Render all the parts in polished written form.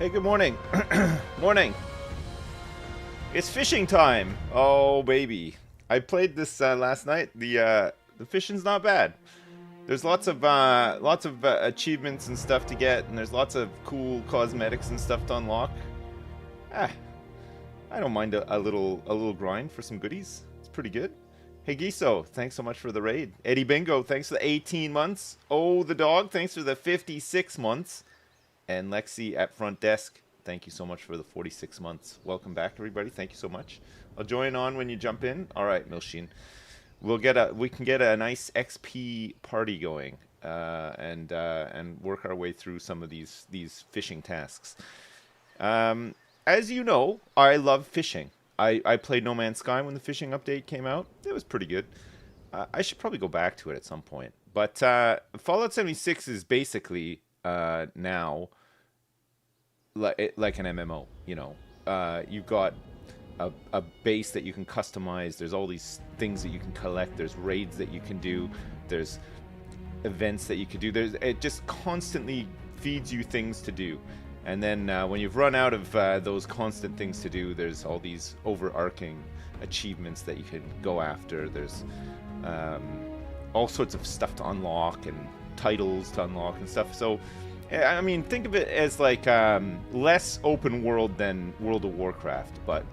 Hey, good morning. Morning. It's fishing time. Oh, baby. I played this last night. The fishing's not bad. There's lots of achievements and stuff to get, and there's lots of cool cosmetics and stuff to unlock. Ah, I don't mind a little grind for some goodies. It's pretty good. Hey Giso, thanks so much for the raid. Eddie Bingo, thanks for the 18 months. Oh, the dog, thanks for the 56 months. And Lexi at front desk, thank you so much for the 46 months. Welcome back, everybody. Thank you so much. I'll join on when you jump in. All right, Milsheen. We can get a nice XP party going, and work our way through some of these fishing tasks. As you know, I love fishing. I played No Man's Sky when the fishing update came out. It was pretty good. I should probably go back to it at some point. But Fallout 76 is basically now like an MMO. You know, you've got a base that you can customize. There's all these things that you can collect. There's raids that you can do. There's events that you can do. It just constantly feeds you things to do. And then when you've run out of those constant things to do, there's all these overarching achievements that you can go after. There's all sorts of stuff to unlock and titles to unlock and stuff. So, I mean, think of it as like less open world than World of Warcraft. But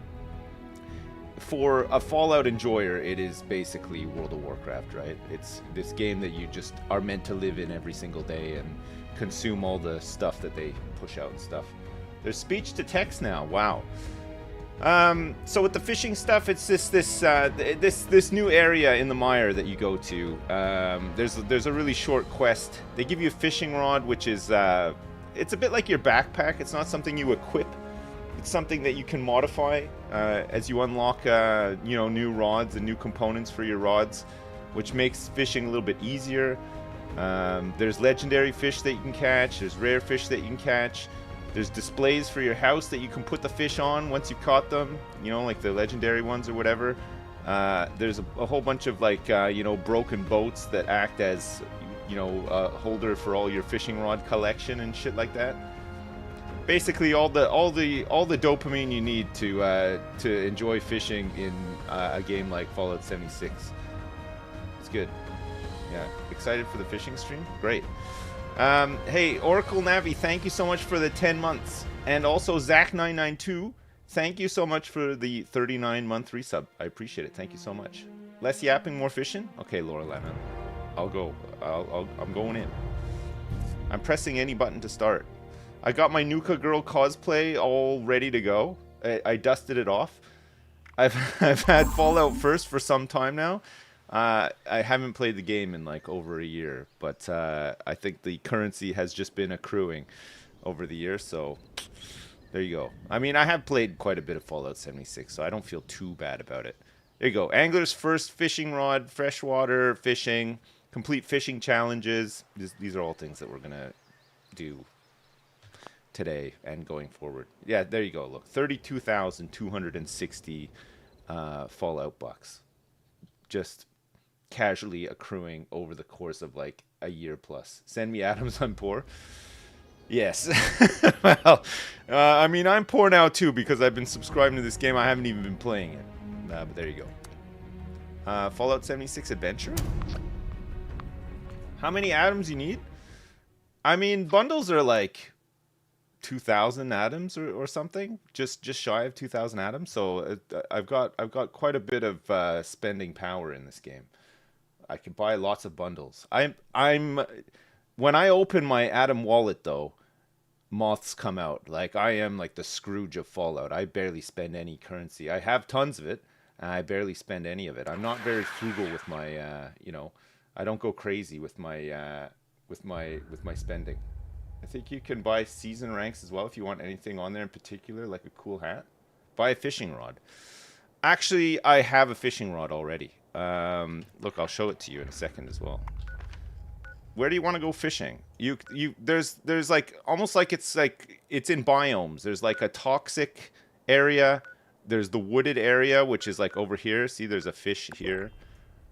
for a Fallout enjoyer, it is basically World of Warcraft, right? It's this game that you just are meant to live in every single day and consume all the stuff that they push out and stuff. There's speech to text now. Wow. So with the fishing stuff, it's this new area in the mire that you go to. There's a really short quest. They give you a fishing rod, which is it's a bit like your backpack. It's not something you equip. It's something that you can modify as you unlock new rods and new components for your rods, which makes fishing a little bit easier. There's legendary fish that you can catch. There's rare fish that you can catch. There's displays for your house that you can put the fish on once you've caught them, you know, like the legendary ones or whatever. There's a whole bunch of like broken boats that act as a holder for all your fishing rod collection and shit like that. Basically all the dopamine you need to enjoy fishing in a game like Fallout 76. It's good. Yeah, excited for the fishing stream? Great. Hey, Oracle Navi, thank you so much for the 10 months. And also Zach992, thank you so much for the 39-month resub. I appreciate it. Thank you so much. Less yapping, more fishing? Okay, Laura Lana. I'll go. I'm going in. I'm pressing any button to start. I got my Nuka Girl cosplay all ready to go. I dusted it off. I've had Fallout First for some time now. I haven't played the game in like over a year, but I think the currency has just been accruing over the year, so there you go. I mean, I have played quite a bit of Fallout 76, so I don't feel too bad about it. There you go. Angler's First fishing rod, freshwater fishing, complete fishing challenges. These are all things that we're going to do today and going forward. Yeah, there you go. Look, 32,260 Fallout bucks. Just casually accruing over the course of like a year plus. Send me atoms, I'm poor. Yes. Well, I mean, I'm poor now too because I've been subscribing to this game. I haven't even been playing it. But there you go. Fallout 76 Adventure? How many atoms you need? I mean, bundles are like 2,000 atoms or something, just shy of 2,000 atoms. So I've got quite a bit of spending power in this game. I can buy lots of bundles. I'm when I open my Atom wallet though, moths come out. Like I am like the Scrooge of Fallout. I barely spend any currency. I have tons of it, and I barely spend any of it. I'm not very frugal with my I don't go crazy with my spending. I think you can buy season ranks as well if you want anything on there in particular, like a cool hat. Buy a fishing rod. Actually, I have a fishing rod already. Look, I'll show it to you in a second as well. Where do you want to go fishing? There's like almost like it's in biomes. There's like a toxic area. There's the wooded area, which is like over here. See, there's a fish here.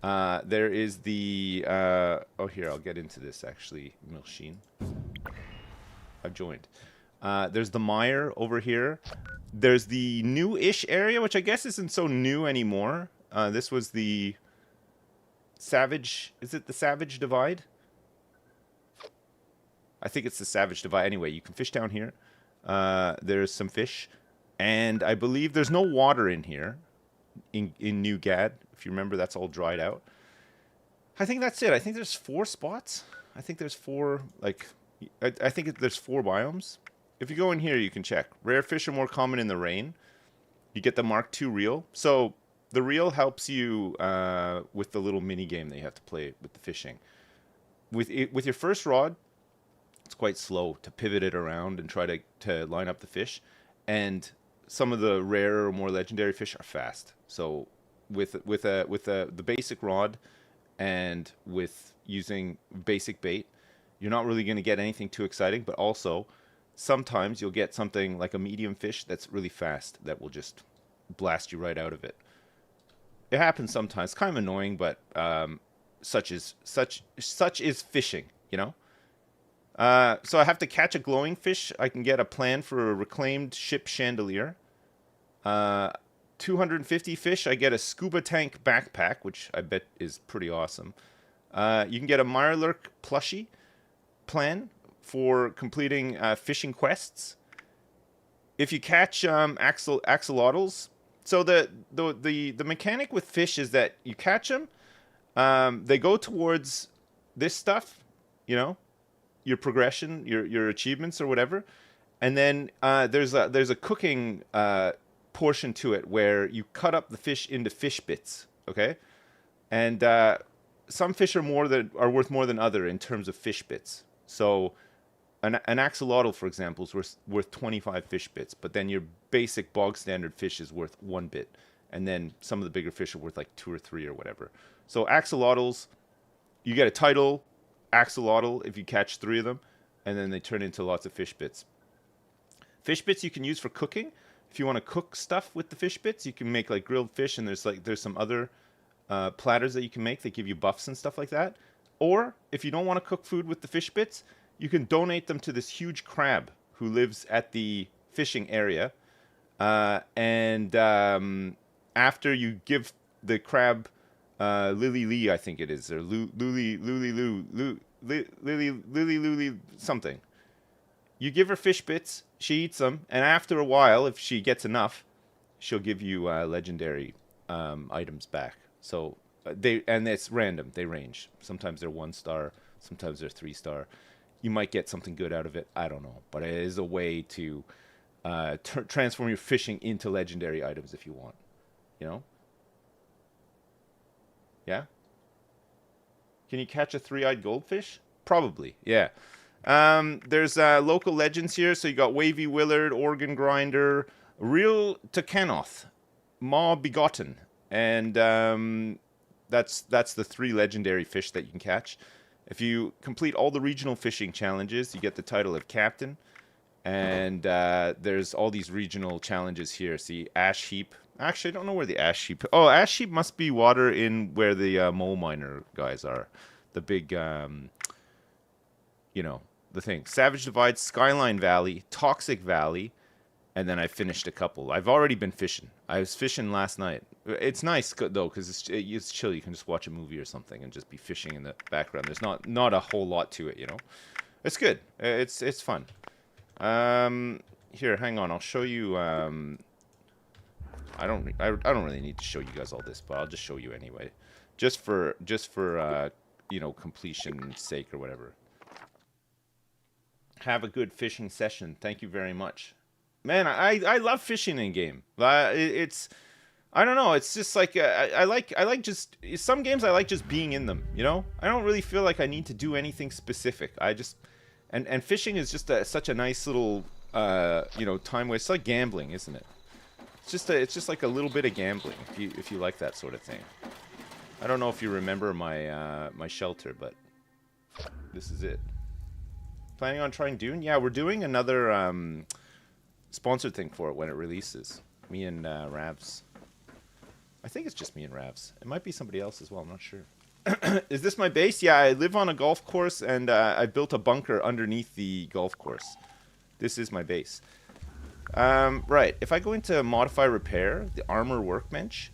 There is the oh, here, I'll get into this actually, Milsheen. I've joined. There's the mire over here. There's the new-ish area, which I guess isn't so new anymore. This was the Savage... Is it the Savage Divide? I think it's the Savage Divide. Anyway, you can fish down here. There's some fish. And I believe there's no water in here. In New Gad. If you remember, that's all dried out. I think that's it. I think there's 4 spots. I think there's 4, like... I think there's 4 biomes. If you go in here, you can check. Rare fish are more common in the rain. You get the Mark II reel. So the reel helps you with the little mini game that you have to play with the fishing. With your first rod, it's quite slow to pivot it around and try to line up the fish. And some of the rarer or more legendary fish are fast. So with the basic rod and with using basic bait, you're not really going to get anything too exciting, but also sometimes you'll get something like a medium fish that's really fast that will just blast you right out of it. It happens sometimes. It's kind of annoying, but such is fishing, you know? So I have to catch a glowing fish. I can get a plan for a reclaimed ship chandelier. 250 fish, I get a scuba tank backpack, which I bet is pretty awesome. You can get a Mirelurk plushie plan for completing fishing quests. If you catch axolotls, so the mechanic with fish is that you catch them, they go towards this stuff, you know, your progression, your achievements or whatever, and then there's a cooking portion to it where you cut up the fish into fish bits, okay, and some fish are worth more than other in terms of fish bits. So an axolotl, for example, is worth 25 fish bits, but then your basic bog standard fish is worth 1 bit, and then some of the bigger fish are worth like 2 or 3 or whatever. So axolotls, you get a title axolotl if you catch 3 of them, and then they turn into lots of fish bits. Fish bits you can use for cooking. If you want to cook stuff with the fish bits, you can make like grilled fish, and there's some other platters that you can make that give you buffs and stuff like that. Or if you don't want to cook food with the fish bits, you can donate them to this huge crab who lives at the fishing area. And after you give the crab Lily Lee, I think it is, or Lily something. You give her fish bits, she eats them, and after a while, if she gets enough, she'll give you legendary items back. So and it's random. They range. Sometimes they're 1 star. Sometimes they're 3 star. You might get something good out of it. I don't know, but it is a way to transform your fishing into legendary items if you want. You know? Yeah. Can you catch a 3-eyed goldfish? Probably. Yeah. There's local legends here. So you got Wavy Willard, Organ Grinder, Real Takanoth, Maw Begotten, and that's the 3 legendary fish that you can catch. If you complete all the regional fishing challenges, you get the title of captain. And there's all these regional challenges here. See, Ash Heap. Actually, I don't know where the Ash Heap... Oh, Ash Heap must be water in where the mole miner guys are. The big, you know, the thing. Savage Divide, Skyline Valley, Toxic Valley, and then I finished a couple. I've already been fishing. I was fishing last night. It's nice, though, because it's chill. You can just watch a movie or something and just be fishing in the background. There's not a whole lot to it, you know? It's good. It's fun. Here, hang on. I'll show you. I don't really need to show you guys all this, but I'll just show you anyway, just for you know, completion's sake or whatever. Have a good fishing session. Thank you very much, man. I love fishing in game. It's I don't know. It's just like I like just some games I like just being in them. You know, I don't really feel like I need to do anything specific. I just and fishing is just such a nice little you know, time waste. It's like gambling, isn't it? It's just like a little bit of gambling if you like that sort of thing. I don't know if you remember my my shelter, but this is it. Planning on trying Dune? Yeah, we're doing another sponsored thing for it when it releases. Me and Ravs. I think it's just me and Ravs. It might be somebody else as well. I'm not sure. Is this my base? Yeah, I live on a golf course, and I built a bunker underneath the golf course. This is my base. Right. If I go into modify repair, the armor workbench,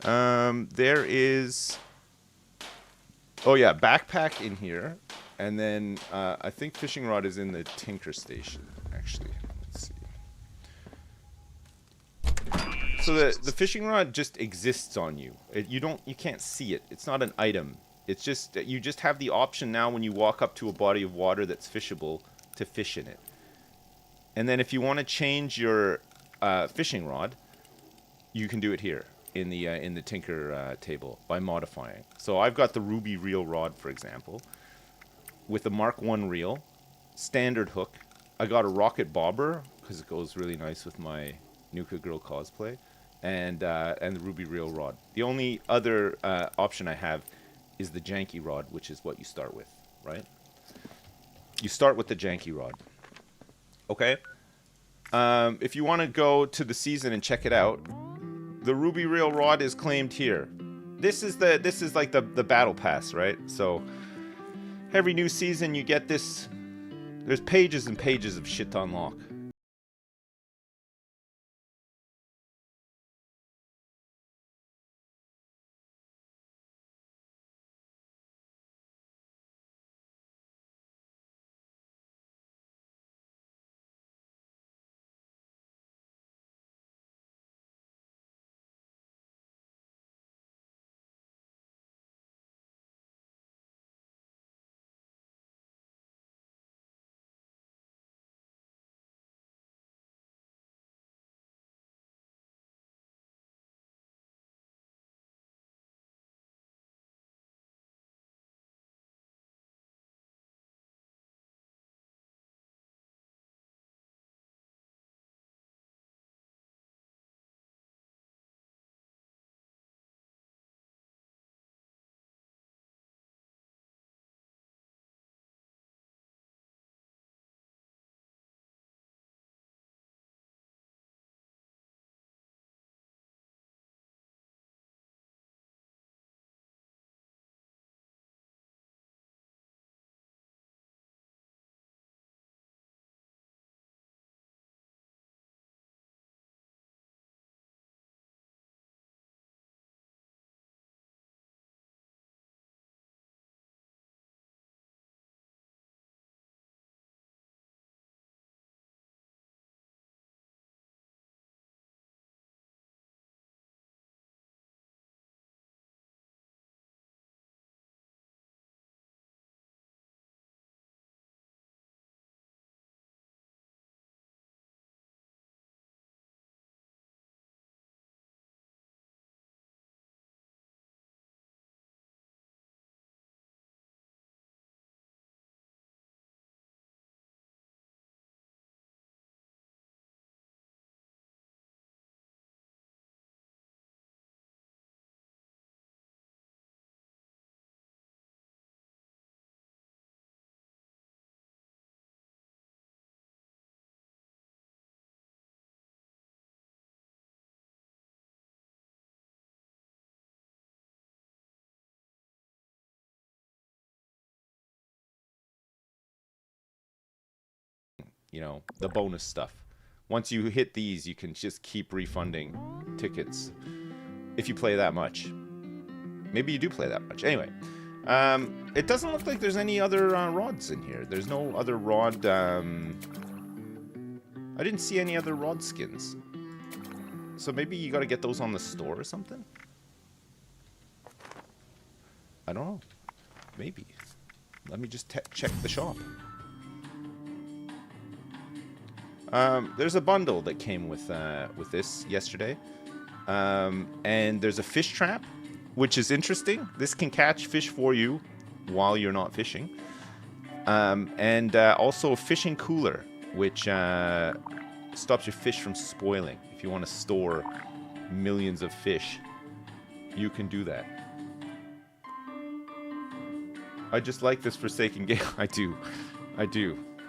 there is, oh yeah, backpack in here, and then I think fishing rod is in the tinker station. Actually, let's see. So the fishing rod just exists on you. You can't see it. It's not an item. It's just you just have the option now when you walk up to a body of water that's fishable to fish in it. And then if you want to change your fishing rod, you can do it here in the tinker table by modifying. So I've got the ruby reel rod, for example, with the Mark 1 reel, standard hook. I got a rocket bobber because it goes really nice with my Nuka Girl cosplay, and the ruby reel rod. The only other option I have is the janky rod, which is what you start with, right? You start with the janky rod. Okay. If you want to go to the season and check it out, the ruby reel rod is claimed here. This is like the battle pass, right? So every new season you get this. There's pages and pages of shit to unlock. You know, the bonus stuff. Once you hit these, you can just keep refunding tickets if you play that much. Maybe you do play that much. Anyway, it doesn't look like there's any other rods in here. There's no other rod. I didn't see any other rod skins. So maybe you got to get those on the store or something? I don't know. Maybe. Let me just check the shop. There's a bundle that came with this yesterday. And there's a fish trap, which is interesting. This can catch fish for you while you're not fishing. And also a fishing cooler, which stops your fish from spoiling. If you want to store millions of fish, you can do that. I just like this Forsaken game. I do.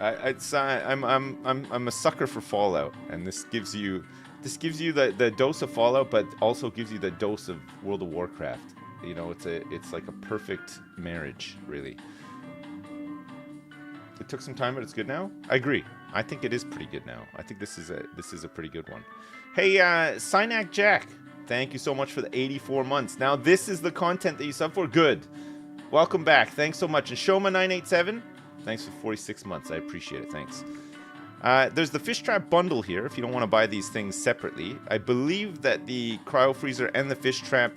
I'm a sucker for Fallout, and this gives you the dose of Fallout, but also gives you the dose of World of Warcraft. You know, it's like a perfect marriage, really. It took some time, but it's good now. I agree. I think it is pretty good now. I think this is a pretty good one. Hey, Synac Jack, thank you so much for the 84 months. Now this is the content that you sub for. Good. Welcome back. Thanks so much. And Shoma987, thanks for 46 months. I appreciate it. Thanks. There's the fish trap bundle here if you don't want to buy these things separately. I believe that the cryo freezer and the fish trap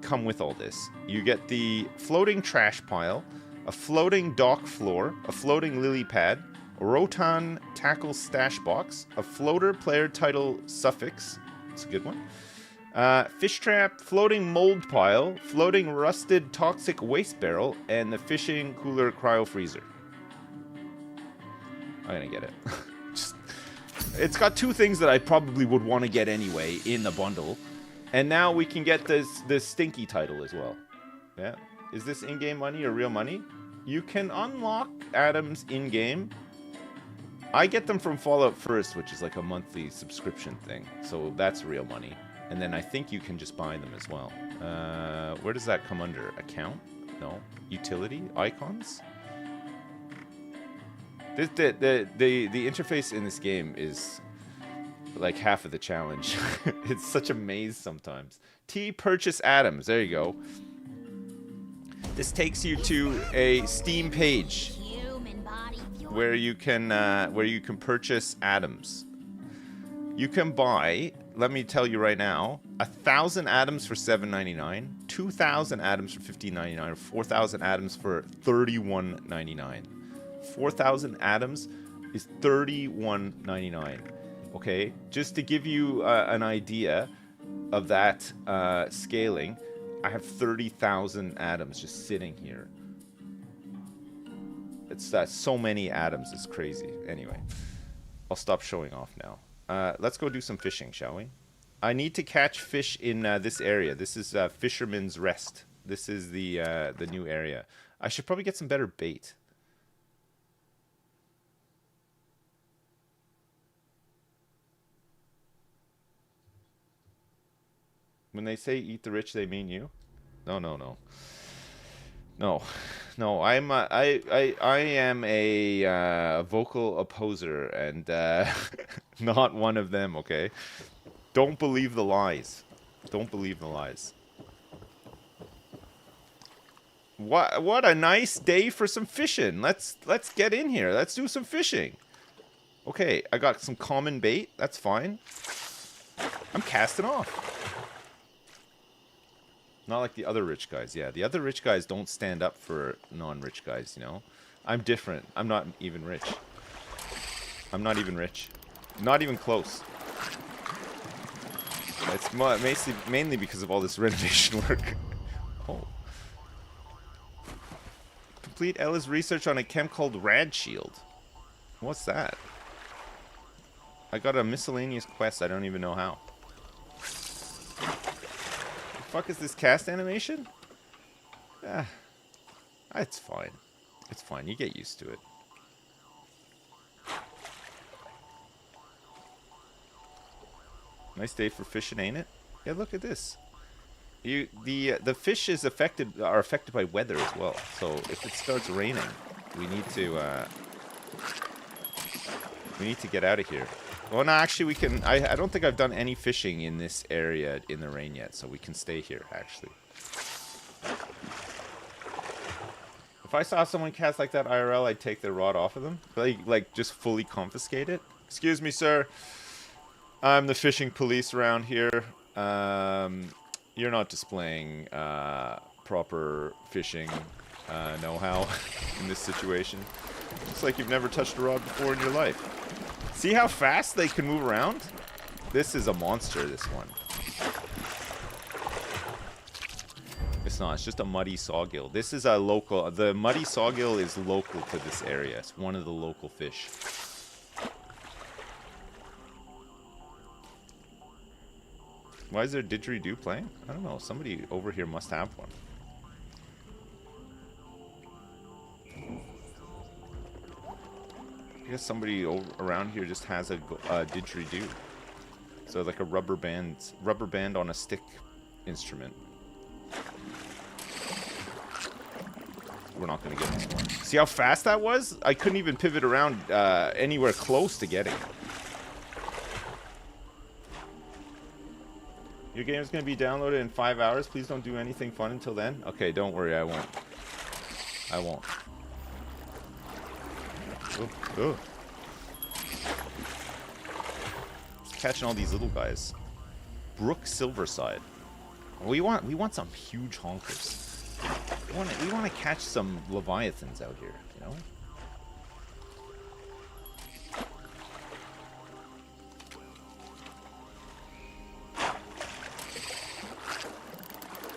come with all this. You get the floating trash pile, a floating dock floor, a floating lily pad, a Rotan tackle stash box, a floater player title suffix. It's a good one. Fish trap, floating mold pile, floating rusted toxic waste barrel, and the fishing cooler cryo freezer. I'm gonna get it. It's got two things that I probably would want to get anyway in the bundle. And now we can get this stinky title as well. Yeah. Is this in-game money or real money? You can unlock atoms in-game. I get them from Fallout First, which is like a monthly subscription thing. So that's real money. And then I think you can just buy them as well. Where does that come under? Account? No. Utility? Icons? The interface in this game is like half of the challenge. It's such a maze sometimes. Purchase atoms. There you go. This takes you to a Steam page where you can purchase atoms. You can buy, let me tell you right now, 1,000 atoms for $7.99, 2,000 atoms for $15.99, or 4,000 atoms for $31.99. 4,000 atoms is $31.99. Okay, just to give you an idea of that scaling, I have 30,000 atoms just sitting here. It's so many atoms, it's crazy. Anyway, I'll stop showing off now. Let's go do some fishing, shall we? I need to catch fish in this area. This is Fisherman's Rest. This is the new area. I should probably get some better bait. When they say eat the rich, they mean you? No, no, no. No. No, I am a vocal opposer and not one of them, okay? Don't believe the lies. Don't believe the lies. What a nice day for some fishing. Let's get in here. Let's do some fishing. Okay, I got some common bait. That's fine. I'm casting off. Not like the other rich guys. Yeah, the other rich guys don't stand up for non-rich guys, you know? I'm different. I'm not even rich. I'm not even rich. Not even close. It's mainly because of all this renovation work. Oh. Complete Ella's research on a chem called Rad Shield. What's that? I got a miscellaneous quest. I don't even know how. Fuck is this cast animation? Ah, it's fine. It's fine. You get used to it. Nice day for fishing, ain't it? Yeah, look at this. The fish are affected by weather as well. So if it starts raining, we need to get out of here. Well, no, actually, we can... I don't think I've done any fishing in this area in the rain yet, so we can stay here, actually. If I saw someone cast like that IRL, I'd take their rod off of them. Like, just fully confiscate it. Excuse me, sir. I'm the fishing police around here. You're not displaying proper fishing know-how in this situation. Looks like you've never touched a rod before in your life. See how fast they can move around? This is a monster, this one. It's not, it's just a muddy sawgill. This is a local, the muddy sawgill is local to this area. It's one of the local fish. Why is there didgeridoo playing? I don't know, somebody over here must have one. I guess somebody around here just has a didgeridoo. So like a rubber band on a stick instrument. we're not going to get this one. See how fast that was? I couldn't even pivot around anywhere close to getting it. Your game is going to be downloaded in 5 hours. Please don't do anything fun until then. Okay, don't worry, I won't. I won't. Ooh, ooh. Catching all these little guys. Brook Silverside. We want some huge honkers. We want to catch some leviathans out here, you know.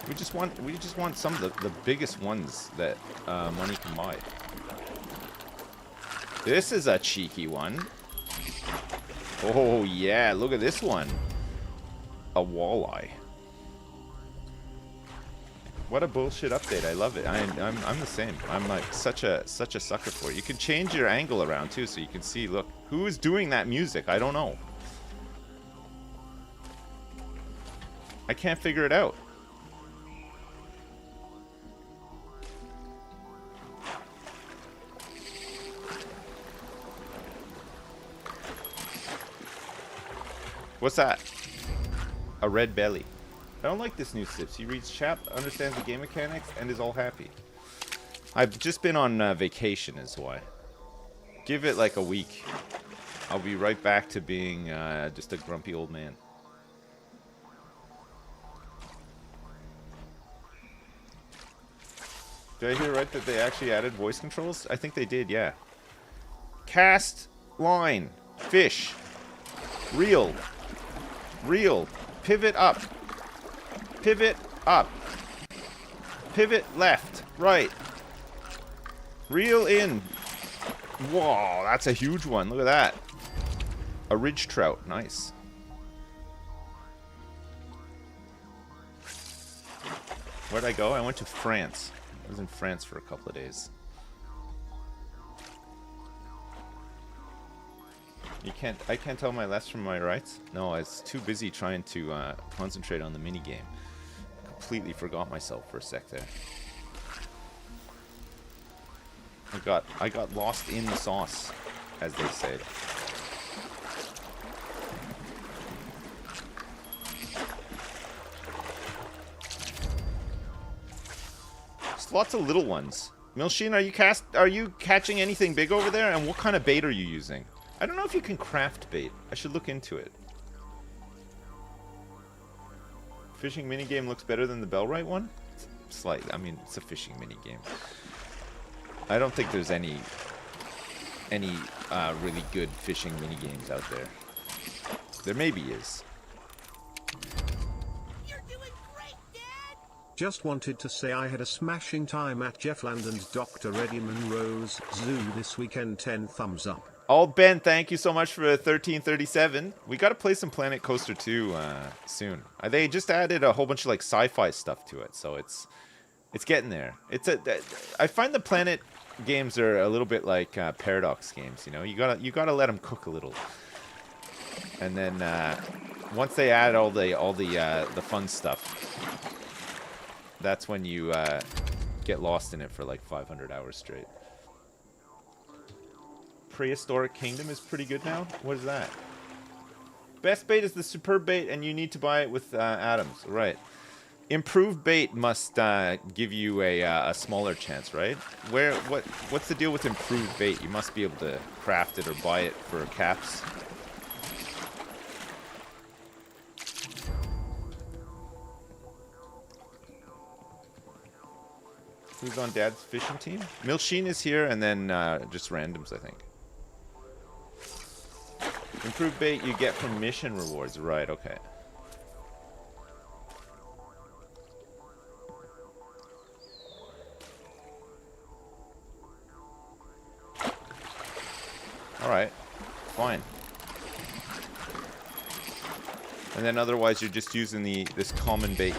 We just want some of the biggest ones that money can buy. This is a cheeky one. Oh yeah, look at this one. A walleye. What a bullshit update! I love it. I'm the same. I'm like such a sucker for it. You can change your angle around too, so you can see. Look, who is doing that music? I don't know. I can't figure it out. What's that? A red belly. I don't like this new Sips. He reads chat, understands the game mechanics, and is all happy. I've just been on vacation is why. Give it like a week. I'll be right back to being just a grumpy old man. Did I hear right that they actually added voice controls? I think they did, yeah. Cast, line, fish, reel, reel, pivot up. Pivot up. Pivot left. Right. Reel in. Whoa, that's a huge one. Look at that. A ridge trout. Nice. Where'd I go? I went to France. I was in France for a couple of days. I can't tell my lefts from my rights? No, I was too busy trying to concentrate on the mini game. Completely forgot myself for a sec there. I got lost in the sauce, as they say. There's lots of little ones. Milsheen, are you catching anything big over there? And what kind of bait are you using? I don't know if you can craft bait. I should look into it. Fishing minigame looks better than the Bellwright one? Slightly. I mean, it's a fishing minigame. I don't think there's any really good fishing minigames out there. There maybe is. You're doing great, Dad! Just wanted to say I had a smashing time at Jeffland and Dr. Eddie Monroe's zoo this weekend. 10 thumbs up. Oh, Ben, thank you so much for 1337. We got to play some Planet Coaster 2 soon. They just added a whole bunch of like sci-fi stuff to it, so it's getting there. I find the Planet games are a little bit like Paradox games. You know, you gotta let them cook a little, and then once they add all the fun stuff, that's when you get lost in it for like 500 hours straight. Prehistoric Kingdom is pretty good now. What is that? Best bait is the superb bait, and you need to buy it with atoms. Right. Improved bait must give you a smaller chance, right? What's the deal with improved bait? You must be able to craft it or buy it for caps. Who's on Dad's fishing team? Milsheen is here, and then just randoms, I think. Improved bait you get from mission rewards. Right, okay. Alright. Fine. And then otherwise you're just using this common bait.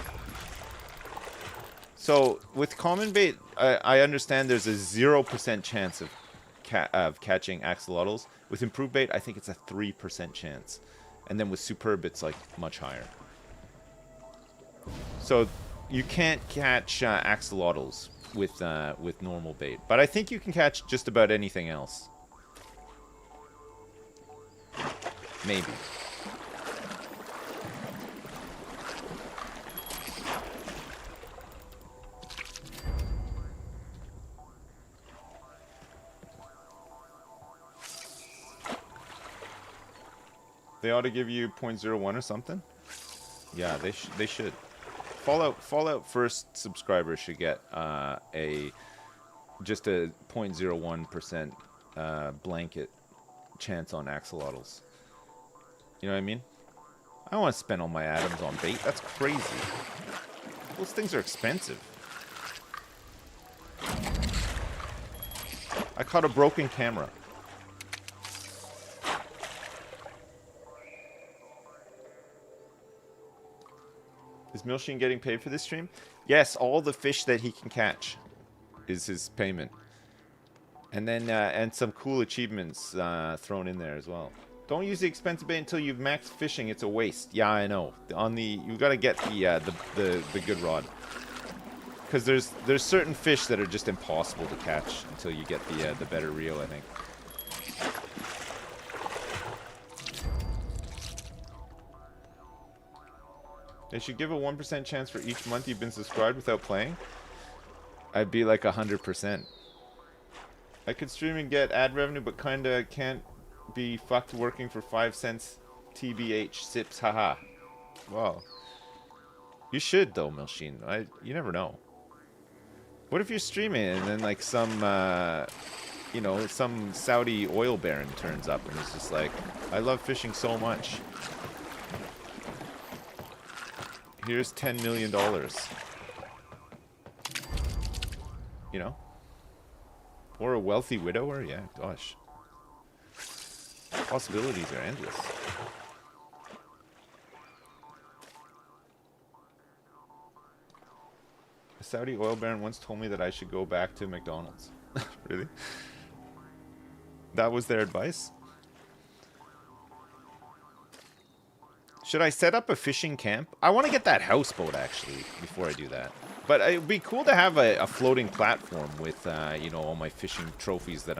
So, with common bait, I understand there's a 0% chance of catching axolotls. With improved bait, I think it's a 3% chance. And then with superb, it's like much higher. So, You can't catch axolotls with normal bait, but I think you can catch just about anything else. Maybe. They ought to give you 0.01 or something. Yeah, they should. Fallout first subscribers should get just a 0.01% blanket chance on axolotls. You know what I mean? I don't want to spend all my atoms on bait. That's crazy. Those things are expensive. I caught a broken camera. Is Milshin getting paid for this stream? Yes, all the fish that he can catch is his payment. And then, and some cool achievements thrown in there as well. Don't use the expensive bait until you've maxed fishing. It's a waste. Yeah, I know. You gotta get the good rod. Because there's certain fish that are just impossible to catch until you get the better reel, I think. They should give a 1% chance for each month you've been subscribed without playing. I'd be like 100%. I could stream and get ad revenue, but kinda can't be fucked working for 5 cents TBH sips, haha. Wow. You should though, Milshin. You never know. What if you're streaming and then like some you know, some Saudi oil baron turns up and is just like, I love fishing so much. Here's $10 million. You know? Or a wealthy widower? Yeah, gosh. Possibilities are endless. A Saudi oil baron once told me that I should go back to McDonald's. Really? That was their advice? Should I set up a fishing camp? I want to get that houseboat, actually, before I do that. But it would be cool to have a floating platform with, you know, all my fishing trophies that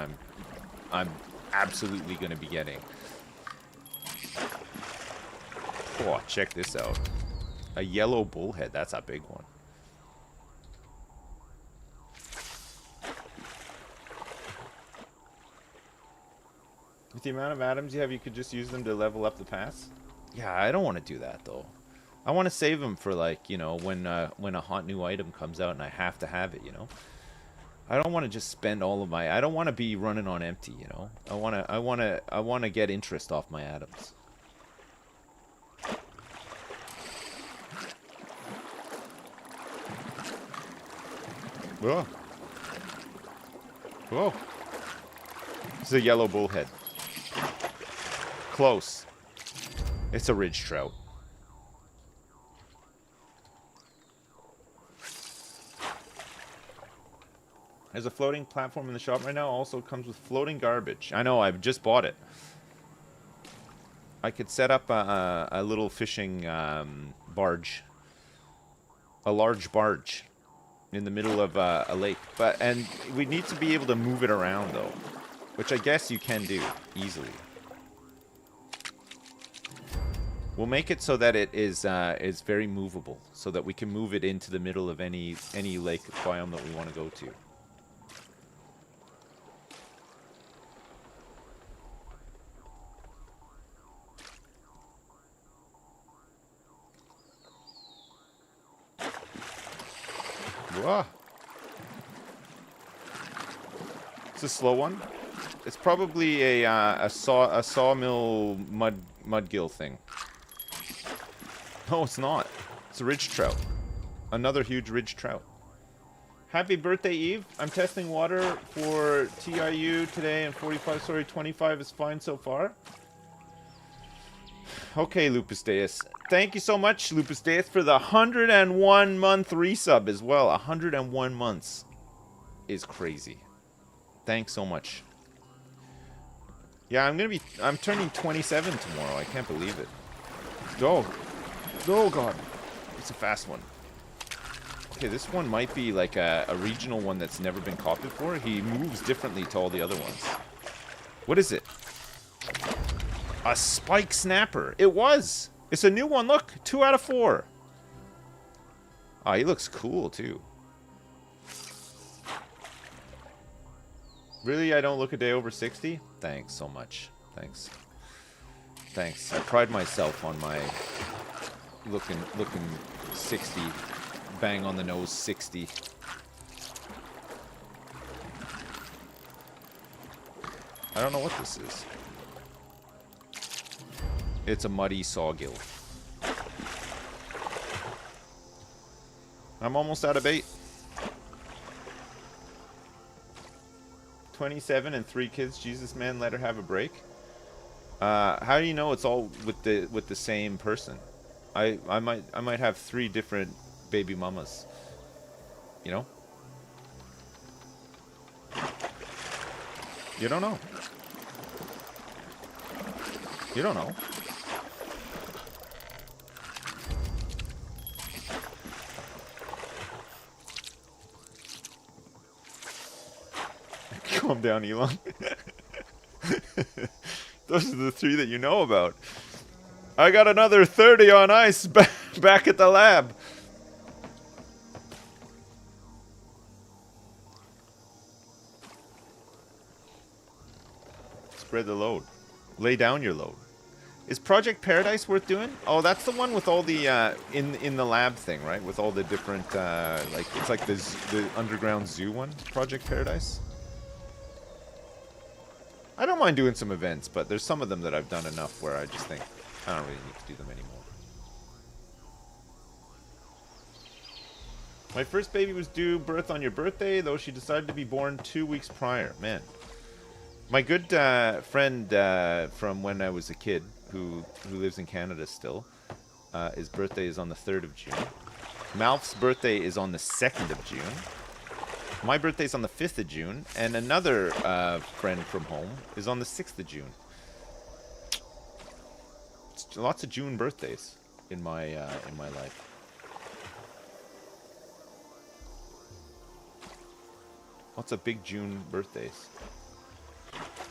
I'm absolutely going to be getting. Oh, check this out. A yellow bullhead. That's a big one. With the amount of atoms you have, you could just use them to level up the pass? Yeah, I don't want to do that, though. I want to save them for, like, you know, when a hot new item comes out and I have to have it, you know? I don't want to just spend all of my... I don't want to be running on empty, you know? I want to get interest off my atoms. Whoa. Whoa. It's a yellow bullhead. Close. It's a ridge trout. There's a floating platform in the shop right now. Also comes with floating garbage. I know, I've just bought it. I could set up a little fishing barge. A large barge in the middle of a lake. And we need to be able to move it around, though. Which I guess you can do easily. We'll make it so that it is very movable, so that we can move it into the middle of any lake biome that we want to go to. Whoa. It's a slow one. It's probably a sawmill mudgill thing. No, it's not. It's a ridge trout. Another huge ridge trout. Happy birthday, Eve. I'm testing water for TIU today, and 25 is fine so far. Okay, Lupus Deus. Thank you so much, Lupus Deus, for the 101-month resub as well. 101 months is crazy. Thanks so much. Yeah, I'm turning 27 tomorrow. I can't believe it. Go. Oh, God. It's a fast one. Okay, this one might be like a regional one that's never been caught before. He moves differently to all the other ones. What is it? A spike snapper. It was. It's a new one. Look, 2 out of 4. Oh, he looks cool too. Really, I don't look a day over 60? Thanks so much. Thanks. Thanks. I pride myself on my looking 60. Bang on the nose 60. I don't know what this is. It's a muddy sawgill. I'm almost out of bait. 27 and 3 kids. Jesus, man, let her have a break. How do you know it's all with the same person? I might have 3 different baby mamas. You know? You don't know. You don't know. Calm down, Elon. Those are the 3 that you know about. I got another 30 on ice back at the lab. Spread the load. Lay down your load. Is Project Paradise worth doing? Oh, that's the one with all the in the lab thing, right? With all the different like it's like the underground zoo one, Project Paradise. I don't mind doing some events, but there's some of them that I've done enough where I just think I don't really need to do them anymore. My first baby was due birth on your birthday, though she decided to be born 2 weeks prior. Man. My good friend from when I was a kid, who lives in Canada still, his birthday is on the 3rd of June. Malf's birthday is on the 2nd of June. My birthday's on the 5th of June, and another friend from home is on the 6th of June. It's lots of June birthdays in my life. Lots of big June birthdays.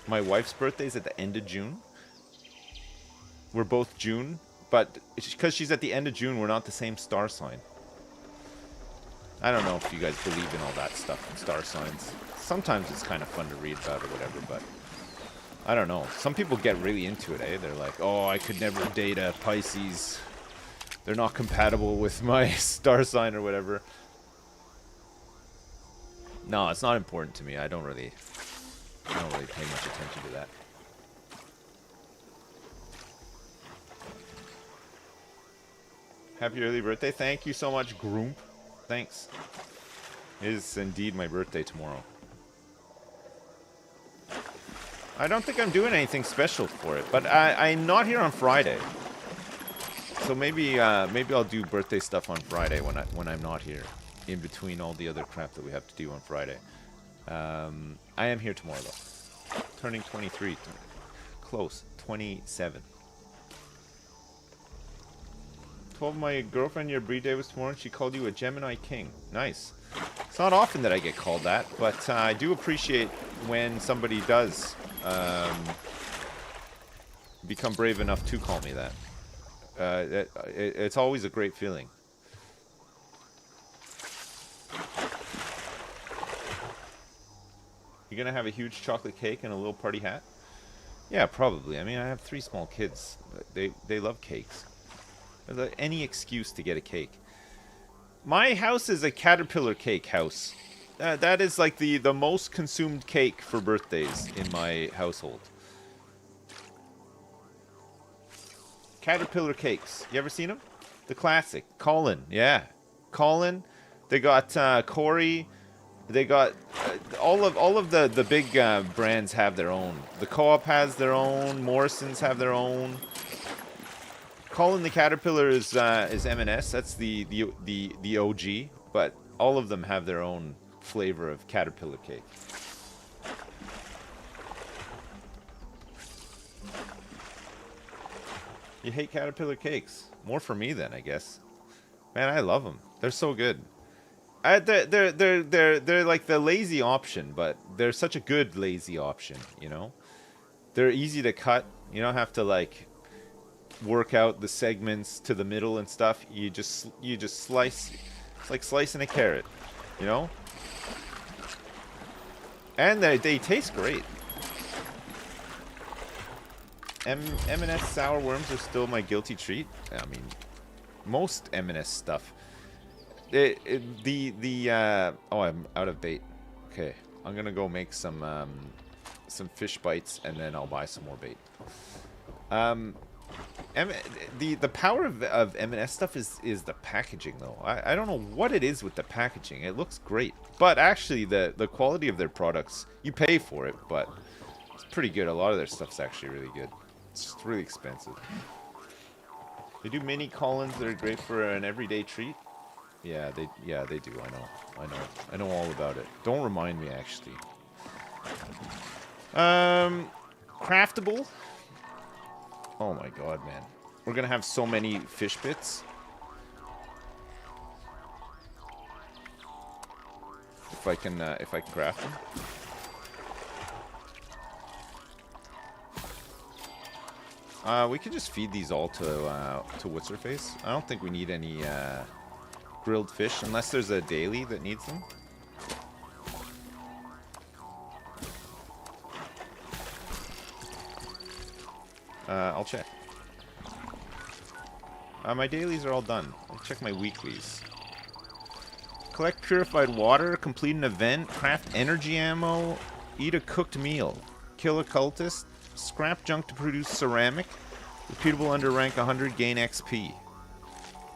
My wife's birthday's at the end of June. We're both June, but because she's at the end of June, we're not the same star sign. I don't know if you guys believe in all that stuff and star signs. Sometimes it's kind of fun to read about or whatever, but I don't know. Some people get really into it, eh? They're like, oh, I could never date a Pisces. They're not compatible with my star sign or whatever. No, it's not important to me. I don't really pay much attention to that. Happy early birthday. Thank you so much, Groomp. Thanks. It is indeed my birthday tomorrow. I don't think I'm doing anything special for it, but I'm not here on Friday. So maybe I'll do birthday stuff on Friday when I'm not here, in between all the other crap that we have to do on Friday. I am here tomorrow though. Turning 23. Close. 27. 12, my girlfriend, your birthday was tomorrow, and she called you a Gemini King. Nice. It's not often that I get called that, but I do appreciate when somebody does become brave enough to call me that. It's always a great feeling. You gonna have a huge chocolate cake and a little party hat? Yeah, probably. I mean, I have 3 small kids. They love cakes. There's any excuse to get a cake. My house is a caterpillar cake house. That is like the most consumed cake for birthdays in my household. Caterpillar cakes. You ever seen them? The classic. Colin. Yeah. Colin. They got Corey. They got all of the big brands have their own. The Co-op has their own. Morrison's have their own. Colin the Caterpillar is M&S. That's the OG, but all of them have their own flavor of caterpillar cake. You hate caterpillar cakes? More for me then, I guess. Man, I love them. They're so good. They're like the lazy option, but they're such a good lazy option, you know? They're easy to cut. You don't have to like work out the segments to the middle and stuff. You just slice. It's like slicing a carrot, you know? And they taste great. M&S sour worms are still my guilty treat. I mean, most M&S stuff. Oh, I'm out of bait. Okay, I'm gonna go make some fish bites, and then I'll buy some more bait. The power of M&S stuff is the packaging, though. I don't know what it is with the packaging. It looks great, but actually the quality of their products, you pay for it, but it's pretty good. A lot of their stuff's actually really good. It's just really expensive. They do mini Collins that are great for an everyday treat. Yeah, they do. I know all about it. Don't remind me, actually. Craftable. Oh my god, man. We're gonna have so many fish bits. If I can craft them. We can just feed these all to what's her face. I don't think we need any grilled fish unless there's a daily that needs them. I'll check. My dailies are all done. I'll check my weeklies. Collect purified water, complete an event, craft energy ammo, eat a cooked meal, kill a cultist, scrap junk to produce ceramic, repeatable under rank 100, gain XP.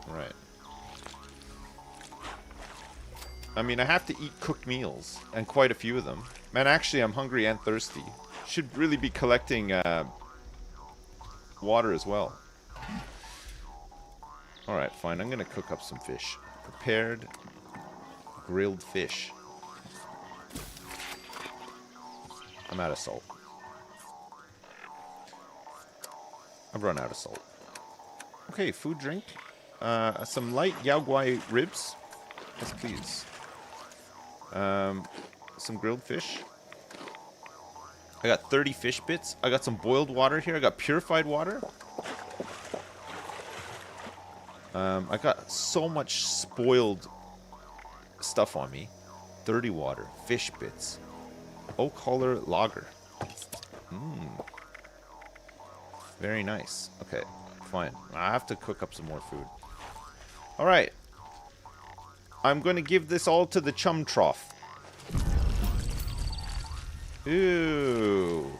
Right. I mean, I have to eat cooked meals, and quite a few of them. Man, actually, I'm hungry and thirsty. Should really be collecting water as well. Alright, fine. I'm going to cook up some fish. Prepared grilled fish. I'm out of salt. I've run out of salt. Okay, food, drink. Some light Yao Guai ribs. Yes, please. Some grilled fish. I got 30 fish bits. I got some boiled water here. I got purified water. I got so much spoiled stuff on me. Dirty water, fish bits, oak holler lager. Very nice. Okay, fine. I have to cook up some more food. All right. I'm going to give this all to the chum trough. Ooh.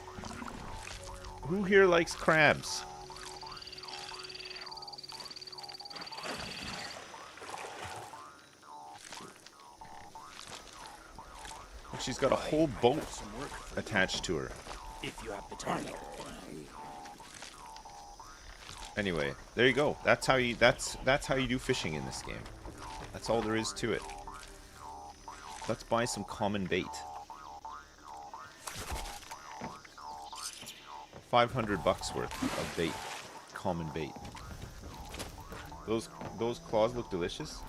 Who here likes crabs? She's got a whole boat attached to her. If you have the time. Anyway, there you go. That's how you do fishing in this game. That's all there is to it. Let's buy some common bait. 500 bucks worth of bait. Common bait. Those claws look delicious.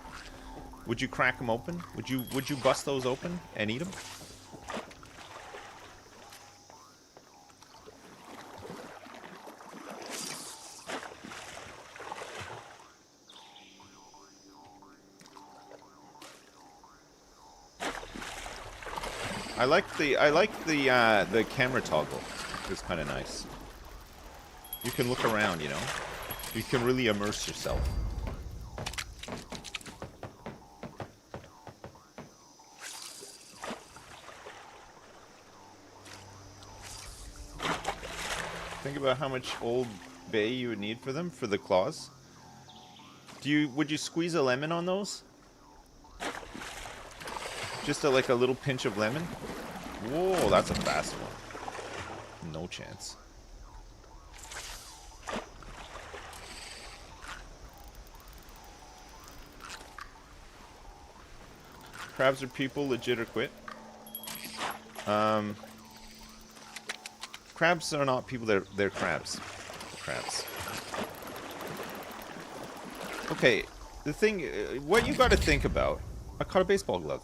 Would you crack them open? Would you bust those open and eat them? I like the camera toggle. It's kind of nice. You can look around, you know. You can really immerse yourself. Think about how much Old Bay you would need for them, for the claws. Would you squeeze a lemon on those? Just like a little pinch of lemon? Whoa, that's a fast one. No chance. Crabs are people, legit or quit. Crabs are not people, they're crabs. Crabs. Okay, the thing, what you gotta think about I caught a baseball glove.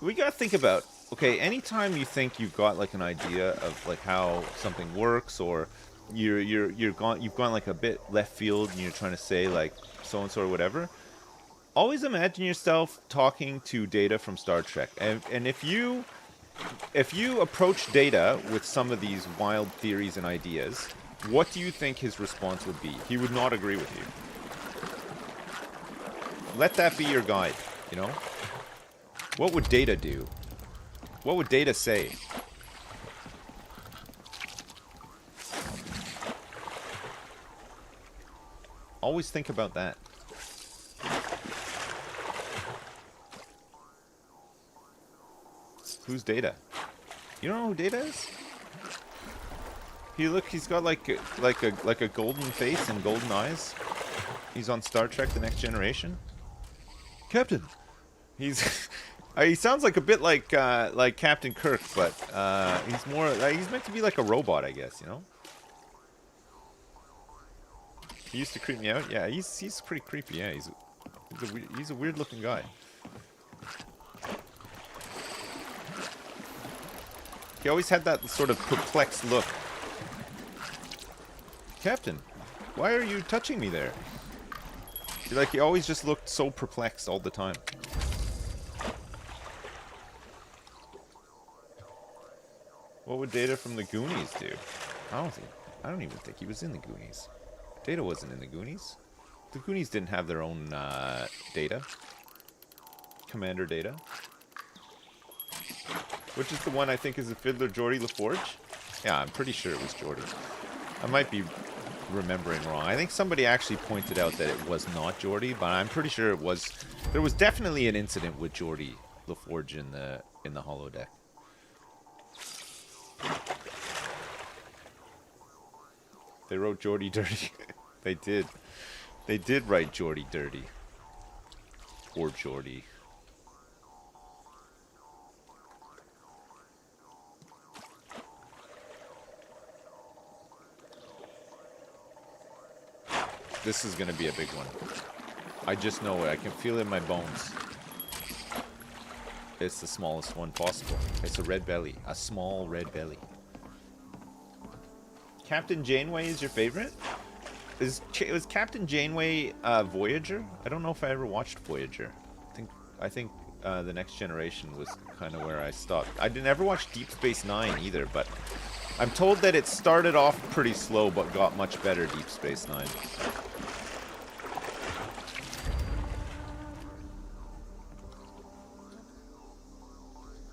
We gotta think about, okay, anytime you think you've got like an idea of like how something works, or you've gone like a bit left field and you're trying to say like so and so or whatever, always imagine yourself talking to Data from Star Trek. And if you approach Data with some of these wild theories and ideas, what do you think his response would be? He would not agree with you. Let that be your guide, you know? What would Data do? What would Data say? Always think about that. Who's Data? You don't know who Data is? He's got like a golden face and golden eyes. He's on Star Trek: The Next Generation. Captain. He's he sounds like a bit like Captain Kirk, but he's more he's meant to be like a robot, I guess, you know? He used to creep me out. Yeah, he's pretty creepy. Yeah, he's a weird looking guy. He always had that sort of perplexed look. Captain, why are you touching me there? Like, he always just looked so perplexed all the time. What would Data from the Goonies do? I don't even think he was in the Goonies. Data wasn't in the Goonies. The Goonies didn't have their own Data. Commander Data. Which is the one I think is the Fiddler, Geordie LaForge? Yeah, I'm pretty sure it was Geordie. I might be remembering wrong. I think somebody actually pointed out that it was not Geordie, but I'm pretty sure it was. There was definitely an incident with Geordie LaForge in the holodeck. They wrote Geordie dirty. They did. They did write Geordie dirty. Or Geordie. This is going to be a big one. I just know it. I can feel it in my bones. It's the smallest one possible. It's a red belly. A small red belly. Captain Janeway is your favorite? Was Captain Janeway Voyager? I don't know if I ever watched Voyager. I think The Next Generation was kind of where I stopped. I didn't ever watch Deep Space Nine either, but I'm told that it started off pretty slow but got much better, Deep Space Nine.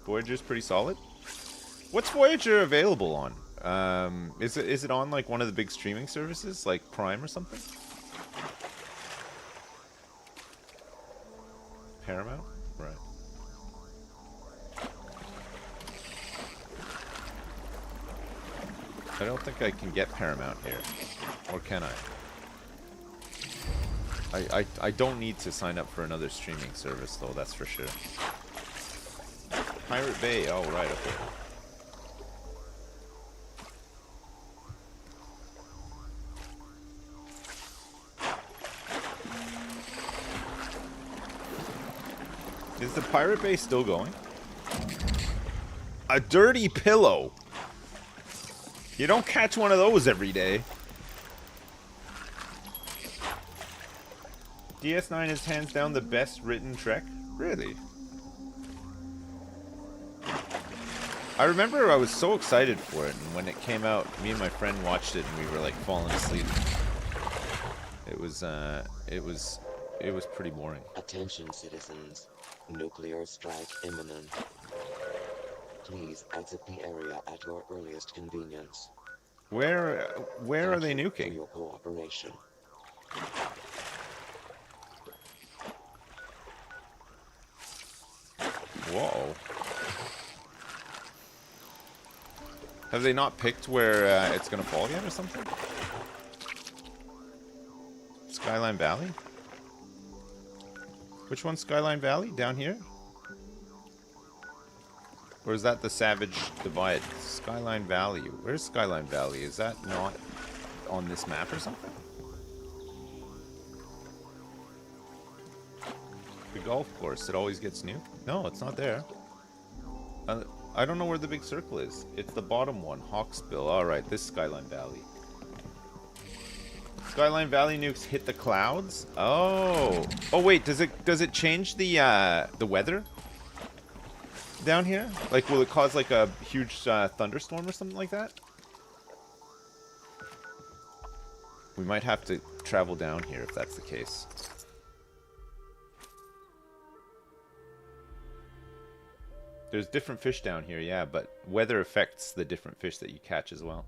Voyager's pretty solid. What's Voyager available on? Is it on like one of the big streaming services, like Prime or something? Paramount? Right. I don't think I can get Paramount here. Or can I? I don't need to sign up for another streaming service though, that's for sure. Pirate Bay, oh right, okay. Is the Pirate Bay still going? A dirty pillow! You don't catch one of those every day. DS9 is hands down the best written Trek? Really? I remember I was so excited for it, and when it came out, me and my friend watched it, and we were like falling asleep. It was pretty boring. Attention, citizens. Nuclear strike imminent. Please exit the area at your earliest convenience. Where are they Thank you nuking? for your cooperation. Whoa. Have they not picked where it's gonna fall yet or something? Skyline Valley? Which one's Skyline Valley? Down here? Or is that the Savage Divide? Skyline Valley. Where's Skyline Valley? Is that not on this map or something? The golf course. It always gets nuked. No, it's not there. I don't know where the big circle is. It's the bottom one. Hawksbill. Alright, this Skyline Valley. Skyline Valley nukes hit the clouds? Oh. Oh wait, does it change the weather? Down here? Like, will it cause like a huge thunderstorm or something like that? We might have to travel down here if that's the case. There's different fish down here, yeah, but weather affects the different fish that you catch as well.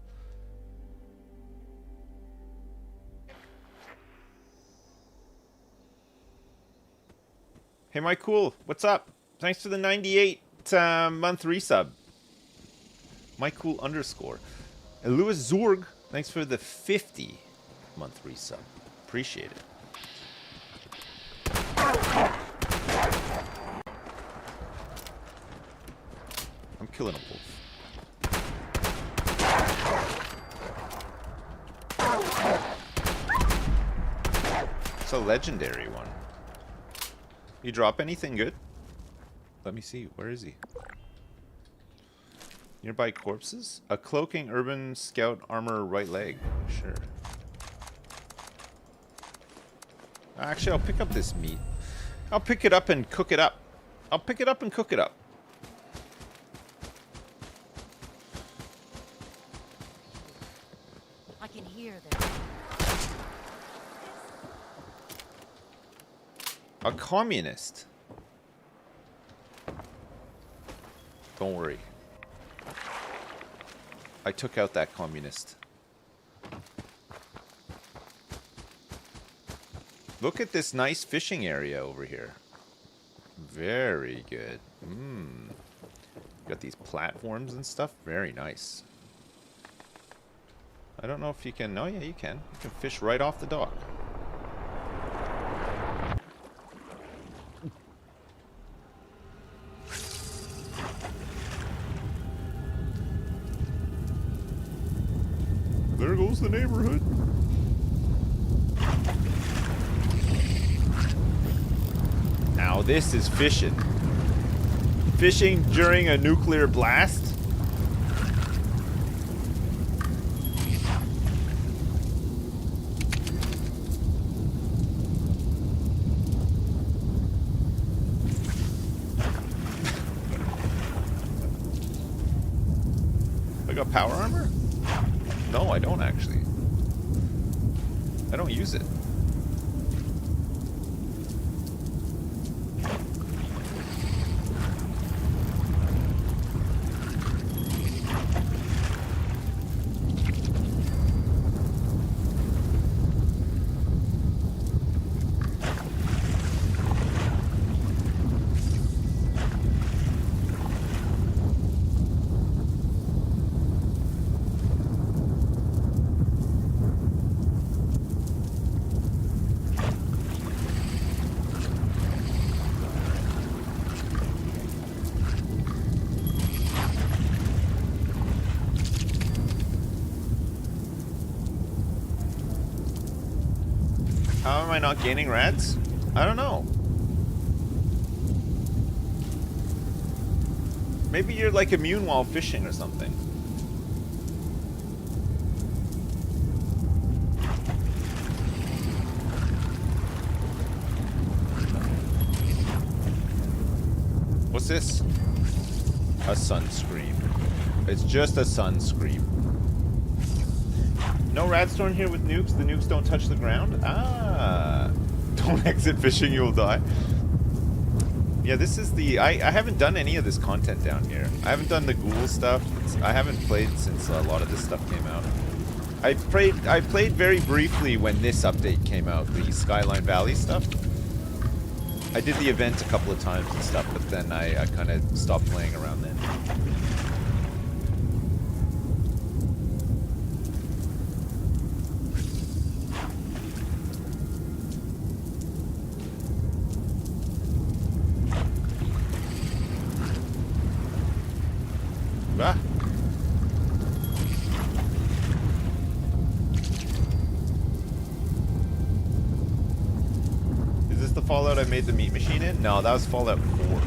Hey, Mike Cool, what's up? Thanks for the 98 month resub. Mike Cool _. And Louis Zorg, thanks for the 50 month resub. Appreciate it. I'm killing a wolf. It's a legendary one. You drop anything good? Let me see. Where is he? Nearby corpses? A cloaking urban scout armor right leg. Sure. Actually, I'll pick up this meat. I'll pick it up and cook it up. I'll pick it up and cook it up. I can hear them. A communist. Don't worry. I took out that communist. Look at this nice fishing area over here. Very good. Got these platforms and stuff. Very nice. I don't know if you can... Oh, yeah, you can. You can fish right off the dock. There goes the neighborhood. Now this is fishing. Fishing during a nuclear blast? I got power armor? No, I don't actually. I don't use it. How am I not gaining rats? I don't know. Maybe you're like immune while fishing or something. What's this? A sunscreen. It's just a sunscreen. No radstorm here with nukes. The nukes don't touch the ground. Ah. Don't exit fishing, you will die. Yeah, this is the... I haven't done any of this content down here. I haven't done the ghoul stuff. I haven't played since a lot of this stuff came out. I played very briefly when this update came out, the Skyline Valley stuff. I did the event a couple of times and stuff, but then I kind of stopped playing around then. Ah. Is this the Fallout I made the meat machine in? No, that was Fallout 4.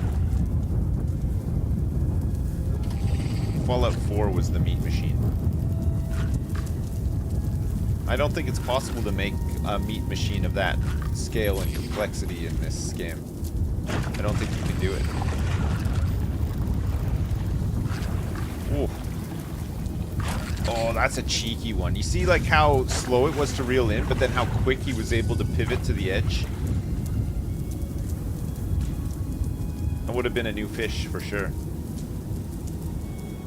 Fallout 4 was the meat machine. I don't think it's possible to make a meat machine of that scale and complexity in this game. I don't think you can do it. Ooh. Oh, that's a cheeky one. You see like how slow it was to reel in, but then how quick he was able to pivot to the edge? That would have been a new fish for sure.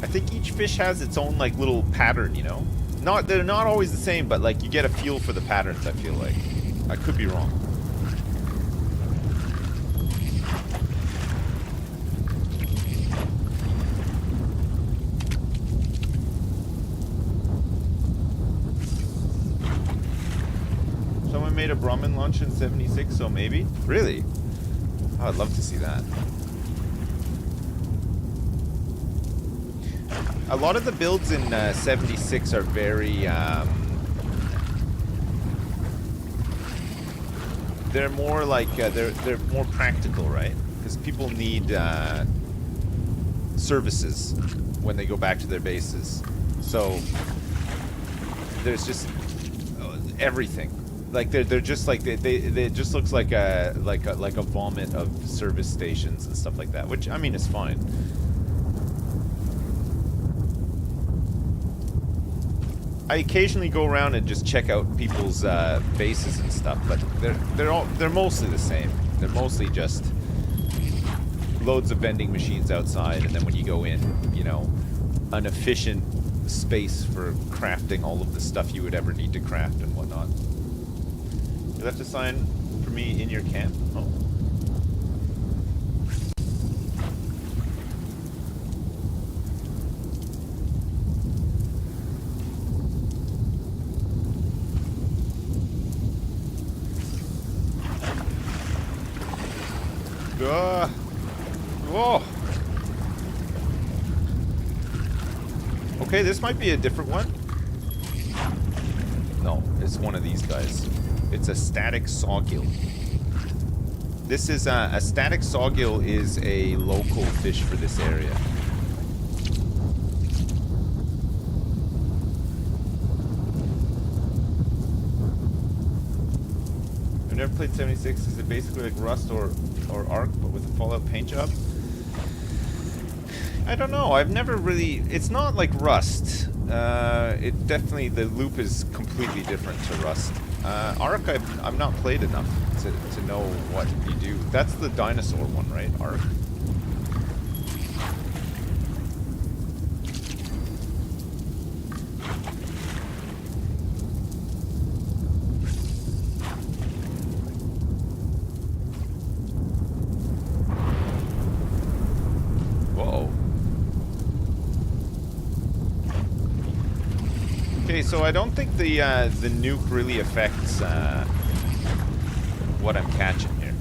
I think each fish has its own like little pattern, you know? They're not always the same, but like you get a feel for the patterns, I feel like. I could be wrong. Someone made a Brahmin lunch in 76, so maybe? Really? Oh, I'd love to see that. A lot of the builds in 76 are very, they're more like, they're more practical, right? Because people need services when they go back to their bases. So there's just everything. Like they're just like it just looks like a vomit of service stations and stuff like that, which I mean is fine. I occasionally go around and just check out people's bases and stuff, but they're mostly the same. They're mostly just loads of vending machines outside, and then when you go in, you know, an efficient space for crafting all of the stuff you would ever need to craft and whatnot. You left a sign for me in your camp? Oh. Whoa. Okay, this might be a different one. No, it's one of these guys. It's a static sawgill. This is a static sawgill is a local fish for this area. I've never played 76. Is it basically like Rust or Ark, but with a Fallout paint job? I don't know. I've never really... It's not like Rust. It definitely... The loop is completely different to Rust. Ark, I've not played enough to know what you do. That's the dinosaur one, right? Ark. So I don't think the nuke really affects what I'm catching here.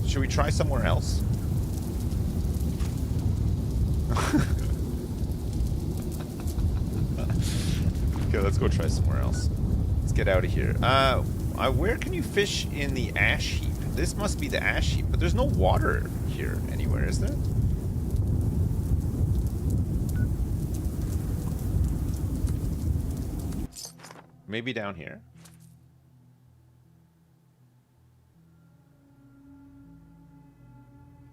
Should we try somewhere else? Okay, let's go try somewhere else. Let's get out of here. Where can you fish in the ash heap? This must be the ash heap, but there's no water here anywhere, is there? Maybe down here.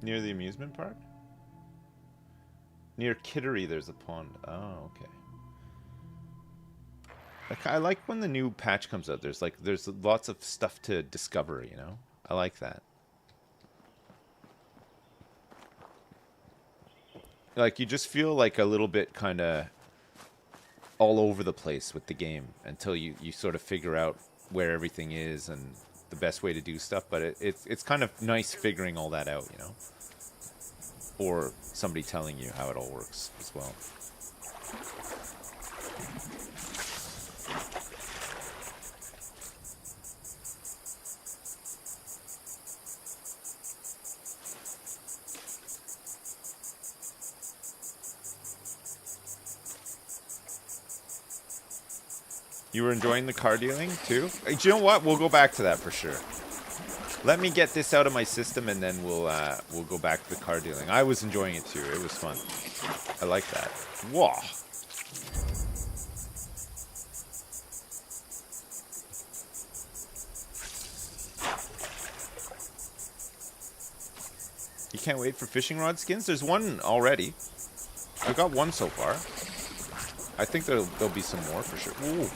Near the amusement park? Near Kittery, there's a pond. Oh, okay. Like, I like when the new patch comes out. There's lots of stuff to discover, you know? I like that. Like, you just feel like a little bit kind of all over the place with the game until you sort of figure out where everything is and the best way to do stuff, but it's kind of nice figuring all that out, you know? Or somebody telling you how it all works as well. You were enjoying the car dealing too? Hey, do you know what? We'll go back to that for sure. Let me get this out of my system, and then we'll go back to the car dealing. I was enjoying it too. It was fun. I like that. Whoa. You can't wait for fishing rod skins? There's one already. I got one so far. I think there'll be some more for sure. Ooh.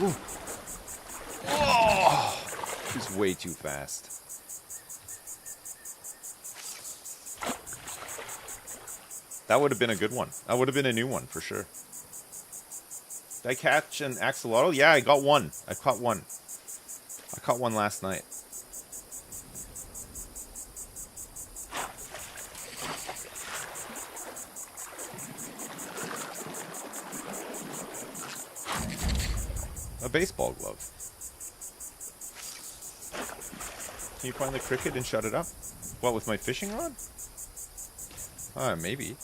Ooh. Oh! He's way too fast. That would have been a good one. That would have been a new one for sure. Did I catch an axolotl? Yeah, I got one. I caught one. I caught one last night. A baseball glove. Can you find the cricket and shut it up? What, with my fishing rod? Maybe.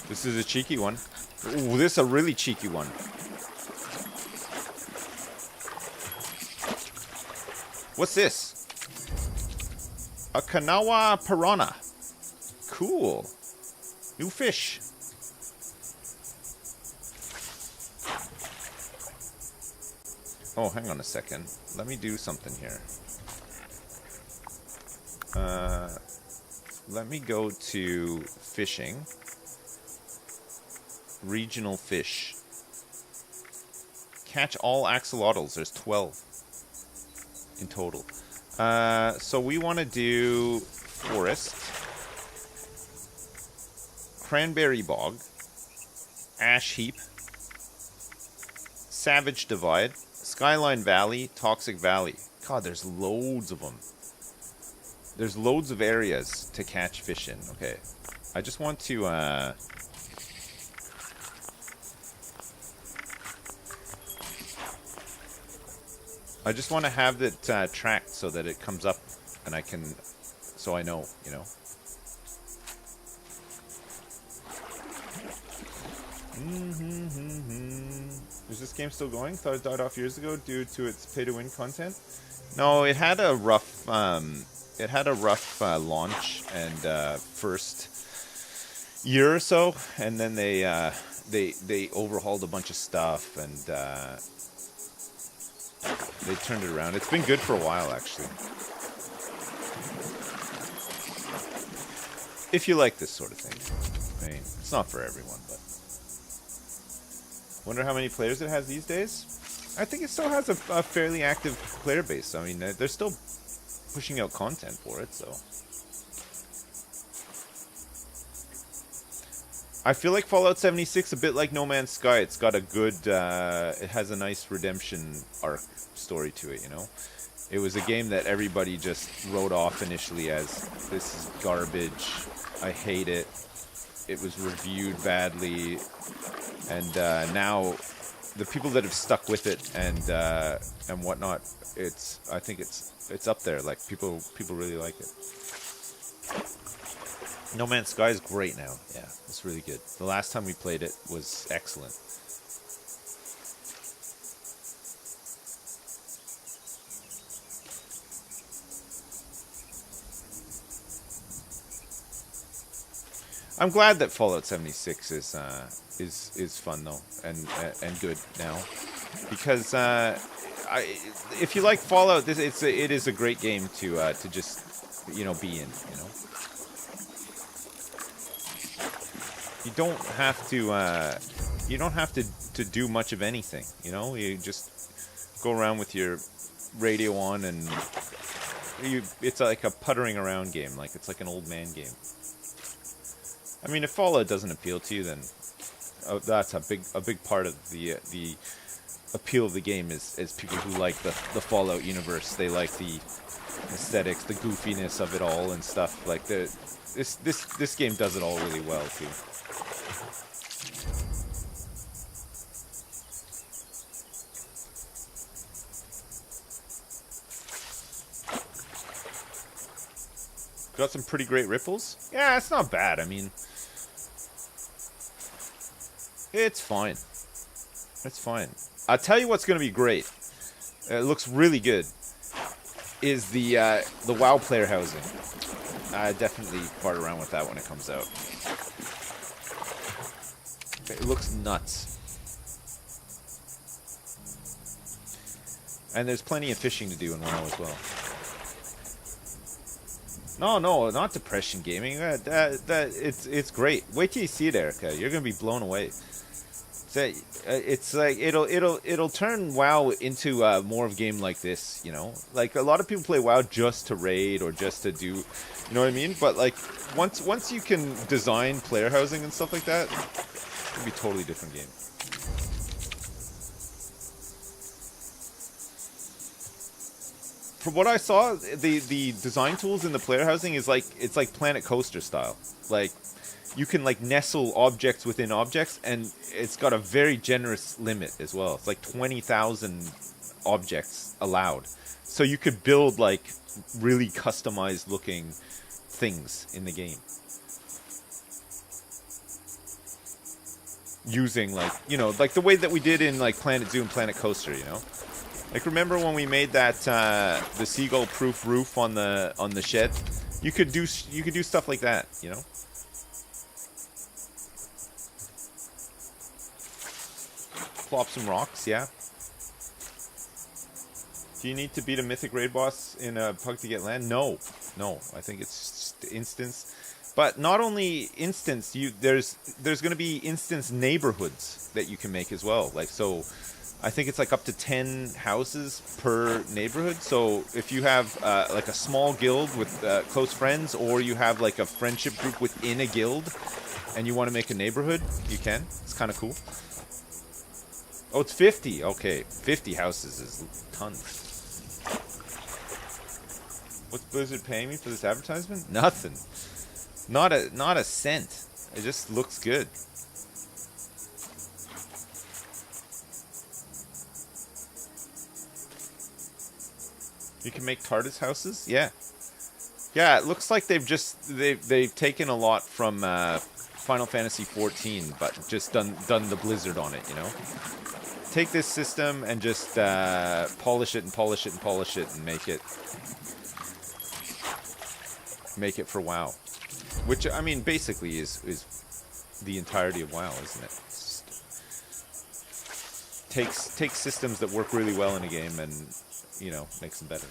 This is a cheeky one. Ooh, this is a really cheeky one. What's this? A Kanawa piranha. Cool. New fish. Oh, hang on a second. Let me do something here. Let me go to fishing. Regional fish. Catch all axolotls. There's 12 in total. So we want to do forest, cranberry bog, ash heap, savage divide, skyline valley, toxic valley. God, there's loads of them. There's loads of areas to catch fish in. Okay, I just want to have it tracked so that it comes up and I can, so I know, you know. Is this game still going? Thought it died off years ago due to its pay-to-win content. No, it had a rough, launch and first year or so, and then they overhauled a bunch of stuff and they turned it around. It's been good for a while, actually. If you like this sort of thing. I mean, it's not for everyone, but... Wonder how many players it has these days? I think it still has a fairly active player base. I mean, they're still pushing out content for it, so... I feel like Fallout 76, a bit like No Man's Sky. It's got a good, it has a nice redemption arc story to it, you know? It was a game that everybody just wrote off initially as, this is garbage, I hate it, it was reviewed badly, and now the people that have stuck with it and whatnot, I think it's up there. Like, people really like it. No Man's Sky is great now. Yeah, it's really good. The last time we played it was excellent. I'm glad that Fallout 76 is fun though and good now, because if you like Fallout, it is a great game to just, you know, be in, you know. You don't have to do much of anything, you know. You just go around with your radio on, and it's like a puttering around game, like it's like an old man game. I mean, if Fallout doesn't appeal to you, then that's a big part of the appeal of the game is people who like the Fallout universe. They like the aesthetics, the goofiness of it all and stuff. Like this game does it all really well too. Got some pretty great ripples. Yeah, it's not bad. I mean, it's fine. It's fine. I'll tell you what's going to be great. It looks really good. Is the WoW player housing. I definitely fart around with that when it comes out. It looks nuts. And there's plenty of fishing to do in WoW as well. No, not depression gaming. It's great. Wait till you see it, Erica. You're gonna be blown away. It's like it'll turn WoW into more of a game like this. You know, like a lot of people play WoW just to raid or just to do, you know what I mean? But like once you can design player housing and stuff like that, it'll be a totally different game. From what I saw, the design tools in the player housing is like, it's like Planet Coaster style. Like, you can like nestle objects within objects, and it's got a very generous limit as well. It's like 20,000 objects allowed. So you could build like really customized looking things in the game. Using like, you know, like the way that we did in like Planet Zoo and Planet Coaster, you know? Like, remember when we made that the seagull-proof roof on the shed? You could do stuff like that, you know. Plop some rocks, yeah. Do you need to beat a mythic raid boss in a pug to get land? No. I think it's just instance. But not only instance, there's going to be instance neighborhoods that you can make as well. Like, so. I think it's like up to 10 houses per neighborhood. So if you have like a small guild with close friends, or you have like a friendship group within a guild, and you want to make a neighborhood, you can. It's kind of cool. Oh, it's 50. Okay, 50 houses is tons. What's Blizzard paying me for this advertisement? Nothing. Not a cent. It just looks good. You can make TARDIS houses? Yeah. Yeah, it looks like they've taken a lot from Final Fantasy 14, but just done the Blizzard on it, you know? Take this system and just polish it and polish it and polish it and make it for WoW. Which, I mean, basically is the entirety of WoW, isn't it? Takes systems that work really well in a game and, you know, makes them better.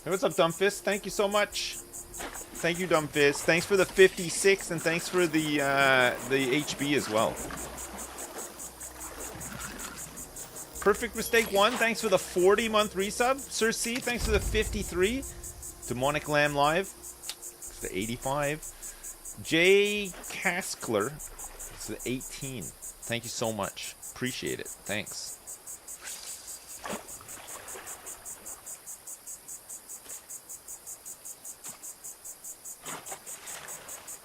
Hey, what's up, Dumbfist? Thank you so much. Thank you, Dumbfist. Thanks for the 56, and thanks for the HB as well. Perfect Mistake 1, thanks for the 40-month resub. Sir C, thanks for the 53. Demonic Lamb Live, for the 85. Jay Caskler, it's the 18. Thank you so much. Appreciate it. Thanks.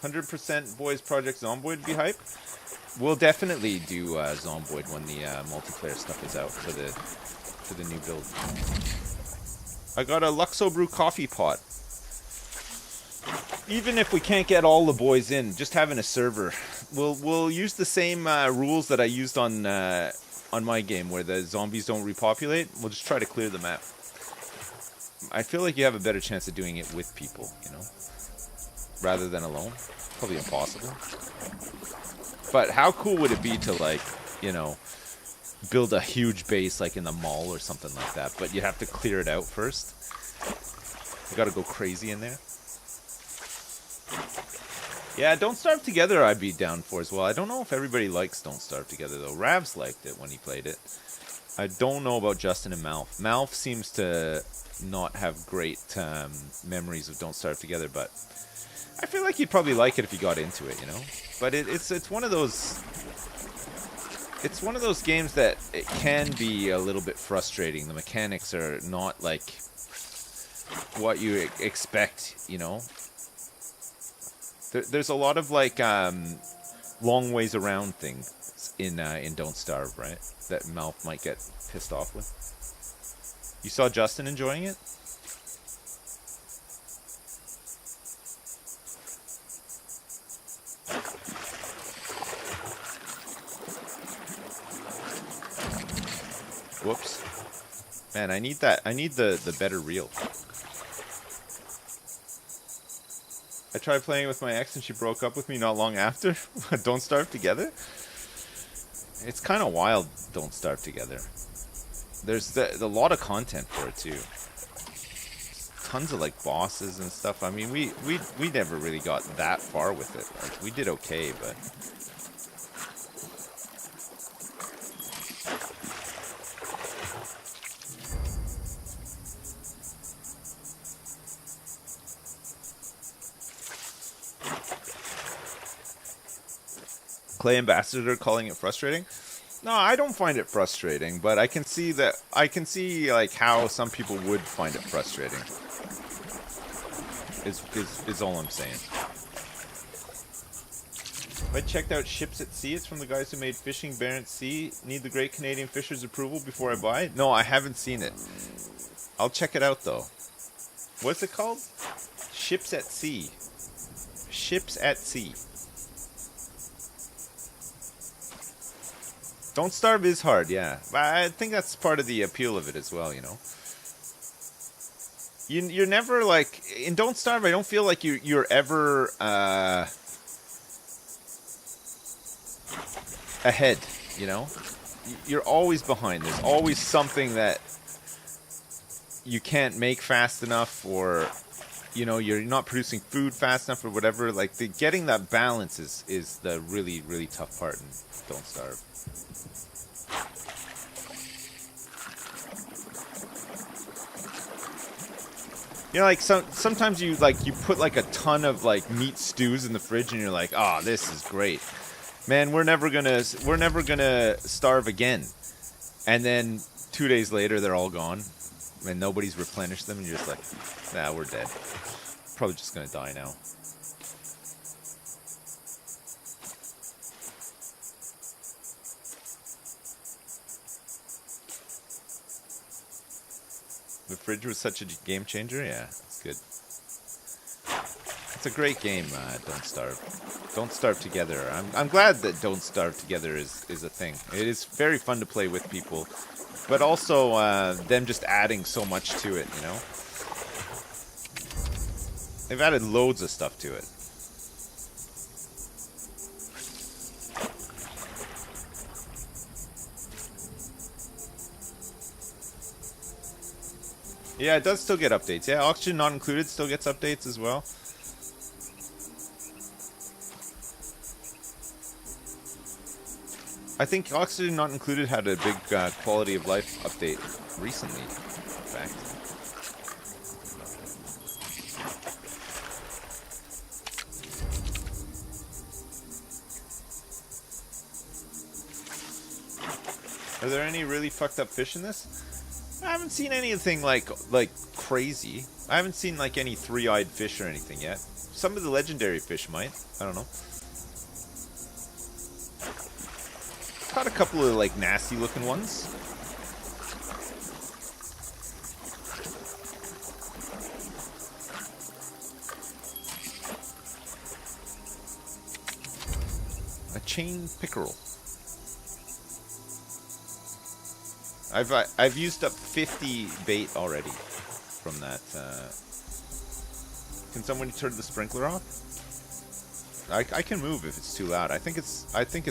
"100% Boys Project Zomboid to be hype." We'll definitely do Zomboid when the multiplayer stuff is out for the new build. I got a Luxo Brew coffee pot. Even if we can't get all the boys in, just having a server, we'll use the same rules that I used on my game, where the zombies don't repopulate. We'll just try to clear the map. I feel like you have a better chance of doing it with people, you know, rather than alone. Probably impossible. But how cool would it be to, like, you know, build a huge base like in the mall or something like that, but you have to clear it out first. You gotta go crazy in there. Yeah, Don't Starve Together I'd be down for as well. I don't know if everybody likes Don't Starve Together, though. Ravs liked it when he played it. I don't know about Justin and Malf. Malf seems to not have great memories of Don't Starve Together, but I feel like you'd probably like it if you got into it, you know? But it's one of those... It's one of those games that it can be a little bit frustrating. The mechanics are not like what you expect, you know? There's a lot of like long ways around thing in Don't Starve, right? That Mel might get pissed off with. You saw Justin enjoying it? Whoops. Man, I need that. I need the better reel. I tried playing with my ex and she broke up with me not long after. Don't Starve Together? It's kind of wild, Don't Starve Together. There's a lot of content for it too. Tons of like bosses and stuff. I mean, we never really got that far with it. Like, we did okay, but Clay Ambassador calling it frustrating. No, I don't find it frustrating, but I can see like how some people would find it frustrating. Is all I'm saying. I checked out Ships at Sea. It's from the guys who made Fishing Barents Sea. Need the Great Canadian Fisher's approval before I buy it? No, I haven't seen it. I'll check it out though. What's it called? Ships at Sea. Ships at Sea. Don't Starve is hard, yeah. I think that's part of the appeal of it as well, you know. You're never like in Don't Starve. I don't feel like you're ever ahead, you know. You're always behind. There's always something that you can't make fast enough, or you know, you're not producing food fast enough, or whatever. Like getting that balance is the really tough part in Don't Starve. You know, like sometimes you put like a ton of like meat stews in the fridge and you're like, oh, this is great, man. We're never gonna starve again. And then 2 days later, they're all gone, and nobody's replenished them, and you're just like, nah, we're dead. Probably just gonna die now. The fridge was such a game changer. Yeah, it's good. It's a great game. Don't Starve. Don't Starve Together. I'm glad that Don't Starve Together is a thing. It is very fun to play with people, but also them just adding so much to it. You know, they've added loads of stuff to it. Yeah, it does still get updates. Yeah, Oxygen Not Included still gets updates as well. I think Oxygen Not Included had a big quality of life update recently, in fact. Are there any really fucked up fish in this? I haven't seen anything like crazy. I haven't seen like any three-eyed fish or anything yet. Some of the legendary fish might. I don't know. Caught a couple of like nasty looking ones. A chain pickerel. I've used up 50 bait already from that. Can someone turn the sprinkler off? I can move if it's too loud. I think it's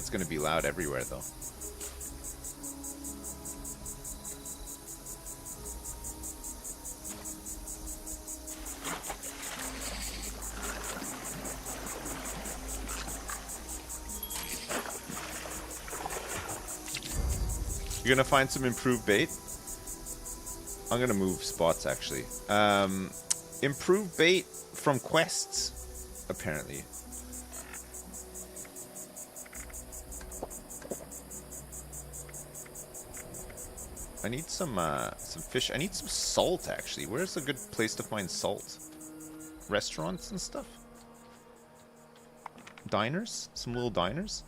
going to be loud everywhere though. You're gonna find some improved bait. I'm gonna move spots actually. Improved bait from quests, apparently. I need some fish. I need some salt actually. Where's a good place to find salt? Restaurants and stuff. diners, some little diners.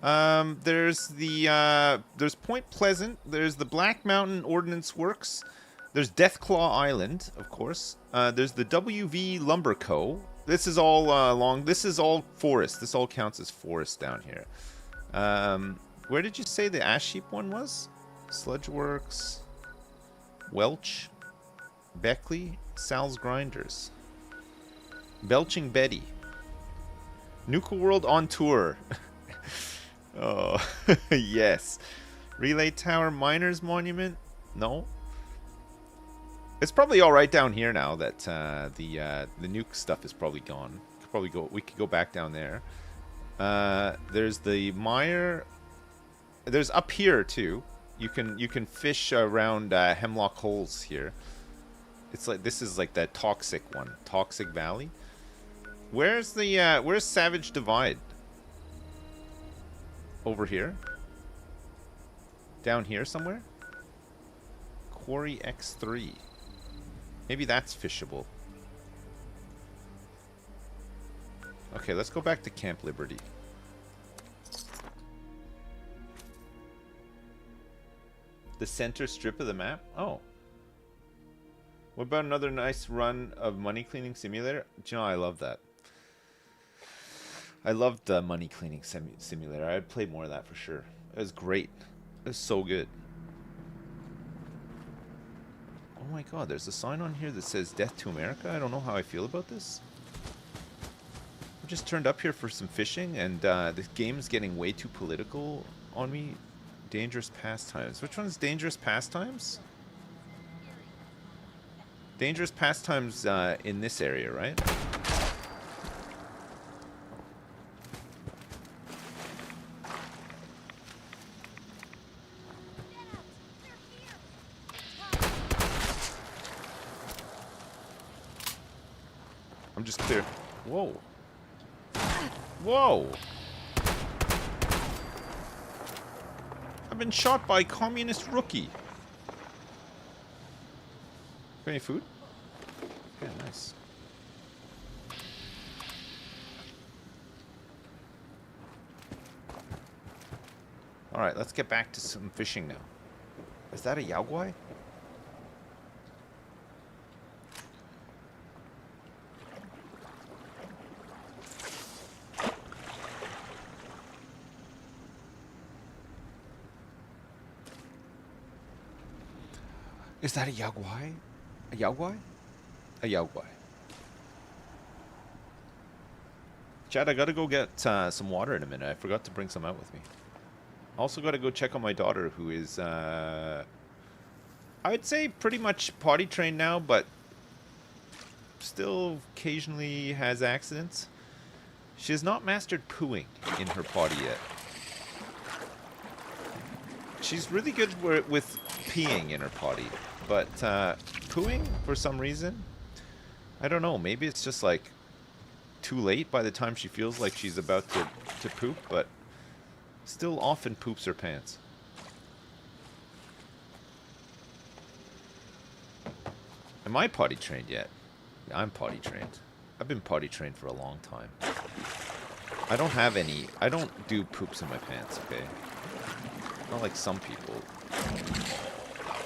There's there's Point Pleasant. There's the Black Mountain Ordnance Works. There's Deathclaw Island, of course. There's the WV Lumber Co. This is all this is all forest. This all counts as forest down here. Where did you say the Ash Heap one was? Sludge Works, Welch, Beckley, Sal's Grinders, Belching Betty, Nuka World on tour. Oh, yes. Relay Tower Miners Monument? No. It's probably all right down here now that the nuke stuff is probably gone. We could go back down there. There's the mire. There's up here too. You can fish around Hemlock Holes here. It's like this is like that toxic one, Toxic Valley. Where's Savage Divide? Over here? Down here somewhere? Quarry X3. Maybe that's fishable. Okay, let's go back to Camp Liberty. The center strip of the map? Oh. What about another nice run of Money Cleaning Simulator? Do you know, I love that. I loved the Money Cleaning Simulator. I'd play more of that for sure. It was great. It was so good. Oh my god, there's a sign on here that says Death to America. I don't know how I feel about this. I just turned up here for some fishing, and this game's getting way too political on me. Dangerous Pastimes. Which one's Dangerous Pastimes? Dangerous Pastimes in this area, right? I'm just clear. Whoa. Whoa. I've been shot by a communist rookie. Got any food? Yeah, nice. Alright, let's get back to some fishing now. Is that a yaoguai? Is that a yaoguai? A yaoguai? A yaoguai. Chad, I gotta go get some water in a minute. I forgot to bring some out with me. Also gotta go check on my daughter, who is, I would say pretty much potty trained now, but still occasionally has accidents. She has not mastered pooing in her potty yet. She's really good with peeing in her potty, but pooing, for some reason, I don't know, maybe it's just like too late by the time she feels like she's about to poop, but still often poops her pants. Am I potty trained yet? Yeah, I'm potty trained. I've been potty trained for a long time. I don't do poops in my pants, okay? Not like some people.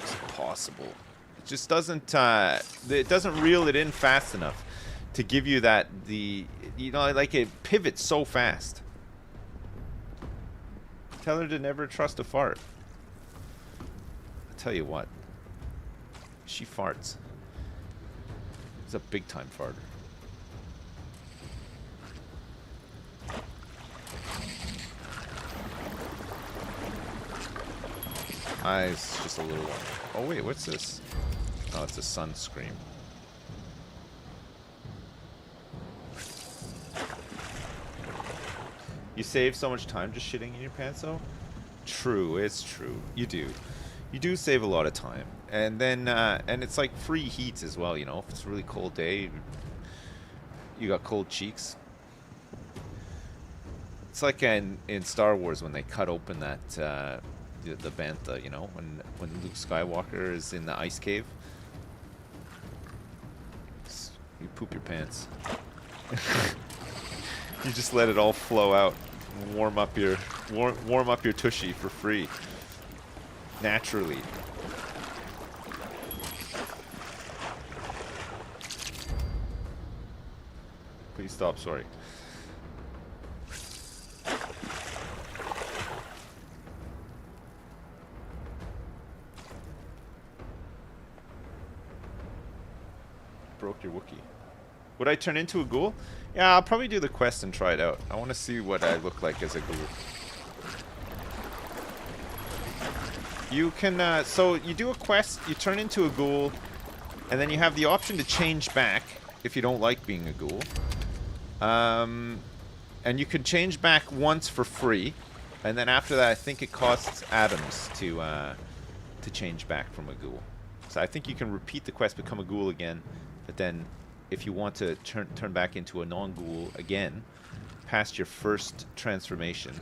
It's impossible. It just doesn't, it doesn't reel it in fast enough to give you that, you know, like it pivots so fast. Tell her to never trust a fart. I'll tell you what. She farts. She's a big time farter. It's just a little one. Oh wait, what's this? Oh, it's a sunscreen. You save so much time just shitting in your pants, though? True, it's true. You do. You do save a lot of time. And then, and it's like free heat as well, you know? If it's a really cold day, you got cold cheeks. It's like in Star Wars when they cut open that, the bantha, you know? When Luke Skywalker is in the ice cave. You poop your pants. You just let it all flow out. Warm up your tushy for free. Naturally. Please stop, sorry. Broke your Wookiee. Would I turn into a ghoul? Yeah, I'll probably do the quest and try it out. I want to see what I look like as a ghoul. You can, so you do a quest, you turn into a ghoul, and then you have the option to change back if you don't like being a ghoul. And you can change back once for free, and then after that I think it costs atoms to change back from a ghoul. So I think you can repeat the quest, become a ghoul again, but then if you want to turn back into a non-ghoul again, past your first transformation,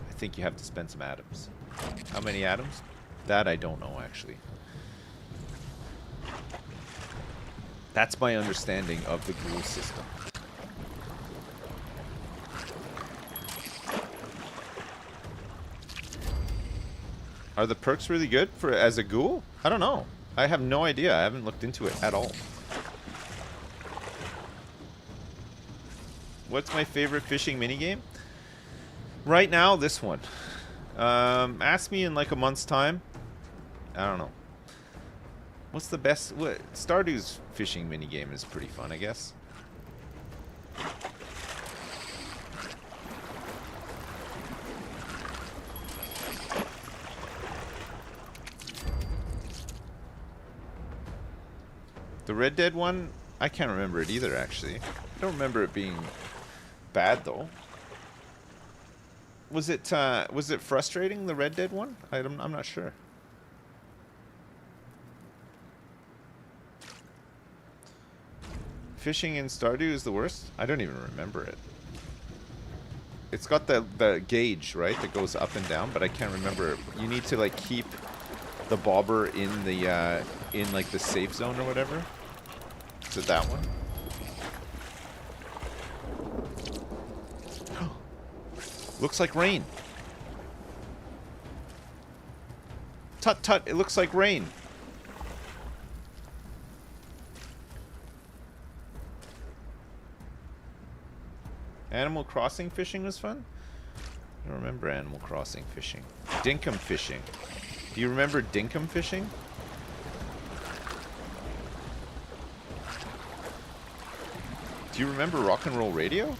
I think you have to spend some atoms. How many atoms? That I don't know, actually. That's my understanding of the ghoul system. Are the perks really good for as a ghoul? I don't know. I have no idea. I haven't looked into it at all. What's my favorite fishing minigame? Right now, this one. Ask me in like a month's time. I don't know. What's the best? What Stardew's fishing minigame is pretty fun, I guess. The Red Dead one, I can't remember it either, actually. I don't remember it being bad though. Was it frustrating, the Red Dead one? I'm not sure. Fishing in Stardew is the worst? I don't even remember it. It's got the gauge, right, that goes up and down, but I can't remember. You need to like keep the bobber in the in like the safe zone or whatever. Is it that one? Looks like rain. Tut tut, it looks like rain. Animal Crossing fishing was fun? I don't remember Animal Crossing fishing. Dinkum fishing. Do you remember Dinkum fishing? Do you remember Rock and Roll Radio?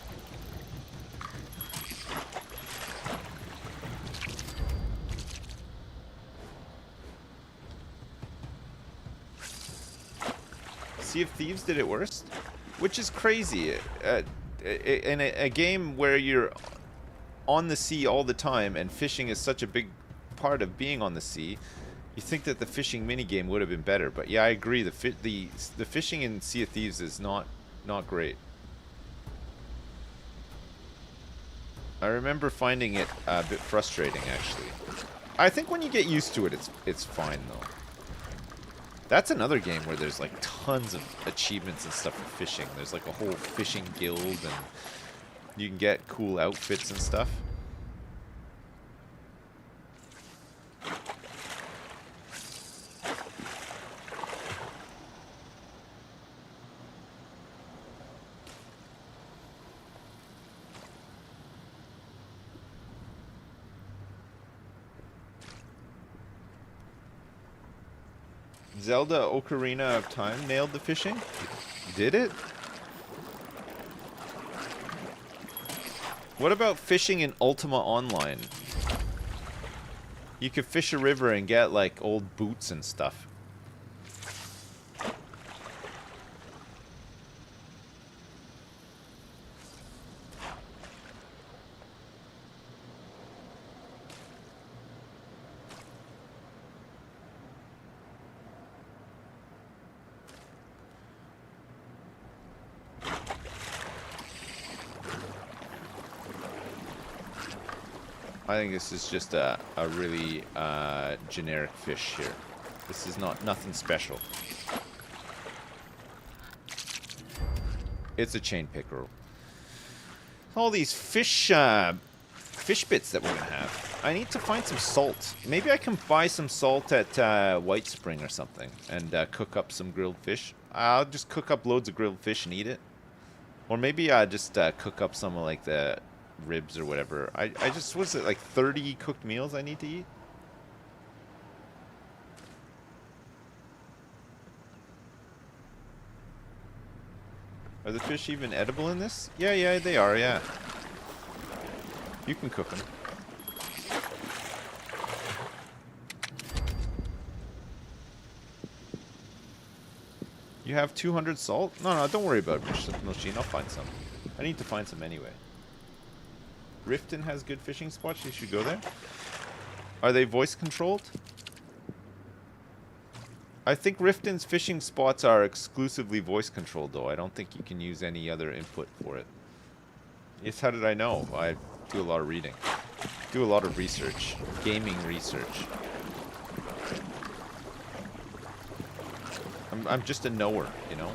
Sea of Thieves did it worse? Which is crazy. In a game where you're on the sea all the time and fishing is such a big part of being on the sea, you think that the fishing minigame would have been better. But yeah, I agree. The fishing in Sea of Thieves is not great. I remember finding it a bit frustrating, actually. I think when you get used to it, it's fine though. That's another game where there's like tons of achievements and stuff for fishing. There's like a whole fishing guild and you can get cool outfits and stuff. Zelda Ocarina of Time nailed the fishing? Did it? What about fishing in Ultima Online? You could fish a river and get like old boots and stuff. I think this is just a really generic fish here. This is nothing special. It's a chain pickerel. All these fish bits that we're gonna have. I need to find some salt. Maybe I can buy some salt at White Spring or something and cook up some grilled fish. I'll just cook up loads of grilled fish and eat it. Or maybe I just cook up some of like the ribs or whatever. I just, was it like 30 cooked meals I need to eat? Are the fish even edible in this? Yeah, they are, yeah. You can cook them. You have 200 salt? No, don't worry about it, Machine. I'll find some. I need to find some anyway. Riften has good fishing spots. You should go there. Are they voice controlled? I think Riften's fishing spots are exclusively voice controlled, though. I don't think you can use any other input for it. Yes, how did I know? I do a lot of reading. Do a lot of research. Gaming research. I'm just a knower, you know?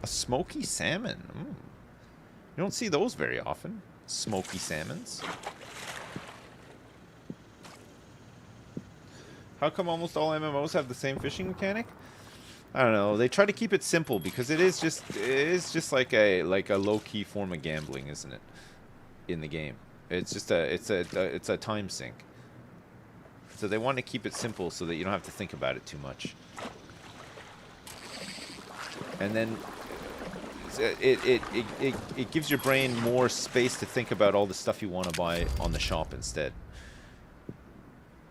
A smoky salmon. You don't see those very often. Smoky salmons. How come almost all MMOs have the same fishing mechanic? I don't know. They try to keep it simple because it is just like a low-key form of gambling, isn't it? In the game. It's just it's a time sink. So they want to keep it simple so that you don't have to think about it too much. And then it gives your brain more space to think about all the stuff you want to buy on the shop instead.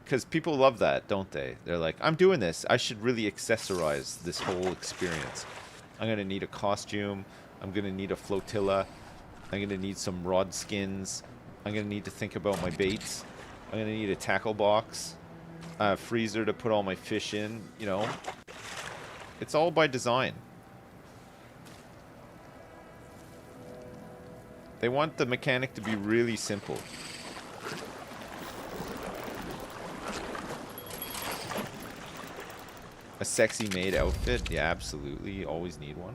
Because people love that, don't they? They're like, I'm doing this. I should really accessorize this whole experience. I'm going to need a costume. I'm going to need a flotilla. I'm going to need some rod skins. I'm going to need to think about my baits. I'm going to need a tackle box. A freezer to put all my fish in, you know. It's all by design. They want the mechanic to be really simple. A sexy maid outfit? Yeah, absolutely. You always need one.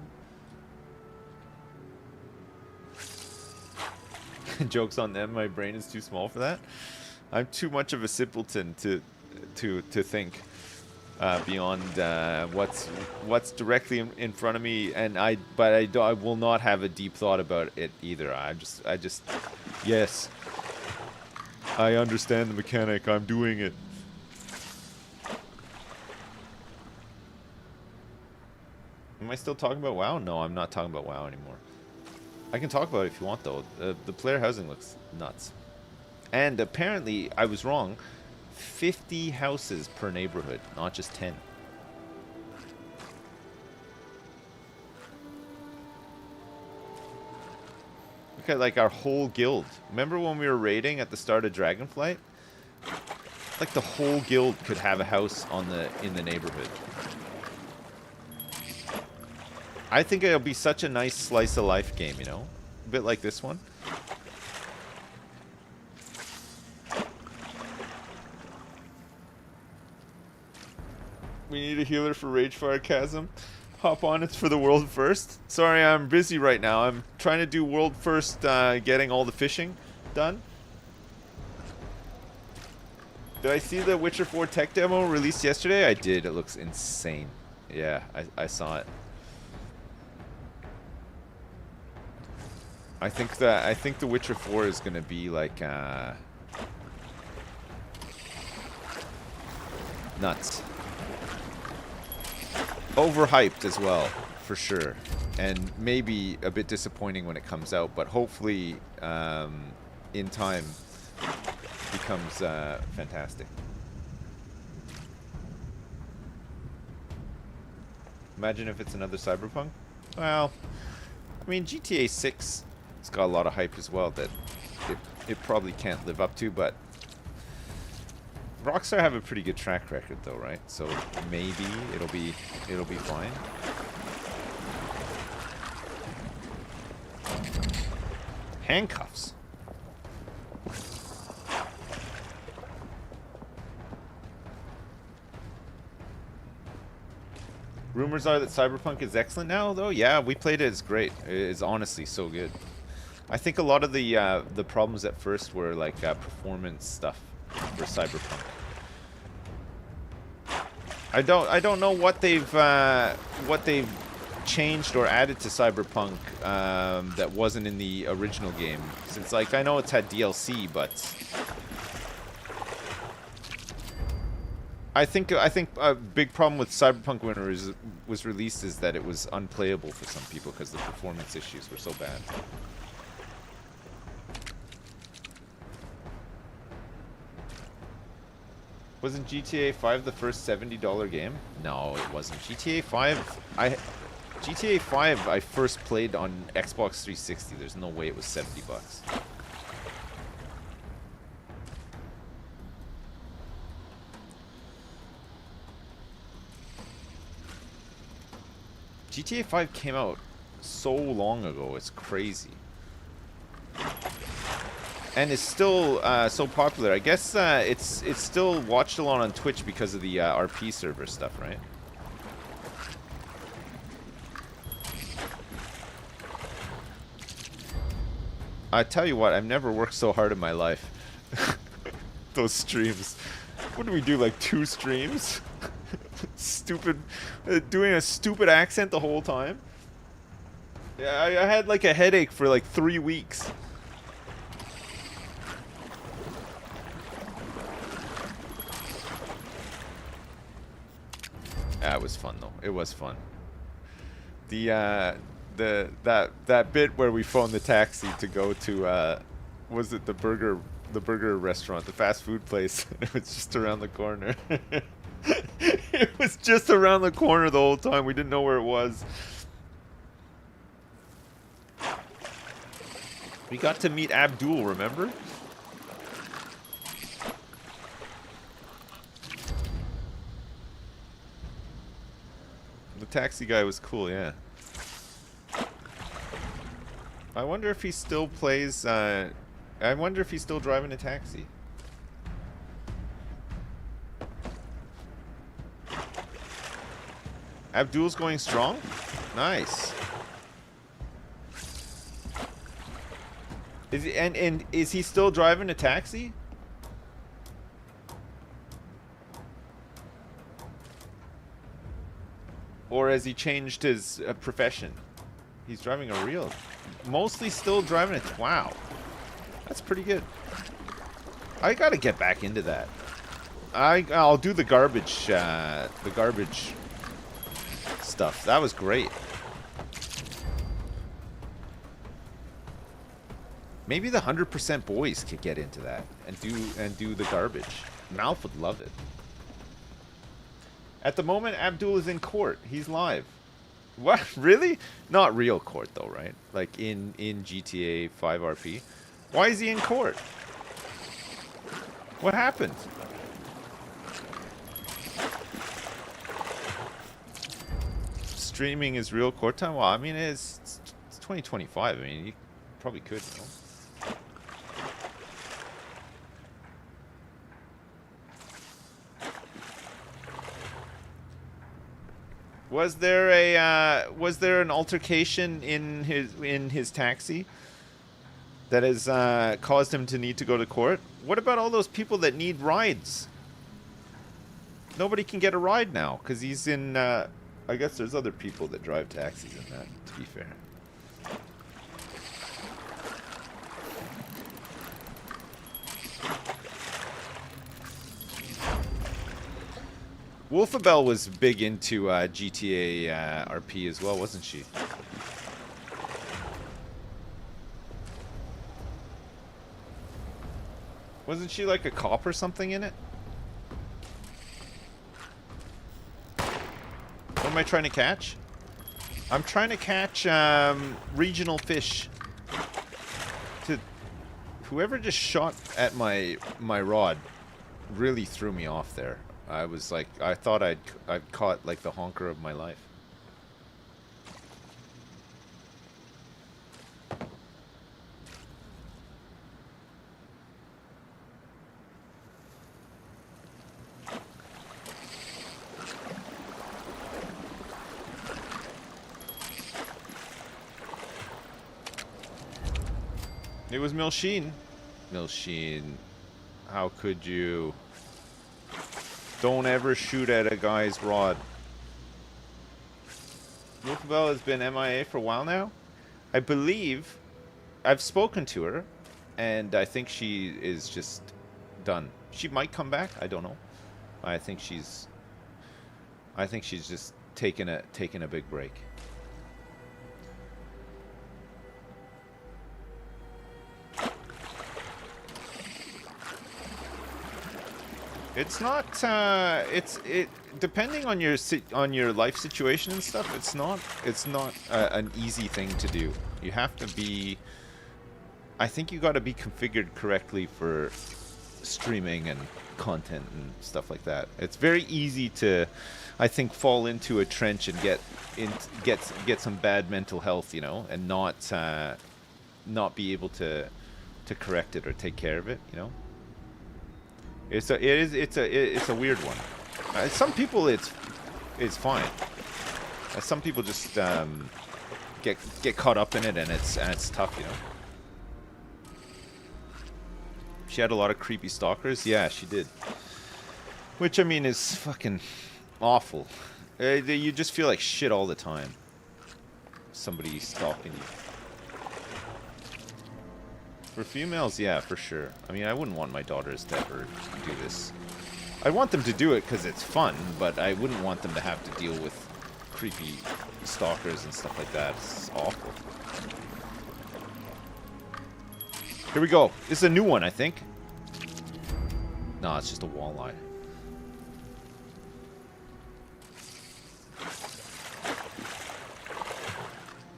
Joke's on them. My brain is too small for that. I'm too much of a simpleton to think beyond what's directly in front of me, and I will not have a deep thought about it either. I just yes, I understand the mechanic. I'm doing it. Am I still talking about WoW? No, I'm not talking about WoW anymore. I can talk about it if you want, though. The player housing looks nuts. And apparently, I was wrong. 50 houses per neighborhood, not just 10. Look at, like, our whole guild. Remember when we were raiding at the start of Dragonflight? Like, the whole guild could have a house in the neighborhood. I think it'll be such a nice slice of life game, you know? A bit like this one. We need a healer for Ragefire Chasm. Hop on, it's for the world first. Sorry, I'm busy right now. I'm trying to do world first, getting all the fishing done. Did I see the Witcher 4 tech demo released yesterday? I did. It looks insane. Yeah, I saw it. I think the Witcher 4 is gonna be like nuts. Overhyped as well, for sure, and maybe a bit disappointing when it comes out, but hopefully in time becomes fantastic. Imagine if it's another Cyberpunk. Well, I mean, GTA 6. It's got a lot of hype as well that it probably can't live up to, but Rockstar have a pretty good track record though, right? So maybe it'll be fine. Handcuffs. Rumors are that Cyberpunk is excellent now, though. Yeah, we played it. It's great. It's honestly so good. I think a lot of the problems at first were like performance stuff for Cyberpunk. I don't know what they've changed or added to Cyberpunk that wasn't in the original game. Since like I know it's had DLC, but I think a big problem with Cyberpunk when it was released is that it was unplayable for some people because the performance issues were so bad. Wasn't GTA 5 the first $70 game? No, it wasn't. GTA 5 I first played on Xbox 360. There's no way it was $70. GTA 5 came out so long ago, it's crazy. And it's still so popular. I guess it's still watched a lot on Twitch because of the RP server stuff, right? I tell you what, I've never worked so hard in my life. Those streams. What do we do, like 2 streams? Stupid, doing a stupid accent the whole time. Yeah, I had like a headache for like 3 weeks. That was fun though. It was fun. That bit where we phoned the taxi to go to was it the burger restaurant, the fast food place? It was just around the corner. It was just around the corner the whole time. We didn't know where it was. We got to meet Abdul, remember? The taxi guy was cool, yeah. I wonder if he still plays, I wonder if he's still driving a taxi. Abdul's going strong? Nice. Is he, and is he still driving a taxi? Or has he changed his profession? He's driving a real. Mostly still driving it. Wow. That's pretty good. I gotta get back into that. I'll do the garbage stuff. That was great. Maybe the 100% boys could get into that and do the garbage. Malf would love it. At the moment, Abdul is in court. He's live. What? Really? Not real court though, right? Like in GTA 5 RP. Why is he in court? What happened? Streaming is real court time? Well, I mean, it's 2025. I mean, you probably could, you know? Was there an altercation in his taxi that has caused him to need to go to court? What about all those people that need rides? Nobody can get a ride now because he's in. I guess there's other people that drive taxis in that. To be fair. Wolfabelle was big into GTA RP as well, wasn't she? Wasn't she like a cop or something in it? What am I trying to catch? I'm trying to catch regional fish. Whoever just shot at my rod really threw me off there. I was like, I thought I'd caught like the honker of my life. It was Milsheen. Milsheen, how could you? Don't ever shoot at a guy's rod. Milkabelle has been MIA for a while now. I believe I've spoken to her, and I think she is just done. She might come back. I don't know. I think she's just taking a big break. It's not. Depending on your life situation and stuff. It's not an easy thing to do. You have to be. I think you got to be configured correctly for streaming and content and stuff like that. It's very easy to, I think, fall into a trench and get some bad mental health, you know, and not be able to correct it or take care of it, you know. It's a weird one. Some people it's fine. Some people just get caught up in it, and it's tough, you know. She had a lot of creepy stalkers. Yeah, she did. Which, I mean, is fucking awful. You just feel like shit all the time. Somebody stalking you. For females, yeah, for sure. I mean, I wouldn't want my daughters to ever do this. I want them to do it because it's fun, but I wouldn't want them to have to deal with creepy stalkers and stuff like that. It's awful. Here we go. This is a new one, I think. No, it's just a walleye.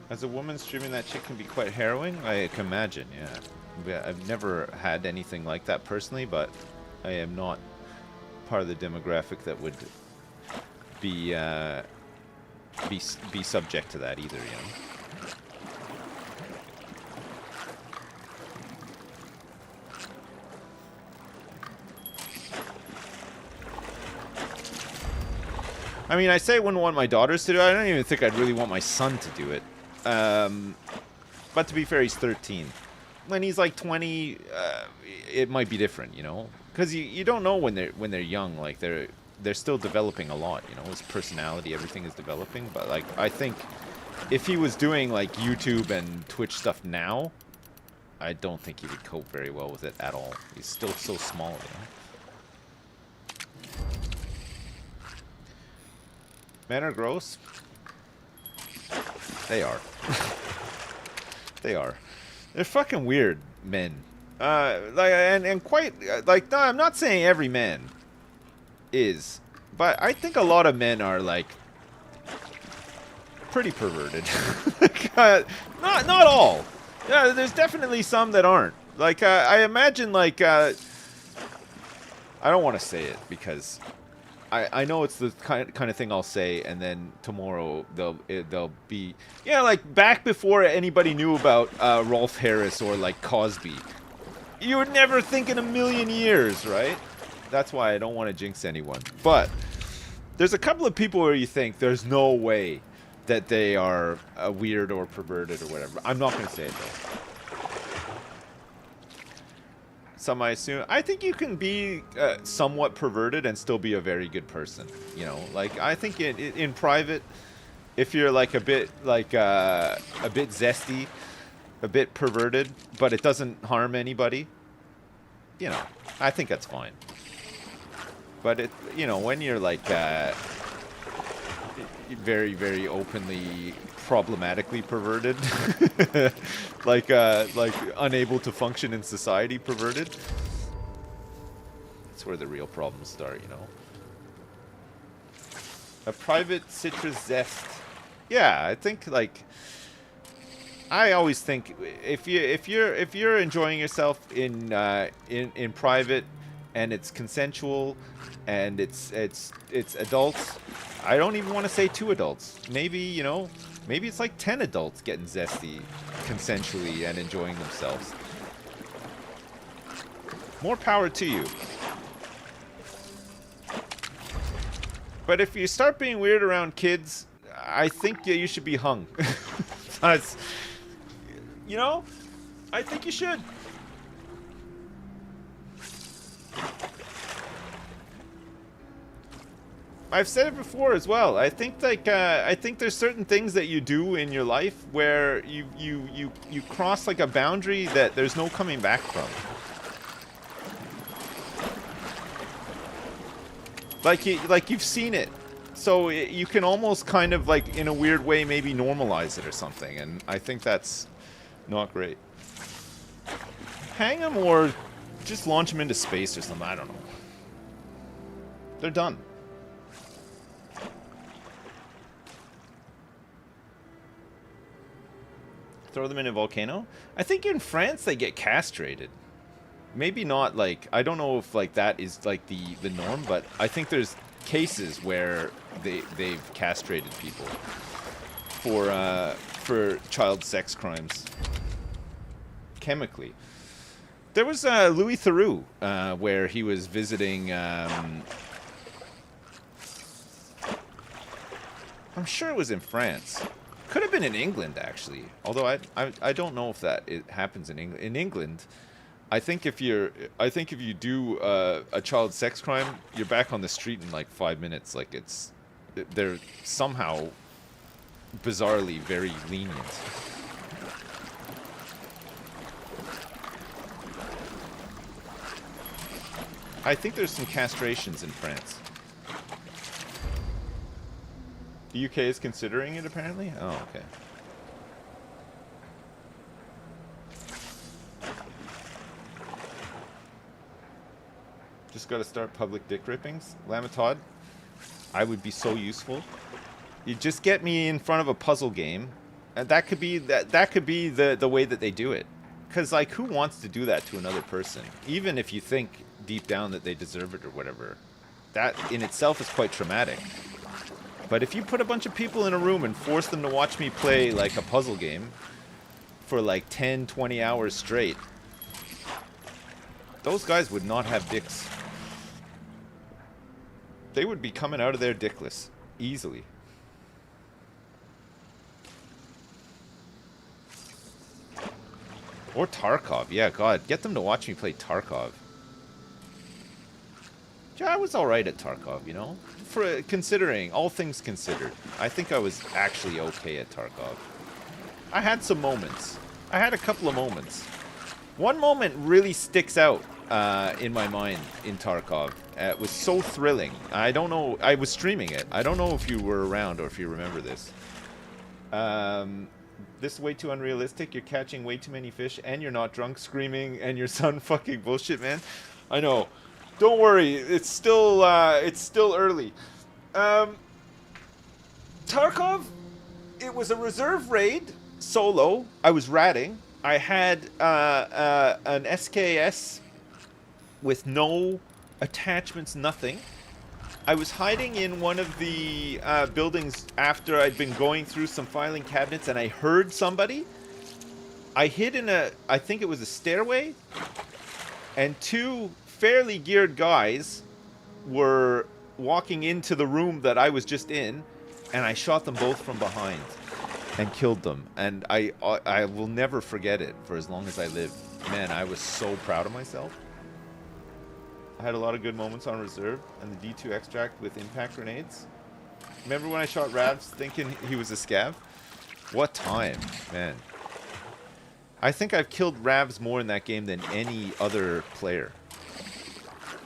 As a woman, streaming that shit can be quite harrowing. I can imagine, yeah. I've never had anything like that personally, but I am not part of the demographic that would be subject to that either, you know. I mean, I say I wouldn't want my daughters to do it. I don't even think I'd really want my son to do it. But to be fair, he's 13. When he's like 20, it might be different, you know? Because you don't know when they're young. Like, they're still developing a lot, you know? His personality, everything is developing. But, like, I think if he was doing, like, YouTube and Twitch stuff now, I don't think he would cope very well with it at all. He's still so small, you know? Men are gross. They are. They are. They're fucking weird men. Like and quite like. No, I'm not saying every man is, but I think a lot of men are like pretty perverted. Not all. Yeah, there's definitely some that aren't. Like I imagine like I don't want to say it because I know it's the kind of thing I'll say, and then tomorrow they'll be, yeah, like back before anybody knew about Rolf Harris or like Cosby. You would never think in a million years, right? That's why I don't want to jinx anyone. But there's a couple of people where you think there's no way that they are weird or perverted or whatever. I'm not going to say it though. Some I assume. I think you can be somewhat perverted and still be a very good person. You know, like I think in private, if you're like a bit zesty, a bit perverted, but it doesn't harm anybody, you know, I think that's fine. But it, you know, when you're like very, very openly problematically perverted, like unable to function in society perverted, that's where the real problems start, you know. A private citrus zest. Yeah, I think like I always think if you're enjoying yourself in private and it's consensual and it's adults, I don't even want to say 2 adults. Maybe, you know, maybe it's like 10 adults getting zesty consensually and enjoying themselves. More power to you. But if you start being weird around kids, I think you should be hung. You know, I think you should. I've said it before as well. I think I think there's certain things that you do in your life where you cross like a boundary that there's no coming back from. Like you've seen it, so you can almost kind of like in a weird way maybe normalize it or something, and I think that's not great. Hang them or just launch them into space or something. I don't know. They're done. Throw them in a volcano? I think in France they get castrated. Maybe not like, I don't know if like that is like the norm, but I think there's cases where they've castrated people for child sex crimes. Chemically. There was Louis Theroux, where he was visiting I'm sure it was in France. Could have been in England, actually. Although I don't know if that it happens in England. In England, I think if you do a child sex crime, you're back on the street in like 5 minutes. Like they're somehow bizarrely very lenient. I think there's some castrations in France. The UK is considering it, apparently? Oh, okay. Just gotta start public dick rippings? Lamatod, I would be so useful. You just get me in front of a puzzle game, and that could be the way that they do it. Because, like, who wants to do that to another person? Even if you think deep down that they deserve it or whatever. That, in itself, is quite traumatic. But if you put a bunch of people in a room and force them to watch me play, like, a puzzle game for, like, 10, 20 hours straight, those guys would not have dicks. They would be coming out of there dickless. Easily. Or Tarkov. Yeah, God. Get them to watch me play Tarkov. Yeah, I was alright at Tarkov, you know? For considering, all things considered. I think I was actually okay at Tarkov. I had some moments. I had a couple of moments. One moment really sticks out in my mind in Tarkov. It was so thrilling. I don't know. I was streaming it. I don't know if you were around or if you remember this. This is way too unrealistic. You're catching way too many fish and you're not drunk, screaming, and your son fucking bullshit, man. I know. Don't worry. It's still early. Tarkov, it was a reserve raid, solo. I was ratting. I had an SKS with no attachments, nothing. I was hiding in one of the buildings after I'd been going through some filing cabinets and I heard somebody. I hid in I think it was a stairway, and two fairly geared guys were walking into the room that I was just in, and I shot them both from behind and killed them. And I will never forget it for as long as I live. Man, I was so proud of myself. I had a lot of good moments on reserve, and the D2 extract with impact grenades. Remember when I shot Ravs thinking he was a scav? What time, man. I think I've killed Ravs more in that game than any other player.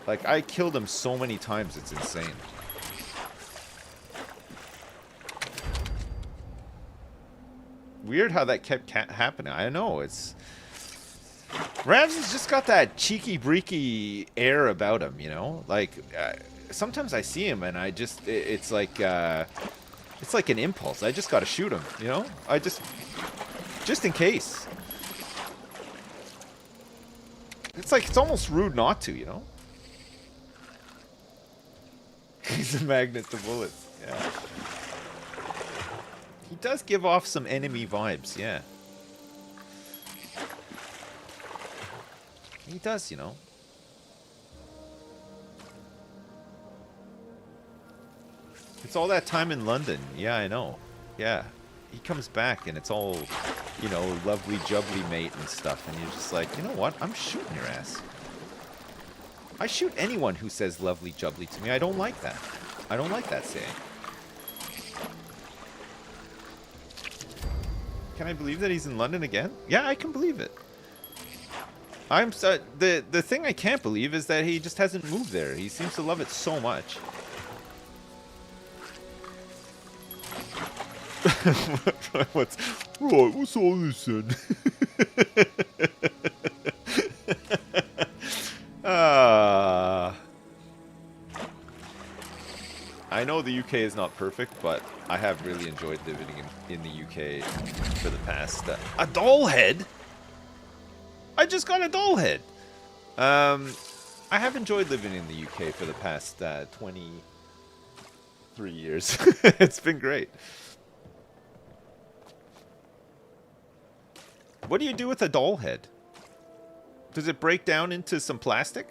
Like, I killed him so many times, it's insane. Weird how that kept happening. I know, it's... Ravs has just got that cheeky-breaky air about him, you know? Like, sometimes I see him and I just... It's like an impulse. I just gotta shoot him, you know? Just in case. It's like, it's almost rude not to, you know? He's a magnet to bullets, yeah. He does give off some enemy vibes, yeah. He does, you know. It's all that time in London. Yeah, I know. Yeah. he comes back and it's all, you know, lovely jubbly mate and stuff, and you're just like, you know what? I'm shooting your ass. I shoot anyone who says lovely jubbly to me. I don't like that. I don't like that saying. Can I believe that he's in London again? Yeah, I can believe it. I'm so, the thing I can't believe is that he just hasn't moved there. He seems to love it so much. What's all this then? I know the UK is not perfect, but I have really enjoyed living in the UK for the past... a doll head? I just got a doll head! I have enjoyed living in the UK for the past 23 years. It's been great. What do you do with a doll head? Does it break down into some plastic?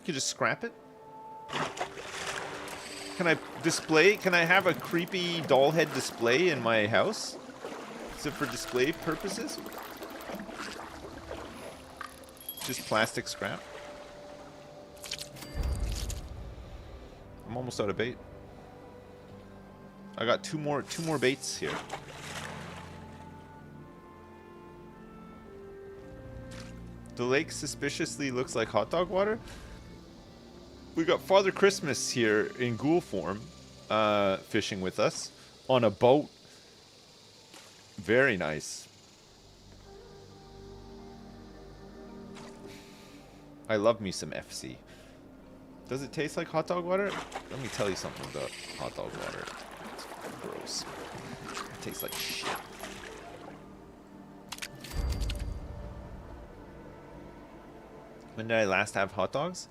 You just scrap it? Can I display? Can I have a creepy doll head display in my house? Is it for display purposes? Just plastic scrap? I'm almost out of bait. I got two more baits here. The lake suspiciously looks like hot dog water. We got Father Christmas here in ghoul form, fishing with us on a boat. Very nice. I love me some FC. Does it taste like hot dog water? Let me tell you something about hot dog water. It's gross. It tastes like shit. When did I last have hot dogs?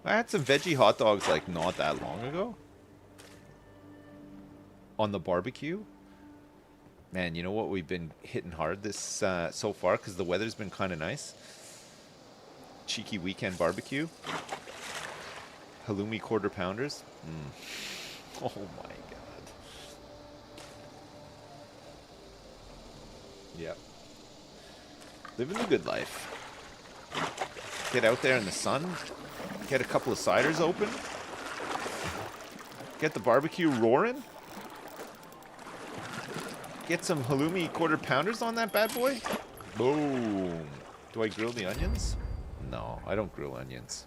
I had some veggie hot dogs like not that long ago. On the barbecue. Man, you know what? We've been hitting hard this so far because the weather's been kind of nice. Cheeky weekend barbecue. Halloumi quarter pounders. Oh my god. Yep. Living the good life. Get out there in the sun. Get a couple of ciders open. Get the barbecue roaring. Get some halloumi quarter pounders on that bad boy. Boom. Do I grill the onions? No, I don't grill onions.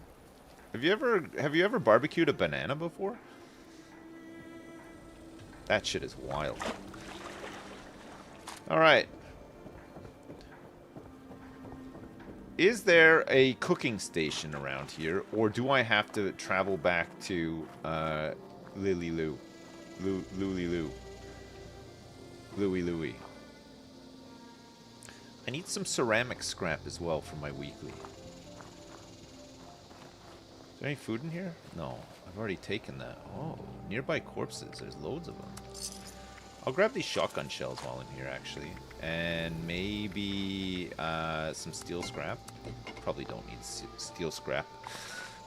Have you ever barbecued a banana before? That shit is wild. All right. Is there a cooking station around here, or do I have to travel back to Louie Louie? I need some ceramic scrap as well for my weekly. Is there any food in here? No, I've already taken that. Oh, nearby corpses. There's loads of them. I'll grab these shotgun shells while I'm here, actually. And maybe some steel scrap. Probably don't need steel scrap.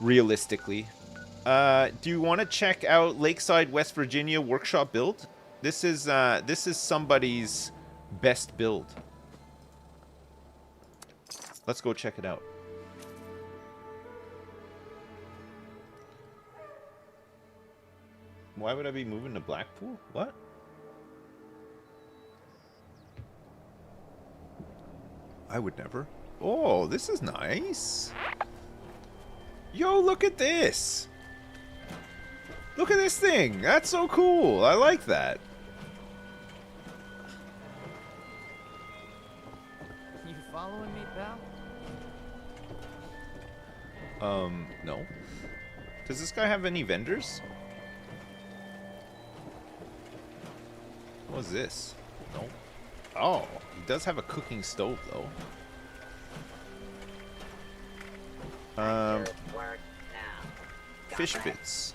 Realistically. Do you want to check out Lakeside, West Virginia workshop build? This is somebody's best build. Let's go check it out. Why would I be moving to Blackpool? What? I would never. Oh, this is nice. Yo, look at this. Look at this thing. That's so cool. I like that. You following me, pal? No. Does this guy have any vendors? What's this? No. Oh, he does have a cooking stove, though. Fish bits.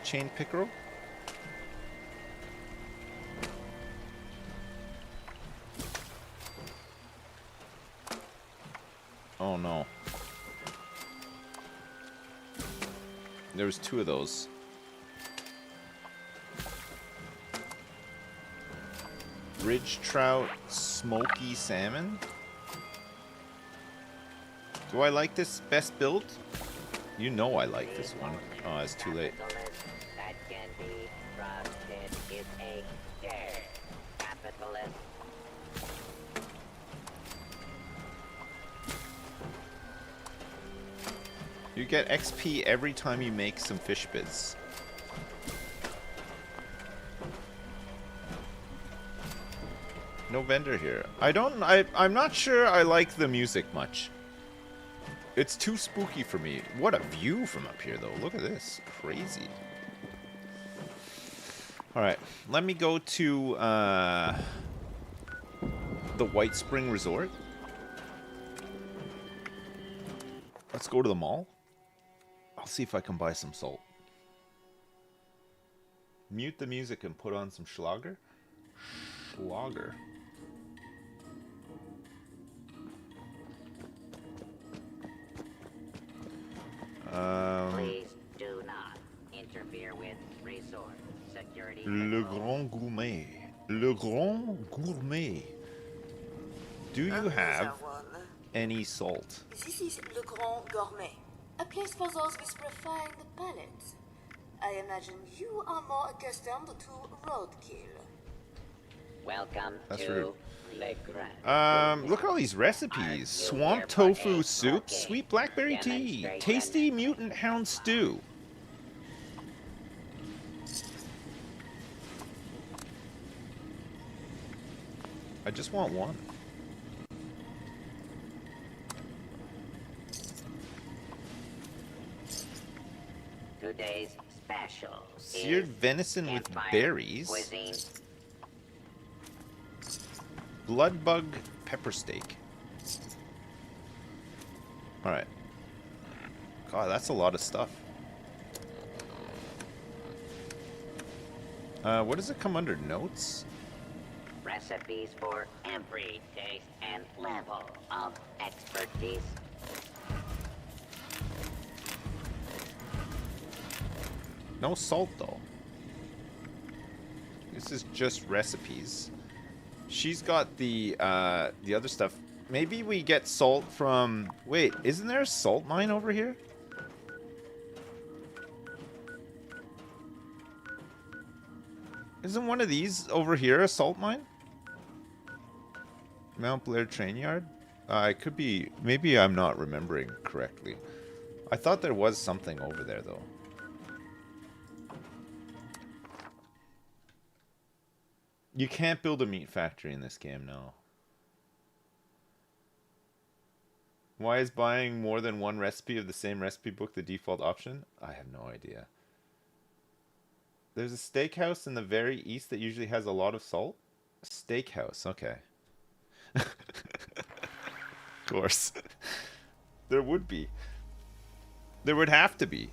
Chain pickerel. There was 2 of those. Ridge trout, smoky salmon. Do I like this best build? You know I like this one. Oh, it's too late. That can be trusted is a dare. Capitalist. You get XP every time you make some fish bits. No vendor here. I'm not sure I like the music much. It's too spooky for me. What a view from up here, though. Look at this. Crazy. Alright. Let me go to the White Spring Resort. Let's go to the mall. I'll see if I can buy some salt. Mute the music and put on some Schlager. Schlager. Please do not interfere with resort security. Le Grand Gourmet. Le Grand Gourmet. Do you have any salt? This is Le Grand Gourmet, a place for those with refined palates. I imagine you are more accustomed to roadkill. Welcome That's to rude. Le Grand. Look at all these recipes. Swamp tofu soup, sweet blackberry tea, tasty mutant hound stew. I just want one. Today's special Seared is venison with campfire berries. cuisine. Bloodbug pepper steak. Alright. God, that's a lot of stuff. What does it come under? Notes? Recipes for every taste and level of expertise. No salt, though. This is just recipes. She's got the other stuff. Maybe we get salt from... Wait, isn't there a salt mine over here? Isn't one of these over here a salt mine? Mount Blair train yard? It could be... Maybe I'm not remembering correctly. I thought there was something over there, though. You can't build a meat factory in this game, no. Why is buying more than one recipe of the same recipe book the default option? I have no idea. There's a steakhouse in the very east that usually has a lot of salt? A steakhouse, okay. Of course. There would be. There would have to be.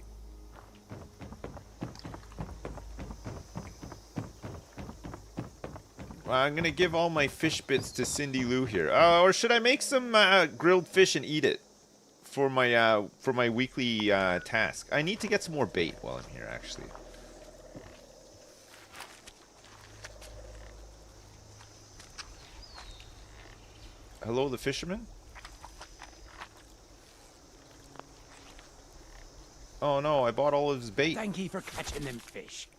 I'm gonna give all my fish bits to Cindy Lou here. Or should I make some grilled fish and eat it for my weekly task? I need to get some more bait while I'm here, actually. Hello, the fisherman? Oh no, I bought all of his bait. Thank you for catching them fish.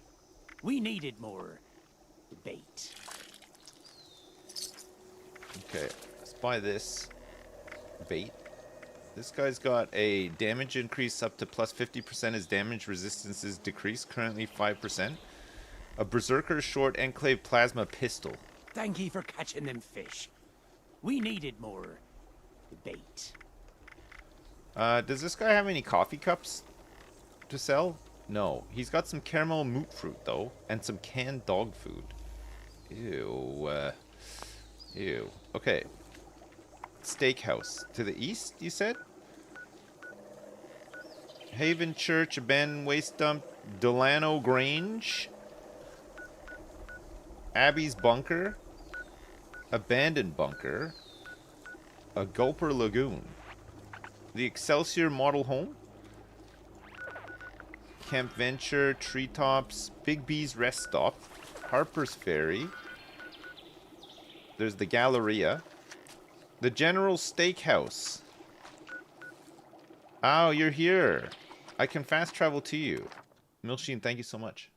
We needed more bait. Okay, let's buy this bait. This guy's got a damage increase up to plus 50%. His damage resistance is decreased, currently 5%. A Berserker Short Enclave Plasma Pistol. Thank you for catching them fish. We needed more bait. Does this guy have any coffee cups to sell? No. He's got some caramel moot fruit, though, and some canned dog food. Ew. Ew. Okay. Steakhouse. To the east, you said? Haven Church, Abandoned Waste Dump, Delano Grange, Abbey's Bunker, Abandoned Bunker, a Gulper Lagoon, the Excelsior Model Home. Camp Venture, Treetops, Big B's Rest Stop, Harper's Ferry. There's the Galleria. The General Steakhouse. Oh, you're here. I can fast travel to you. Milsheen, thank you so much.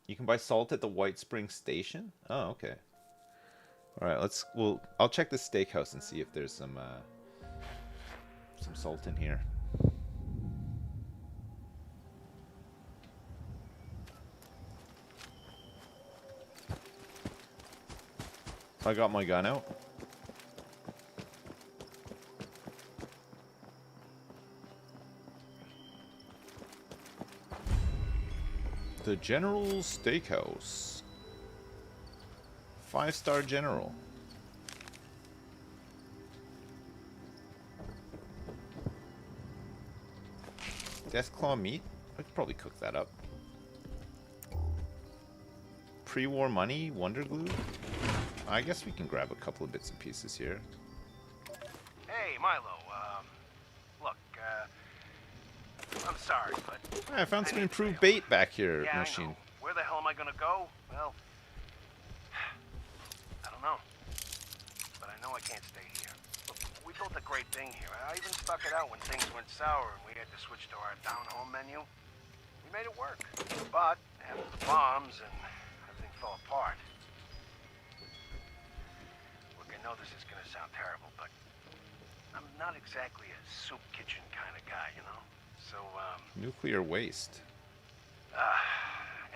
You can buy salt at the White Spring Station? Oh, okay. Alright, I'll check the steakhouse and see if there's some salt in here. I got my gun out. The General Steakhouse. 5-star General. Deathclaw meat? I could probably cook that up. Pre-war money? Wonder glue? I guess we can grab a couple of bits and pieces here. Hey, Milo, look, I'm sorry, but... I found some improved bait back here, yeah, Machine. I know. Where the hell am I gonna go? Well, I don't know. But I know I can't stay here. Look, we built a great thing here. I even stuck it out when things went sour and we had to switch to our down-home menu. We made it work. But after the bombs and everything fell apart. Look, I know this is gonna sound terrible, but I'm not exactly a soup kitchen kind of guy, you know? So, Nuclear waste.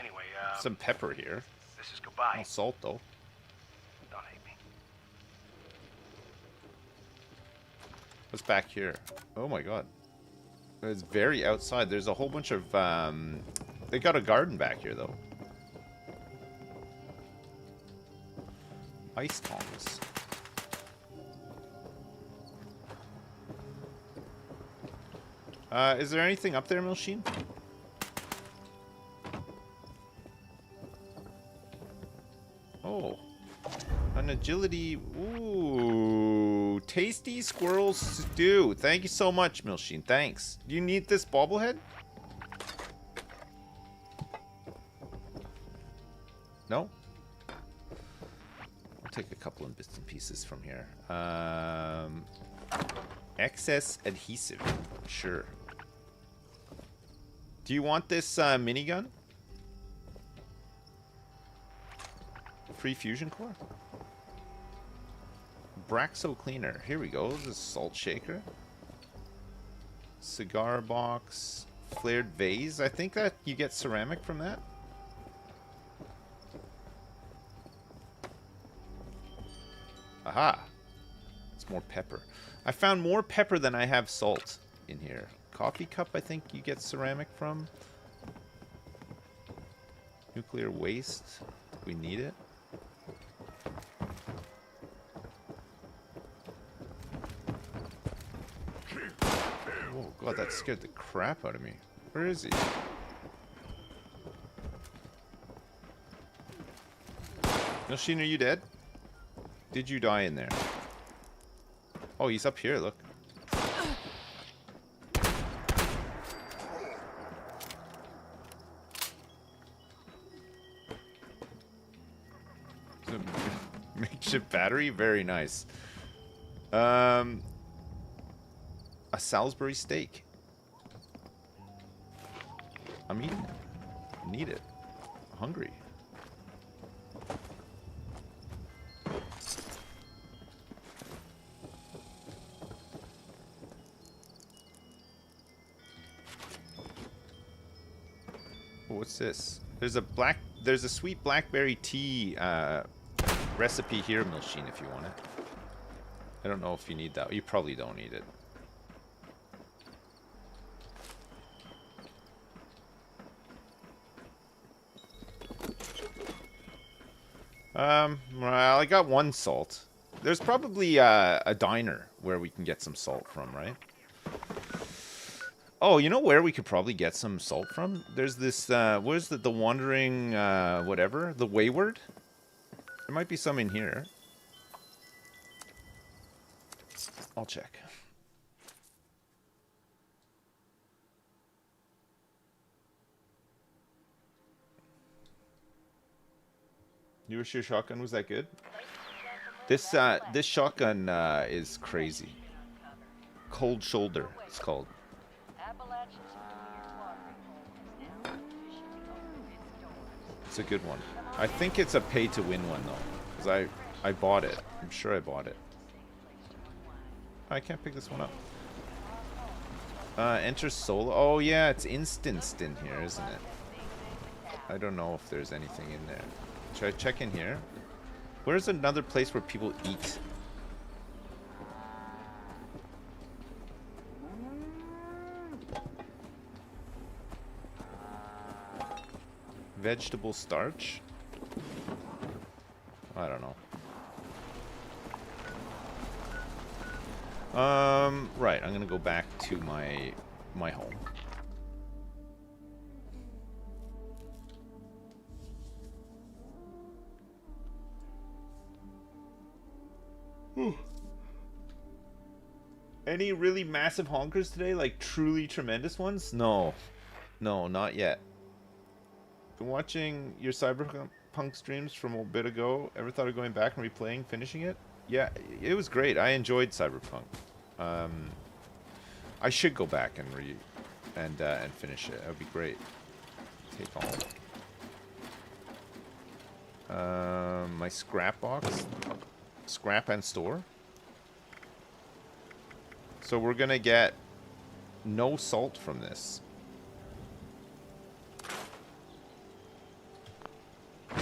anyway, Some pepper here. this is goodbye. No salt, though. Don't hate me. What's back here? Oh my god. It's very outside. There's a whole bunch of, they got a garden back here, though. Ice tongs. Is there anything up there, Milsheen? Oh. An agility. Ooh. Tasty squirrel stew. Thank you so much, Milsheen. Thanks. Do you need this bobblehead? No? I'll take a couple of bits and pieces from here. Excess adhesive. Sure. Do you want this minigun? Free fusion core? Braxo cleaner. Here we go. This is salt shaker. Cigar box. Flared vase. I think that you get ceramic from that. Aha. It's more pepper. I found more pepper than I have salt in here. Coffee cup, I think you get ceramic from. Nuclear waste. We need it. Oh god, that scared the crap out of me. Where is he? Milsheen, are you dead? Did you die in there? Oh, he's up here, look. Makeshift battery? Very nice. A Salisbury steak. I'm eating it. Need it. I'm hungry. What's this? There's a sweet blackberry tea recipe here, Milsheen, if you want it. I don't know if you need that. You probably don't need it. Well, I got one salt. There's probably a diner where we can get some salt from, right? Oh, you know where we could probably get some salt from? There's this, what is it, the Wandering, whatever? The Wayward? There might be some in here. I'll check. Your shotgun was that good? This this shotgun is crazy. Cold Shoulder, it's called. It's a good one. I think it's a pay-to-win one though, because I bought it. I'm sure I bought it. I can't pick this one up. Enter solo. Oh yeah, it's instanced in here, isn't it? I don't know if there's anything in there. Should I check in here? Where's another place where people eat? Vegetable starch? I don't know. Right, I'm gonna go back to my home. Any really massive honkers today? Like truly tremendous ones? No. No, not yet. Been watching your Cyberpunk streams from a bit ago. Ever thought of going back and replaying, finishing it? Yeah, it was great. I enjoyed Cyberpunk. I should go back and finish it. That would be great. Take all. My scrap box. Scrap and store. So we're gonna get no salt from this.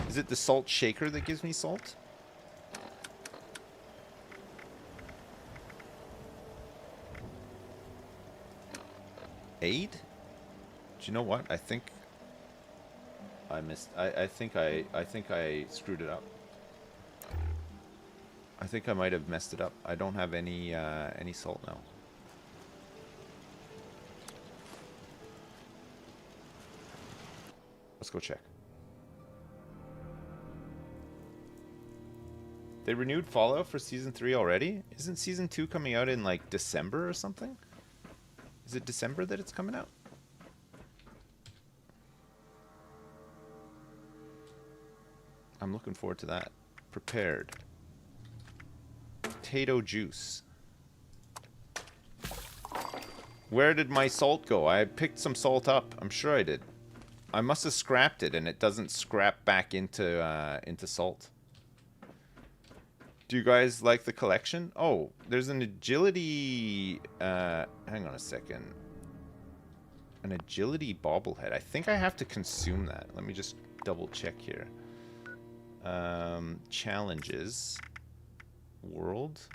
Is it the salt shaker that gives me salt? Aid? Do you know what? I think I missed. I think I screwed it up. I think I might have messed it up. I don't have any salt now. Let's go check. They renewed Fallout for Season 3 already? Isn't Season 2 coming out in, like, December or something? Is it December that it's coming out? I'm looking forward to that. Prepared. Potato juice. Where did my salt go? I picked some salt up. I'm sure I did. I must have scrapped it, and it doesn't scrap back into salt. Do you guys like the collection? Oh, there's an agility... hang on a second. An agility bobblehead. I think I have to consume that. Let me just double check here. Challenges. World.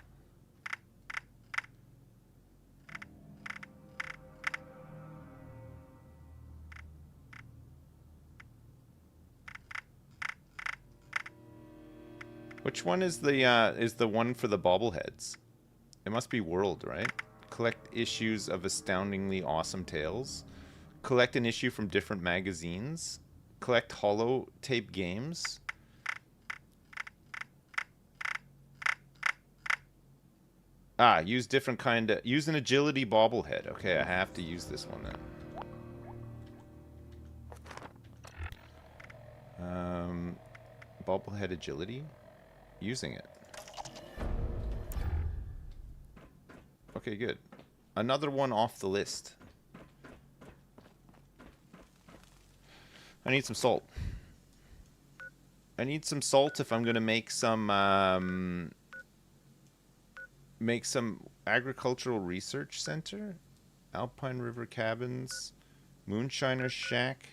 Which one is the one for the bobbleheads? It must be World, right? Collect issues of astoundingly awesome tales. Collect an issue from different magazines. Collect holo tape games. Ah, use different kind of... Use an agility bobblehead. Okay, I have to use this one then. Bobblehead agility? Using it. Okay, good. Another one off the list. I need some salt. I need some salt if I'm going to make some agricultural research center. Alpine River Cabins. Moonshiner Shack.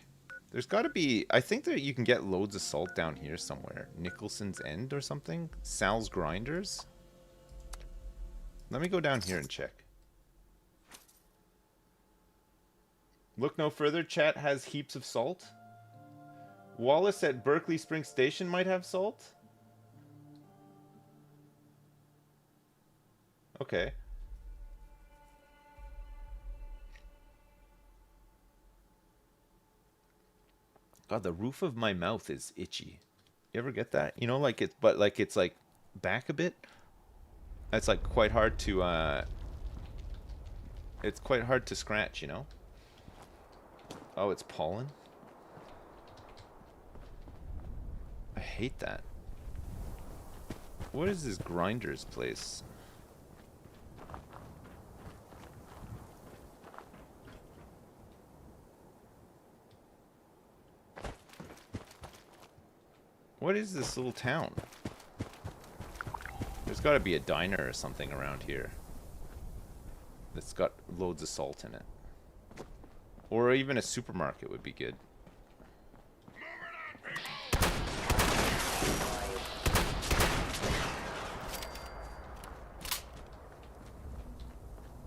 There's got to be... I think that you can get loads of salt down here somewhere. Nicholson's End or something? Sal's Grinders? Let me go down here and check. Look no further. Chat has heaps of salt. Wallace at Berkeley Spring Station might have salt? Okay. God, the roof of my mouth is itchy. You ever get that? You know, like it's, but like it's like back a bit. It's like quite hard to it's quite hard to scratch, you know? Oh, it's pollen. I hate that. What is this grinder's place? What is this little town? There's got to be a diner or something around here that's got loads of salt in it. Or even a supermarket would be good.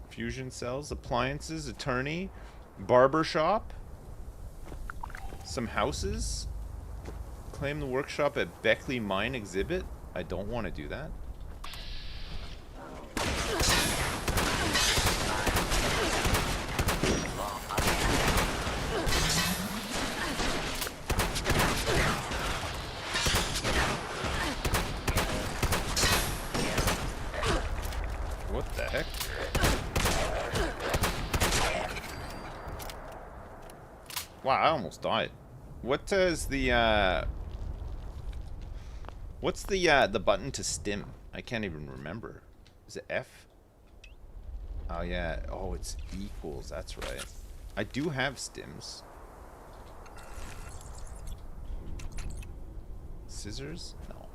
Fusion cells, appliances, attorney, barber shop, some houses. Claim the workshop at Beckley Mine exhibit. I don't want to do that. What the heck? Wow, I almost died. What is the what's the button to stim? I can't even remember. Is it F? Oh yeah. Oh, it's equals. That's right. I do have stims. Scissors? No.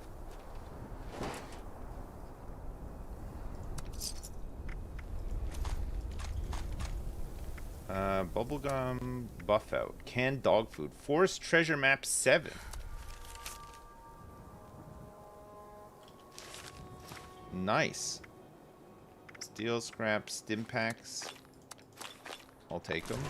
Bubblegum buff out. Canned dog food. Forest treasure map 7. Nice. Steel scrap stim packs. I'll take them.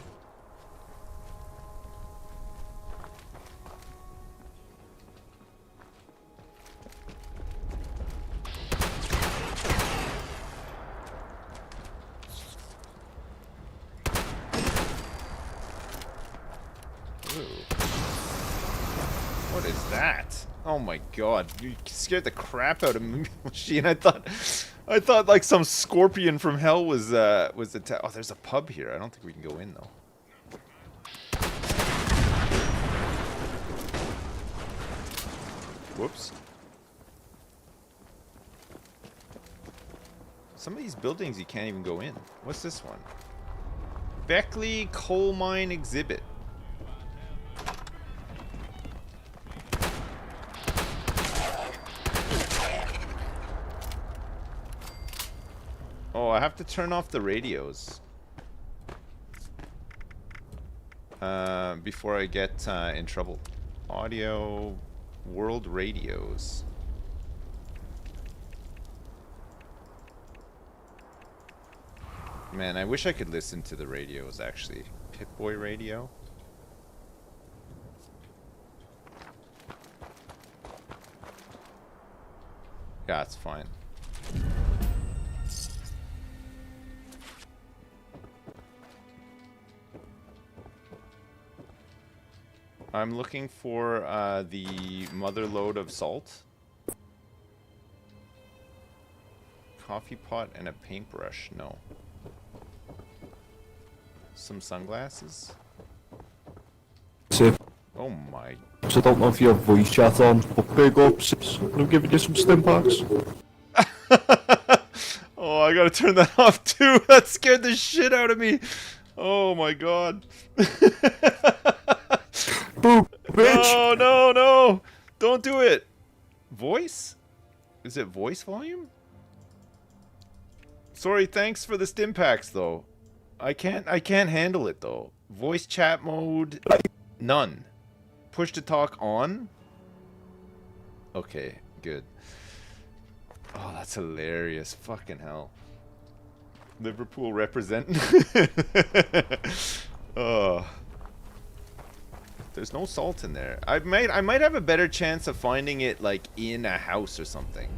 What is that? Oh my god, you scared the crap out of me, machine. I thought like some scorpion from hell was oh, there's a pub here. I don't think we can go in though. Whoops. Some of these buildings you can't even go in. What's this one? Beckley Coal Mine Exhibit. Oh, I have to turn off the radios before I get in trouble. Audio, world radios. Man, I wish I could listen to the radios actually. Pip-Boy radio. Yeah, it's fine. I'm looking for the mother load of salt. Coffee pot and a paintbrush. No. Some sunglasses. Oh my. So I don't know if you have voice chat on, but big ups. I'm giving you some stim packs. Oh, I gotta turn that off too. That scared the shit out of me. Oh my god. Boo, bitch. No, no, no. Don't do it. Voice? Is it voice volume? Sorry, thanks for the stim packs though. I can't handle it though. Voice chat mode, none. Push to talk on. Okay, good. Oh, that's hilarious. Fucking hell. Liverpool represent. Oh. There's no salt in there. I might have a better chance of finding it like in a house or something.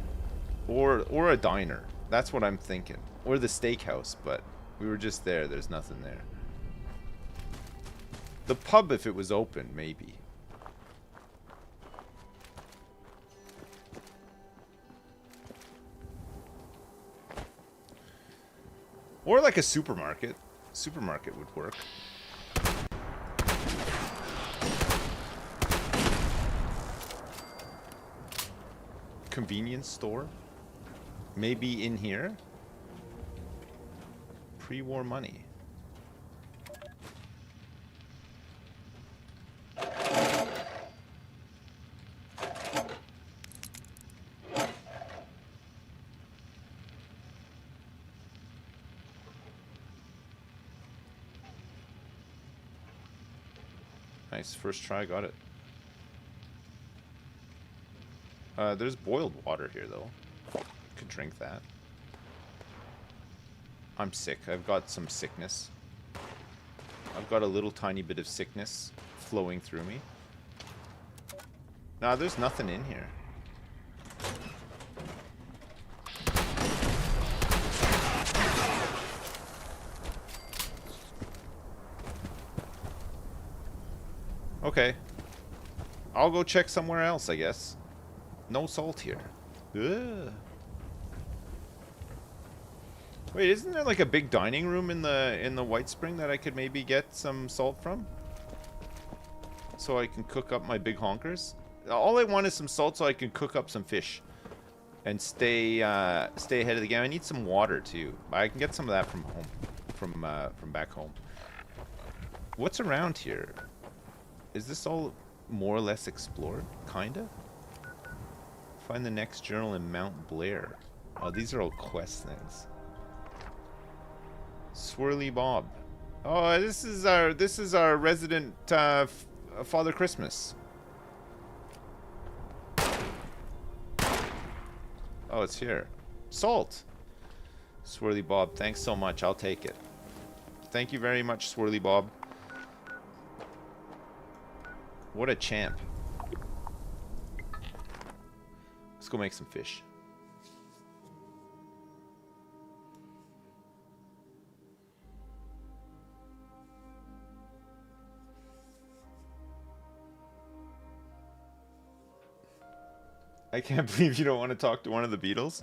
Or a diner. That's what I'm thinking. Or the steakhouse, but we were just there. There's nothing there. The pub, if it was open, maybe. Or like a supermarket. Supermarket would work. convenience store. Maybe in here. Pre-war money. Nice, first try, got it. There's boiled water here, though. Could drink that. I'm sick. I've got some sickness. I've got a little tiny bit of sickness flowing through me. Nah, there's nothing in here. Okay. I'll go check somewhere else, I guess. No salt here. Ugh. Wait, isn't there like a big dining room in the White Spring that I could maybe get some salt from? So I can cook up my big honkers? All I want is some salt so I can cook up some fish. And stay ahead of the game. I need some water too. I can get some of that from home. From back home. What's around here? Is this all more or less explored? Kinda? Find the next journal in Mount Blair. Oh, these are all quest things. Swirly Bob. Oh, this is our resident Father Christmas. Oh, it's here. Salt. Swirly Bob, thanks so much. I'll take it. Thank you very much, Swirly Bob. What a champ. Let's go make some fish. I can't believe you don't want to talk to one of the Beatles.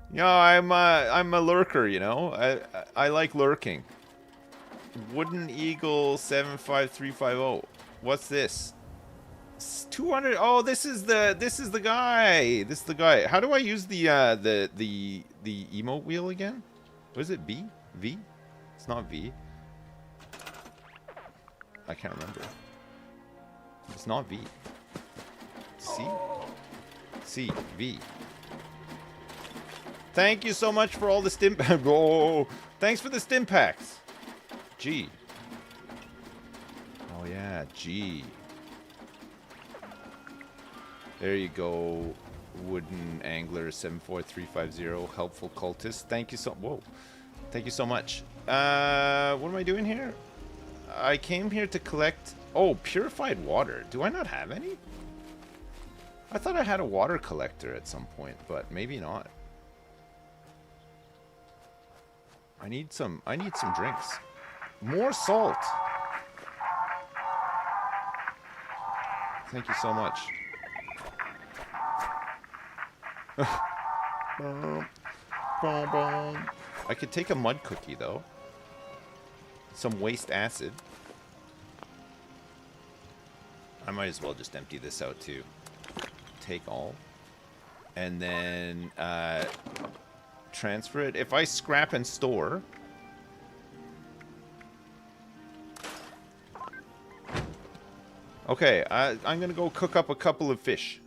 You know, I'm a lurker, you know. I like lurking. Wooden Eagle 75350. What's this? 200. Oh, this is the guy. This is the guy. How do I use the emote wheel again? What is it? B? V? It's not V. I can't remember. It's not V. C? C. V. Thank you so much for all the stim. Oh, thanks for the stim packs. G. Oh yeah, G. There you go. Wooden Angler 74350. Helpful cultist. Thank you so. Whoa. Thank you so much. What am I doing here? I came here to collect. Oh, purified water. Do I not have any? I thought I had a water collector at some point, but maybe not. I need some drinks. More salt. Thank you so much. I could take a mud cookie though. Some waste acid. I might as well just empty this out too. Take all. And then transfer it. If I scrap and store. Okay, I'm gonna go cook up a couple of fish.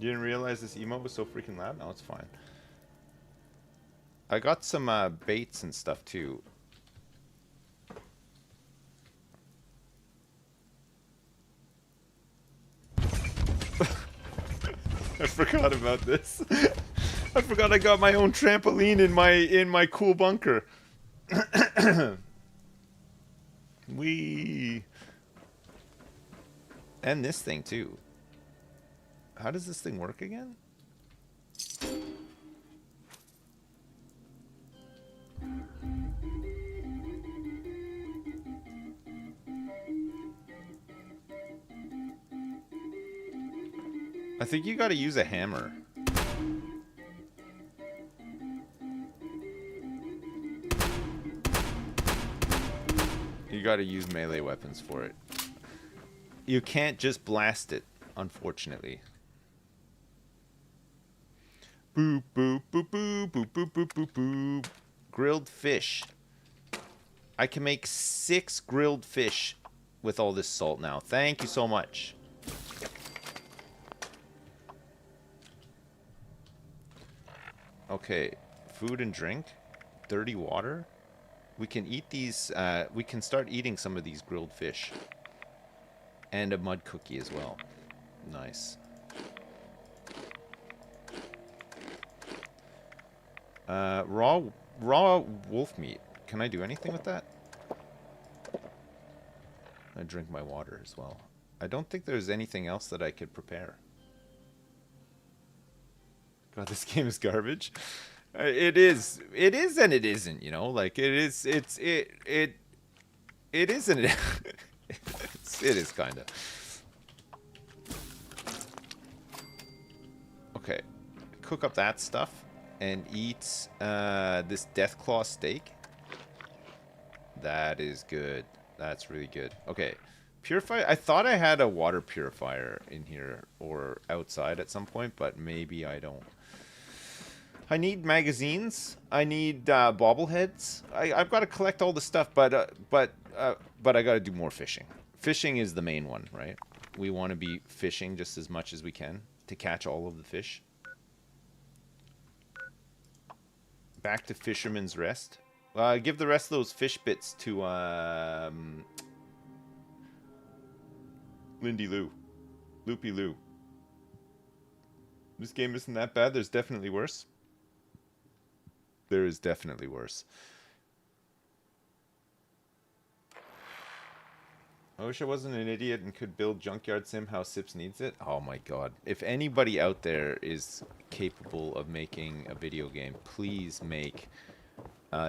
You didn't realize this emote was so freaking loud? No, it's fine. I got some baits and stuff too. I forgot about this. I forgot I got my own trampoline in my cool bunker. Wee. And this thing too. How does this thing work again? I think you gotta use a hammer. You gotta use melee weapons for it. You can't just blast it, unfortunately. Boop, boop, boop, boop, boop, boop, boop, boop, boop. Grilled fish. I can make 6 grilled fish with all this salt now. Thank you so much. Okay, food and drink. Dirty water. We can eat these, we can start eating some of these grilled fish. And a mud cookie as well. Nice. Raw wolf meat. Can I do anything with that? I drink my water as well. I don't think there's anything else that I could prepare. God, this game is garbage. It is and it isn't, you know? Like, it is and it it is kind of. Okay. Cook up that stuff and eat this Deathclaw steak. That is good. That's really good. Okay. Purify. I thought I had a water purifier in here or outside at some point, but maybe I don't. I need magazines. I need bobbleheads. I've got to collect all the stuff, but I got to do more fishing. Fishing is the main one, right? We want to be fishing just as much as we can to catch all of the fish. Back to Fisherman's Rest. Give the rest of those fish bits to Lindy Lou. Loopy Lou. This game isn't that bad. There's definitely worse. There is definitely worse. I wish I wasn't an idiot and could build Junkyard Sim how Sips needs it. Oh my god. If anybody out there is capable of making a video game, please make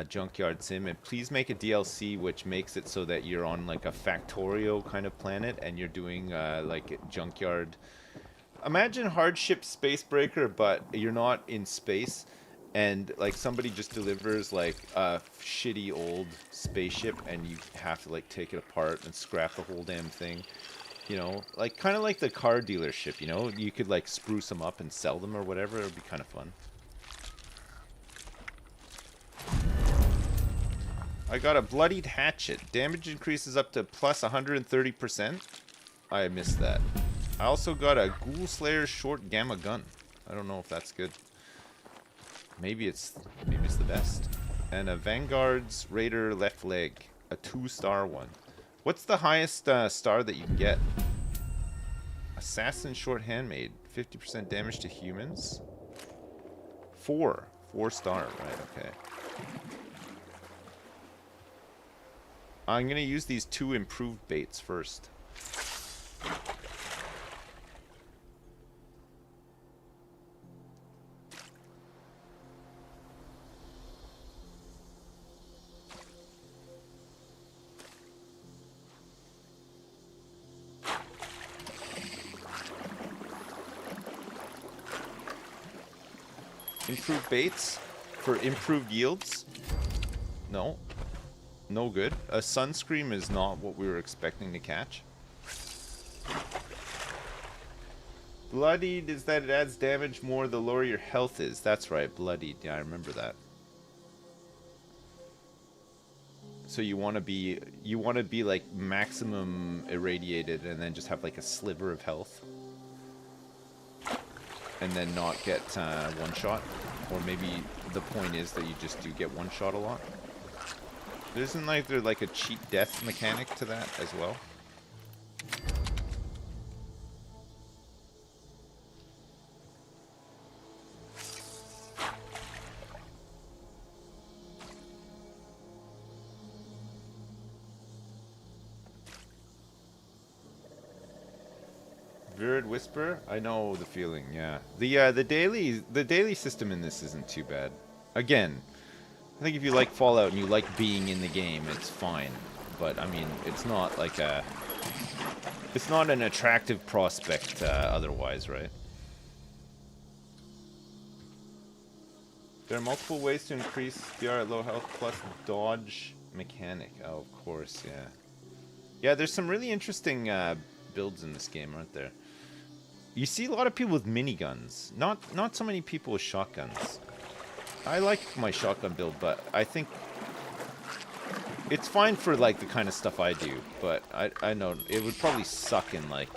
Junkyard Sim, and please make a DLC which makes it so that you're on like a Factorio kind of planet and you're doing like junkyard. Imagine Hardship Spacebreaker, but you're not in space. And, like, somebody just delivers, like, a shitty old spaceship, and you have to, like, take it apart and scrap the whole damn thing. You know? Like, kind of like the car dealership, you know? You could, like, spruce them up and sell them or whatever. It would be kind of fun. I got a bloodied hatchet. Damage increases up to plus 130%. I missed that. I also got a Ghoul Slayer's short gamma gun. I don't know if that's good. Maybe it's the best. And a Vanguard's Raider left leg, a 2-star one. What's the highest star that you can get? Assassin short handmade, 50% damage to humans. 4-star, right? Okay. I'm gonna use these 2 improved baits first. Improved baits for improved yields? No. No good. A sunscream is not what we were expecting to catch. Bloodied is that it adds damage more the lower your health is. That's right, bloodied. Yeah, I remember that. So you want to be like maximum irradiated and then just have like a sliver of health. And then not get one shot. Or maybe the point is that you just do get one shot a lot. Isn't like there like a cheat death mechanic to that as well? Virid Whisper? I know the feeling, yeah. The daily system in this isn't too bad. Again, I think if you like Fallout and you like being in the game, it's fine. But I mean, it's not like it's not an attractive prospect otherwise, right? There are multiple ways to increase BR at low health plus dodge mechanic. Oh, of course, yeah. Yeah, there's some really interesting builds in this game, aren't there? You see a lot of people with miniguns. Not so many people with shotguns. I like my shotgun build, but I think it's fine for like the kind of stuff I do. But I know it would probably suck in like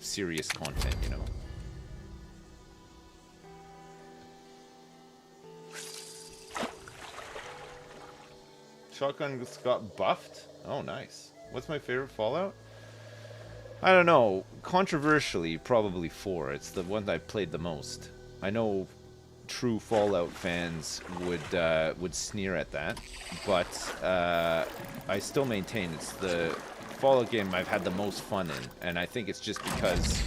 serious content, you know. Shotguns got buffed? Oh, nice. What's my favorite Fallout? I don't know. Controversially, probably 4. It's the one that I played the most. I know true Fallout fans would sneer at that, but I still maintain it's the Fallout game I've had the most fun in, and I think it's just because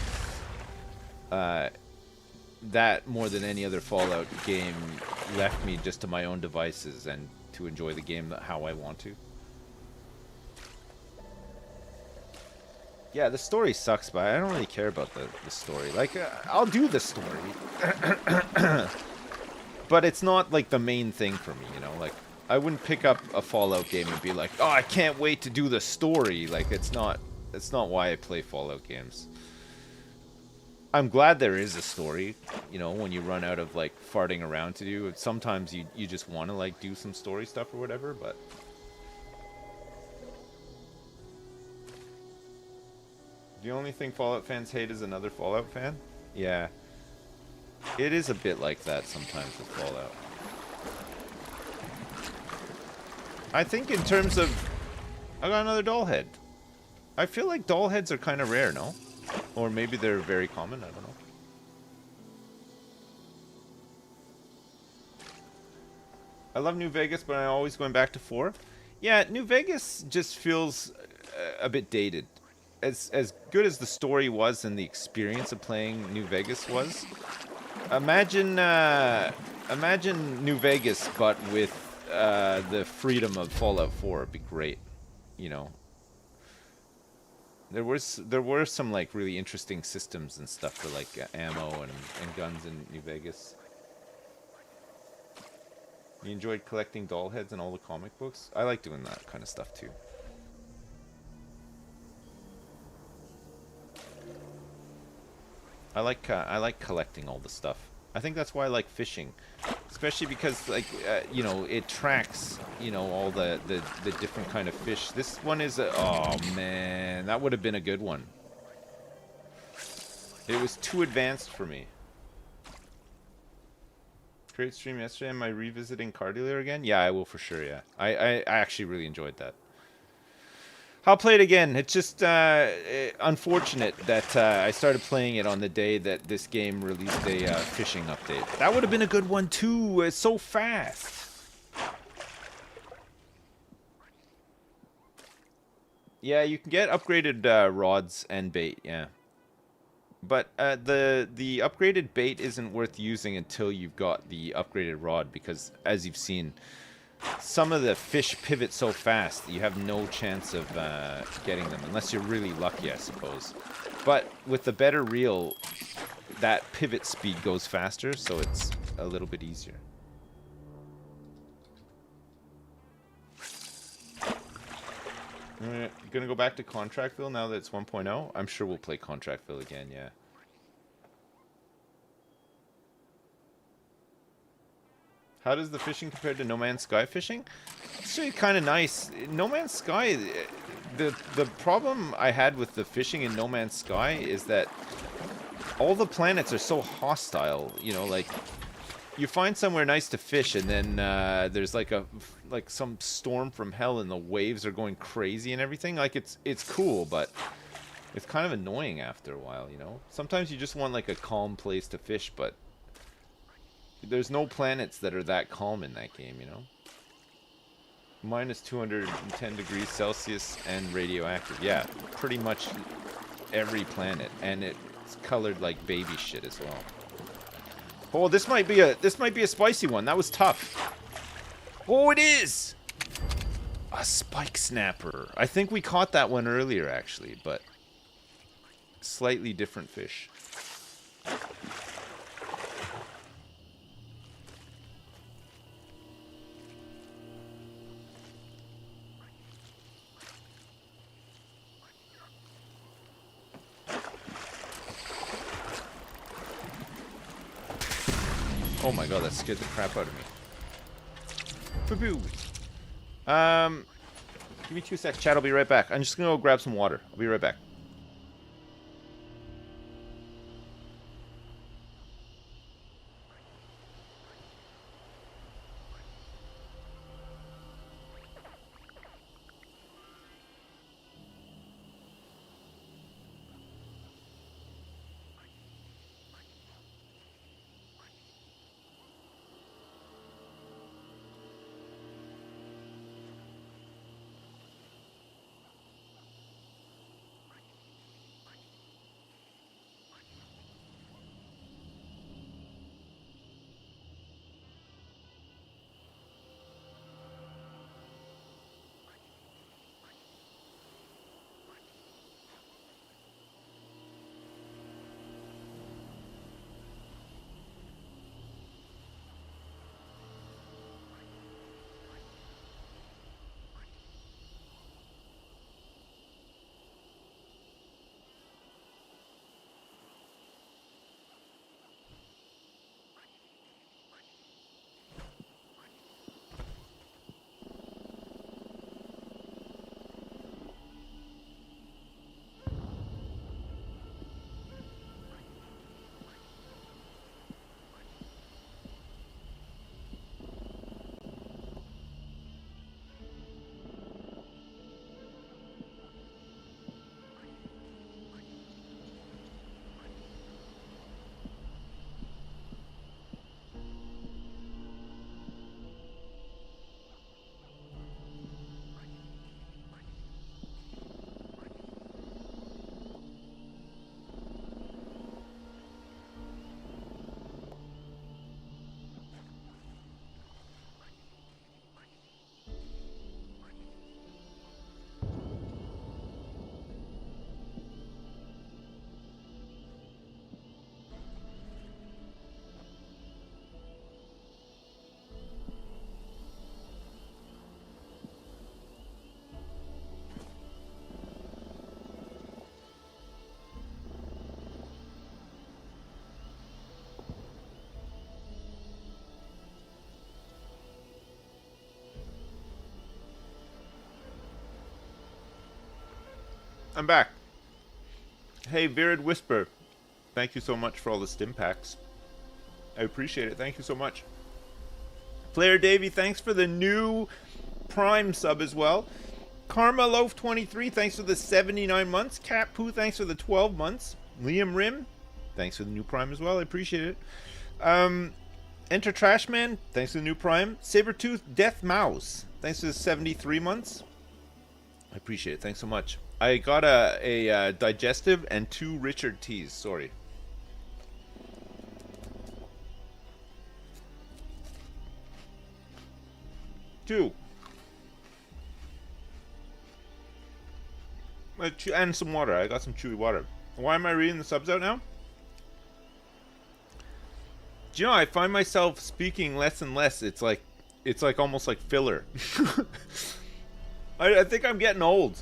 that more than any other Fallout game left me just to my own devices and to enjoy the game how I want to. Yeah, the story sucks, but I don't really care about the story. Like, I'll do the story. But it's not, like, the main thing for me, you know? Like, I wouldn't pick up a Fallout game and be like, oh, I can't wait to do the story. Like, it's not why I play Fallout games. I'm glad there is a story, you know, when you run out of, like, farting around to do. Sometimes you just want to, like, do some story stuff or whatever, but... The only thing Fallout fans hate is another Fallout fan? Yeah. It is a bit like that sometimes with Fallout. I think in terms of... I got another doll head. I feel like doll heads are kind of rare, no? Or maybe they're very common, I don't know. I love New Vegas, but I'm always going back to 4. Yeah, New Vegas just feels a bit dated. As good as the story was and the experience of playing New Vegas was, imagine New Vegas but with the freedom of Fallout 4. It'd be great, you know. There were some like really interesting systems and stuff for like ammo and guns in New Vegas. You enjoyed collecting doll heads and all the comic books? I like doing that kind of stuff too. I like collecting all the stuff. I think that's why I like fishing, especially because like you know, it tracks, you know, all the different kind of fish. This one is oh man, that would have been a good one. It was too advanced for me. Great stream yesterday. Am I revisiting Car Dealer again? Yeah, I will for sure. Yeah, I actually really enjoyed that. I'll play it again. It's just unfortunate that I started playing it on the day that this game released a fishing update. That would have been a good one too. It's so fast. Yeah, you can get upgraded rods and bait. Yeah, but the upgraded bait isn't worth using until you've got the upgraded rod, because as you've seen, some of the fish pivot so fast that you have no chance of getting them, unless you're really lucky, I suppose. But with the better reel, that pivot speed goes faster, so it's a little bit easier. We're gonna go back to Contractville now that it's 1.0. I'm sure we'll play Contractville again, yeah. How does the fishing compare to No Man's Sky fishing? It's actually kind of nice. No Man's Sky, the problem I had with the fishing in No Man's Sky is that all the planets are so hostile. You know, like you find somewhere nice to fish, and then there's like some storm from hell, and the waves are going crazy and everything. Like it's cool, but it's kind of annoying after a while. You know, sometimes you just want like a calm place to fish, but there's no planets that are that calm in that game, you know? Minus 210 degrees Celsius and radioactive. Yeah, pretty much every planet, and it's colored like baby shit as well. Oh, this might be a spicy one. That was tough. Oh, it is. A spike snapper. I think we caught that one earlier actually, but slightly different fish. Oh my god, that scared the crap out of me. Boo-boo. Give me 2 secs, chat. I'll be right back. I'm just gonna go grab some water. I'll be right back. I'm back. Hey, Virid Whisper. Thank you so much for all the stim packs. I appreciate it. Thank you so much. Player Davey, thanks for the new Prime sub as well. Karma Loaf 23, thanks for the 79 months. Cat Poo, thanks for the 12 months. Liam Rim, thanks for the new Prime as well. I appreciate it. Enter Trashman, thanks for the new Prime. Sabertooth Death Mouse, thanks for the 73 months. I appreciate it. Thanks so much. I got a digestive and 2 Richard teas. Sorry. Two. And some water. I got some chewy water. Why am I reading the subs out now? Do you know, I find myself speaking less and less. It's like almost like filler. I think I'm getting old.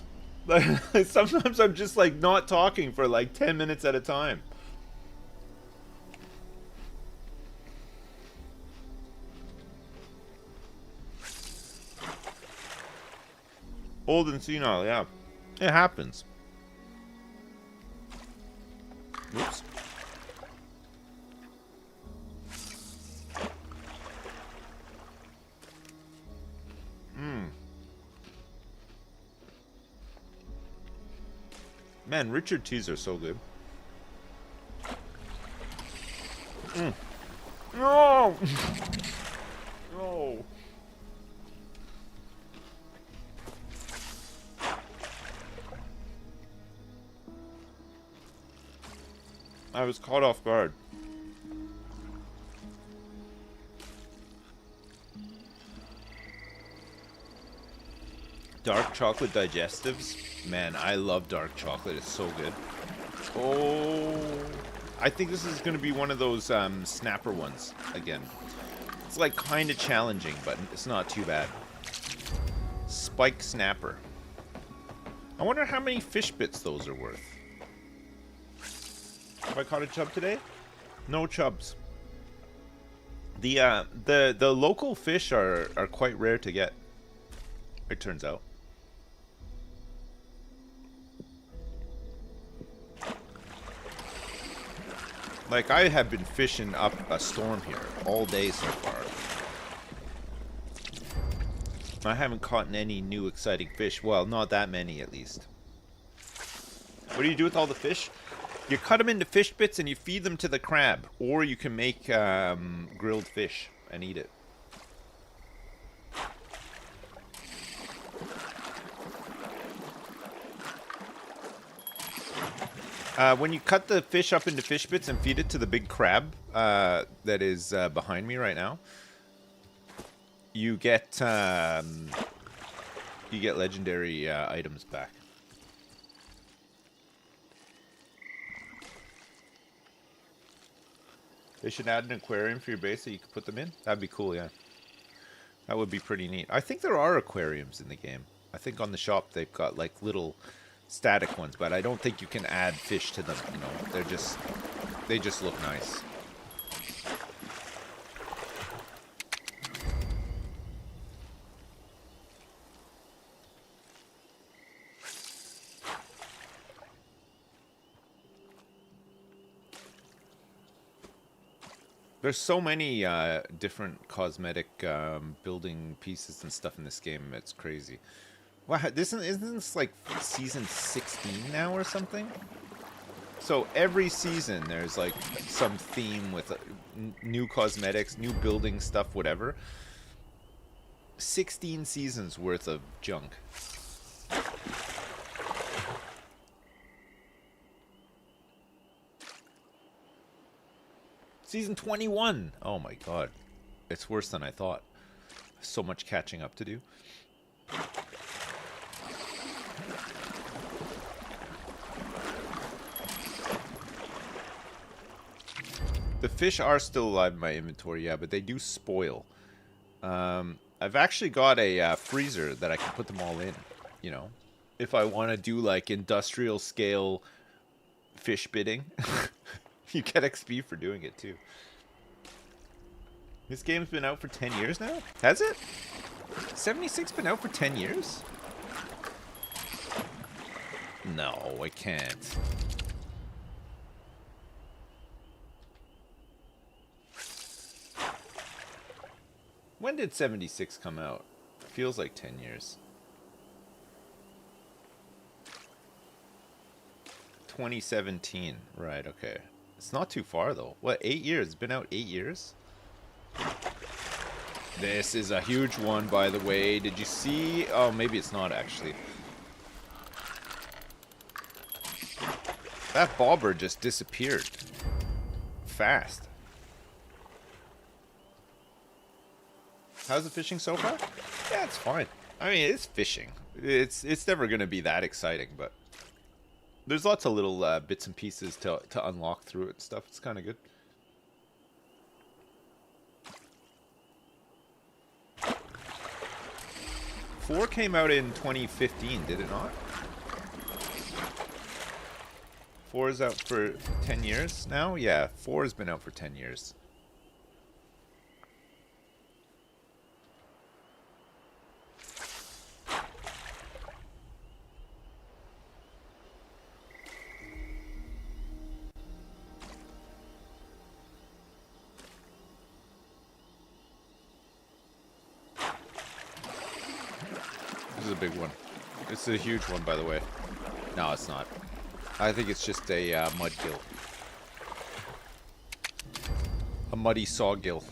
Sometimes I'm just like not talking for like 10 minutes at a time. Old and senile, yeah. It happens. Whoops. Man, Richard teas are so good. No! No! I was caught off guard. Dark chocolate digestives? Man, I love dark chocolate. It's so good. Oh, I think this is going to be one of those snapper ones again. It's like kind of challenging, but it's not too bad. Spike snapper. I wonder how many fish bits those are worth. Have I caught a chub today? No chubs. The local fish are quite rare to get. It turns out. Like, I have been fishing up a storm here all day so far. I haven't caught any new exciting fish. Well, not that many at least. What do you do with all the fish? You cut them into fish bits and you feed them to the crab. Or you can make grilled fish and eat it. When you cut the fish up into fish bits and feed it to the big crab that is behind me right now, you get legendary items back. They should add an aquarium for your base so you can put them in. That'd be cool, yeah. That would be pretty neat. I think there are aquariums in the game. I think on the shop they've got like little static ones, but I don't think you can add fish to them, you know. They just look nice. There's so many different cosmetic building pieces and stuff in this game. It's crazy. Wow, isn't this like season 16 now or something? So every season there's like some theme with new cosmetics, new building stuff, whatever. 16 seasons worth of junk. Season 21! Oh my god. It's worse than I thought. So much catching up to do. The fish are still alive in my inventory, yeah, but they do spoil. I've actually got a freezer that I can put them all in, you know. If I want to do like industrial scale fish bidding. You get XP for doing it too. This game's been out for 10 years now? Has it? 76 been out for 10 years? No, I can't. When did 76 come out? Feels like 10 years. 2017. Right, okay. It's not too far though. What, 8 years? It's been out 8 years? This is a huge one, by the way. Did you see? Oh, maybe it's not actually. That bobber just disappeared. Fast. How's the fishing so far? Yeah, it's fine. I mean, it's fishing. It's never going to be that exciting, but there's lots of little bits and pieces to unlock through it and stuff. It's kind of good. Four came out in 2015, did it not? 4 is out for 10 years now? Yeah, 4 has been out for 10 years. Big one. It's a huge one, by the way. No, it's not. I think it's just a mudgill. A muddy sawgill.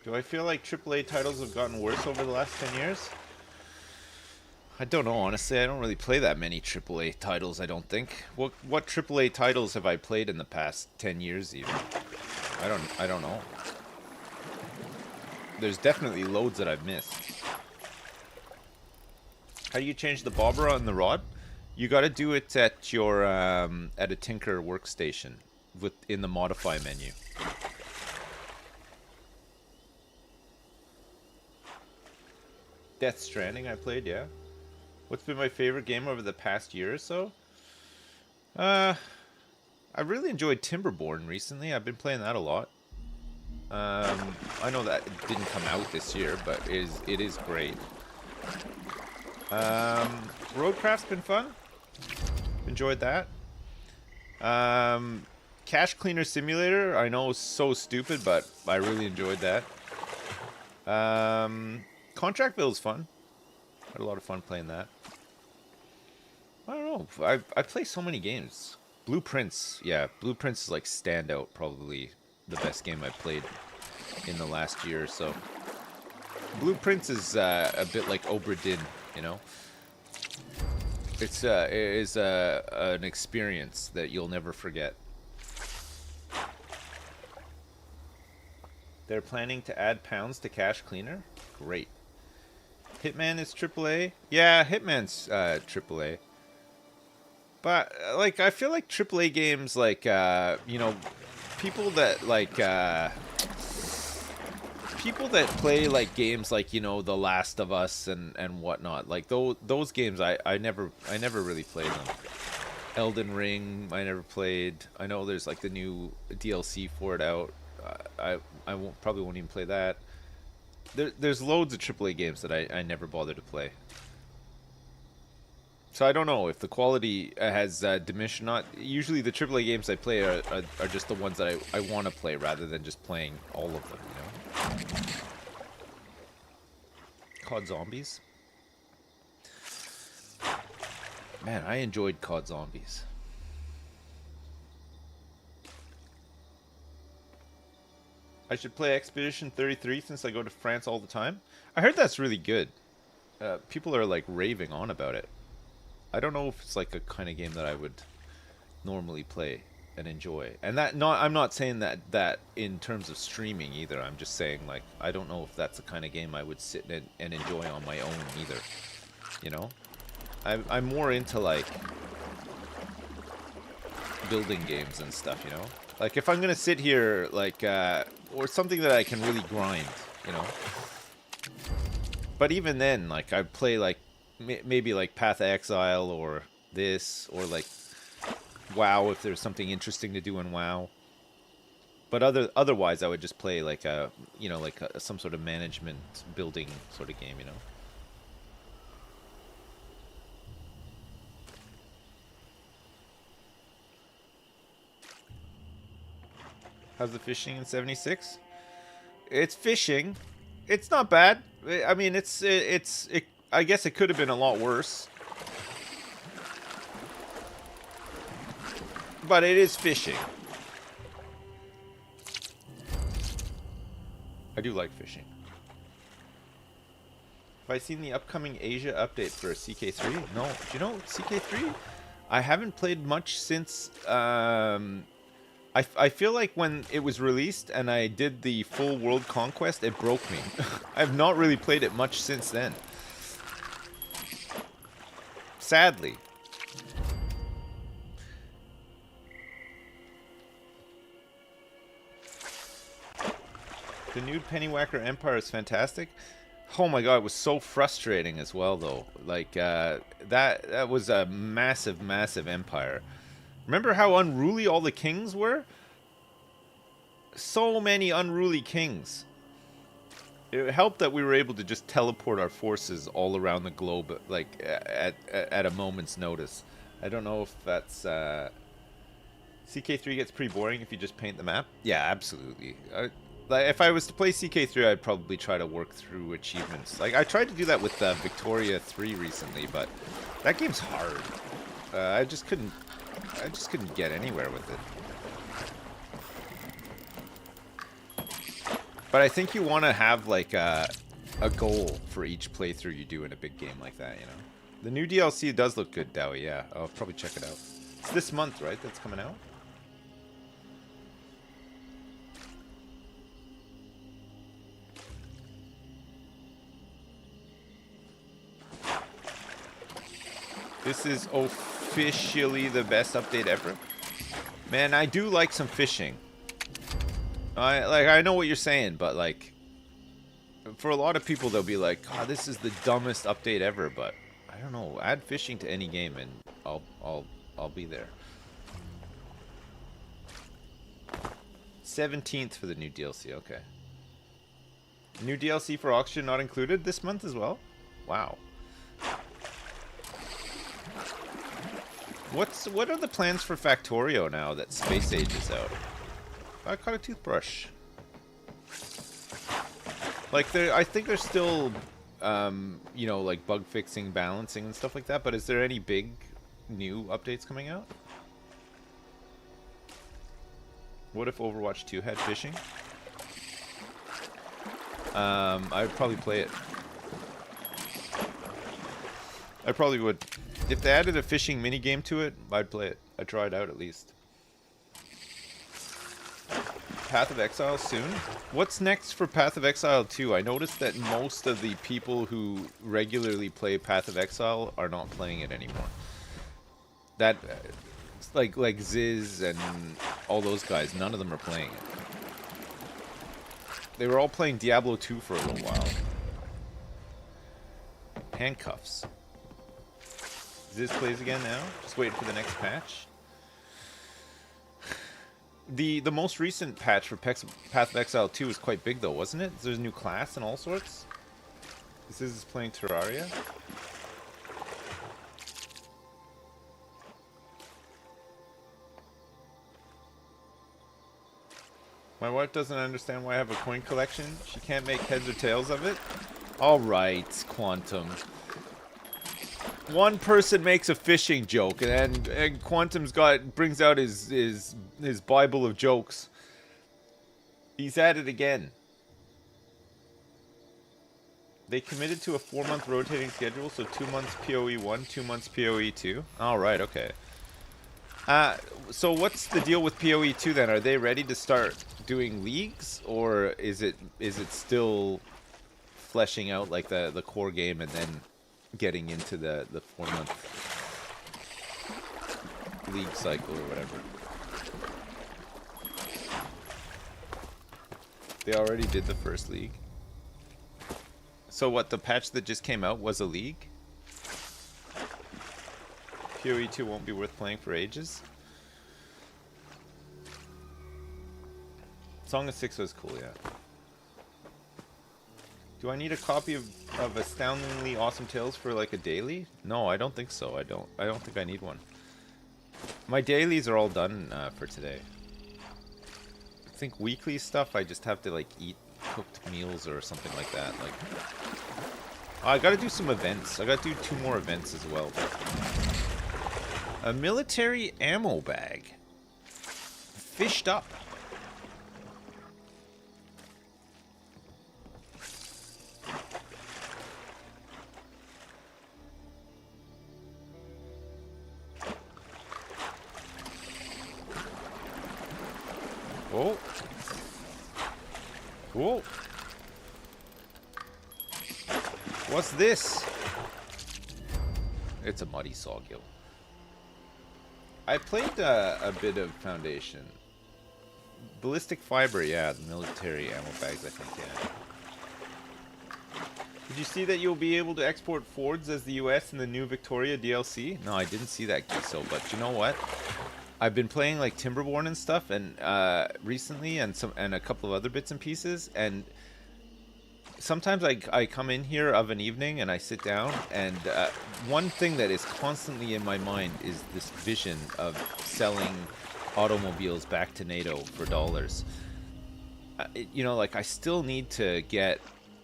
Do I feel like AAA titles have gotten worse over the last 10 years? I don't know, honestly. I don't really play that many AAA titles, I don't think. What AAA titles have I played in the past 10 years even? I don't know. There's definitely loads that I've missed. How do you change the bobber on the rod? You got to do it at your at a Tinker workstation in the modify menu. Death Stranding I played, yeah. What's been my favorite game over the past year or so? I really enjoyed Timberborn recently. I've been playing that a lot. I know that it didn't come out this year, but it is great. Roadcraft's been fun. Enjoyed that. Cache Cleaner Simulator, I know, is so stupid, but I really enjoyed that. Contractville is fun. Had a lot of fun playing that. I don't know. I play so many games. Blueprints, yeah, Blueprints is like standout, probably the best game I've played in the last year or so. Blueprints is a bit like Obra Dinn, you know. It is an experience that you'll never forget. They're planning to add pounds to Cache Cleaner? Great. Hitman is AAA? Yeah, Hitman's AAA. But, like, I feel like AAA games, like, you know, people that, like, people that play, like, games like, you know, The Last of Us and whatnot, like, those games, I never really played them. Elden Ring, I never played. I know there's, like, the new DLC for it out. I probably won't even play that. There's loads of AAA games that I never bother to play. So I don't know if the quality has diminished or not. Usually the AAA games I play are just the ones that I want to play rather than just playing all of them, you know? COD Zombies? Man, I enjoyed COD Zombies. I should play Expedition 33 since I go to France all the time. I heard that's really good. People are like raving on about it. I don't know if it's like a kind of game that I would normally play and enjoy. And I'm not saying that in terms of streaming either. I'm just saying, like, I don't know if that's the kind of game I would sit and enjoy on my own either. You know? I'm more into, like, building games and stuff, you know? Like, if I'm gonna sit here, like, or something that I can really grind, you know? But even then, like, I play, like, maybe, like, Path of Exile or this, or, like, WoW if there's something interesting to do in WoW. But otherwise, I would just play, like, you know, like, some sort of management building sort of game, you know? How's the fishing in 76? It's fishing. It's not bad. I mean, I guess it could have been a lot worse. But it is fishing. I do like fishing. Have I seen the upcoming Asia update for CK3? No. Do you know CK3? I haven't played much since... I feel like when it was released and I did the full world conquest, it broke me. I've not really played it much since then. Sadly. The new Pennywhacker Empire is fantastic. Oh my god, it was so frustrating as well, though. Like, that was a massive, massive empire. Remember how unruly all the kings were? So many unruly kings. It helped that we were able to just teleport our forces all around the globe, like, at a moment's notice. I don't know if that's... CK3 gets pretty boring if you just paint the map. Yeah, absolutely. Like, if I was to play CK3, I'd probably try to work through achievements. Like, I tried to do that with Victoria 3 recently, but that game's hard. I just couldn't get anywhere with it. But I think you want to have, like, a goal for each playthrough you do in a big game like that, you know? The new DLC does look good, Dowie, yeah. I'll probably check it out. It's this month, right, that's coming out? This is officially the best update ever. Man, I do like some fishing. I know what you're saying, but like, for a lot of people, they'll be like, "God, this is the dumbest update ever." But I don't know. Add fishing to any game, and I'll be there. 17th for the new DLC. Okay. New DLC for Oxygen not included this month as well? Wow. What are the plans for Factorio now that Space Age is out? I caught a toothbrush. Like, I think there's still, you know, like bug fixing, balancing, and stuff like that. But is there any big new updates coming out? What if Overwatch 2 had fishing? I'd probably play it. I probably would. If they added a fishing minigame to it, I'd play it. I'd try it out at least. Path of Exile soon? What's next for Path of Exile 2? I noticed that most of the people who regularly play Path of Exile are not playing it anymore. That, like Ziz and all those guys, none of them are playing it. They were all playing Diablo 2 for a little while. Handcuffs. Ziz plays again now? Just waiting for the next patch? The most recent patch for Path of Exile 2 was quite big though, wasn't it? There's a new class and all sorts. This is playing Terraria. My wife doesn't understand why I have a coin collection. She can't make heads or tails of it. Alright, Quantum. One person makes a fishing joke, and Quantum's brings out his Bible of jokes. He's at it again. They committed to a 4-month rotating schedule, so 2 months PoE 1, 2 months PoE 2. All right, okay. So what's the deal with PoE 2 then? Are they ready to start doing leagues, or is it still fleshing out like the core game and then getting into the 4-month league cycle or whatever? They already did the first league. So what, the patch that just came out was a league? PoE 2 won't be worth playing for ages? Song of Six was cool, yeah. Do I need a copy of Astoundingly Awesome Tales for like a daily? No, I don't think so. I don't think I need one. My dailies are all done for today. I think weekly stuff I just have to like eat cooked meals or something like that. Like, I gotta do some events. I gotta do 2 more events as well. A military ammo bag. Fished up. Oh. Cool. What's this? It's a muddy sawgill. I played a bit of Foundation. Ballistic fiber, yeah, the military ammo bags, I think, yeah. Did you see that you'll be able to export Fords as the US in the new Victoria DLC? No, I didn't see that, Giso, but you know what? I've been playing like Timberborn and stuff, and recently, and a couple of other bits and pieces, and sometimes I come in here of an evening and I sit down, and one thing that is constantly in my mind is this vision of selling automobiles back to NATO for dollars. You know, like I still need to get,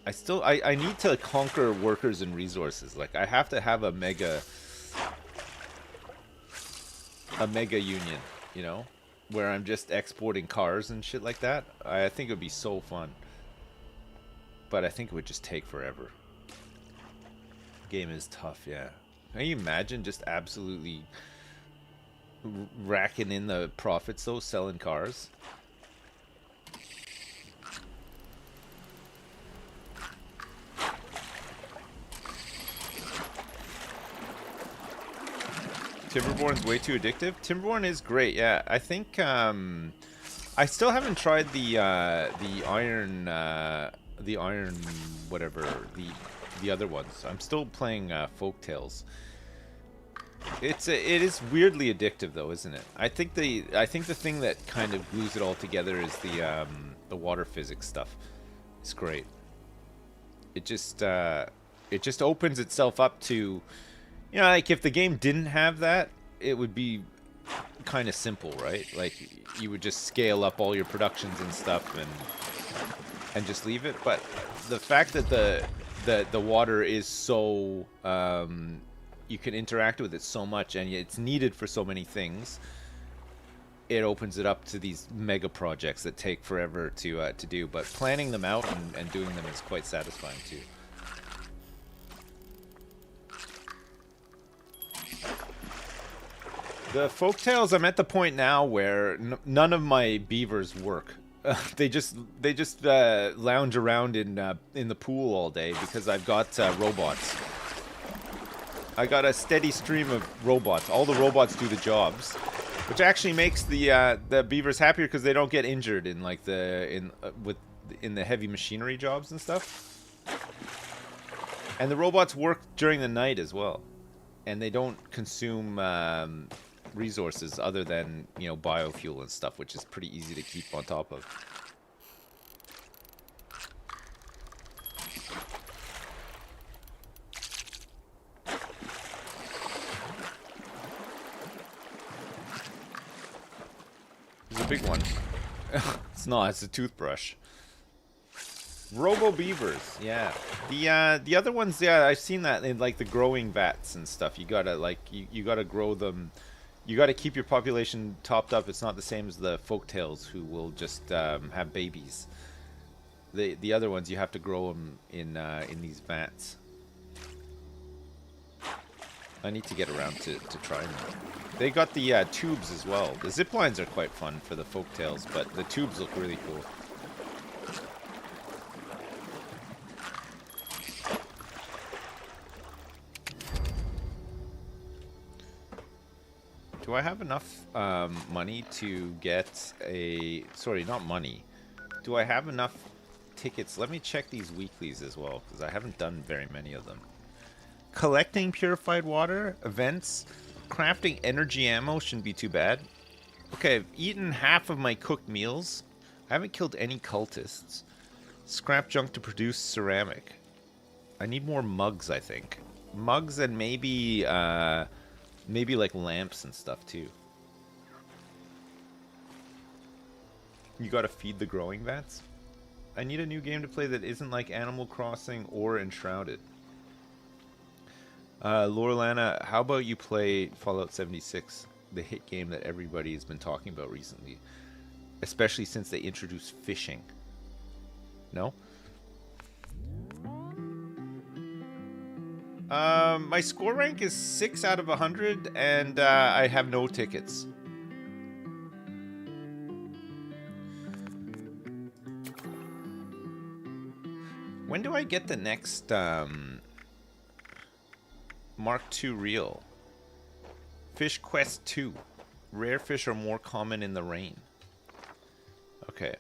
I need to conquer workers and resources. Like I have to have a mega union, you know, where I'm just exporting cars and shit like that. I think it would be so fun. But I think it would just take forever. Game is tough, yeah. Can you imagine just absolutely racking in the profits though, selling cars? Timberborn's way too addictive. Timberborn is great, yeah. I think I still haven't tried the iron whatever, the other ones. I'm still playing Folktales. it is weirdly addictive though, isn't it? I think the thing that kind of glues it all together is the water physics stuff. It's great. It just opens itself up to, you know, like if the game didn't have that, it would be kind of simple, right? Like you would just scale up all your productions and stuff and just leave it. But the fact that the water is so you can interact with it so much and it's needed for so many things, it opens it up to these mega projects that take forever to do. But planning them out and doing them is quite satisfying too. The folktales, I'm at the point now where none of my beavers work. They just lounge around in the pool all day because I've got robots. I got a steady stream of robots. All the robots do the jobs, which actually makes the beavers happier because they don't get injured in like in the heavy machinery jobs and stuff. And the robots work during the night as well, and they don't consume resources other than, you know, biofuel and stuff, which is pretty easy to keep on top of. It's a big one. It's not, it's a toothbrush. Robo beavers, yeah. The other ones, yeah, I've seen that in like the growing vats and stuff. You gotta like you gotta grow them. You gotta keep your population topped up. It's not the same as the folktales who will just have babies. The other ones you have to grow them in these vats. I need to get around to trying them. They got the tubes as well. The zip lines are quite fun for the folktales, but the tubes look really cool. Do I have enough money to get a... Sorry, not money. Do I have enough tickets? Let me check these weeklies as well, because I haven't done very many of them. Collecting purified water, events, crafting energy ammo shouldn't be too bad. Okay, I've eaten half of my cooked meals. I haven't killed any cultists. Scrap junk to produce ceramic. I need more mugs, I think. Mugs and maybe... maybe like lamps and stuff too. You gotta feed the growing vats? I need a new game to play that isn't like Animal Crossing or Enshrouded. Lorelana, how about you play Fallout 76? The hit game that everybody has been talking about recently. Especially since they introduced fishing. No? My score rank is 6 out of 100, and I have no tickets. When do I get the next Mark II reel? Fish Quest 2. Rare fish are more common in the rain. Okay,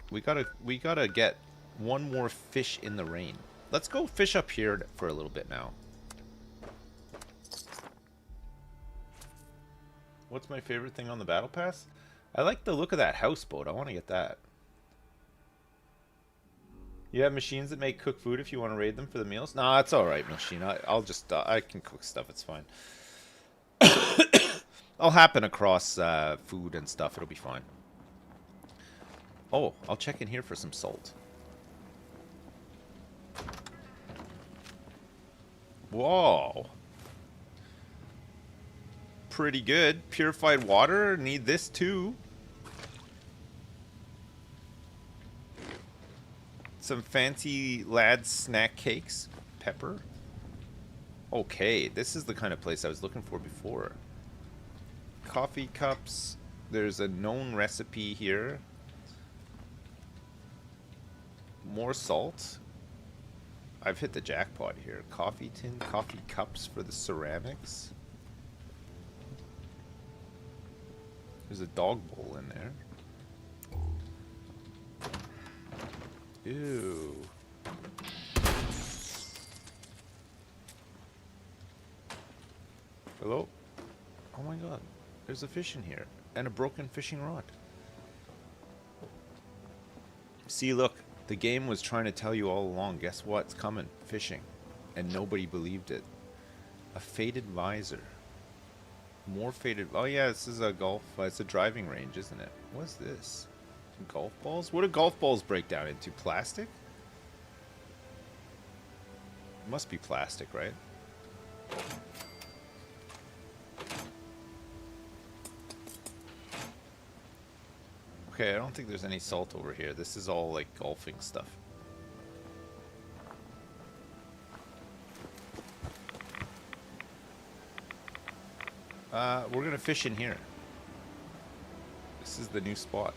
we gotta get one more fish in the rain. Let's go fish up here for a little bit now. What's my favorite thing on the battle pass? I like the look of that houseboat. I want to get that. You have machines that make cook food if you want to raid them for the meals? Nah, it's alright, machine. I'll just... I can cook stuff. It's fine. I'll happen across food and stuff. It'll be fine. Oh, I'll check in here for some salt. Whoa. Pretty good. Purified water. Need this too. Some fancy lads snack cakes. Pepper. Okay, this is the kind of place I was looking for before. Coffee cups. There's a known recipe here. More salt. I've hit the jackpot here. Coffee tin, coffee cups for the ceramics. There's a dog bowl in there. Ew. Hello? Oh my god. There's a fish in here. And a broken fishing rod. See, look. The game was trying to tell you all along. Guess what? It's coming. Fishing. And nobody believed it. A faded visor. More faded. Oh yeah, this is a golf. It's a driving range, isn't it? What's this? Golf balls? What do golf balls break down into? Plastic? It must be plastic, right? Okay, I don't think there's any salt over here. This is all like golfing stuff. We're gonna fish in here. This is the new spot.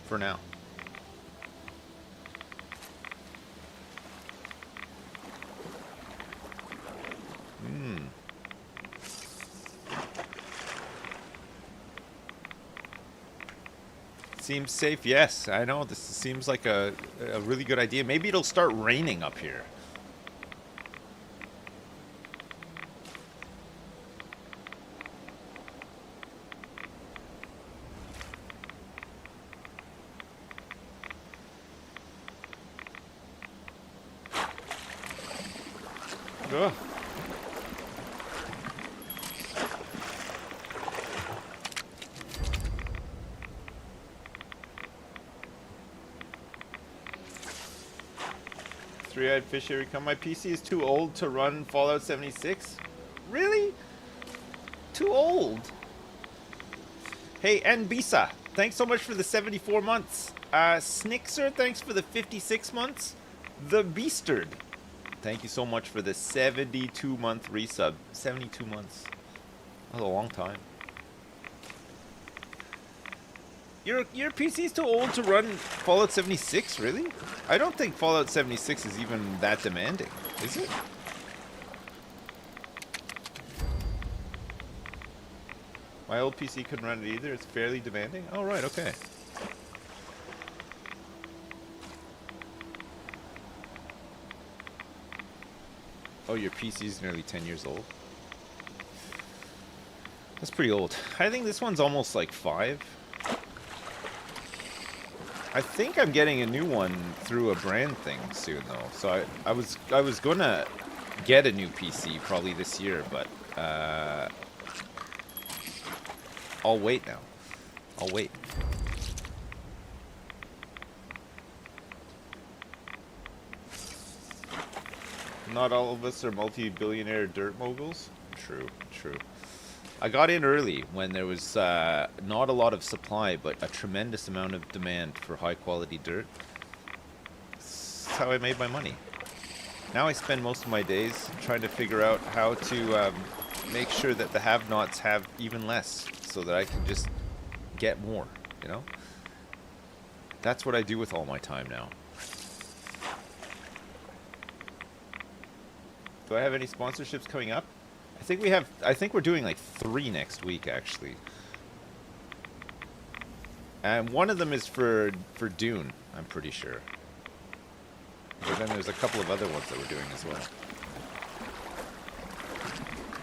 For now. Seems safe, yes. I know, this seems like a really good idea. Maybe it'll start raining up here. Ugh. Three-eyed fish, here we come. My PC is too old to run Fallout 76. Really? Too old? Hey, Nbisa, thanks so much for the 74 months. Snixer, thanks for the 56 months. The Beastard, thank you so much for the 72-month resub. 72 months. That was a long time. Your PC's too old to run Fallout 76, really? I don't think Fallout 76 is even that demanding, is it? My old PC couldn't run it either. It's fairly demanding. Oh, right, okay. Oh, your PC's nearly 10 years old. That's pretty old. I think this one's almost like 5. I think I'm getting a new one through a brand thing soon, though. So I was gonna get a new PC probably this year, but I'll wait now. I'll wait. Not all of us are multi-billionaire dirt moguls. True, true. I got in early when there was not a lot of supply, but a tremendous amount of demand for high-quality dirt. That's how I made my money. Now I spend most of my days trying to figure out how to make sure that the have-nots have even less, so that I can just get more, you know? That's what I do with all my time now. Do I have any sponsorships coming up? I think we're doing like 3 next week, actually. And one of them is for Dune, I'm pretty sure. But then there's a couple of other ones that we're doing as well.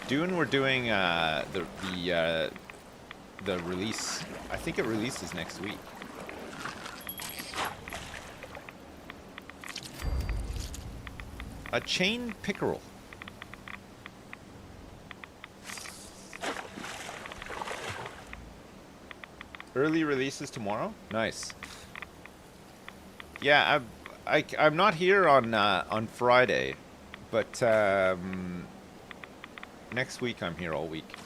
Dune, we're doing the release. I think it releases next week. A chain pickerel. Early releases tomorrow? Nice. Yeah, I'm not here on Friday, but next week I'm here all week.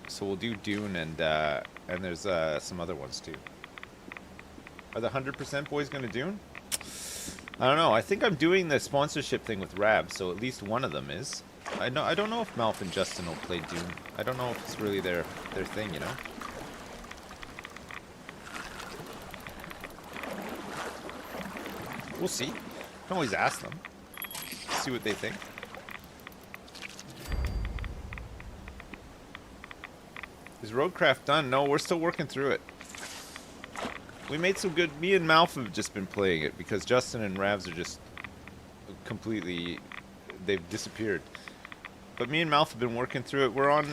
So we'll do Dune and there's some other ones too. Are the 100% boys gonna Dune? I don't know. I think I'm doing the sponsorship thing with Rab, so at least one of them is. I don't know if Malf and Justin will play Dune. I don't know if it's really their thing, you know? We'll see. Can always ask them. See what they think. Is Roadcraft done? No, we're still working through it. We made some good... Me and Malf have just been playing it because Justin and Ravs are just completely... They've disappeared. But me and Malf have been working through it. We're on,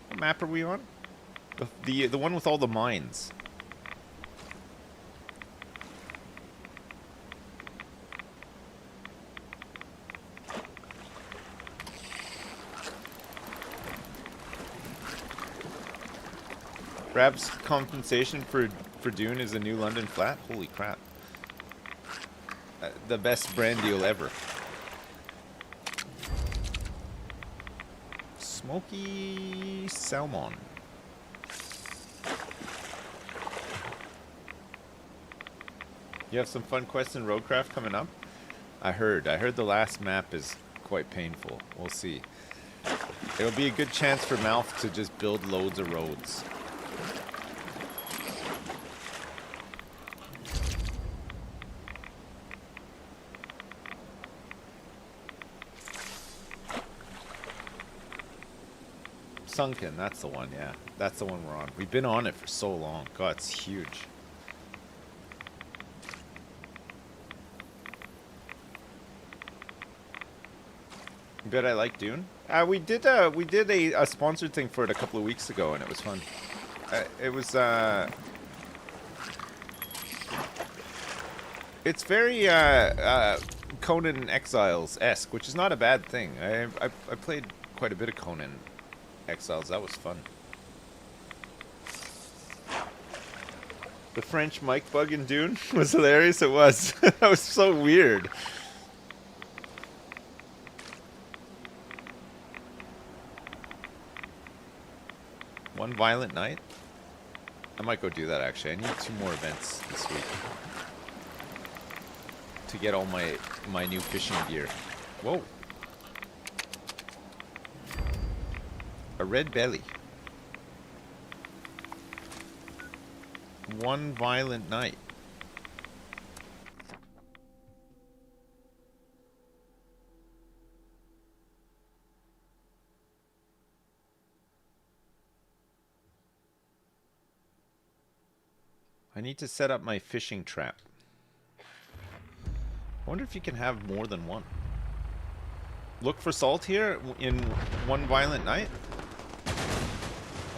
what map are we on? The one with all the mines. Rab's compensation for Dune is a new London flat? Holy crap. The best brand deal ever. Smoky salmon. You have some fun quests in Roadcraft coming up? I heard the last map is quite painful. We'll see. It'll be a good chance for Malf to just build loads of roads. Sunken, that's the one, yeah. That's the one we're on. We've been on it for so long. God, it's huge. You bet I like Dune? We did a sponsored thing for it a couple of weeks ago, and it was fun. It was, it's very, Conan Exiles-esque, which is not a bad thing. I played quite a bit of Conan Exiles. That was fun. The French mic bug in Dune was hilarious. It was. That was so weird. One violent night? I might go do that actually. I need 2 more events this week to get all my new fishing gear. Whoa. A red belly. One violent night. I need to set up my fishing trap. I wonder if you can have more than one. Look for salt here in one violent night?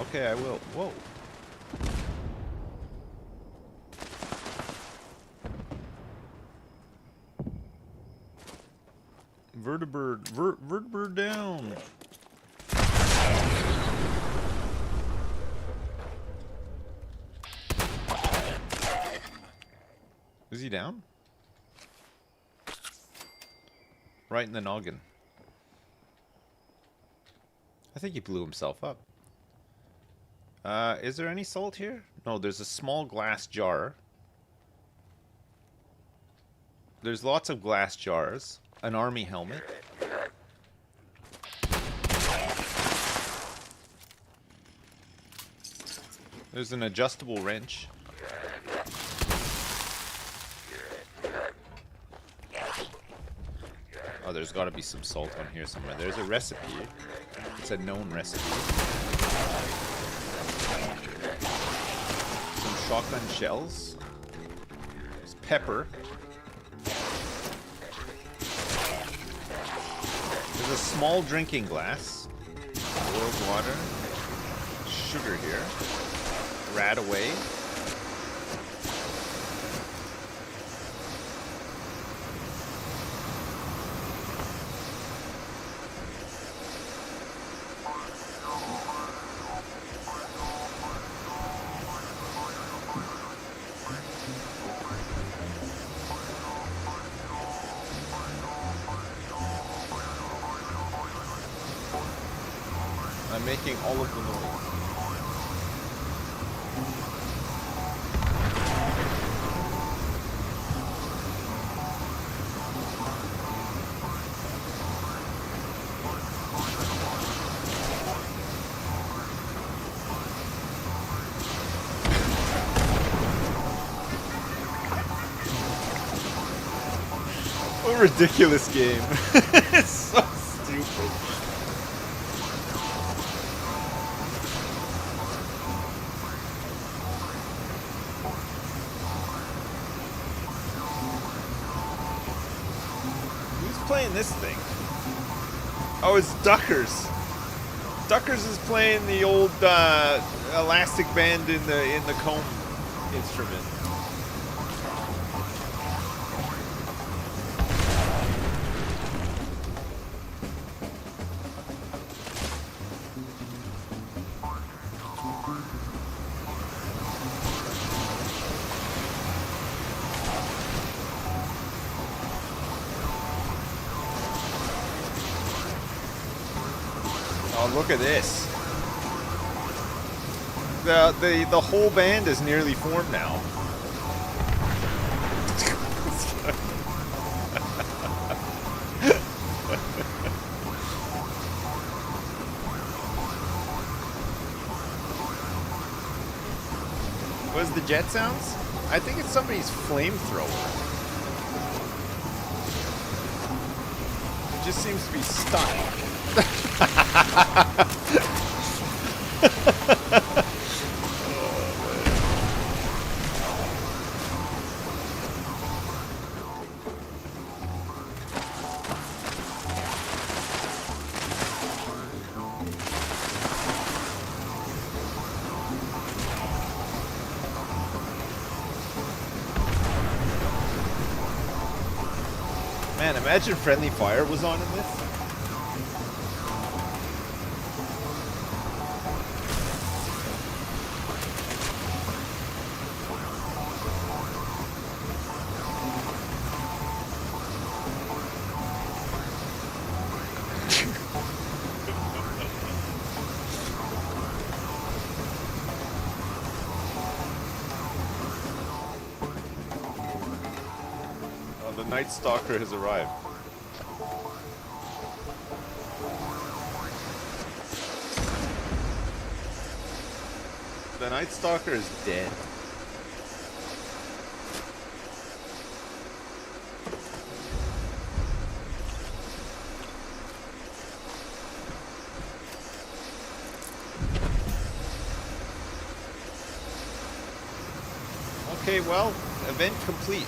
Okay, I will. Whoa. Vertibird down. Is he down? Right in the noggin. I think he blew himself up. Is there any salt here? No, there's a small glass jar. There's lots of glass jars. An army helmet. There's an adjustable wrench. Oh, there's got to be some salt on here somewhere. There's a recipe. It's a known recipe. Some shotgun shells. There's pepper. There's a small drinking glass. Boiled water. Sugar here. Rat away. I'm making all of the noise. What a ridiculous game. It's so stupid. Playing this thing. Oh, it's Duckers. Duckers is playing the old elastic band in the comb instrument. Oh, look at this. The whole band is nearly formed now. What is the jet sounds? I think it's somebody's flamethrower. It just seems to be stuck. Man, imagine friendly fire was on in this. The Night Stalker has arrived. The Night Stalker is dead. Okay, well, event complete.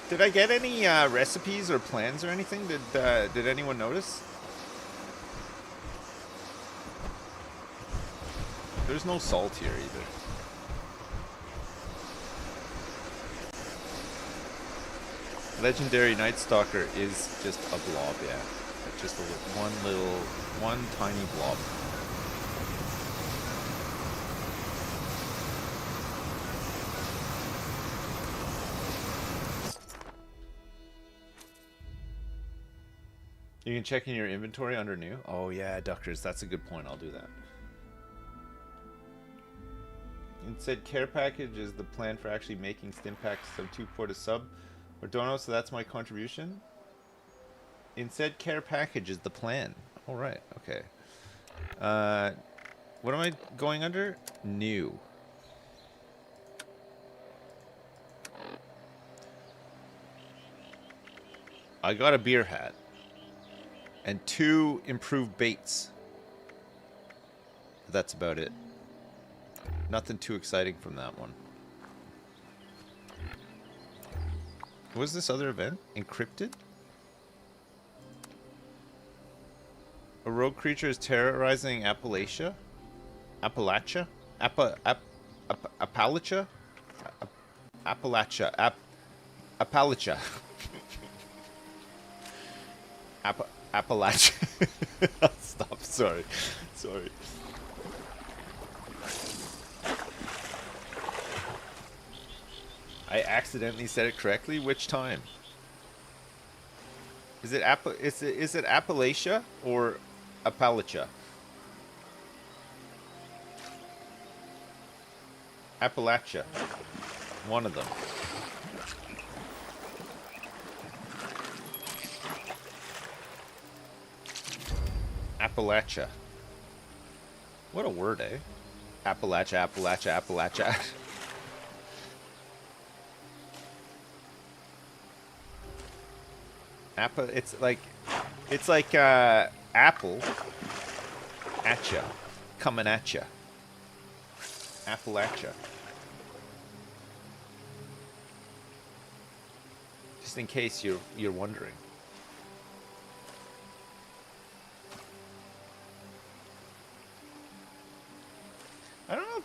Did I get any recipes or plans or anything? Did anyone notice? There's no salt here either. Legendary Night Stalker is just a blob, yeah. Just one tiny blob. You can check in your inventory under new. Oh yeah, Duckers, that's a good point. I'll do that. It said care package is the plan for actually making stim packs of 2 port a sub or dono, so that's my contribution. Instead, care package is the plan. All right, okay. What am I going under? New. I got a beer hat. And 2 improved baits. That's about it. Nothing too exciting from that one. What was this other event? Encrypted? A rogue creature is terrorizing Appalachia? Appalachia? Appalachia? Appalachia. Appalachia. Appalachia. Stop, sorry. Sorry. I accidentally said it correctly. Which time? Is it Appalachia or Appalachia? Appalachia. One of them. Appalachia. What a word, eh? Appalachia, Appalachia, Appalachia. It's like apple at ya, coming at ya. Appalachia. Just in case you're wondering.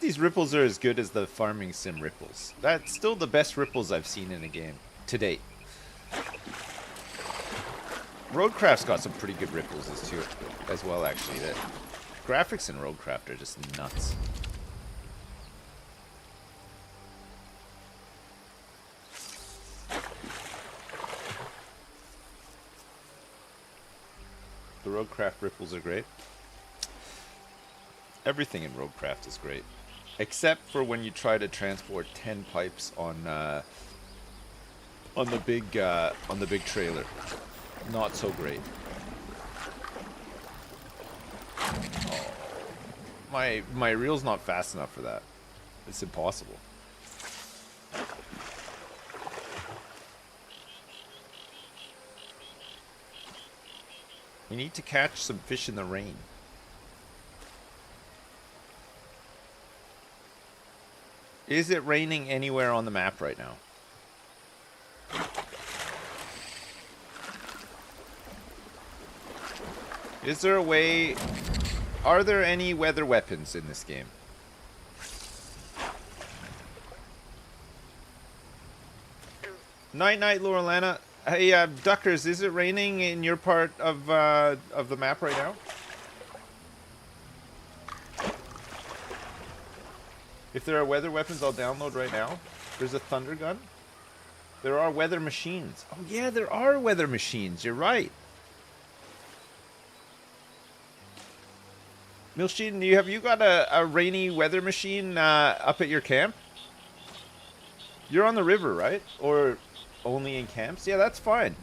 these ripples are as good as the farming sim ripples. That's still the best ripples I've seen in a game to date. Roadcraft's got some pretty good ripples as well, actually. The graphics in Roadcraft are just nuts. The Roadcraft ripples are great. Everything in Roadcraft is great, except for when you try to transport 10 pipes on the big trailer. Not so great. Oh, my reel's not fast enough for that. It's impossible. We need to catch some fish in the rain. Is it raining anywhere on the map right now? Is there a way... Are there any weather weapons in this game? Night night, Laurelana. Hey, Duckers, is it raining in your part of the map right now? If there are weather weapons, I'll download right now. There's a thunder gun. There are weather machines. Oh yeah, there are weather machines. You're right. Milshin, have you got a rainy weather machine up at your camp? You're on the river, right? Or only in camps? Yeah, that's fine.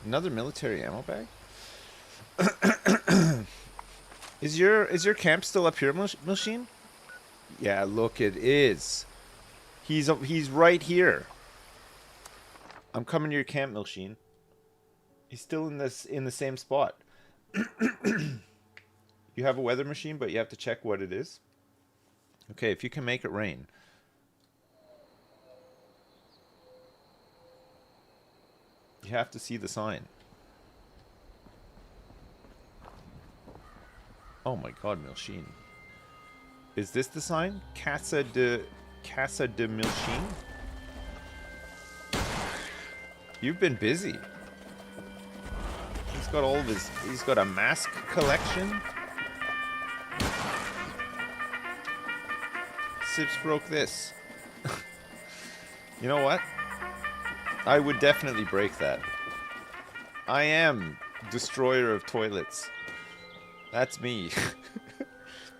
Another military ammo bag? Is your camp still up here, Milshin? Yeah, look, it is. He's right here. I'm coming to your camp, Milshin. He's still in the same spot. You have a weather machine, but you have to check what it is. Okay, if you can make it rain. You have to see the sign. Oh my god, Milshin. Is this the sign? Casa de Milshin? You've been busy. He's got all of his... He's got a mask collection. Sips broke this. You know what? I would definitely break that. I am destroyer of toilets. That's me.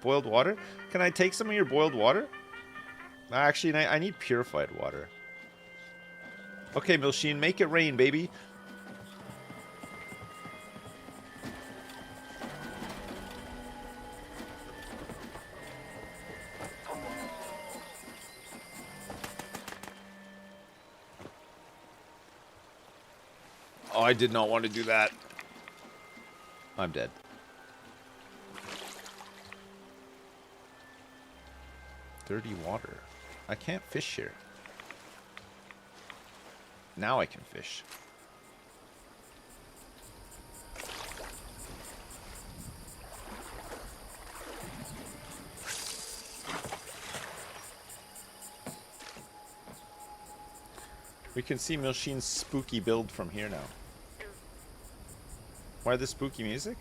Boiled water? Can I take some of your boiled water? Actually, I need purified water. Okay, Milshin, make it rain, baby. Oh, I did not want to do that. I'm dead. Dirty water. I can't fish here. Now I can fish. We can see Milshin's spooky build from here now. Why the spooky music?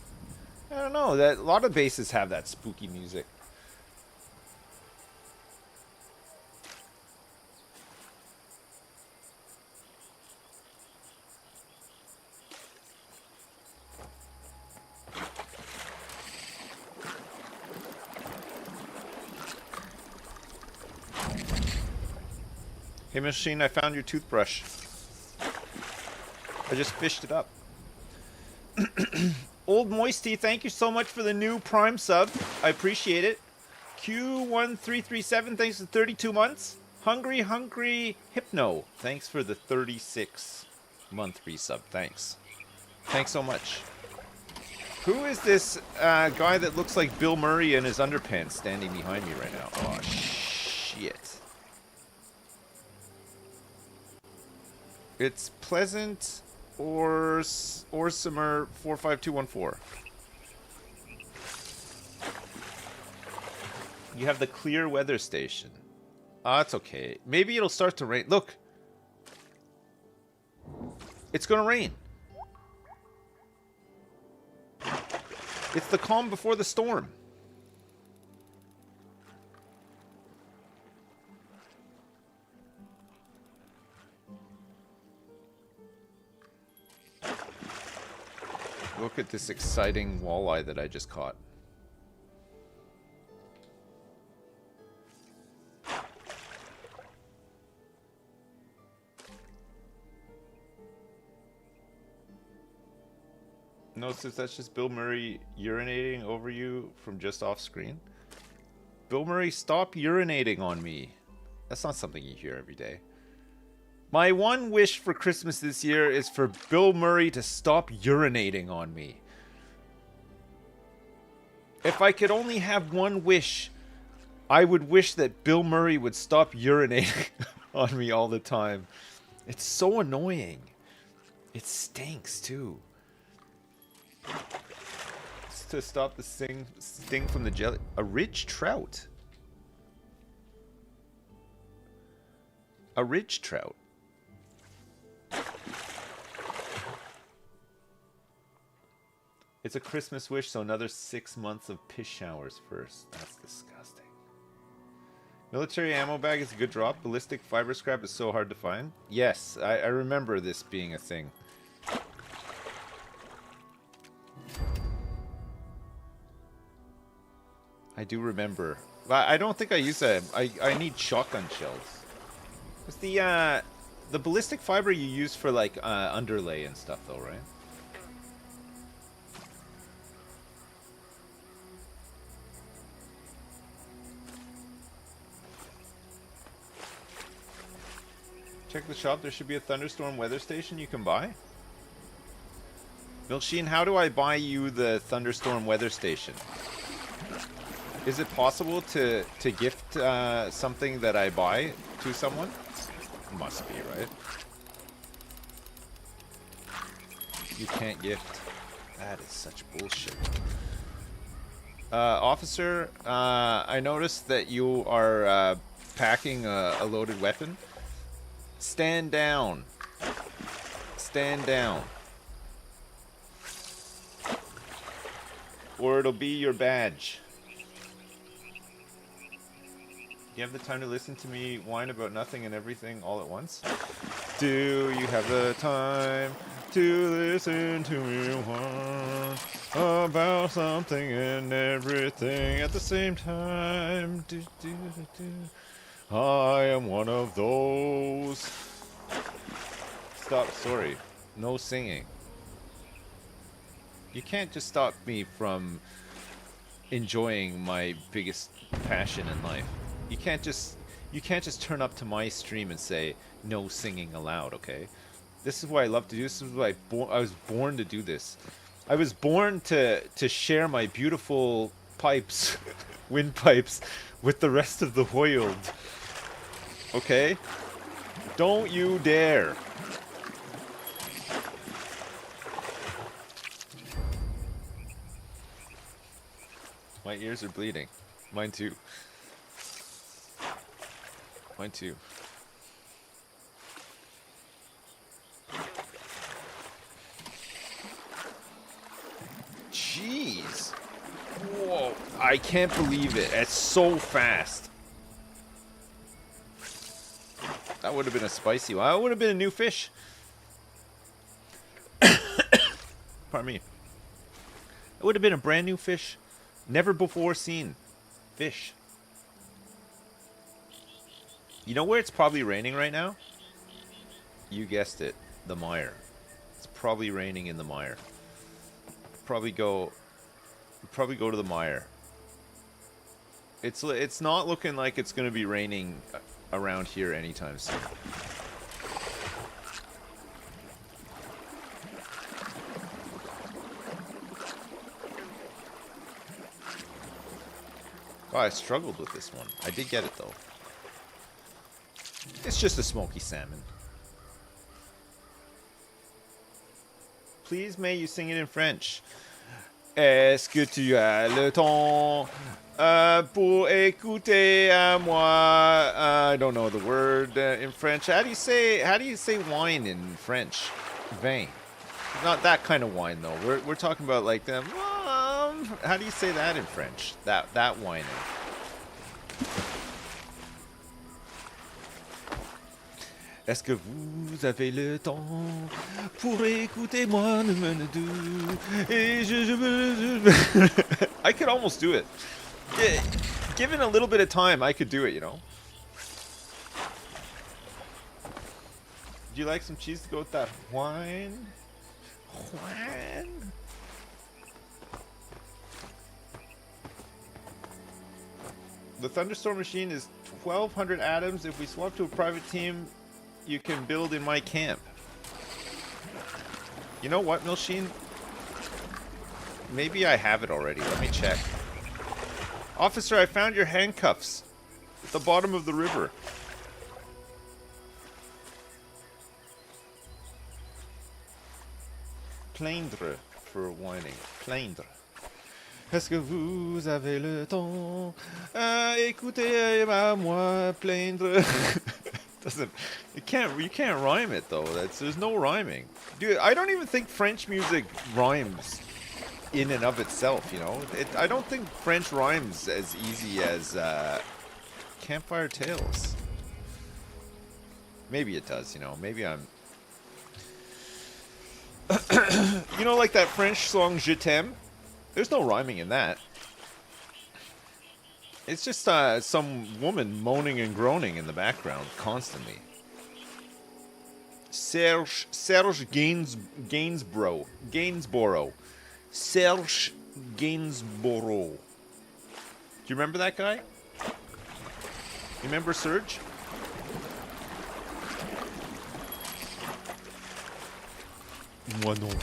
I don't know. A lot of bases have that spooky music. Hey, Machine, I found your toothbrush. I just fished it up. Old Moisty, thank you so much for the new Prime sub. I appreciate it. Q1337, thanks for 32 months. Hungry Hypno, thanks for the 36-month resub. Thanks. Thanks so much. Who is this guy that looks like Bill Murray in his underpants standing behind me right now? Oh, shit. It's Pleasant or Orsimer 45214. You have the clear weather station. Ah, it's okay. Maybe it'll start to rain. Look. It's gonna rain. It's the calm before the storm. Look at this exciting walleye that I just caught. No, since that's just Bill Murray urinating over you from just off screen. Bill Murray, stop urinating on me. That's not something you hear every day. My one wish for Christmas this year is for Bill Murray to stop urinating on me. If I could only have one wish, I would wish that Bill Murray would stop urinating on me all the time. It's so annoying. It stinks too. It's to stop the sting from the jelly. A ridge trout. A ridge trout. It's a Christmas wish, so another 6 months of piss showers first. That's disgusting. Military ammo bag is a good drop. Ballistic fiber scrap is so hard to find. Yes, I remember this being a thing. I do remember. I don't think I use that. I need shotgun shells. It's the ballistic fiber you use for like underlay and stuff, though, right? Check the shop. There should be a thunderstorm weather station you can buy. Milsheen, how do I buy you the thunderstorm weather station? Is it possible to gift something that I buy to someone? Must be, right? You can't gift. That is such bullshit. Officer, I noticed that you are packing a loaded weapon. Stand down. Stand down. Or it'll be your badge. You have the time to listen to me whine about nothing and everything all at once? Do you have the time to listen to me whine about something and everything at the same time? I am one of those. Stop, sorry. No singing. You can't just stop me from enjoying my biggest passion in life. You can't just turn up to my stream and say no singing allowed, okay? This is what I love to do. This is what I was born to do this. I was born to share my beautiful pipes, windpipes, with the rest of the world. Okay? Don't you dare. My ears are bleeding. Mine too. Mine too. Jeez. Whoa. I can't believe it. It's so fast. That would have been a spicy one. That would have been a new fish. Pardon me. It would have been a brand new fish. Never before seen fish. You know where it's probably raining right now? You guessed it. The mire. It's probably raining in the mire. Probably go to the mire. It's not looking like it's going to be raining around here anytime soon. Oh, I struggled with this one. I did get it though. It's just a smoky salmon. Please may you sing it in French. Est-ce que tu as le temps pour écouter à moi? I don't know the word in French. How do you say wine in French? Vin. Not that kind of wine though. We're talking about like them. How do you say that in French? That wine. Est-ce que vous avez le temps pour écouter moi et I could almost do it. Given a little bit of time, I could do it, you know. Do you like some cheese to go with that wine? Wine? The Thunderstorm machine is 1,200 atoms. If we swap to a private team, you can build in my camp. You know what, Milsheen? Maybe I have it already. Let me check. Officer, I found your handcuffs at the bottom of the river. Plaindre for whining. Plaindre. Est-ce que vous avez le temps écouter à moi plaindre? You can't rhyme it though. There's no rhyming. Dude, I don't even think French music rhymes in and of itself, you know. I don't think French rhymes as easy as Campfire Tales. Maybe it does, you know. Maybe I'm you know, like that French song Je t'aime? There's no rhyming in that. It's just some woman moaning and groaning in the background constantly. Serge Gainsborough. Serge Gainsborough. Do you remember that guy? You remember Serge? Moi non plus.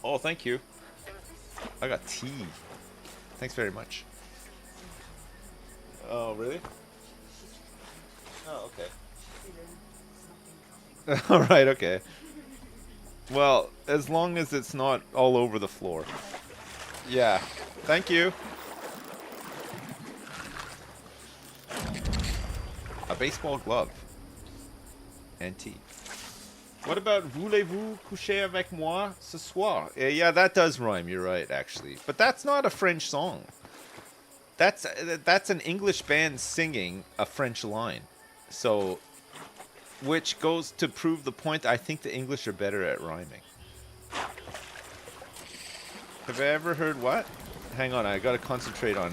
Oh, thank you. I got tea. Thanks very much. Oh, really? Oh, okay. Alright, okay. Well, as long as it's not all over the floor. Yeah. Thank you. A baseball glove. And tea. What about voulez-vous coucher avec moi ce soir? Yeah, that does rhyme. You're right, actually. But that's not a French song. That's an English band singing a French line. So, which goes to prove the point. I think the English are better at rhyming. Have I ever heard what? Hang on, I gotta concentrate on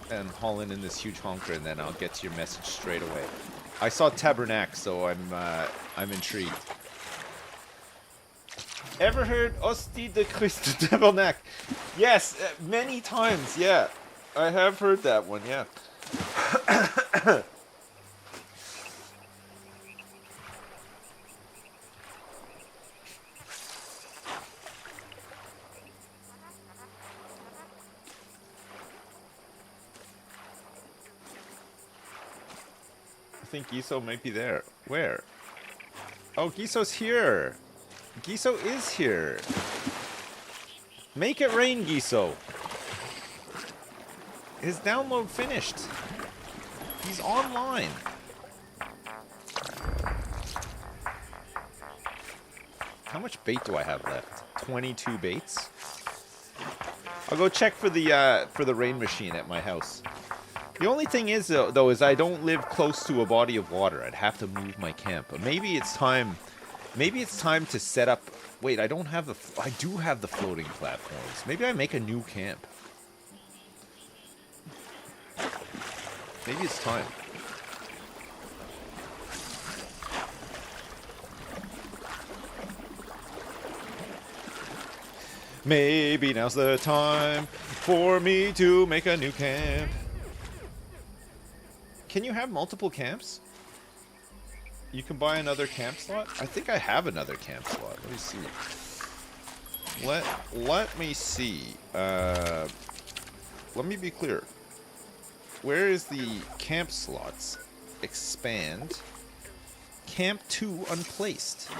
and hauling in this huge honker, and then I'll get to your message straight away. I saw Tabernacle, so I'm intrigued. Ever heard Hostie de Christ Tabernacle? Yes, many times, yeah. I have heard that one, yeah. I think Giso might be there. Where? Oh, Giso's here. Giso is here. Make it rain, Giso. His download finished. He's online. How much bait do I have left? 22 baits. I'll go check for the rain machine at my house. The only thing is though is I don't live close to a body of water. I'd have to move my camp. But maybe it's time. Maybe it's time to set up. Wait, I don't have the. I do have the floating platforms. Maybe I make a new camp. Maybe it's time. Maybe now's the time for me to make a new camp. Can you have multiple camps? You can buy another camp slot? I think I have another camp slot. Let me see. Let me see. Let me be clear. Where is the camp slots? Expand. Camp 2 unplaced.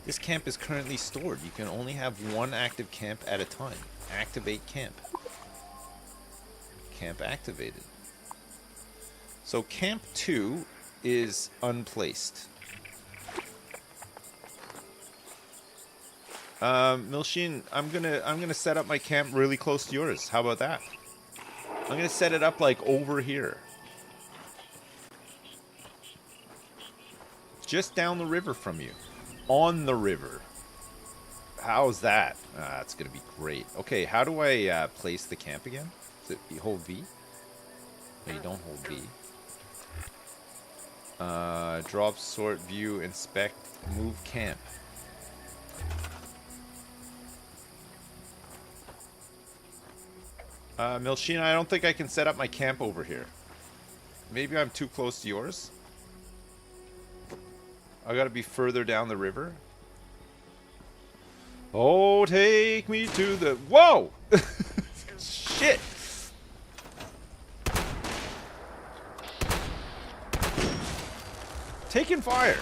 This camp is currently stored. You can only have one active camp at a time. Activate camp. Camp activated. So camp 2 is unplaced. Milshin, I'm gonna set up my camp really close to yours. How about that? I'm gonna set it up like over here. Just down the river from you. On the river. How's that? That's gonna be great. Okay, how do I place the camp again? Is it you hold V? No, you don't hold V. Drop, sort, view, inspect, move camp. Milshina, I don't think I can set up my camp over here. Maybe I'm too close to yours. I gotta be further down the river. Oh, take me to the... Whoa! Shit! Taking fire!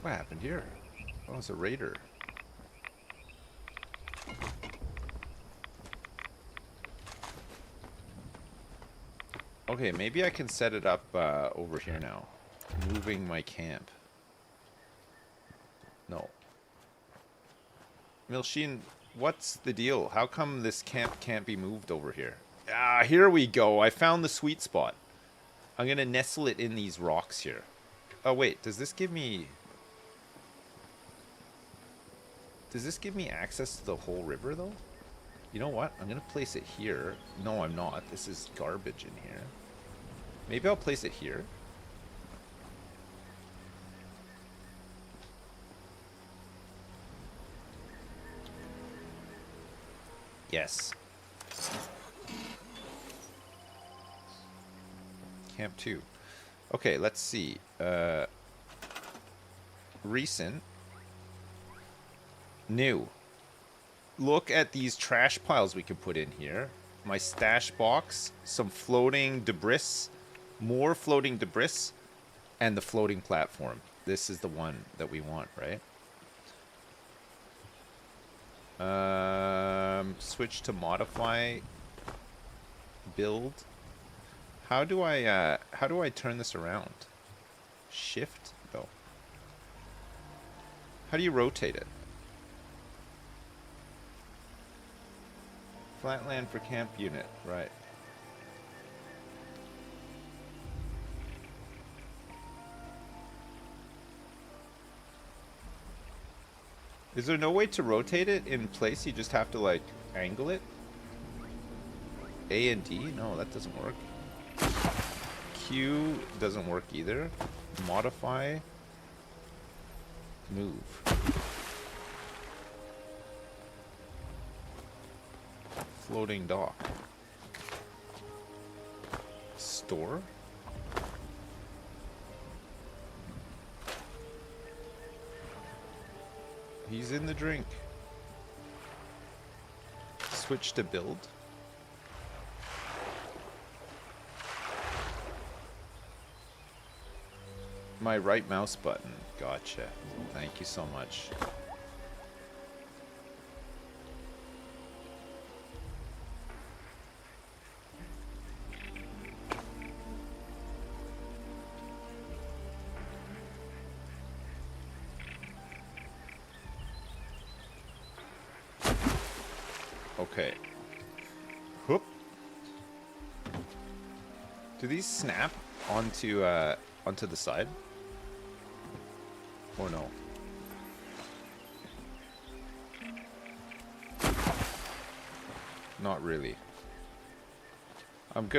What happened here? Oh, it's a raider. Okay, maybe I can set it up over here now. Moving my camp. No. Milshin, what's the deal? How come this camp can't be moved over here? Ah, here we go. I found the sweet spot. I'm gonna nestle it in these rocks here. Oh wait, does this give me... Does this give me access to the whole river, though? You know what? I'm going to place it here. No, I'm not. This is garbage in here. Maybe I'll place it here. Yes. Camp 2. Okay, let's see. Recent. New. Look at these trash piles we can put in here. My stash box, some floating debris, more floating debris, and the floating platform. This is the one that we want, right? Switch to modify, build. How do I turn this around? Shift? No. How do you rotate it? Flatland for camp unit, right. Is there no way to rotate it in place? You just have to, like, angle it? A and D? No, that doesn't work. Q doesn't work either. Modify. Move. Floating dock. Store? He's in the drink. Switch to build. My right mouse button. Gotcha. Thank you so much. Okay. Whoop. Do these snap onto the side? Or no? Not really. I'm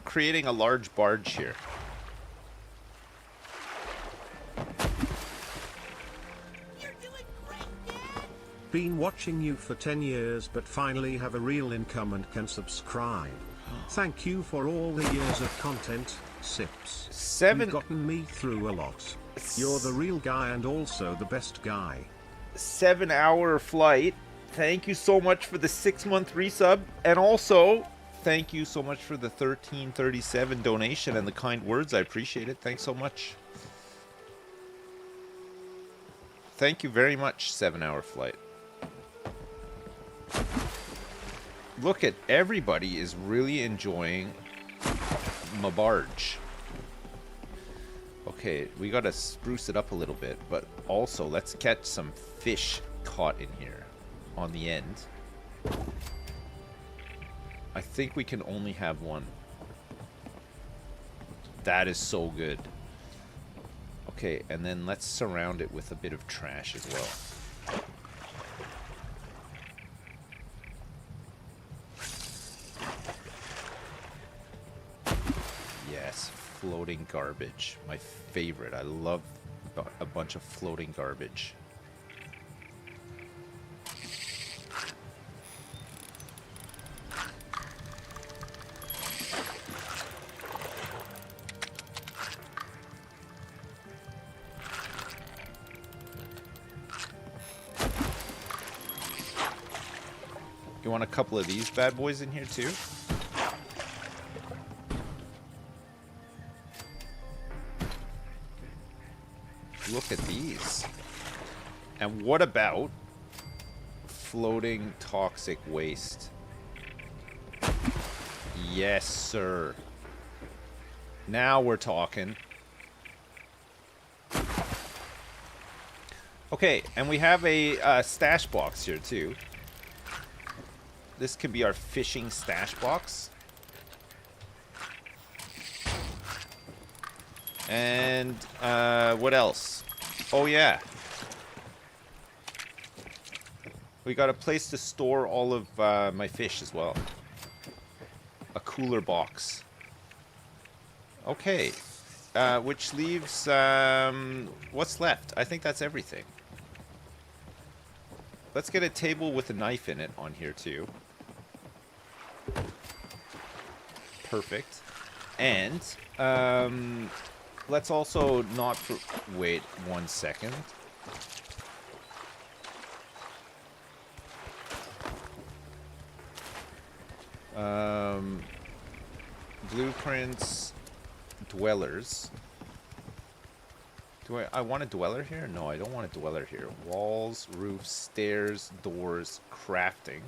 creating a large barge here. Been watching you for 10 years but finally have a real income and can subscribe. Thank you for all the years of content, Sips. You've gotten me through a lot. You're the real guy and also the best guy. 7-hour flight. Thank you so much for the 6-month resub, and also thank you so much for the 1337 donation and the kind words. I appreciate it. Thanks so much. Thank you very much, 7-hour flight. Look at everybody is really enjoying my barge. Okay, we gotta spruce it up a little bit, but also let's catch some fish caught in here on the end. I think we can only have one. That is so good. Okay, and then let's surround it with a bit of trash as well. Yes, floating garbage. My favorite. I love a bunch of floating garbage. You want a couple of these bad boys in here too? Look at these. And what about floating toxic waste? Yes, sir. Now we're talking. Okay, and we have a stash box here too. This could be our fishing stash box. And what else? Oh yeah. We got a place to store all of my fish as well. A cooler box. Okay. Which leaves what's left? I think that's everything. Let's get a table with a knife in it on here too. Perfect. And let's also not wait 1 second. Blueprints, dwellers. Do I want a dweller here? No, I don't want a dweller here. Walls, roofs, stairs, doors, crafting.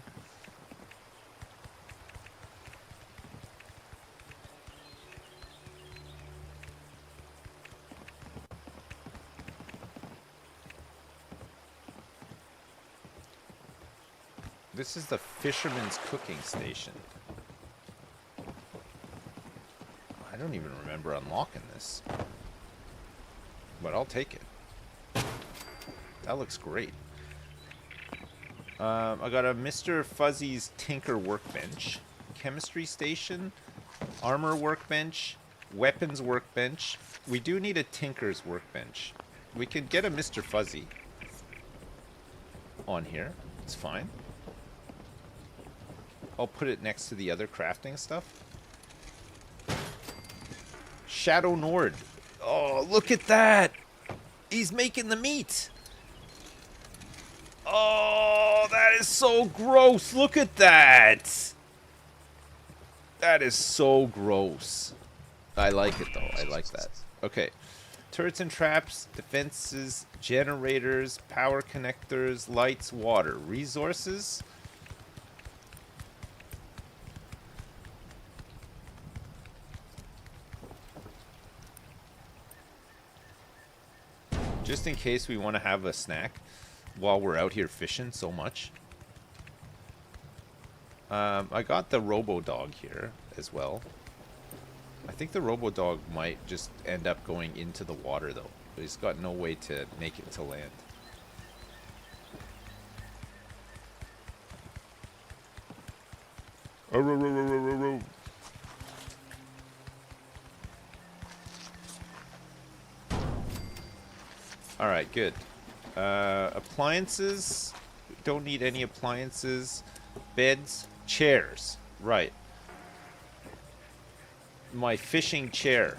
This is the fisherman's cooking station. I don't even remember unlocking this. But I'll take it. That looks great. I got a Mr. Fuzzy's Tinker workbench. Chemistry station. Armor workbench. Weapons workbench. We do need a Tinker's workbench. We could get a Mr. Fuzzy on here. It's fine. I'll put it next to the other crafting stuff. Shadow Nord. Oh, look at that! He's making the meat! Oh, that is so gross! Look at that! That is so gross. I like it though, I like that. Okay. Turrets and traps, defenses, generators, power connectors, lights, water, resources. Just in case we want to have a snack while we're out here fishing so much. I got the Robo-Dog here as well. I think the Robo-Dog might just end up going into the water though. He's got no way to make it to land. Alright, good. Appliances. Don't need any appliances. Beds. Chairs. Right. My fishing chair.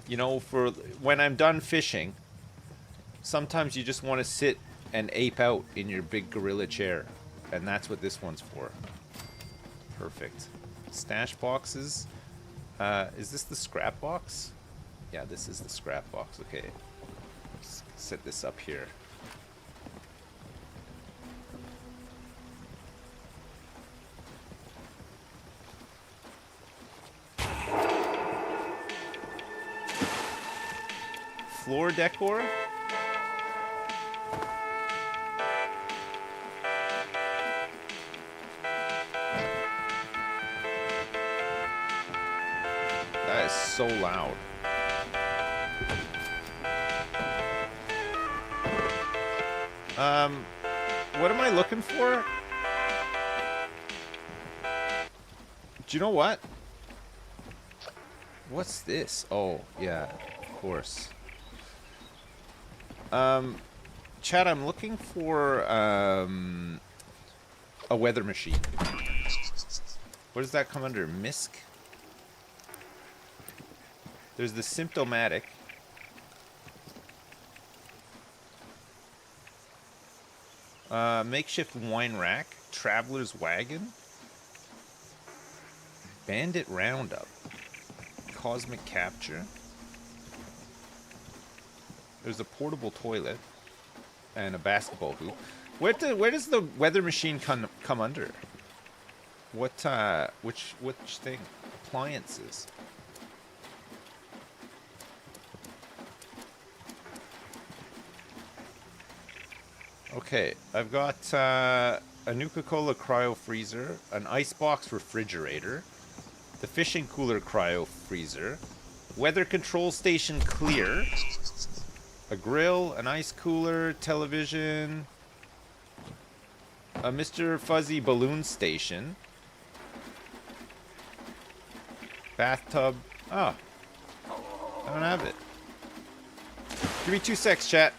You know, for when I'm done fishing, Sometimes you just want to sit and ape out in your big gorilla chair. And that's what this one's for. Perfect. Stash boxes. Is this the scrap box? Yeah, this is the scrap box. Okay. Let's set this up here. Floor decor? That is so loud. What am I looking for? Do you know what? What's this? Oh, yeah, of course. Chad, I'm looking for a weather machine. What does that come under? MISC? There's the symptomatic. Makeshift wine rack. Traveler's wagon. Bandit roundup. Cosmic capture. There's a portable toilet. And a basketball hoop. Where does the weather machine come under? What, which thing? Appliances. Okay, I've got a Nuka-Cola cryo freezer, an icebox refrigerator, the fishing cooler cryo freezer, weather control station clear, a grill, an ice cooler, television, a Mr. Fuzzy balloon station, bathtub. Oh, I don't have it. Give me 2 secs, chat.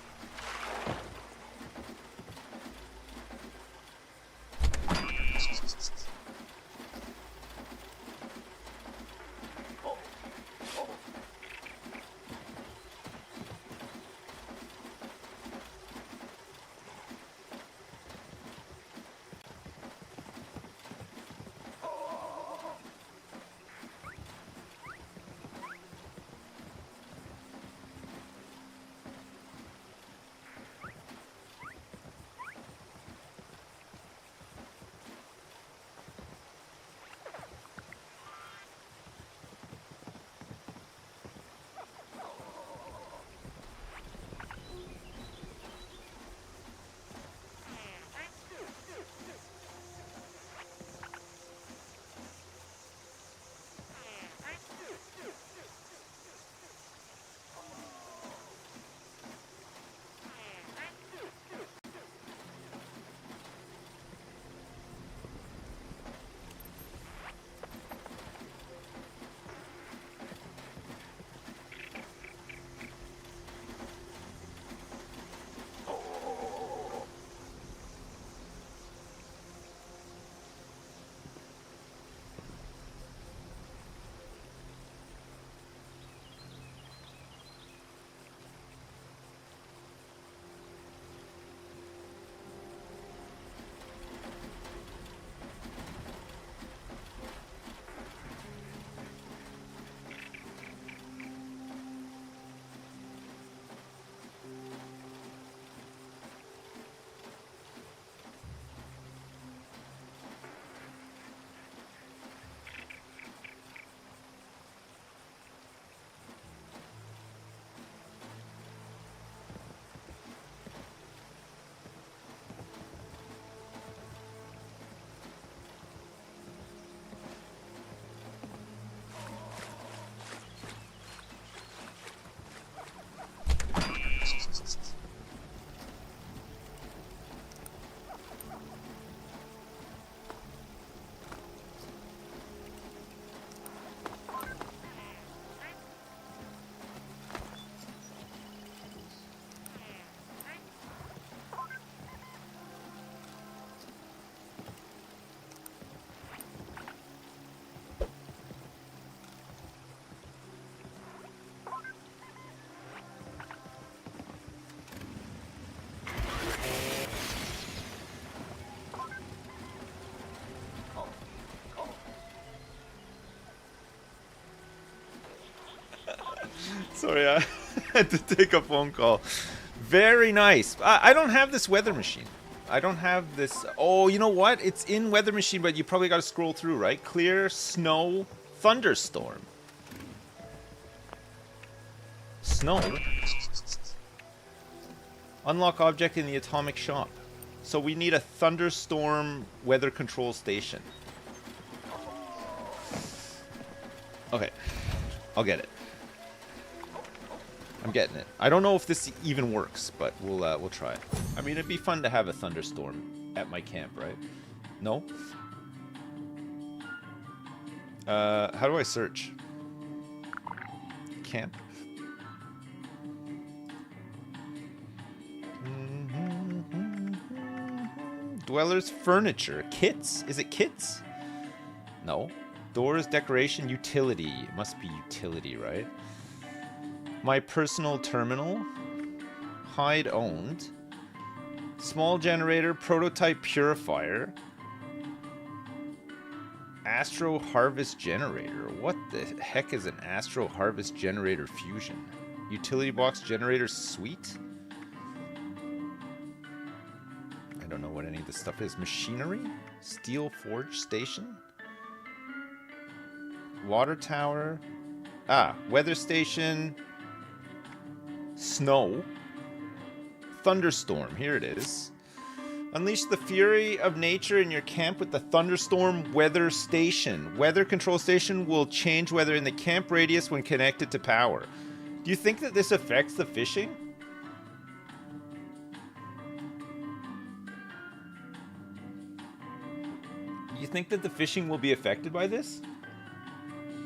Sorry, I had to take a phone call. Very nice. I don't have this weather machine. I don't have this. Oh, you know what? It's in weather machine, but you probably got to scroll through, right? Clear, snow, thunderstorm. Snow. Unlock object in the atomic shop. So we need a thunderstorm weather control station. Okay, I'll get it. I'm getting it. I don't know if this even works, but we'll try it. I mean, it'd be fun to have a thunderstorm at my camp, right? No? How do I search? Camp? Dwellers furniture. Kits? Is it kits? No. Doors, decoration, utility. It must be utility, right? My personal terminal. Hide owned. Small generator, prototype purifier. Astro Harvest generator. What the heck is an Astro Harvest generator fusion? Utility box generator suite? I don't know what any of this stuff is. Machinery? Steel forge station? Water tower? Ah, weather station. Snow. Thunderstorm. Here it is. Unleash the fury of nature in your camp with the Thunderstorm Weather Station. Weather control station will change weather in the camp radius when connected to power. Do you think that this affects the fishing? You think that the fishing will be affected by this?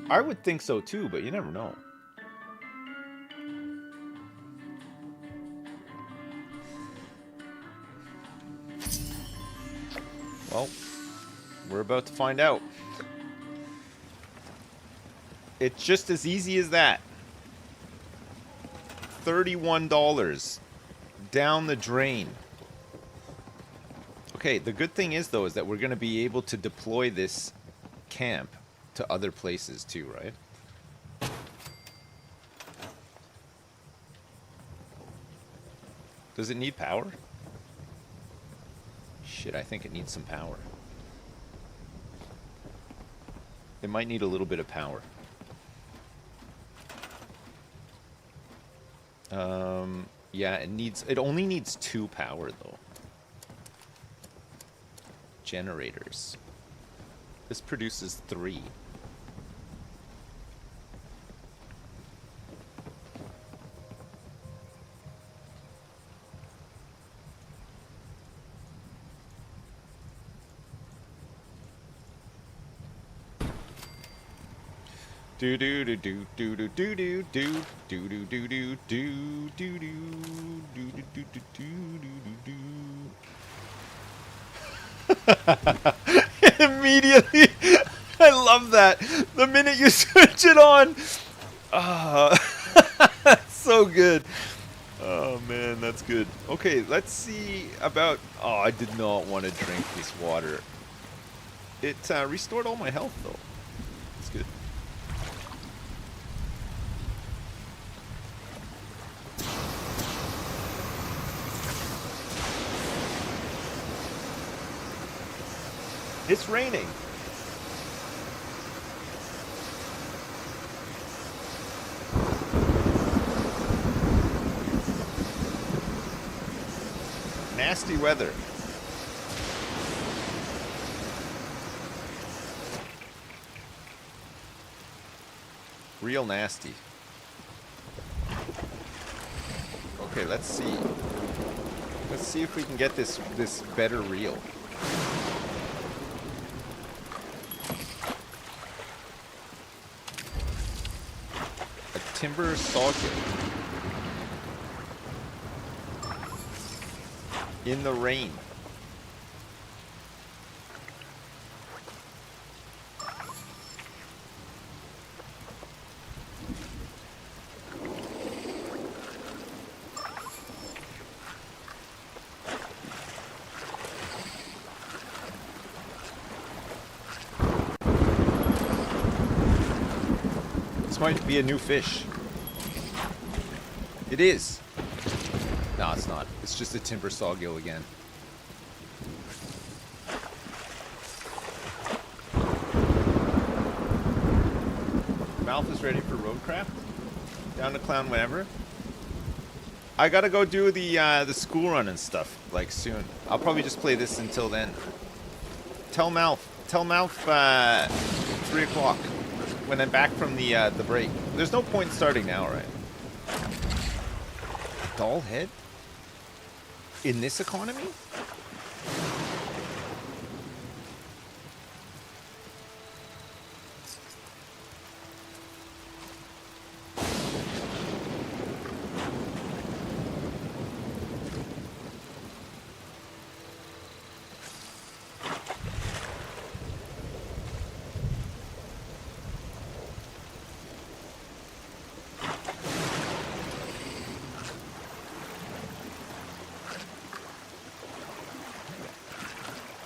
I would think so too, but you never know. Well, we're about to find out. It's just as easy as that. $31 down the drain. Okay, the good thing is, though, is that we're going to be able to deploy this camp to other places too, right? Does it need power? Shit, I think it needs some power. It might need a little bit of power. Yeah, it only needs 2 power though. Generators. This produces 3. Do do do do do do do do do do do do do do do do do do do. Immediately, I love that. The minute you switch it on, that's so good. Oh man, that's good. Okay, let's see about. Oh, I did not want to drink this water. It restored all my health though. It's good. It's raining. Nasty weather. Real nasty. Okay, let's see. Let's see if we can get this better reel. Timber socket in the rain. This might be a new fish. It is. No, it's not. It's just a timber sawgill again. Malf is ready for Roadcraft. Down to clown whenever. I gotta go do the school run and stuff like soon. I'll probably just play this until then. Tell Malf 3 o'clock when I'm back from the break. There's no point starting now, right? Doll head? In this economy?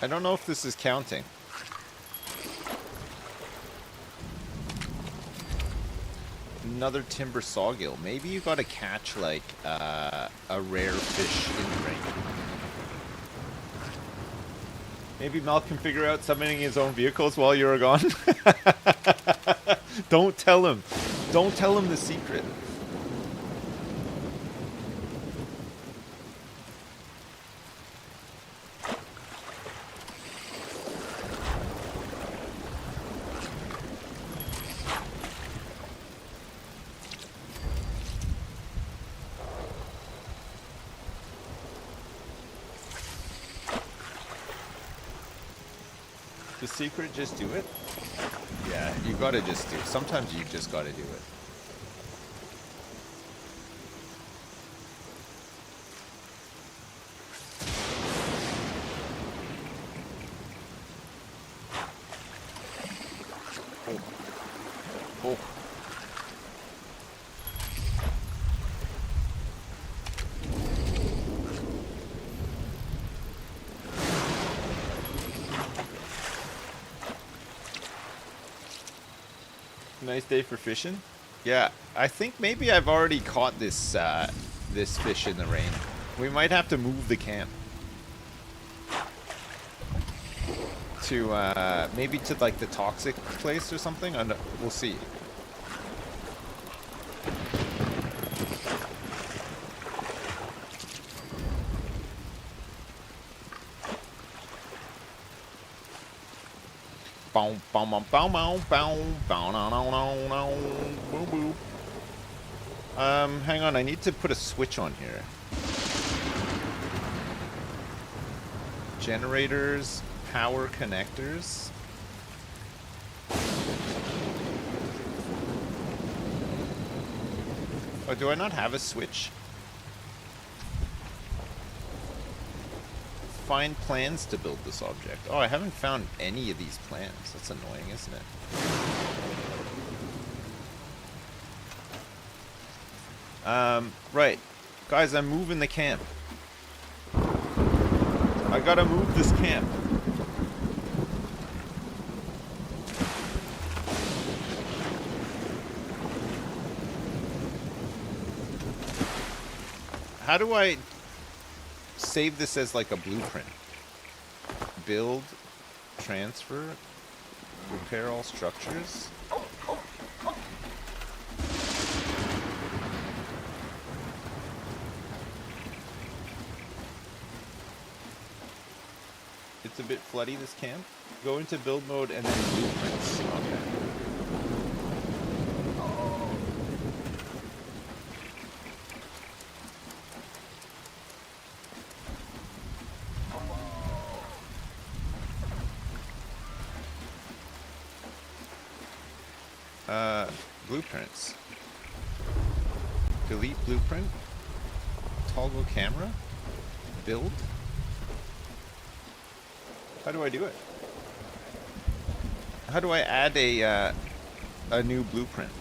I don't know if this is counting. Another timber sawgill. Maybe you gotta catch like a rare fish in the ring. Maybe Mal can figure out summoning his own vehicles while you're gone. Don't tell him. Don't tell him the secret. The secret, just do it? Yeah, you gotta just do it. Sometimes you just gotta do it. Oh. Nice day for fishing. Yeah, I think maybe I've already caught this this fish in the rain. We might have to move the camp to maybe to like the toxic place or something. We'll see. Hang on, I need to put a switch on here. Generators, power connectors. Oh, do I not have a switch? Find plans to build this object. Oh, I haven't found any of these plans. That's annoying, isn't it? Right. Guys, I'm moving the camp. I gotta move this camp. How do I save this as like a blueprint? Build, transfer, repair all structures. It's a bit floody, this camp. Go into build mode and then blueprints. Okay. Blueprints. Delete blueprint. Toggle camera. Build. How do I do it? How do I add a new blueprint?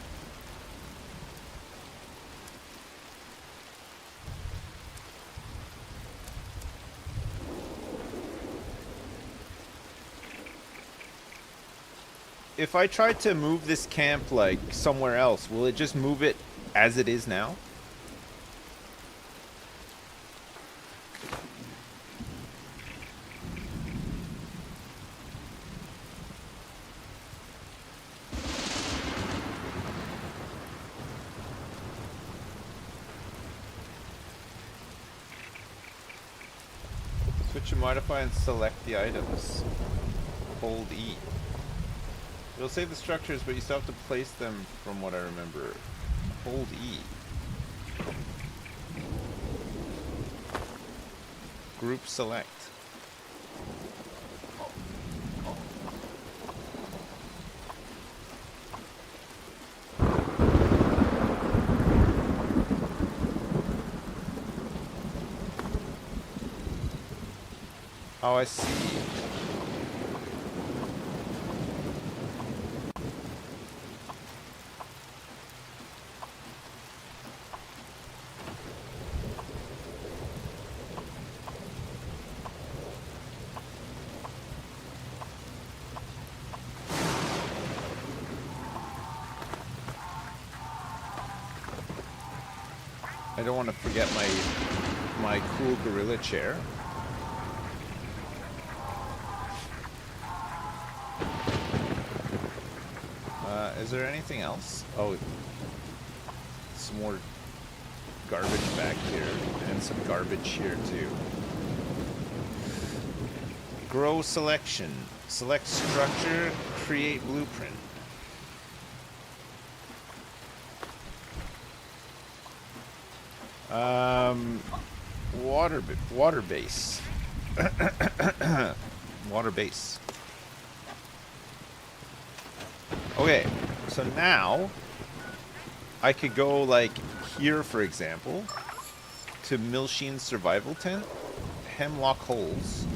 If I tried to move this camp like somewhere else, will it just move it as it is now? search and modify and select the items. Hold E. It'll save the structures, but you still have to place them from what I remember. Hold E. Group select. Oh, I see. I don't want to forget my cool gorilla chair. Is there anything else? Oh, some more garbage back here, and some garbage here too. Grow selection. Select structure, create blueprint. Water base. Water base. Okay, so now I could go like here, for example, to Milsheen's survival tent, hemlock holes.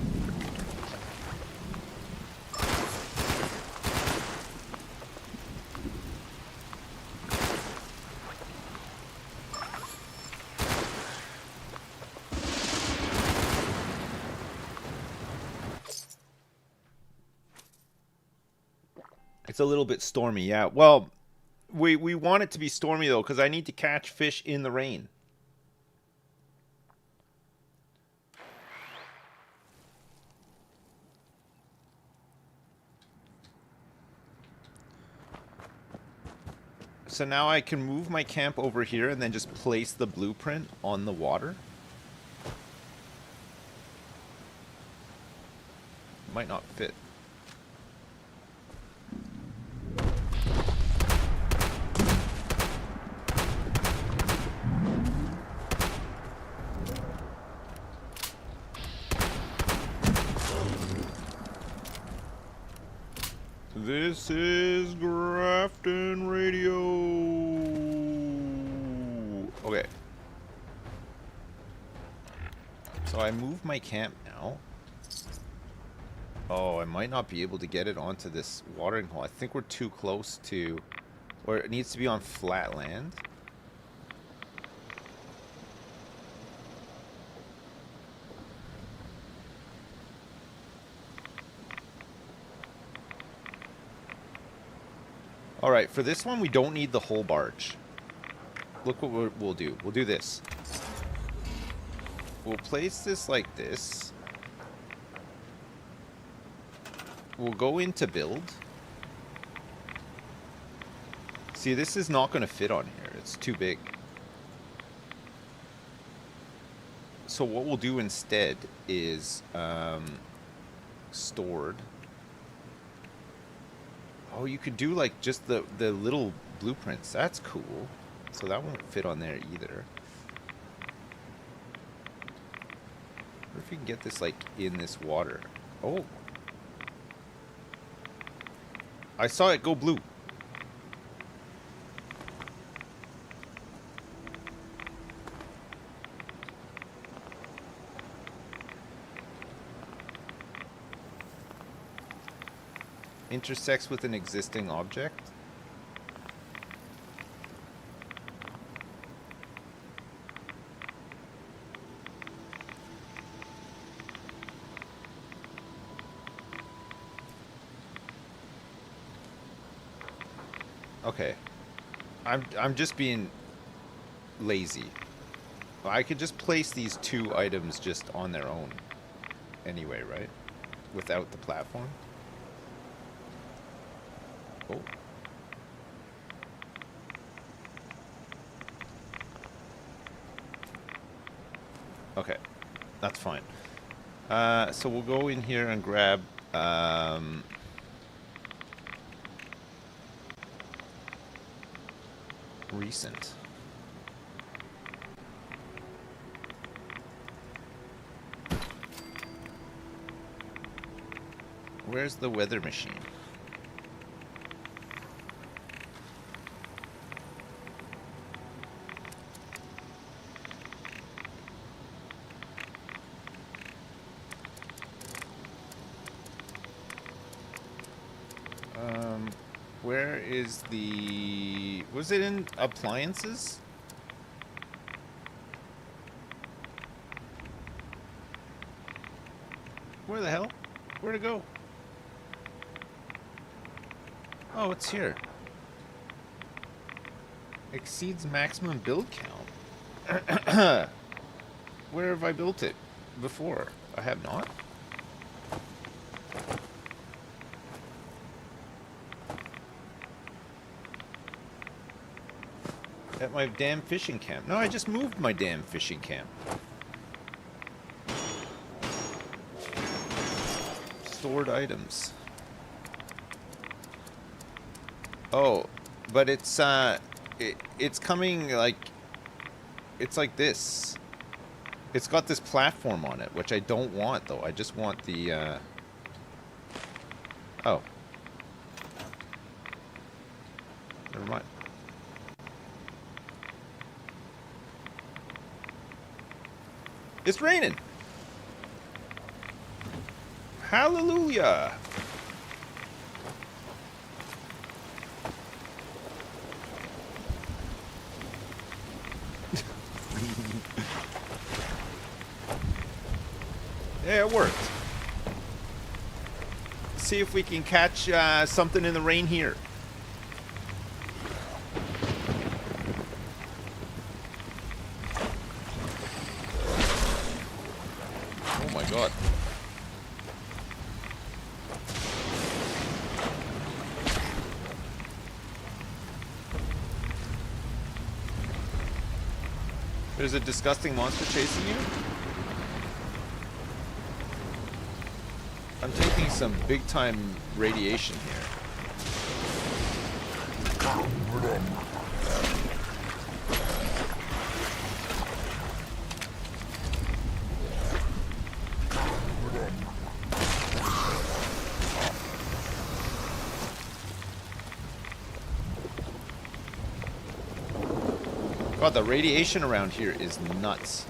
It's a little bit stormy, yeah. Well, we want it to be stormy, though, because I need to catch fish in the rain. So now I can move my camp over here and then just place the blueprint on the water. Might not fit. This is Grafton Radio. Okay. So I move my camp now. Oh, I might not be able to get it onto this watering hole. I think we're too close to, or it needs to be on flat land. Alright, for this one, we don't need the whole barge. Look what we'll do. We'll do this. We'll place this like this. We'll go into build. See, this is not going to fit on here. It's too big. So what we'll do instead is stored. Oh, you could do like just the little blueprints. That's cool. So that won't fit on there either. What if you can get this like in this water? Oh. I saw it go blue. Intersects with an existing object. Okay. I'm just being lazy. I could just place these two items just on their own anyway, right? Without the platform. Oh. Okay, that's fine. So we'll go in here and grab recent. Where's the weather machine? Where is the... Was it in appliances? Where the hell? Where'd it go? Oh, it's here. Exceeds maximum build count. Where have I built it before? I have not. At my damn fishing camp. No, I just moved my damn fishing camp. Stored items. Oh, but it's it's coming like, it's like this. It's got this platform on it, which I don't want though. I just want the oh. Never mind. It's raining. Hallelujah. Yeah, it worked. See if we can catch something in the rain here. Oh my god. There's a disgusting monster chasing you? I'm taking some big time radiation here. God, the radiation around here is nuts.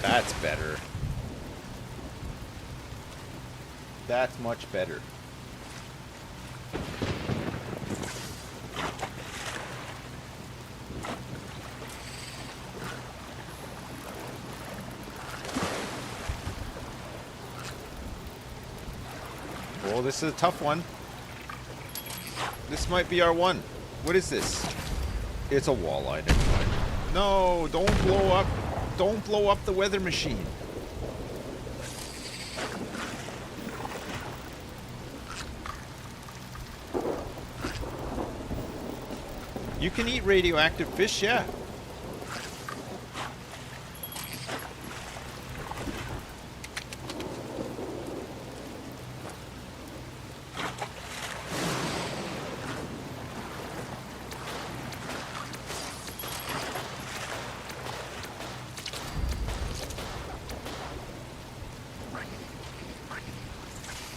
That's better. That's much better. Well, this is a tough one. This might be our one. What is this? It's a walleye. Never mind. No, don't blow up. Don't blow up the weather machine. You can eat radioactive fish, yeah.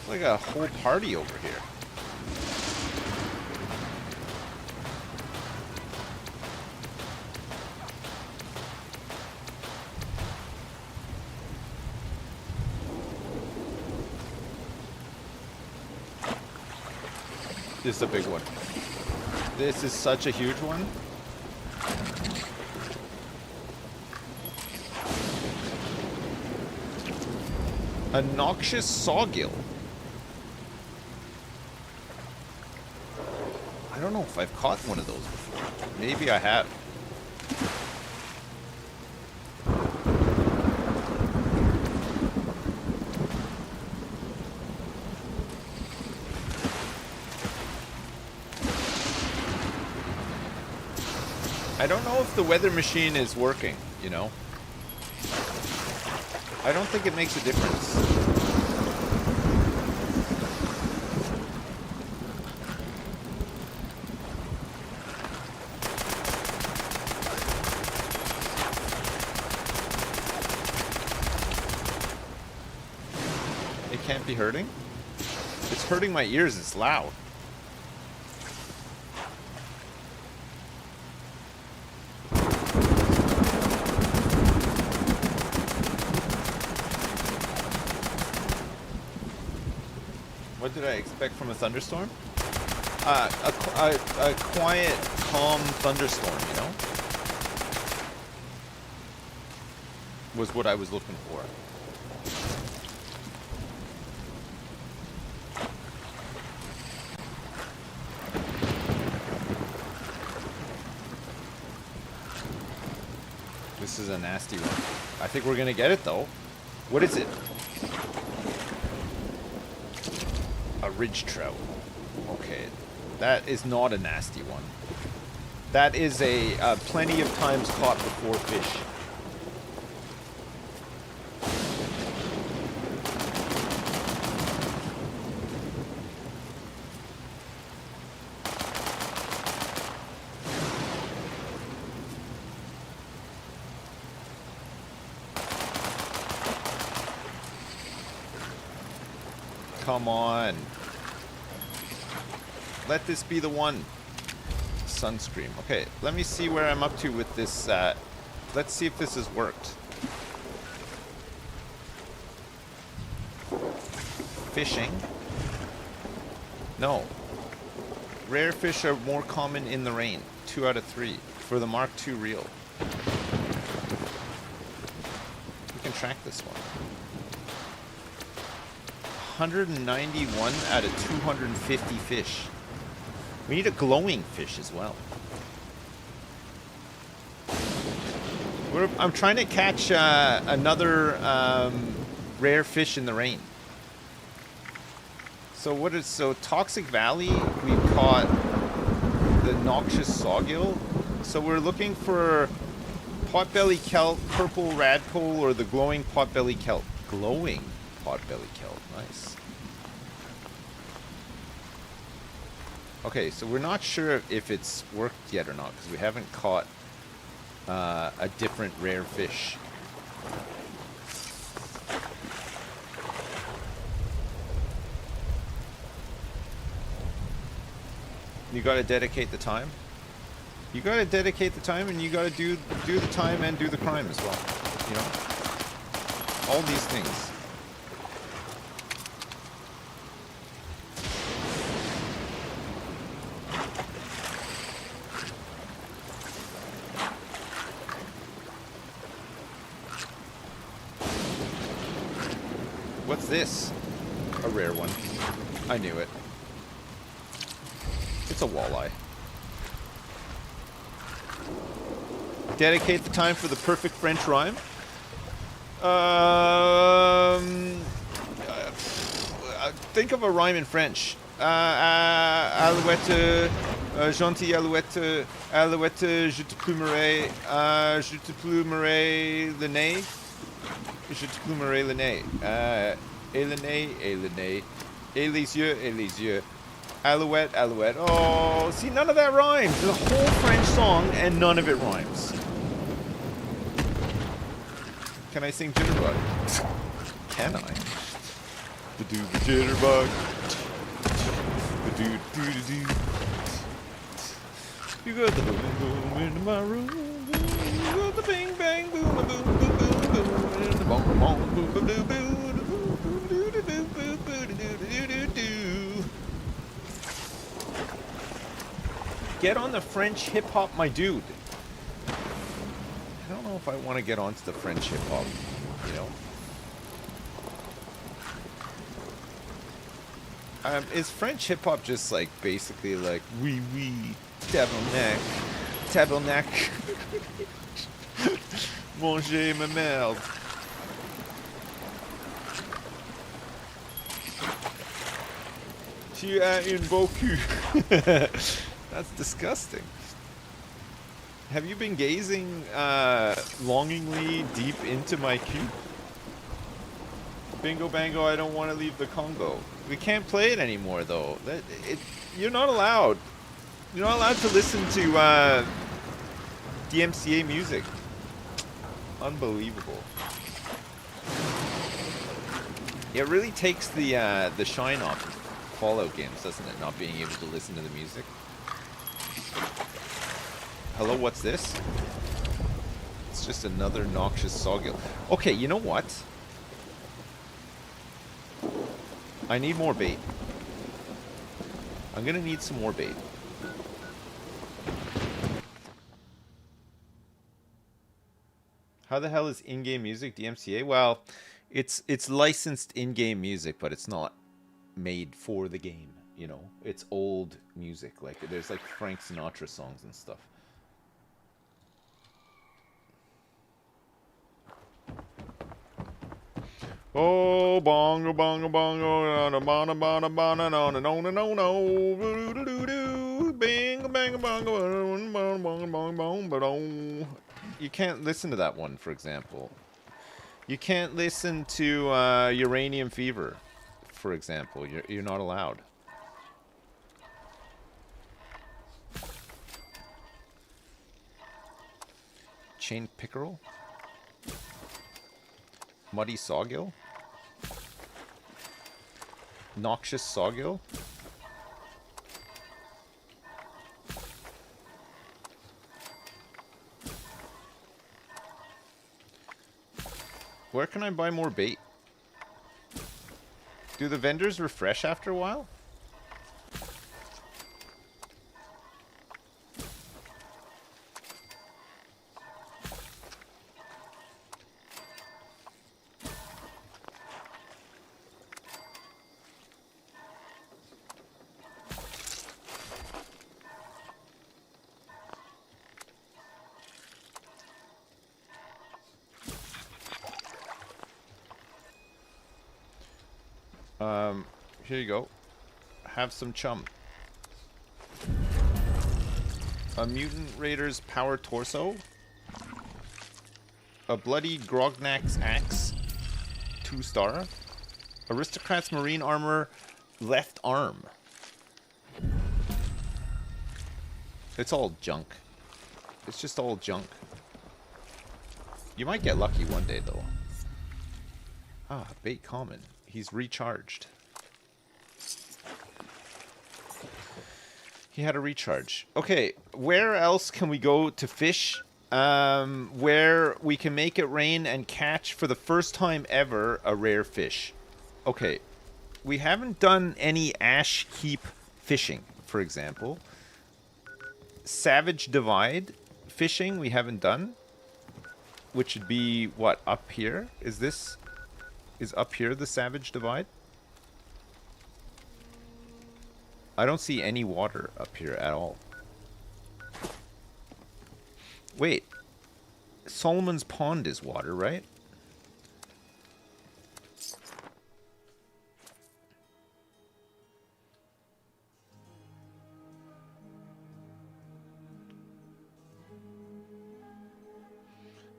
Like a whole party over here. This is a big one. This is such a huge one. A noxious sawgill. I don't know if I've caught one of those before. Maybe I have. I don't know if the weather machine is working, you know? I don't think it makes a difference. It can't be hurting? It's hurting my ears, it's loud. What did I expect from a thunderstorm? A quiet, calm thunderstorm, you know? Was what I was looking for. This is a nasty one. I think we're gonna get it though. What is it? A ridge trout. Okay, that is not a nasty one. That is a plenty of times caught before fish. Come on. Let this be the one. Sunscreen. Okay, let me see where I'm up to with this. Let's see if this has worked. Fishing. No. Rare fish are more common in the rain. 2 out of 3 for the Mark II reel. We can track this one. 191 out of 250 fish. We need a glowing fish as well. I'm trying to catch another rare fish in the rain. So Toxic Valley, we caught the noxious sawgill. So we're looking for potbelly kelp, purple radpole, or the glowing potbelly kelp. Glowing potbelly kelp, nice. Okay, so we're not sure if it's worked yet or not because we haven't caught a different rare fish. You gotta dedicate the time. You gotta dedicate the time, and you gotta do the time and do the crime as well. You know, all these things. What's this? A rare one. I knew it. It's a walleye. Dedicate the time for the perfect French rhyme. Think of a rhyme in French. Alouette, gentille alouette, alouette, je te plumerai le nez. Je te plumerai le nez. Et le nez, et le nez. Et les yeux, et les yeux. Alouette, alouette. Oh, see, none of that rhymes. There's a whole French song, and none of it rhymes. Can I sing Jitterbug? Can I? The do the jitterbug. The do do do do. You got the boom boom into my room. You got the bing bang boom boom boom boom boom boom and the bong bong boom boom boom boom. Get on the French hip hop, my dude. I don't know if I want to get onto the French hip hop, you know. Is French hip hop just like basically like oui, tabernacle, manger ma merde? Tu as une beau cul. That's disgusting. Have you been gazing longingly deep into my cube? Bingo bango, I don't want to leave the Congo. We can't play it anymore though. You're not allowed. You're not allowed to listen to DMCA music. Unbelievable. It really takes the shine off Fallout games, doesn't it? Not being able to listen to the music. Hello, what's this? It's just another noxious sawgill. Okay, you know what? I need more bait. I'm gonna need some more bait. How the hell is in-game music DMCA? Well, it's licensed in-game music, but it's not made for the game, you know? It's old music. Like there's like Frank Sinatra songs and stuff. Oh, bongo, bongo, bongo, na bana, bana, bana, no, no, no, no, no, bing, bang, bongo, bongo, bongo, bongo. You can't listen to that one, for example. You can't listen to Uranium Fever, for example. You're not allowed. Chain pickerel? Muddy sawgill? Noxious sawgill? Where can I buy more bait? Do the vendors refresh after a while? Here you go. Have some chum. A Mutant Raider's Power Torso. A Bloody Grognak's Axe. 2-star. Aristocrat's Marine Armor. Left Arm. It's all junk. It's just all junk. You might get lucky one day, though. Ah, bait common. He's recharged. He had a recharge. Okay, where else can we go to fish? Where we can make it rain and catch, for the first time ever, a rare fish. Okay, we haven't done any ash heap fishing, for example. Savage Divide fishing we haven't done. Which would be, what, up here? Is up here the Savage Divide? I don't see any water up here at all. Wait. Solomon's Pond is water, right?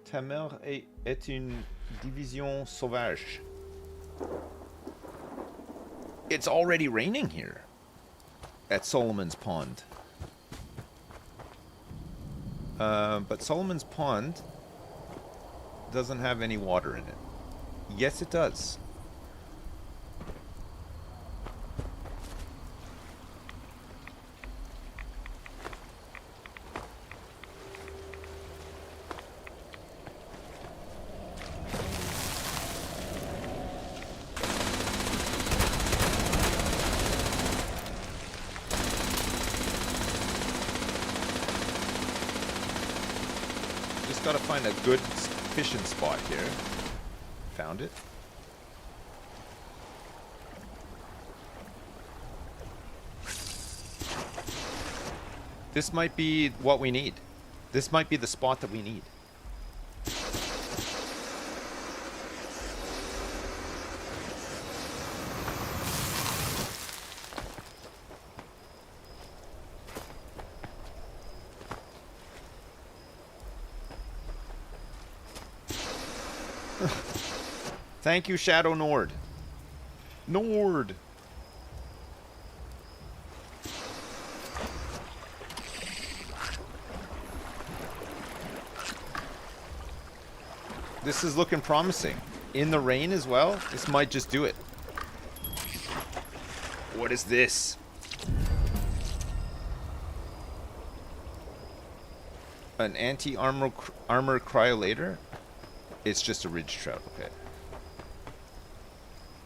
Ta mer est une division sauvage. It's already raining here. At Solomon's Pond. But Solomon's Pond doesn't have any water in it. Yes, it does. Gotta find a good fishing spot here. Found it. This might be what we need. This might be the spot that we need. Thank you, Shadow Nord. Nord. This is looking promising. In the rain as well? This might just do it. What is this? An anti-armor cryolator? It's just a ridge trout, okay.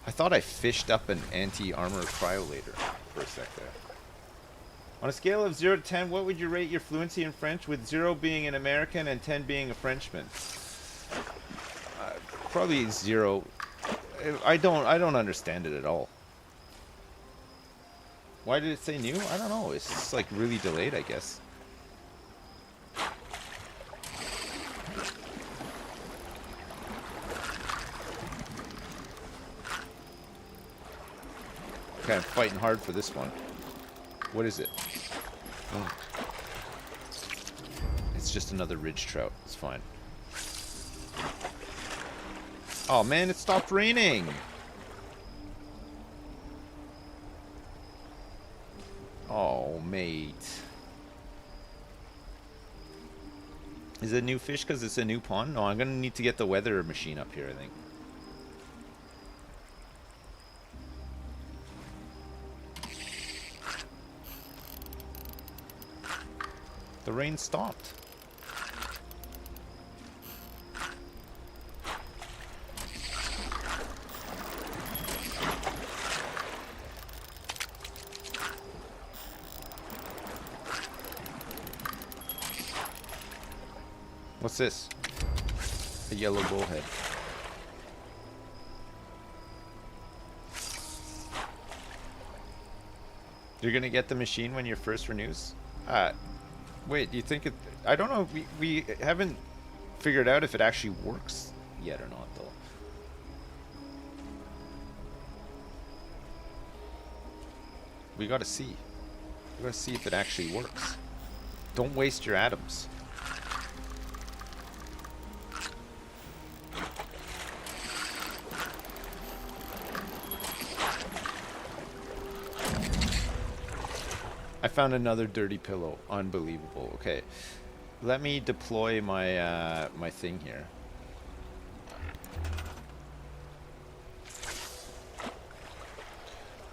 I thought I fished up an anti-armor cryolator for a sec there. On a scale of 0 to 10, what would you rate your fluency in French, with 0 being an American and 10 being a Frenchman? Probably 0. I don't understand it at all. Why did it say new? I don't know. It's just like really delayed, I guess. Okay, I'm fighting hard for this one. What is it? Oh. It's just another ridge trout. It's fine. Oh man, it stopped raining! Oh, mate. Is it a new fish because it's a new pond? No, I'm gonna need to get the weather machine up here, I think. The rain stopped. What's this? A yellow bullhead. You're gonna get the machine when your first renews? Wait, do you think it... I don't know, we haven't figured out if it actually works yet or not, though. We gotta see. We gotta see if it actually works. Don't waste your atoms. I found another dirty pillow. Unbelievable. Okay, let me deploy my my thing here.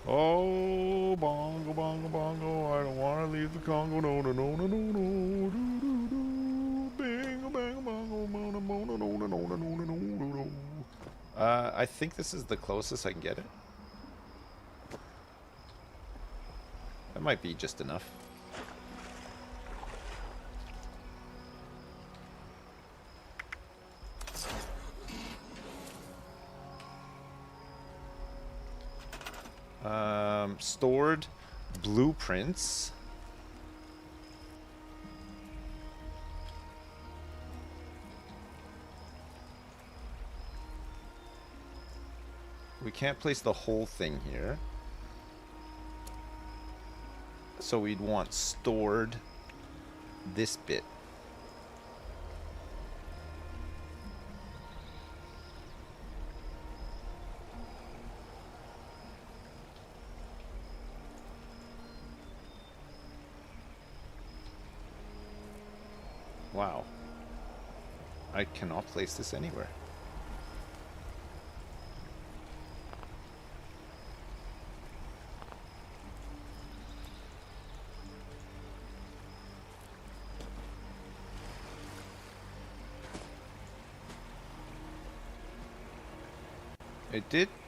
Oh, bongo, bongo, bongo! I don't want to leave the Congo. No, no, no, no, no, no. Do, do, do. Bingo, bango, bongo, mono, mono, no, no, no, no, no, no, no, no. I think this is the closest I can get it. That might be just enough. Stored blueprints. We can't place the whole thing here. So we'd want stored this bit. Wow. I cannot place this anywhere.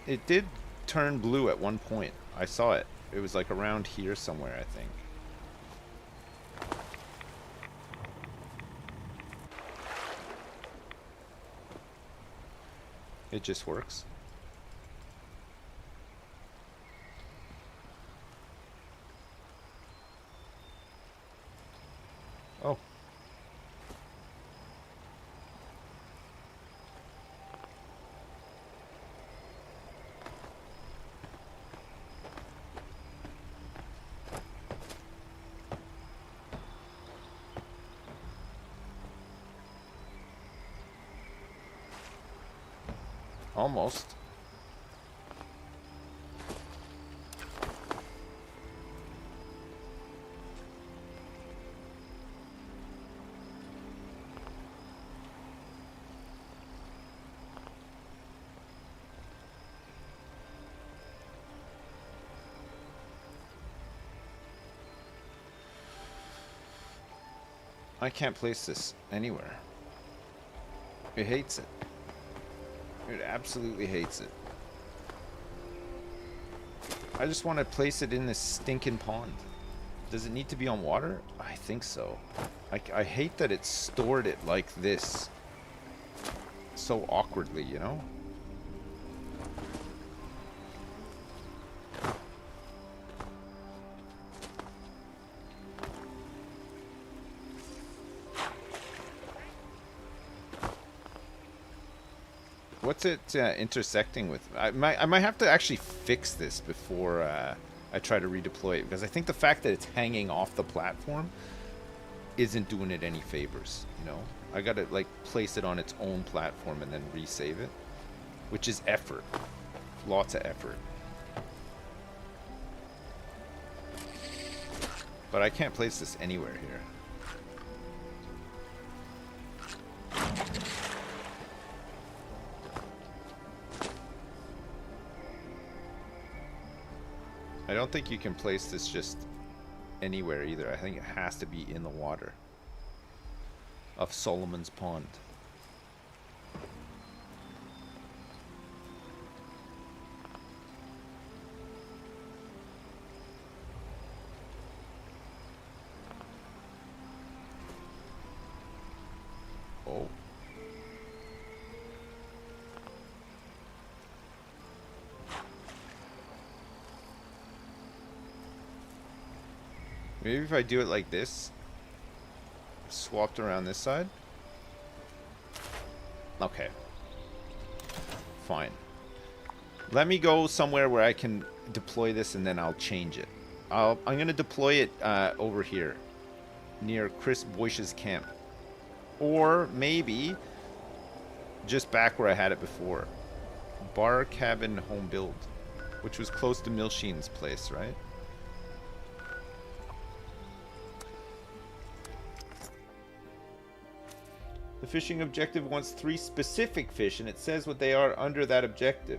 It did turn blue at one point. I saw it. It was like around here somewhere, I think. It just works. Oh. Almost. I can't place this anywhere. It hates it. It absolutely hates it. I just want to place it in this stinking pond. Does it need to be on water? I think so. I hate that it's stored it like this. So awkwardly, you know? What's it intersecting with? I might have to actually fix this before I try to redeploy it, because I think the fact that it's hanging off the platform isn't doing it any favors, you know? I gotta like place it on its own platform and then resave it, which is effort. Lots of effort. But I can't place this anywhere here. I don't think you can place this just anywhere either. I think it has to be in the water of Solomon's Pond. Oh. Maybe if I do it like this, swapped around this side. Okay. Fine. Let me go somewhere where I can deploy this and then I'll change it. I'm going to deploy it over here, near Chris Boyce's camp. Or maybe just back where I had it before. Bar Cabin Home Build, which was close to Milsheen's place, right? The fishing objective wants 3 specific fish, and it says what they are under that objective.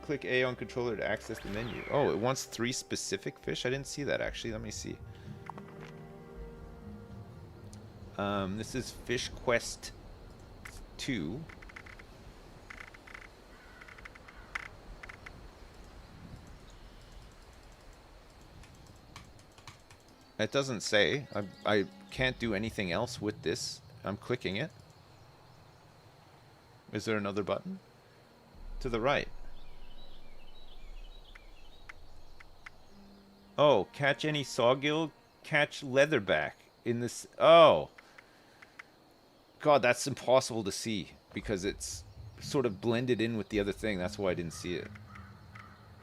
Click A on controller to access the menu. Oh, it wants 3 specific fish? I didn't see that, actually. Let me see. This is Fish Quest 2. It doesn't say. I can't do anything else with this. I'm clicking it. Is there another button? To the right. Oh, catch any sawgill, catch leatherback in this. Oh. God, that's impossible to see because it's sort of blended in with the other thing. That's why I didn't see it.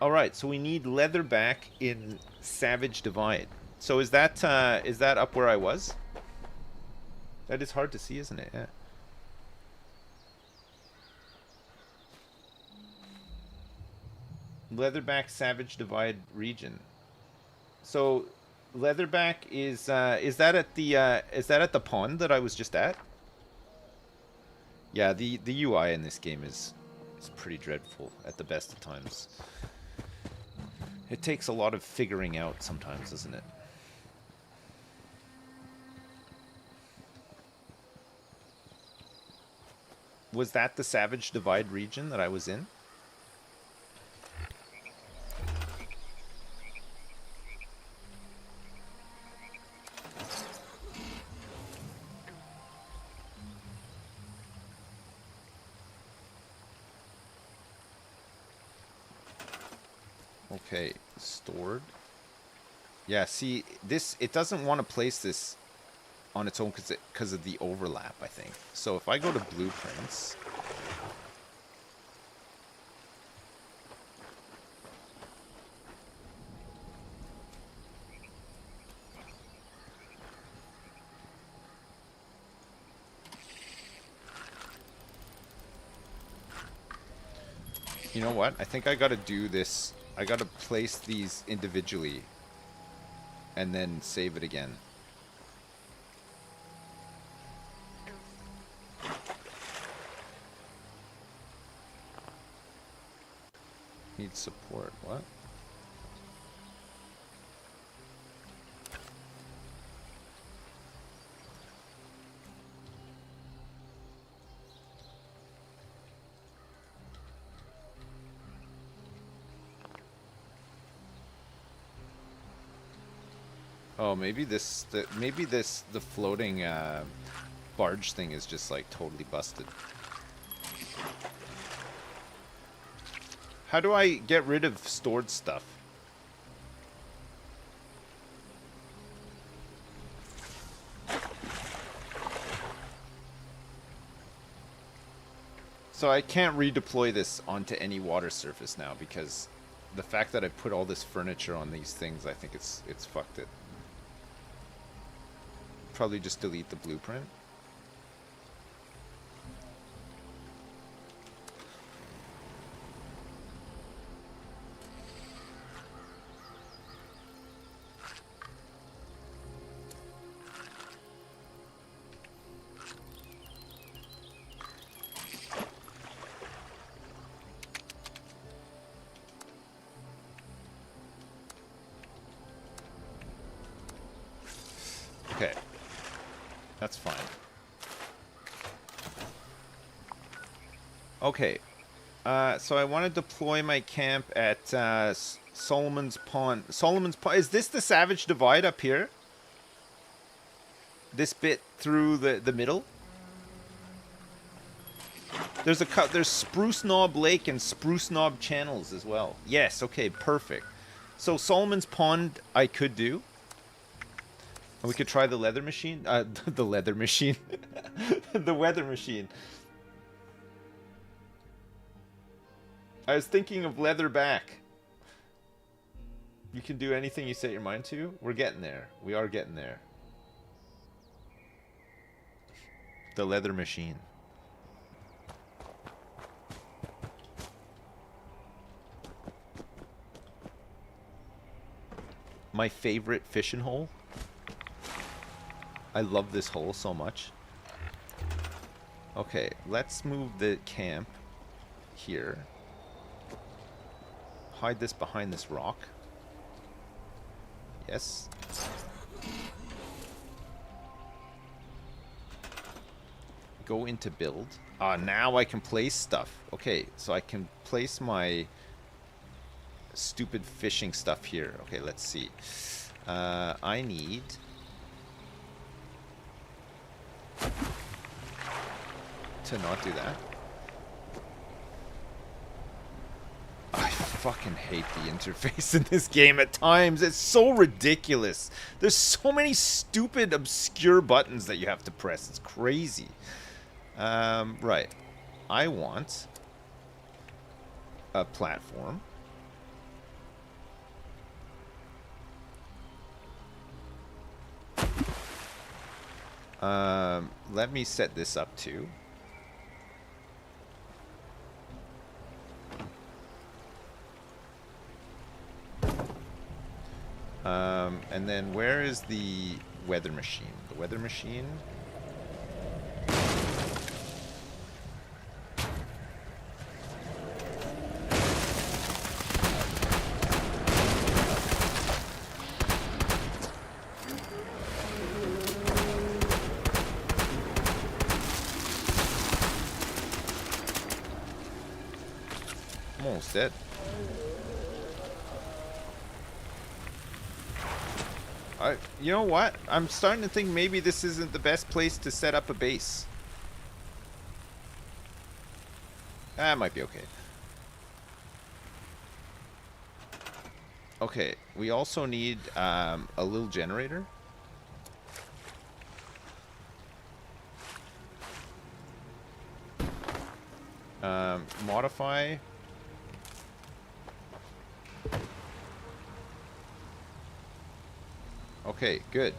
All right, so we need leatherback in Savage Divide. So is that up where I was? That is hard to see, isn't it? Yeah. Leatherback Savage Divide region. So leatherback is that at the pond that I was just at? Yeah, the UI in this game is pretty dreadful at the best of times. It takes a lot of figuring out sometimes, doesn't it? Was that the Savage Divide region that I was in? Okay, stored. Yeah, see, this, it doesn't want to place this on its own because of the overlap, I think. So if I go to blueprints, you know what? I think I gotta do this. I gotta place these individually and then save it again. Need support. What? Oh, maybe the floating barge thing is just like totally busted. How do I get rid of stored stuff? So I can't redeploy this onto any water surface now because the fact that I put all this furniture on these things, I think it's fucked it. Probably just delete the blueprint. Okay. That's fine. Okay. So I want to deploy my camp at Solomon's Pond. Solomon's Pond. Is this the Savage Divide up here? This bit through the middle? There's Spruce Knob Lake and Spruce Knob Channels as well. Yes, okay, perfect. So Solomon's Pond I could do. And we could try the leather machine. The leather machine. The weather machine. I was thinking of leather back. You can do anything you set your mind to. We're getting there. We are getting there. The leather machine. My favorite fishing hole. I love this hole so much. Okay, let's move the camp here. Hide this behind this rock. Yes. Go into build. Now I can place stuff. Okay, so I can place my stupid fishing stuff here. Okay, let's see. I need to not do that. I fucking hate the interface in this game at times. It's so ridiculous. There's so many stupid, obscure buttons that you have to press. It's crazy. Right. I want a platform. Let me set this up too. And then where is the weather machine? The weather machine. I'm almost dead. You know what? I'm starting to think maybe this isn't the best place to set up a base. That might be okay. Okay, we also need a little generator. Modify. Okay, good.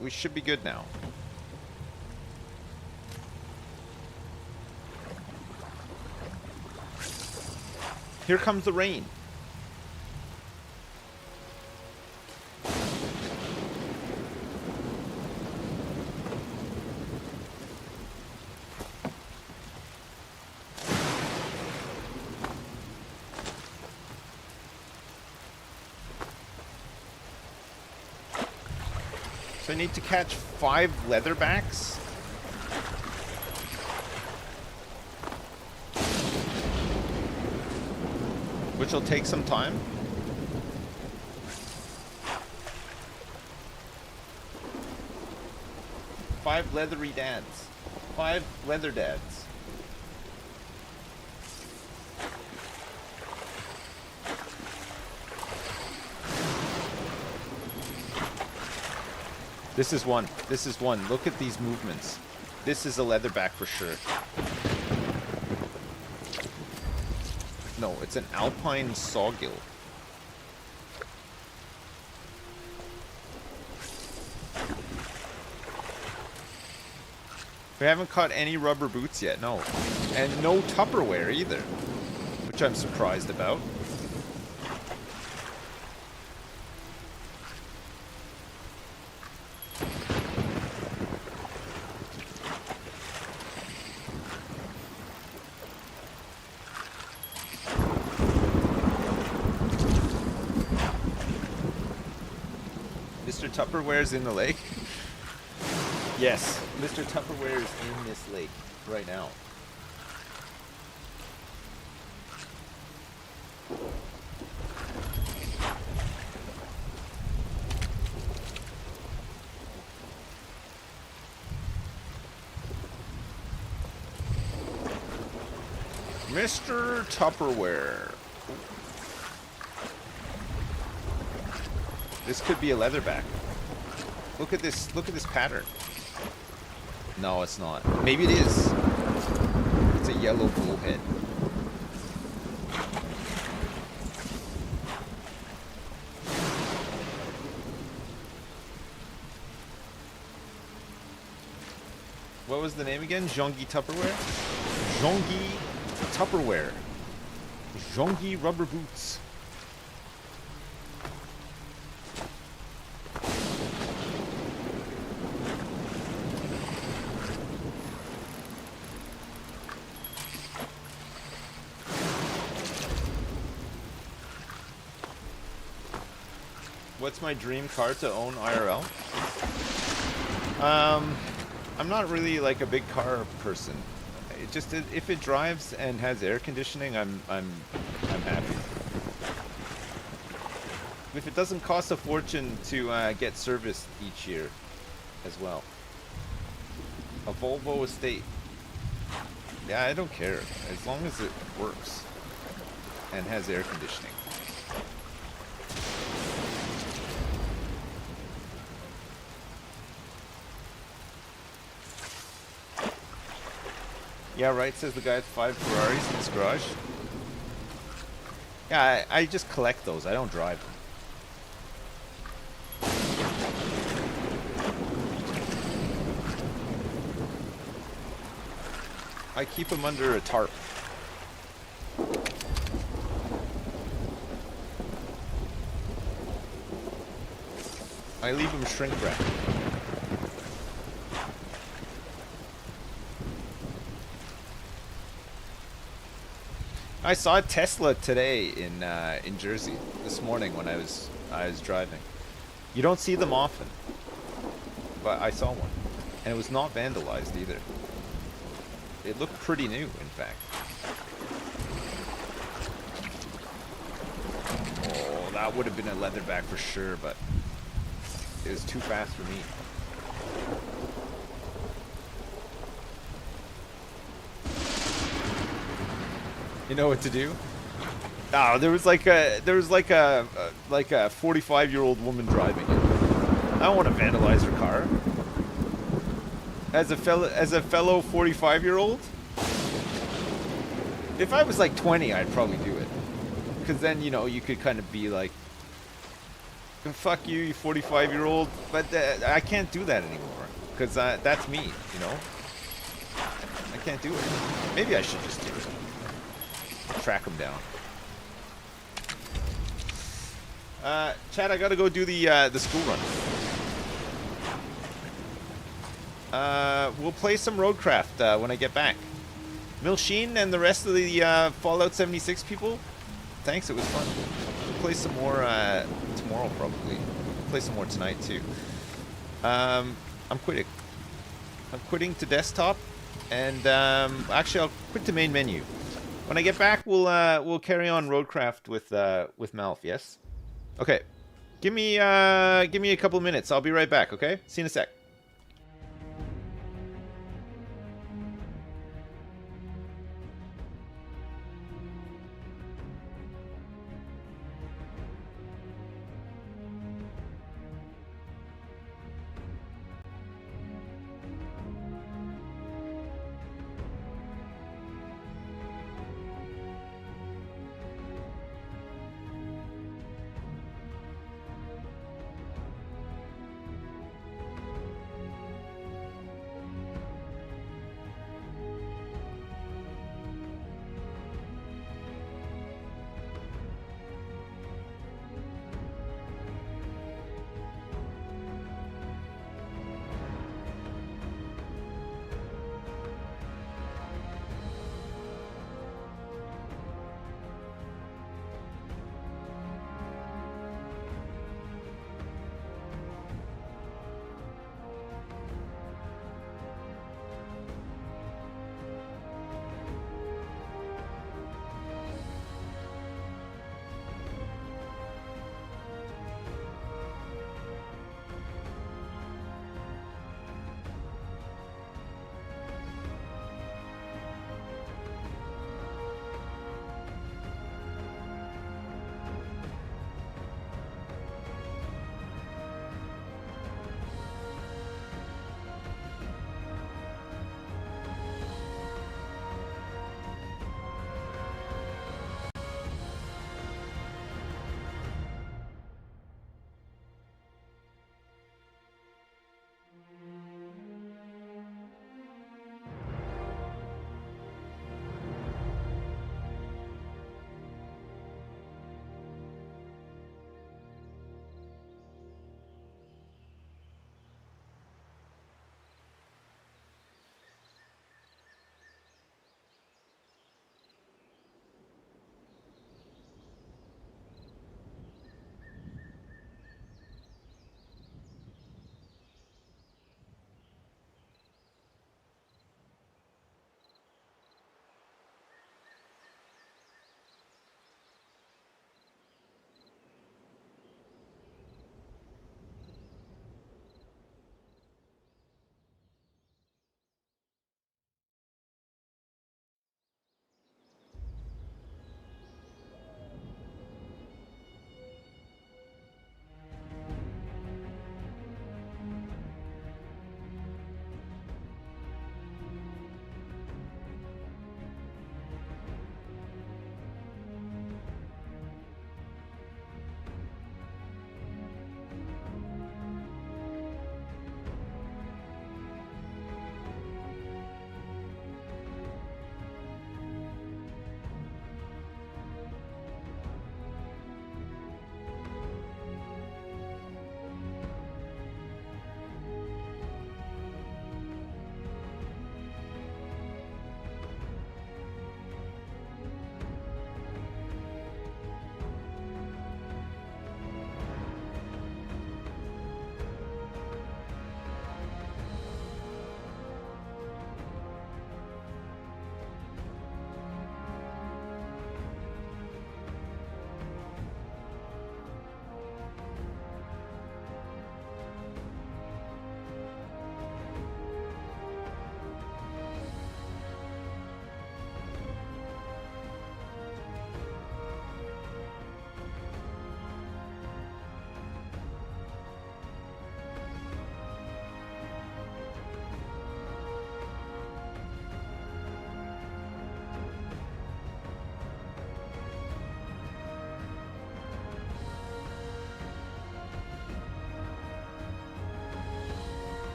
We should be good now. Here comes the rain. So I need to catch 5 leatherbacks. Which will take some time. Five leathery dads. 5 leather dads. This is one. This is one. Look at these movements. This is a leatherback for sure. No, it's an alpine sawgill. We haven't caught any rubber boots yet, no. And no Tupperware either, which I'm surprised about. Mr. Tupperware's in the lake? Yes, Mr. Tupperware is in this lake right now. Mr. Tupperware. This could be a leatherback. Look at this pattern. No, it's not. Maybe it is. It's a yellow bullhead. What was the name again? Zhongi Tupperware? Zhongi Tupperware. Zhongi rubber boots. What's my dream car to own IRL? I'm not really like a big car person. It just if it drives and has air conditioning, I'm happy. If it doesn't cost a fortune to get serviced each year, as well. A Volvo Estate. Yeah, I don't care as long as it works and has air conditioning. Yeah, right, says the guy with 5 Ferraris in his garage. Yeah, I just collect those. I don't drive them. I keep them under a tarp. I leave them shrink wrapped. I saw a Tesla today in Jersey this morning when I was driving. You don't see them often, but I saw one, and it was not vandalized either. It looked pretty new, in fact. Oh, that would have been a leatherback for sure, but it was too fast for me. You know what to do? Oh, there was like a 45-year-old woman driving it. I don't want to vandalize her car. As a fellow 45-year-old? If I was like 20, I'd probably do it. Because then, you know, you could kind of be like, fuck you, you 45-year-old. But I can't do that anymore. Because that's me, you know? I can't do it. Maybe I should just do it. Track them down. Chad, I gotta go do the school run. We'll play some Roadcraft when I get back. Milsheen and the rest of the Fallout 76 people, thanks, it was fun. We'll play some more tomorrow probably. We'll play some more tonight too. I'm quitting. I'm quitting to desktop, and actually I'll quit to main menu. When I get back, we'll carry on Roadcraft with Malf. Yes. Okay. Give me a couple minutes. I'll be right back. Okay. See you in a sec.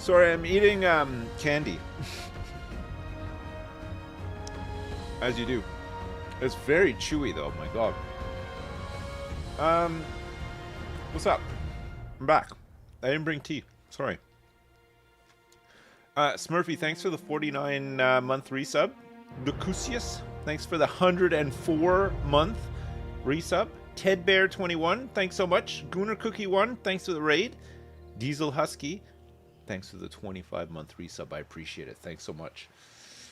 Sorry, I'm eating candy. As you do. It's very chewy though, my god. What's up? I'm back. I didn't bring tea. Sorry. Smurfy, thanks for the 49 month resub. Lucusius, thanks for the 104 month resub. Ted Bear 21, thanks so much. Gooner Cookie 1, thanks for the raid. Diesel Husky, thanks for the 25 month resub. I appreciate it. Thanks so much.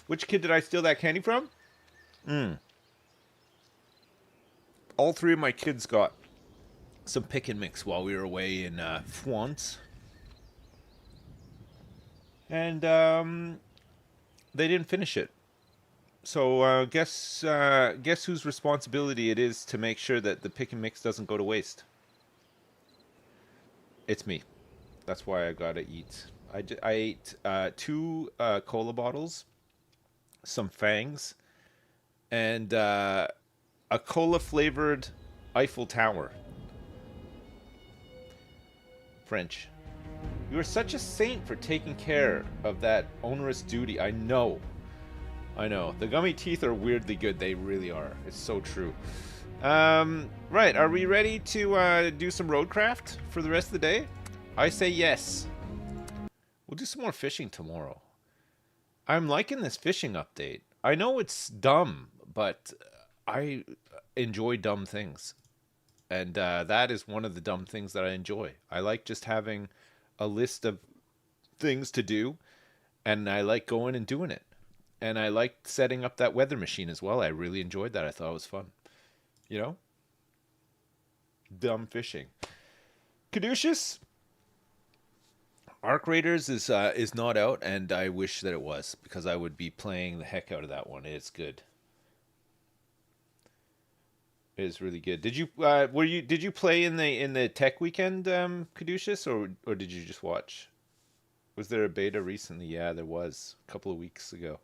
Which kid did I steal that candy from? All three of my kids got some pick and mix while we were away in France. And they didn't finish it. So guess whose responsibility it is to make sure that the pick and mix doesn't go to waste? It's me. That's why I gotta eat. I ate 2 cola bottles, some Fangs, and a cola flavored Eiffel Tower. French. You are such a saint for taking care of that onerous duty. I know. I know. The gummy teeth are weirdly good. They really are. It's so true. Right. Are we ready to do some roadcraft for the rest of the day? I say yes. We'll do some more fishing tomorrow. I'm liking this fishing update. I know it's dumb, but I enjoy dumb things. And that is one of the dumb things that I enjoy. I like just having a list of things to do, and I like going and doing it. And I liked setting up that weather machine as well. I really enjoyed that. I thought it was fun. You know? Dumb fishing. Caduceus? Arc Raiders is not out, and I wish that it was, because I would be playing the heck out of that one. It's good. It is really good. Did you did you play in the tech weekend, Caduceus, or did you just watch? Was there a beta recently? Yeah, there was a couple of weeks ago.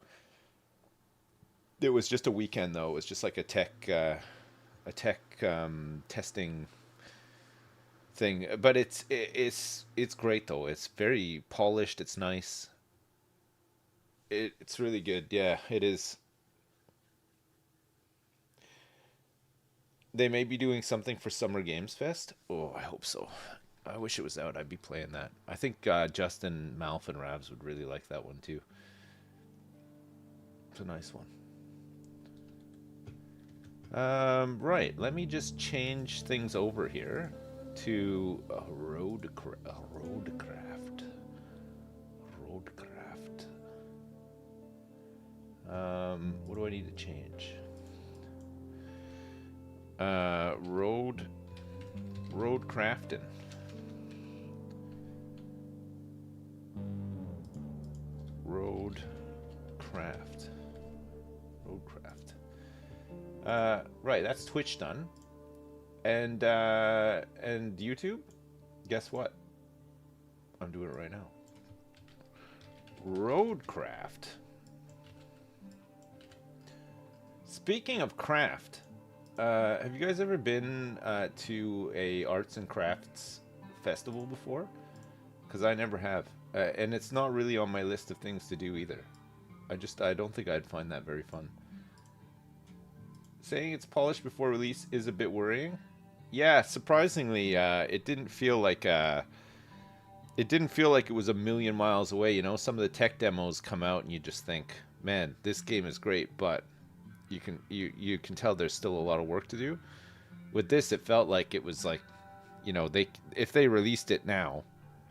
It was just a weekend though. It was just like a tech testing thing. But it's great though. It's very polished. It's nice. It's really good. Yeah, it is. They may be doing something for Summer Games Fest. Oh, I hope so. I wish it was out. I'd be playing that. I think Justin, Malf, and Ravs would really like that one too. It's a nice one. Right. Let me just change things over here to a Roadcraft. What do I need to change? Roadcrafting. Roadcraft. Right, that's Twitch done. And YouTube, guess what? I'm doing it right now. Roadcraft. Speaking of craft, have you guys ever been to a arts and crafts festival before? Because I never have. And it's not really on my list of things to do either. I don't think I'd find that very fun. Saying it's polished before release is a bit worrying. Yeah, surprisingly, it didn't feel like it was a million miles away. You know, some of the tech demos come out and you just think, man, this game is great, but you can tell there's still a lot of work to do. With this, it felt like it was like, you know, if they released it now,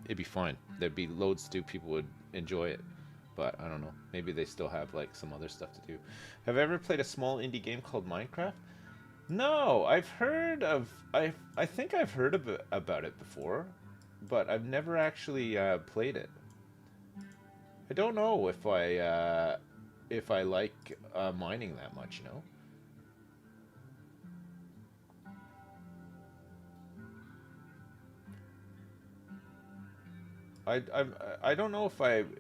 it'd be fine. There'd be loads to do. People would enjoy it. But I don't know. Maybe they still have like some other stuff to do. Have I ever played a small indie game called Minecraft? No, I've heard of. I think I've heard about it before, but I've never actually played it. I don't know if I like mining that much, you know. I don't know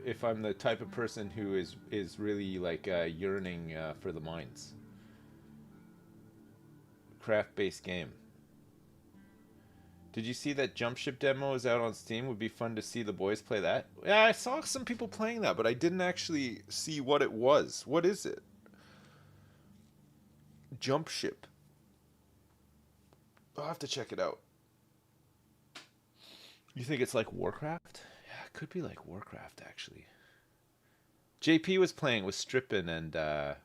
if I'm the type of person who is really like yearning for the mines. Craft-based game. Did you see that Jump Ship demo is out on Steam? Would be fun to see the boys play that. Yeah, I saw some people playing that, but I didn't actually see what it was. What is it? Jump Ship. I'll have to check it out. You think it's like Warcraft? Yeah, it could be like Warcraft, actually. JP was playing with Strippin and I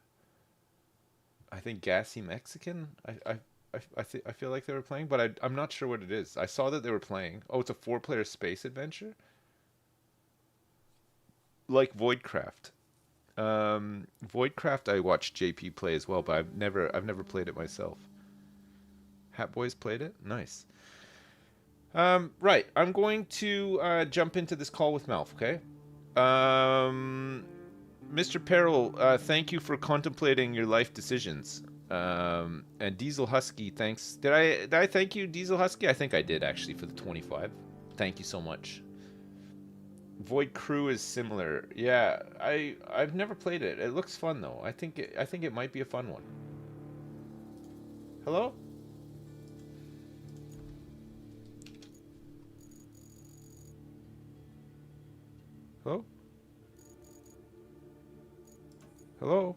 think Gassy Mexican. I feel like they were playing, but I'm not sure what it is. I saw that they were playing. Oh, it's a 4-player space adventure, like Voidcraft. Voidcraft I watched JP play as well, but I've never played it myself. Hat Boys played it. Nice. Right, I'm going to jump into this call with Malf. Okay. Mr. Peril, thank you for contemplating your life decisions. And Diesel Husky, thanks. Did I thank you, Diesel Husky? I think I did, actually, for the 25. Thank you so much. Void Crew is similar. Yeah, I've never played it. It looks fun though. I think it might be a fun one. Hello? Hello? Hello?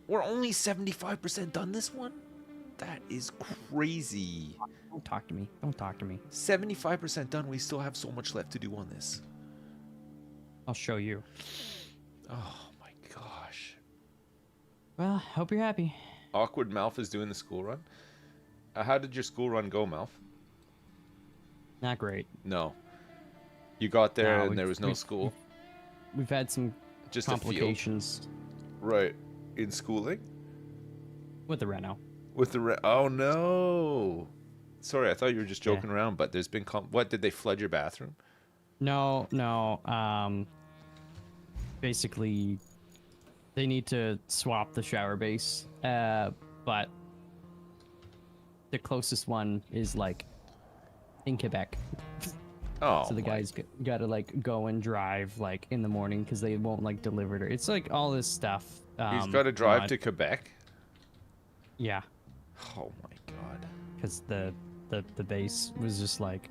We're only 75% done this one? That is crazy. Don't talk to me. Don't talk to me. 75% done. We still have so much left to do on this. I'll show you. Oh my gosh. Well, hope you're happy. Awkward Malf is doing the school run. How did your school run go, Malf? Not great. No. You got there No, and there was no school? We've had some Just complications. A field. Right. In schooling? With the reno. With the oh no. Sorry, I thought you were just joking around, but there's been what, did they flood your bathroom? No. Basically they need to swap the shower base. But the closest one is like in Quebec. Oh. So the guys got to like go and drive like in the morning because they won't like deliver it. It's like all this stuff. He's got to drive to Quebec? Yeah. Oh my god. Because the base was just like,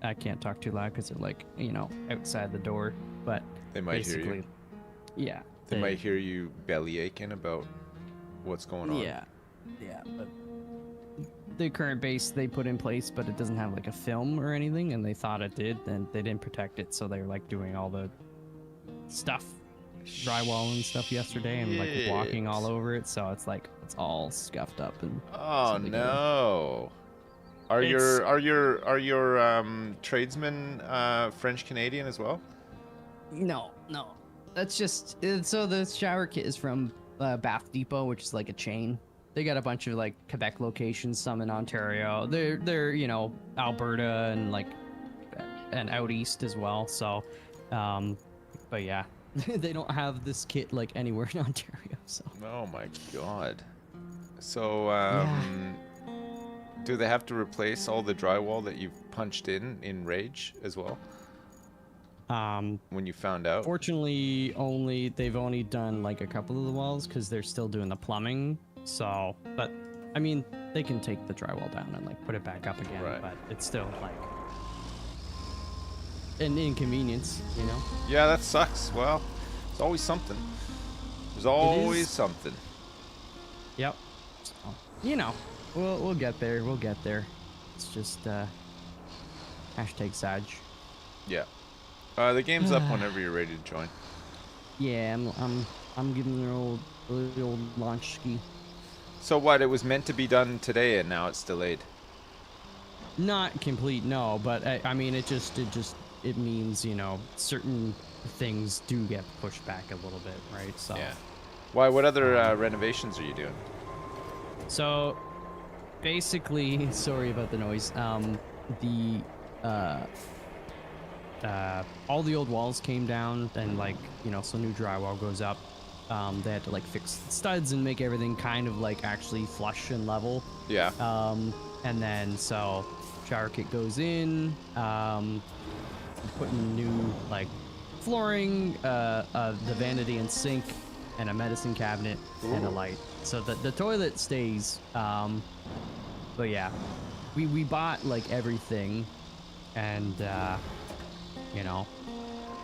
I can't talk too loud because they're like, you know, outside the door. But they might hear you. Yeah. They might hear you belly aching about what's going on. Yeah. But the current base they put in place, but it doesn't have like a film or anything, and they thought it did, and they didn't protect it, so they were like doing all the stuff, drywall and stuff yesterday, and like walking all over it, so it's like it's all scuffed up and. Oh no! Are your tradesmen French Canadian as well? No. That's just so the shower kit is from Bath Depot, which is like a chain. They got a bunch of like Quebec locations, some in Ontario. They're you know, Alberta and like and out east as well. So, but yeah, they don't have this kit like anywhere in Ontario. So. Oh my god. So do they have to replace all the drywall that you've punched in Rage as well? When you found out? Fortunately, they've only done like a couple of the walls because they're still doing the plumbing. So, but I mean, they can take the drywall down and like put it back up again, but it's still like an inconvenience, you know? Yeah, that sucks. Well, there's always something. There's always something. Yep. So, you know, we'll get there. We'll get there. It's just hashtag Sag. Yeah. The game's up whenever you're ready to join. Yeah, I'm giving the old launch ski. So what? It was meant to be done today, and now it's delayed. Not complete, no. But I mean, it means, you know, certain things do get pushed back a little bit, right? So. Yeah. Why? What other renovations are you doing? So, basically, sorry about the noise. All the old walls came down, and like, you know, so new drywall goes up. They had to like fix studs and make everything kind of like actually flush and level. Yeah. And then so shower kit goes in, putting new like flooring, the vanity and sink, and a medicine cabinet and a light. So the toilet stays. But yeah, we bought like everything, and you know,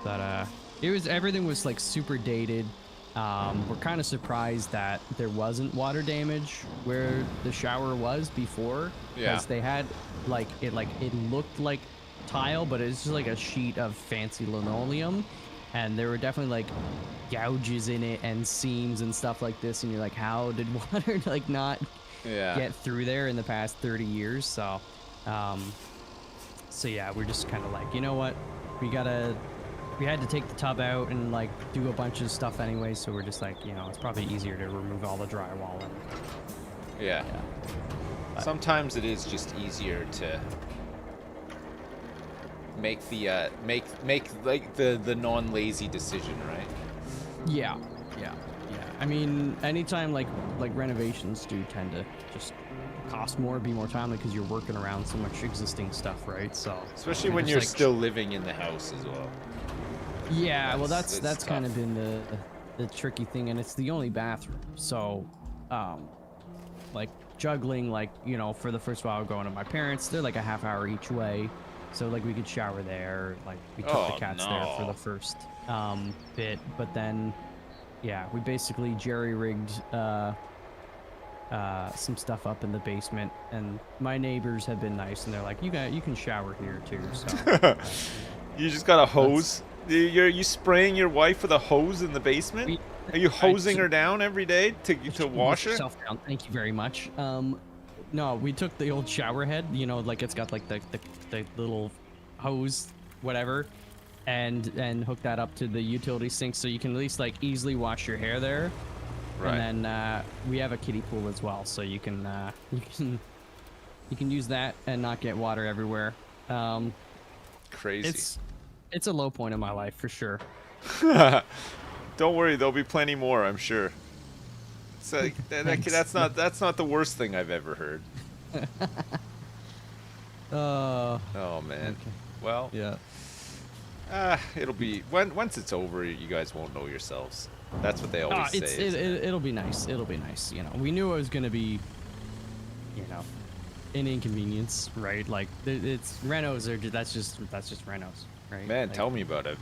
but everything was like super dated. We're kind of surprised that there wasn't water damage where the shower was before, because they had it looked like tile, but it's just like a sheet of fancy linoleum, and there were definitely like gouges in it and seams and stuff like this, and you're like, how did water like not get through there in the past 30 years? So yeah, we're just kind of like, you know what, we had to take the tub out and like do a bunch of stuff anyway, so we're just like, you know, it's probably easier to remove all the drywall. And sometimes it is just easier to make the like the non-lazy decision, right? Yeah. I mean, anytime like renovations do tend to just cost more, be more timely, because you're working around so much existing stuff, right? So especially when you're still living in the house as well. Yeah, well, that's kind of been the tricky thing, and it's the only bathroom. So, like juggling, like, you know, for the first while going to my parents, they're like a half hour each way, so like we could shower there, like we took the cats there for the first bit, but then yeah, we basically jerry-rigged some stuff up in the basement, and my neighbors have been nice, and they're like, you can shower here too. So you just got a hose. Are you spraying your wife with a hose in the basement? Are you hosing her down every day to wash her? Down. Thank you very much. No, we took the old shower head, you know, like it's got like the little hose, whatever, and hook that up to the utility sink, so you can at least like easily wash your hair there. Right. And then we have a kiddie pool as well, so you can use that and not get water everywhere. Crazy. It's a low point in my life for sure. Don't worry, there'll be plenty more, I'm sure. It's like, that's not the worst thing I've ever heard. Oh man. Okay. Well, yeah. It'll be once it's over, you guys won't know yourselves. That's what they always say. It'll be nice. It'll be nice. You know, we knew it was gonna be, you know, an inconvenience, right? Like it's renos are that's just renos. Right? Man, like, tell me about it.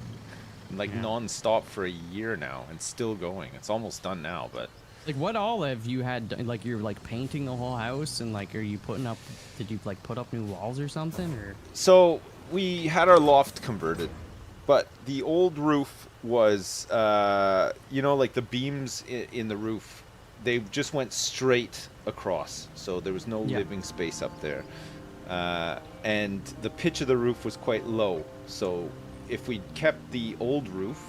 Like non-stop for a year now and still going. It's almost done now, but like what all have you had? Like you're like painting the whole house, and like are you putting up? Did you like put up new walls or something? Or so we had our loft converted, but the old roof was, you know, like the beams in the roof, they just went straight across, so there was no living space up there. And the pitch of the roof was quite low, so if we kept the old roof,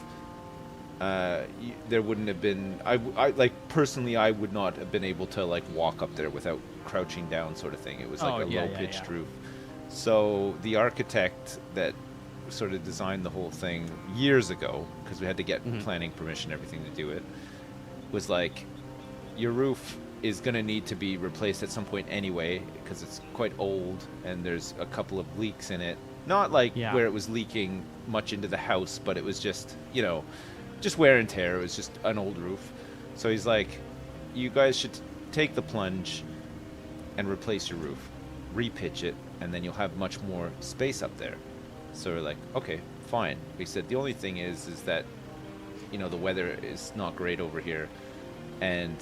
there wouldn't have been. I like personally, I would not have been able to like walk up there without crouching down, sort of thing. It was like a low-pitched roof. So the architect that sort of designed the whole thing years ago, because we had to get planning permission, everything to do it, was like, your roof is going to need to be replaced at some point anyway, because it's quite old and there's a couple of leaks in it. Not like where it was leaking much into the house, but it was just, you know, just wear and tear. It was just an old roof. So he's like, you guys should take the plunge and replace your roof, repitch it, and then you'll have much more space up there. So we're like, okay, fine. He said, the only thing is that, you know, the weather is not great over here, and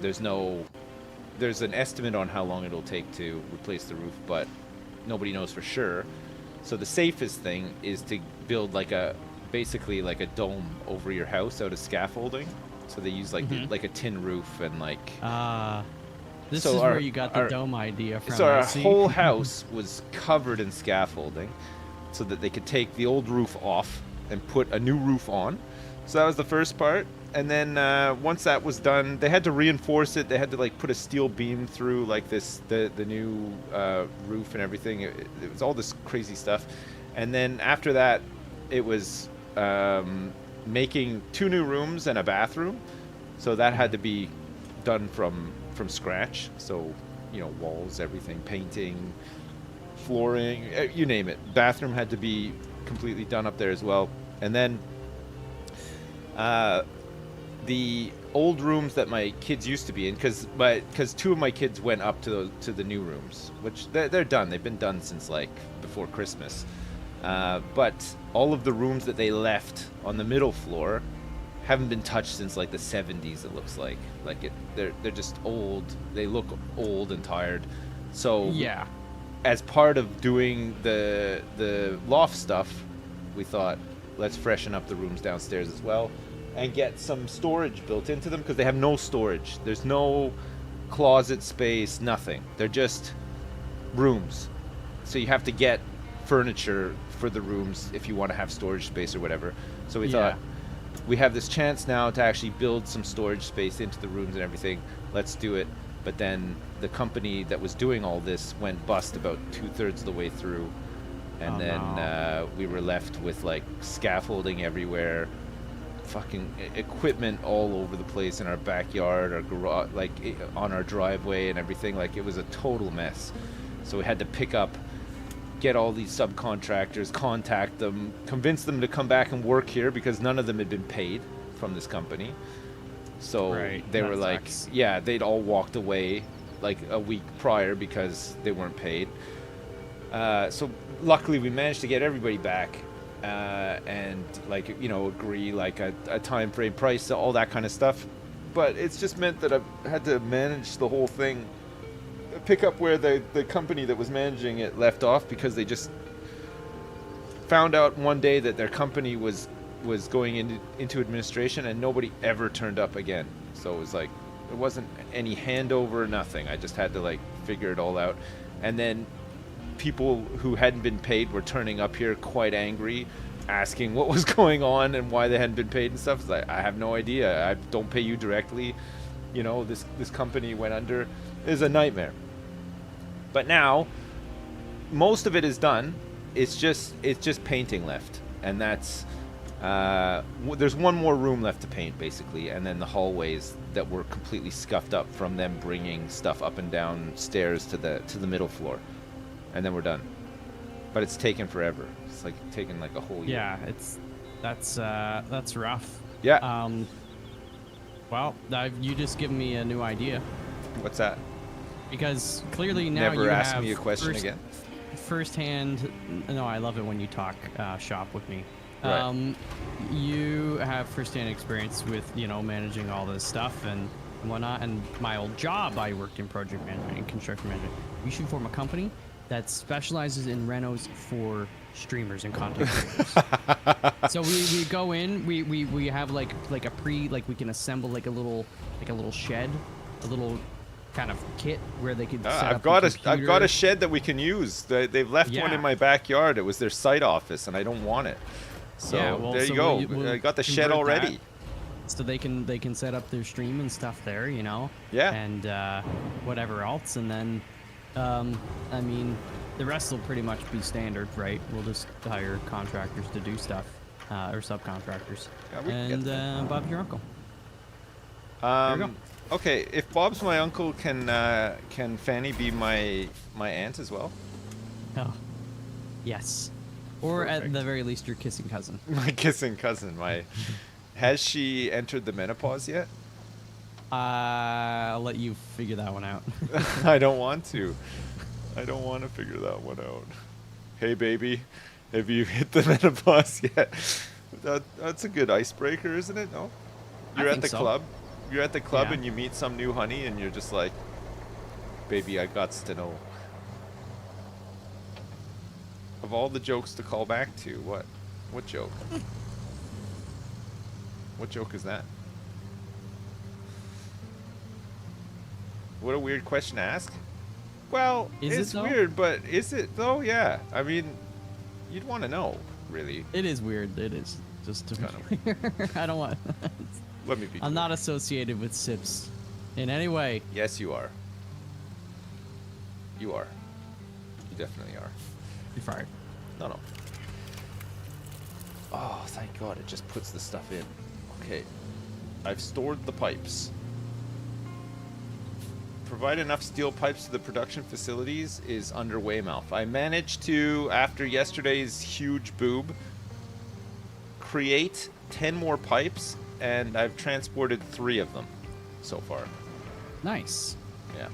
there's an estimate on how long it'll take to replace the roof, but nobody knows for sure. So the safest thing is to build basically like a dome over your house out of scaffolding. So they use like like a tin roof and like. This is where you got the dome idea from. So our whole house was covered in scaffolding, so that they could take the old roof off and put a new roof on. So that was the first part. And then once that was done, they had to reinforce it. They had to like put a steel beam through like the new roof and everything. It was all this crazy stuff. And then after that, it was making 2 new rooms and a bathroom. So that had to be done from scratch. So, you know, walls, everything, painting, flooring, you name it. Bathroom had to be completely done up there as well. And then the old rooms that my kids used to be in, because two of my kids went up to the new rooms, which they're done. They've been done since like before Christmas. But all of the rooms that they left on the middle floor haven't been touched since like the 70s. It looks like they're just old. They look old and tired. So Yeah. as part of doing the loft stuff, we thought, let's freshen up the rooms downstairs as well and get some storage built into them, because they have no storage. There's no closet space, nothing. They're just rooms. So you have to get furniture for the rooms if you want to have storage space or whatever. So we thought, we have this chance now to actually build some storage space into the rooms and everything. Let's do it. But then the company that was doing all this went bust about 2/3 of the way through. And we were left with like scaffolding everywhere, fucking equipment all over the place in our backyard, our garage, like on our driveway and everything. Like, it was a total mess. So we had to pick up, get all these subcontractors, contact them, convince them to come back and work here, because none of them had been paid from this company. So they were like, yeah, they'd all walked away like a week prior because they weren't paid. So luckily we managed to get everybody back, and like, you know, agree like a time frame, price, all that kind of stuff. But it's just meant that I had to manage the whole thing, pick up where the company that was managing it left off, because they just found out one day that their company was going into administration, and nobody ever turned up again. So it was like, it wasn't any handover, nothing. I just had to like figure it all out. And then people who hadn't been paid were turning up here quite angry, asking what was going on and why they hadn't been paid and stuff. It's like, I have no idea. I don't pay you directly. You know, this company went under. It was a nightmare. But now, most of it is done. It's just painting left, and that's there's one more room left to paint, basically, and then the hallways that were completely scuffed up from them bringing stuff up and down stairs to the middle floor, and then we're done. But it's taken forever. It's like taken like a whole year. Yeah, that's rough. Yeah. Well, you just given me a new idea. What's that? Because clearly now Never you ask have me a question again. Firsthand. No, I love it when you talk shop with me. Right. You have firsthand experience with, you know, managing all this stuff and whatnot. And my old job, I worked in project management and construction management. We should form a company that specializes in renos for streamers and content creators. So we go in, we have like a we can assemble like a little shed, a little kind of kit where they could set I've up got a shed that we can use. They've left one in my backyard. It was their site office, and I don't want it. So there you go. I got the shed already. So they can set up their stream and stuff there, you know. Yeah. And whatever else, and then I mean, the rest will pretty much be standard, right? We'll just hire contractors to do stuff, or subcontractors. Yeah, and Bob's your uncle. There you go. Okay, if Bob's my uncle, can Fanny be my aunt as well? Oh, yes. Or Perfect. at the very least, your kissing cousin. My kissing cousin. Has she entered the menopause yet? I'll let you figure that one out. I don't want to. I don't want to figure that one out. Hey, baby, have you hit the menopause yet? That's a good icebreaker, isn't it? No? You're at the club. You're at the club and you meet some new honey and you're just like, baby, I gots to know. Of all the jokes to call back to, what joke? What joke is that? What a weird question to ask. Well, it's weird, but is it though? Yeah. I mean, you'd want to know, really. It is weird. It is. Just to be clear. I don't want... Let me be clear. I'm not associated with SIPs in any way. Yes, you are. You are. You definitely are. You're fired. No. Oh, thank God. It just puts the stuff in. Okay. I've stored the pipes. Provide enough steel pipes to the production facilities is underway, Malf. I managed to, after yesterday's huge boob, create 10 more pipes and I've transported 3 of them so far. Nice. Yeah.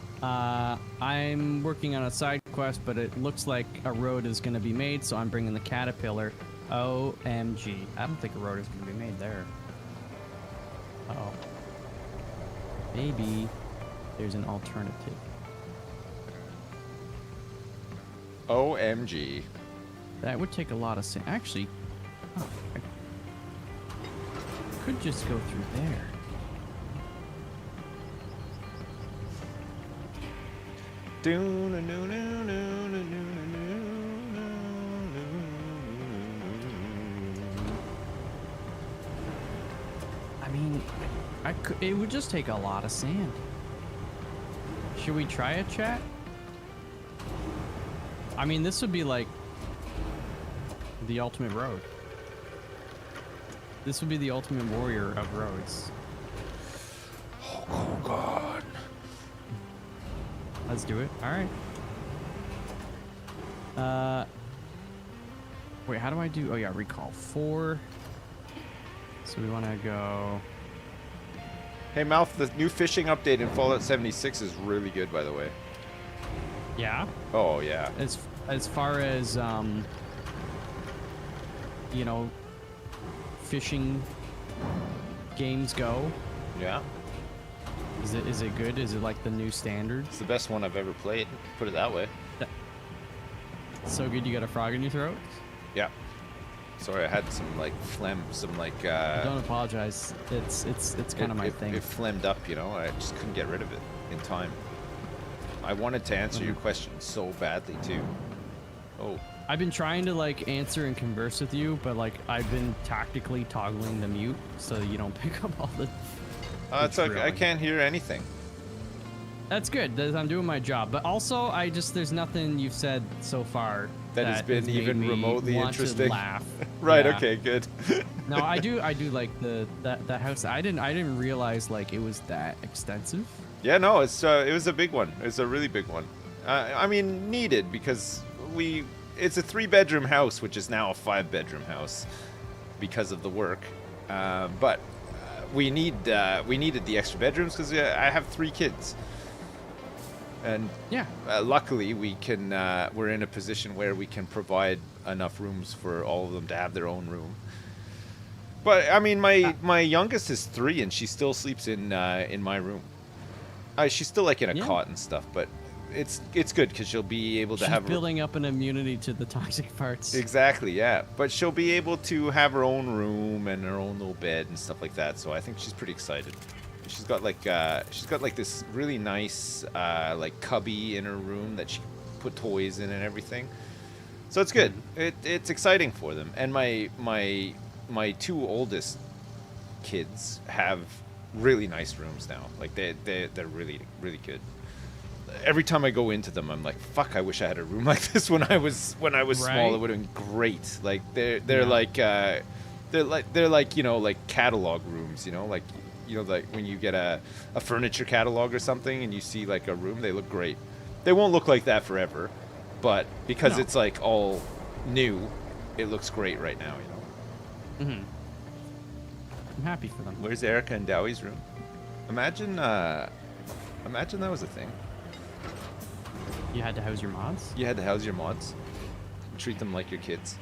I'm working on a side quest, but it looks like a road is going to be made, so I'm bringing the caterpillar. OMG. I don't think a road is going to be made there. Uh-oh. Maybe there's an alternative. OMG. That would take a lot of sand. Actually, oh, I could just go through there. I mean, it would just take a lot of sand. Should we try it, chat? I mean, this would be like the ultimate road. This would be the ultimate warrior of roads. Oh God. Let's do it. All right. Wait, how do I do? Oh yeah, recall 4. So we want to go. Hey, Mouth, the new fishing update in Fallout 76 is really good, by the way. Yeah. Oh yeah. As far as you know, fishing games go. Yeah. Is it good? Is it like the new standard? It's the best one I've ever played. Put it that way. So good, you got a frog in your throat? Yeah. Sorry, I had some like phlegm, some like. Don't apologize. It's kind of my thing. It phlegmed up, you know. I just couldn't get rid of it in time. I wanted to answer your question so badly too. Oh. I've been trying to like answer and converse with you, but like I've been tactically toggling the mute so you don't pick up all the. It's okay. I can't hear anything. That's good. I'm doing my job. But also, there's nothing you've said so far that has been even remotely interesting. To laugh. Right. Yeah. Okay. Good. No, I do like that house. I didn't realize like it was that extensive. Yeah. No. It was a big one. It's a really big one. I mean, needed because it's a 3-bedroom house, which is now a 5-bedroom house because of the work. But we needed the extra bedrooms because I have 3 kids. And yeah, luckily we're in a position where we can provide enough rooms for all of them to have their own room. But I mean, my youngest is 3 and she still sleeps in my room. She's still like in a cot and stuff, but it's good because she'll be able to She's have building up an immunity to the toxic parts. Exactly, yeah. But she'll be able to have her own room and her own little bed and stuff like that. So I think she's pretty excited. She's got like this really nice like cubby in her room that she can put toys in and everything. So it's good. It's exciting for them. And my 2 oldest kids have really nice rooms now. Like they're really really good. Every time I go into them, I'm like, fuck! I wish I had a room like this when I was small. It would have been great. Like they're like you know, like catalog rooms. You know, like when you get a furniture catalog or something and you see like a room, they look great. They won't look like that forever, but because it's like all new, it looks great right now. You know. Mm-hmm. I'm happy for them. Where's Erica and Dowie's room? Imagine that was a thing. You had to house your mods? You had to house your mods. Treat them like your kids.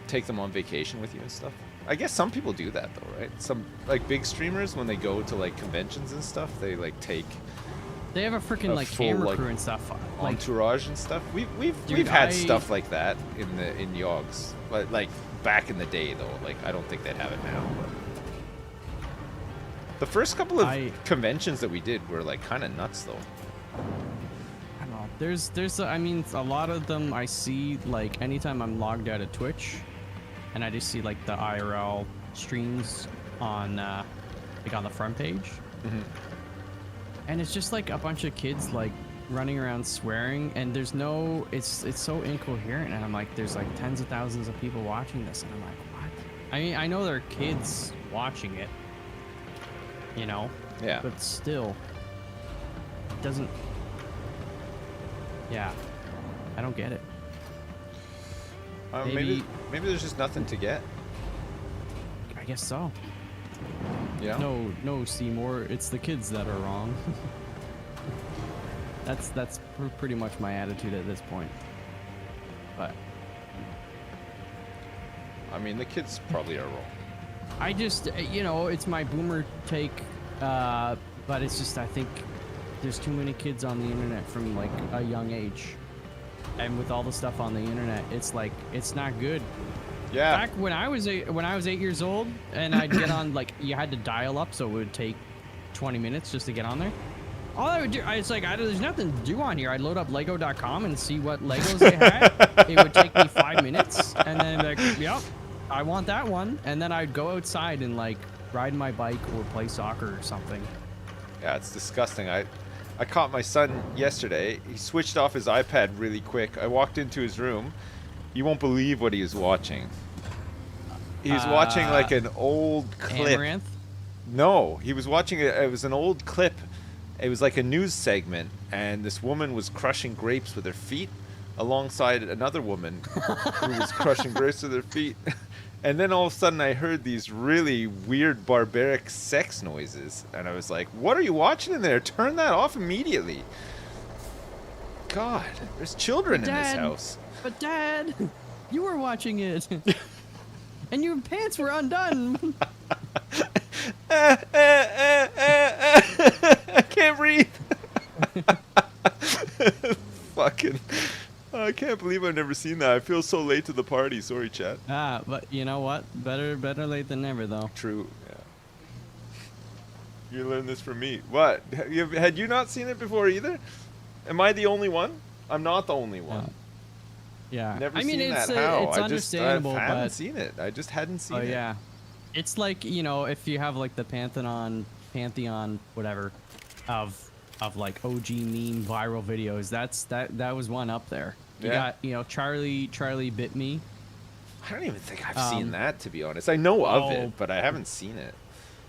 Take them on vacation with you and stuff. I guess some people do that though, right? Some like big streamers, when they go to like conventions and stuff, they like take. They have a freaking like camera crew and stuff. Like, entourage and stuff. We've had stuff like that in Yogs, but like back in the day though. Like I don't think they'd have it now. But the first couple of conventions that we did were like kind of nuts though. I don't know. There's I mean a lot of them I see like anytime I'm logged out of Twitch. And I just see like the IRL streams on like on the front page. Mm-hmm. And it's just like a bunch of kids like running around swearing, and there's no it's so incoherent, and I'm like, there's like tens of thousands of people watching this, and I'm like, what? I mean, I know there are kids watching it, you know? Yeah. But still, it doesn't. Yeah. I don't get it. Maybe there's just nothing to get. I guess so. Yeah. No, Seymour. It's the kids that are wrong. that's pretty much my attitude at this point. But I mean, the kids probably are wrong. I just, it's my boomer take, but it's just, I think there's too many kids on the internet from like a young age. And with all the stuff on the internet, it's like, it's not good. Yeah. Back when I was 8 years old and I'd get on, like, you had to dial up, so it would take 20 minutes just to get on there. All I would do, there's nothing to do on here. I'd load up Lego.com and see what Legos they had. It would take me 5 minutes, and then like, yep, I want that one. And then I'd go outside and like ride my bike or play soccer or something. Yeah, it's disgusting. I caught my son yesterday. He switched off his iPad really quick. I walked into his room. You won't believe what he was watching. He was watching like an old clip. Amaranth? No, he was watching it was an old clip. It was like a news segment, and this woman was crushing grapes with her feet alongside another woman who was crushing grapes with her feet. And then all of a sudden I heard these really weird barbaric sex noises, and I was like, what are you watching in there? Turn that off immediately. God, there's children in this house. But Dad, you were watching it. And your pants were undone. I can't breathe. Fucking. I can't believe I've never seen that. I feel so late to the party. Sorry, chat. But you know what? Better late than never, though. True. Yeah. You learned this from me. What? Had you not seen it before either? Am I the only one? I'm not the only one. Yeah. Never seen that. How? It's understandable, I haven't but seen it. I just hadn't seen it. Oh yeah. It's like, if you have like the pantheon, whatever, of like OG meme viral videos, that was one up there. You got, Charlie Bit Me. I don't even think I've seen that, to be honest. I know of it, but I haven't seen it.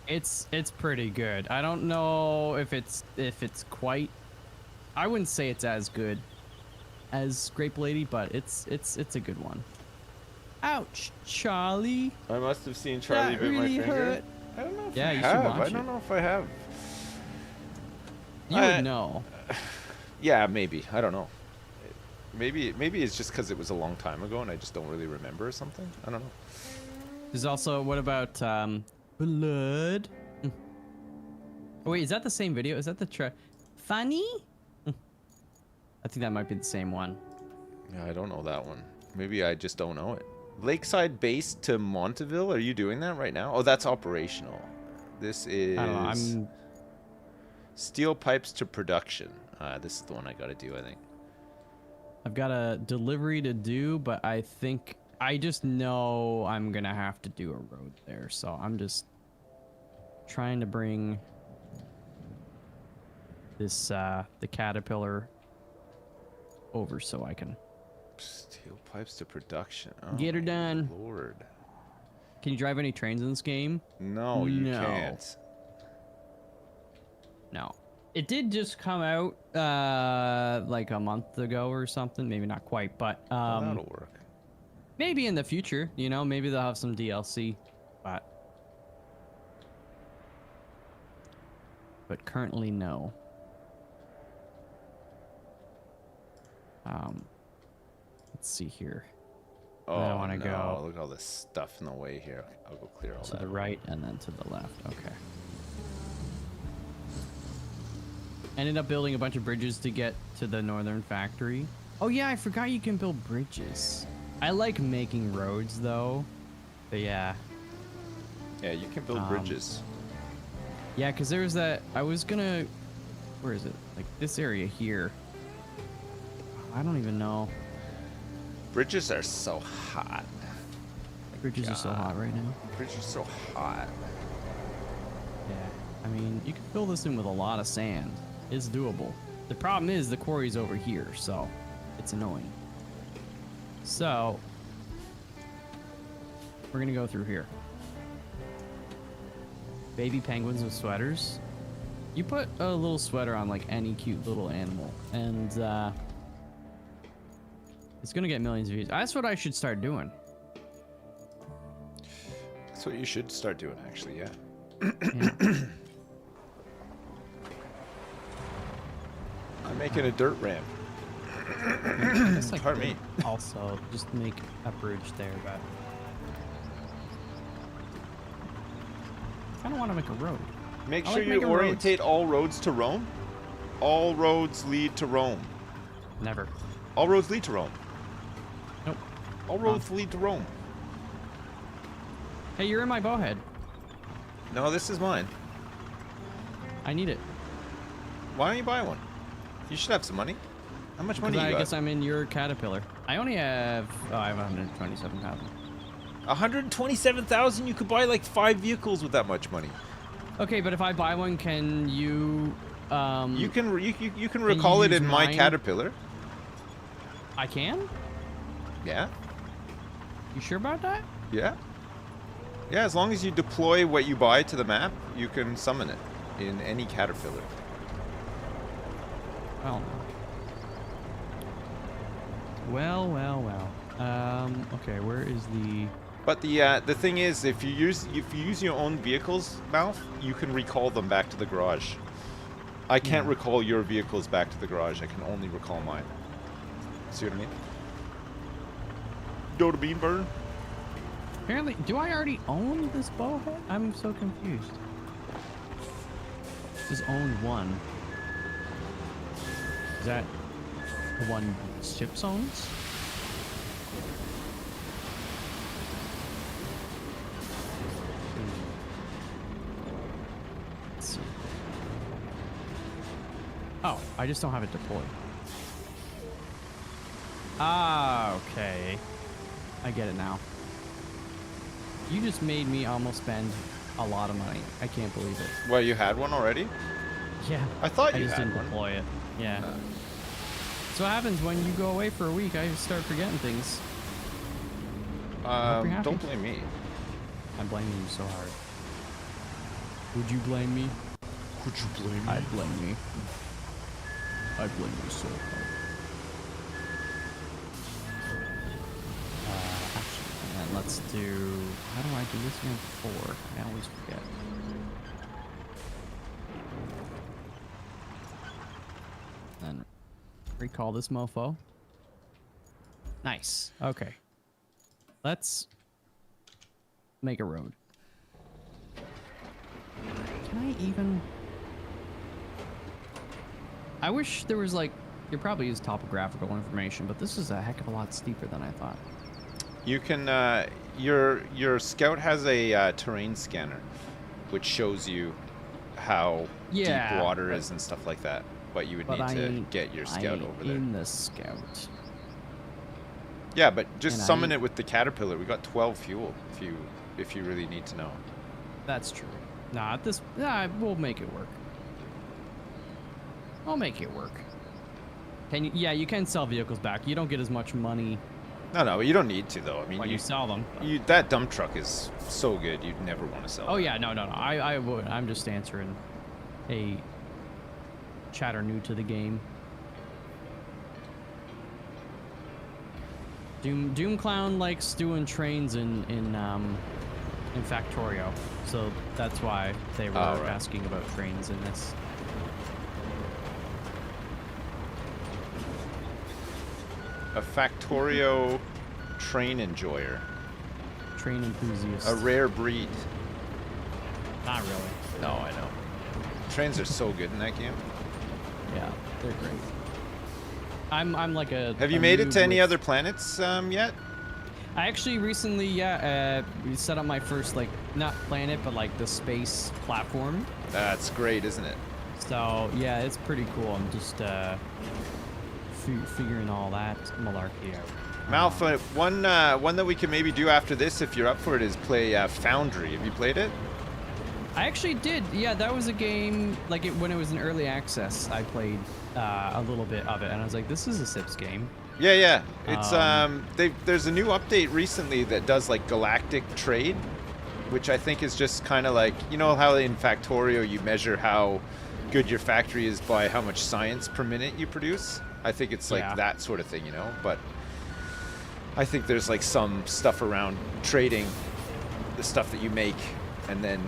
It's pretty good. I don't know if it's quite. I wouldn't say it's as good as Grape Lady, but it's a good one. Ouch, Charlie. I must have seen Charlie bit my finger. Hurt. I don't know if Yeah, I you have. should watch I don't know if I have. You would know. Yeah, maybe. I don't know. Maybe it's just because it was a long time ago and I just don't really remember or something. I don't know. There's also, what about Blood? Oh, wait, is that the same video? Is that the Funny? I think that might be the same one. Yeah, I don't know that one. Maybe I just don't know it. Lakeside base to Monteville? Are you doing that right now? Oh, that's operational. This is... I don't know, steel pipes to production. This is the one I gotta do, I think. I've got a delivery to do, but I think... I just know I'm gonna have to do a road there, so I'm just trying to bring this, the Caterpillar over so I can... Steel pipes to production. Oh, get her done. Lord. Can you drive any trains in this game? No, you can't. No. It did just come out like a month ago or something. Maybe not quite, but that'll work. Maybe in the future, maybe they'll have some DLC, but currently no. Let's see here. Oh, I want to go. Look at all this stuff in the way here. I'll go clear all that. To the right and then to the left. Okay. Ended up building a bunch of bridges to get to the northern factory. Oh yeah, I forgot you can build bridges. I like making roads though. But yeah. Yeah, you can build bridges. Yeah, because there's that. I was gonna. Where is it? Like this area here. I don't even know. Bridges are so hot. Bridges are so hot right now. Bridges are so hot. Yeah. I mean, you can fill this in with a lot of sand. It's doable. The problem is the quarry's over here, so it's annoying. So we're gonna go through here. Baby penguins with sweaters. You put a little sweater on like any cute little animal, and it's gonna get millions of views. That's what I should start doing. That's what you should start doing, actually. Yeah. I'm making a dirt ramp. I guess I Pardon could me. also just make a bridge there, but I kind of want to make a road. Make I sure like you making orientate all roads to Rome. All roads lead to Rome. Never. All roads lead to Rome. Nope. All roads lead to Rome. Hey, you're in my bowhead. No, this is mine. I need it. Why don't you buy one? You should have some money. How much money you I got? guess I'm in your caterpillar. I only have. Oh, I have 127,000. 127,000. You could buy like 5 vehicles with that much money. Okay, but if I buy one, can you? You can recall it use in my mine? caterpillar. I can. Yeah. You sure about that? Yeah. Yeah, as long as you deploy what you buy to the map, you can summon it in any caterpillar. Well. Okay, where is the? But the thing is, if you use your own vehicles, Malf, you can recall them back to the garage. I can't recall your vehicles back to the garage. I can only recall mine. See what I mean? Go to Beanburn. Apparently, do I already own this bowhead? I'm so confused. Just own one. Is that the one Ships owns? Let's see. Oh, I just don't have it deployed. Ah, okay. I get it now. You just made me almost spend a lot of money. I can't believe it. Well, you had one already? Yeah. I thought I you just had didn't one. deploy it. Yeah. So what happens when you go away for a week? I start forgetting things. Hope you're happy. Don't blame me. I'm blaming you so hard. Would you blame me? Could you blame me? I'd blame me. I blame you so hard. Actually, and then let's do. How do I do this again? 4. I always forget. Then recall this mofo. Nice. Okay. Let's make a road. Can I even? I wish there was like, there probably is topographical information, but this is a heck of a lot steeper than I thought. You can, your scout has a terrain scanner, which shows you how deep water is and stuff like that. But you would need to get your scout over there. In the scout. Yeah, but just summon it with the caterpillar. We got 12 fuel if you really need to know. That's true. Nah, we'll make it work. I'll make it work. Can you? Yeah, you can sell vehicles back. You don't get as much money. No, you don't need to though. I mean, when you sell them. That dump truck is so good. You'd never want to sell. Oh yeah, no. I would. I'm just answering a chatter new to the game. Doom Clown likes doing trains in Factorio, so that's why they were asking about trains in this. A Factorio train enjoyer. Train enthusiast. A rare breed. Not really. No, I know. Trains are so good in that game. Yeah, they're great. I'm like a. Have you made it to any other planets yet? I actually recently, set up my first, like, not planet, but like the space platform. That's great, isn't it? So yeah, it's pretty cool. I'm just figuring all that malarkey out. Malfa, one that we can maybe do after this, if you're up for it, is play Foundry. Have you played it? I actually did. Yeah, that was a game, like when it was in early access, I played a little bit of it, and I was like, this is a Sips game. Yeah. It's there's a new update recently that does like galactic trade, which I think is just kind of like, you know how in Factorio you measure how good your factory is by how much science per minute you produce? I think it's like that sort of thing, you know? But I think there's like some stuff around trading the stuff that you make and then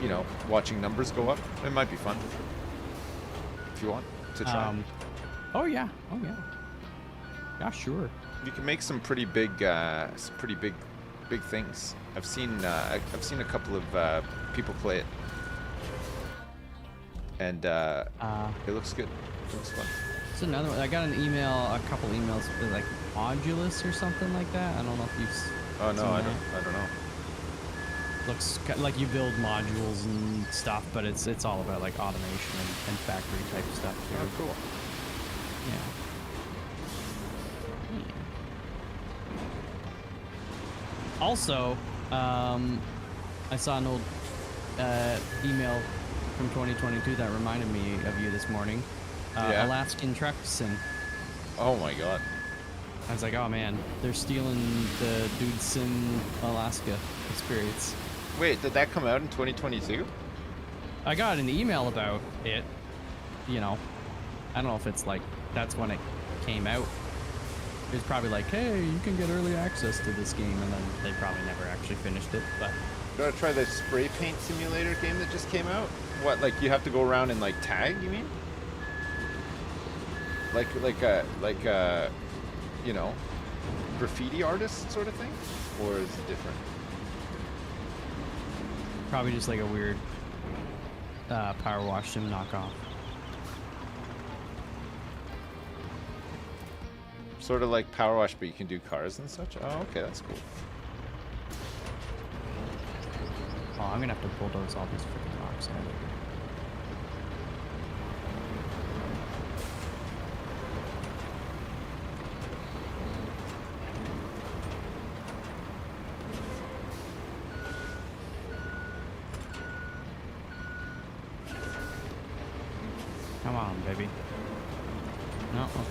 you know, watching numbers go up. It might be fun if you want to try. Oh yeah. Oh yeah. Yeah, sure. You can make some pretty big things. I've seen a couple of people play it, and it looks good. It looks fun. It's another one. I got an email, a couple emails with like Modulus or something like that. I don't know if you've. Oh no, seen I that. don't know. Looks like you build modules and stuff, but it's all about like automation and factory type stuff too. Oh, cool. Yeah. Also, I saw an old email from 2022 that reminded me of you this morning. Yeah. Alaskan Truck Sim. Oh my god. I was like, oh man, they're stealing the Dude Sim Alaska experience. Wait, did that come out in 2022? I got an email about it. You know, I don't know if it's like that's when it came out. It was probably like, hey, you can get early access to this game, and then they probably never actually finished it. But You gotta try the spray paint simulator game that just came out. What, like you have to go around and like tag? You mean? Like you know, graffiti artist sort of thing, or is it different? probably just like a weird Power Wash Sim knockoff. Sort of like Power Wash, but you can do cars and such. Oh, okay, that's cool. Oh, I'm gonna have to bulldoze all these freaking rocks out of here. Come on, baby. No, okay.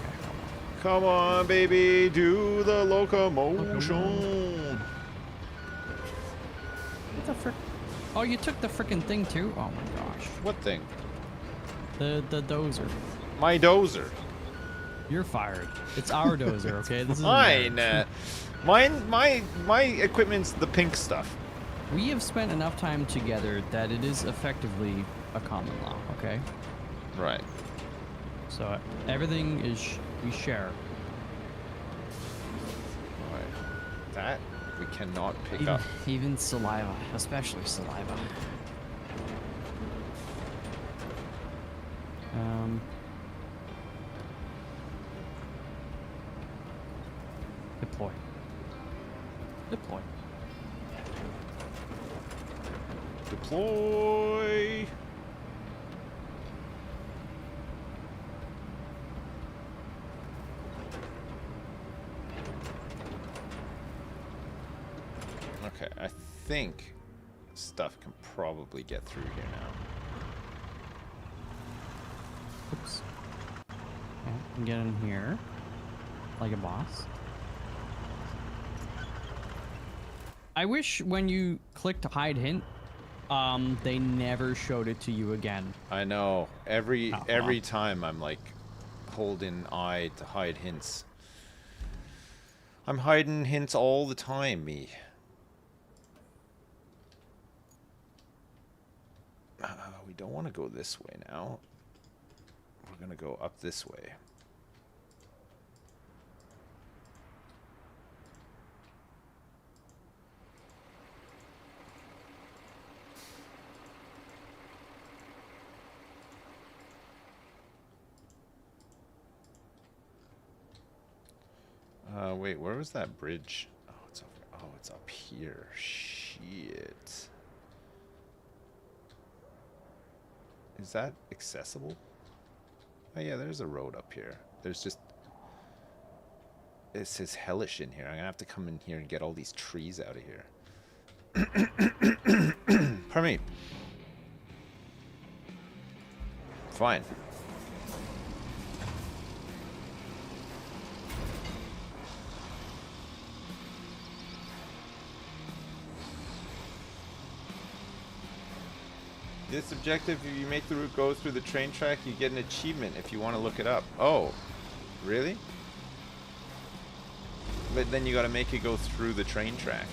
Come on, baby, do the locomotion. What the frick? Oh, you took the frickin' thing too? Oh my gosh. What thing? The dozer. My dozer. You're fired. It's our dozer, okay? This is Mine. My equipment's the pink stuff. We have spent enough time together that it is effectively a common law, okay? Right. So everything is we share. Right. That we cannot pick up. Even saliva, especially saliva. Deploy. Deploy. Deploy. Okay, I think stuff can probably get through here now. Oops. Okay, I can get in here like a boss. I wish when you click to hide hint, they never showed it to you again. I know. Every time I'm like holding I to hide hints. I'm hiding hints all the time, me. We don't want to go this way now. We're gonna go up this way. Wait, where was that bridge? Oh, it's over. Oh, it's up here. Shit. Is that accessible? Oh yeah, there's a road up here. There's just... It says hellish in here. I'm gonna have to come in here and get all these trees out of here. Pardon me. Fine. This objective, if you make the route go through the train track, you get an achievement if you want to look it up. Oh, really? But then you got to make it go through the train track.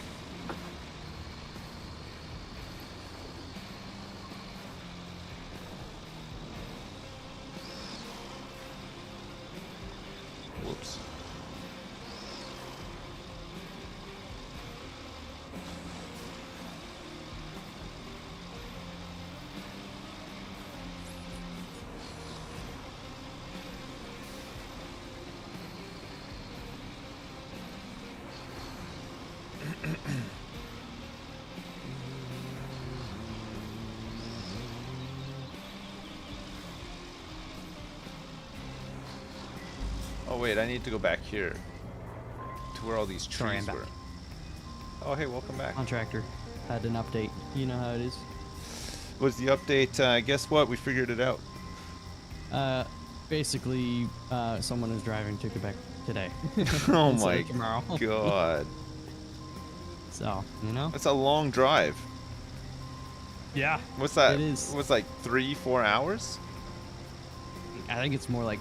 Oops. Oh wait, I need to go back here to where all these Sorry, I'm trees back. were. Oh hey, welcome back. Contractor had an update. You know how it is. Was the update? Guess what? We figured it out. Basically, someone is driving to Quebec today. Oh instead my of tomorrow. god, So, you know? that's a long drive. Yeah. What's that? It is. What's like 3-4 hours? I think it's more like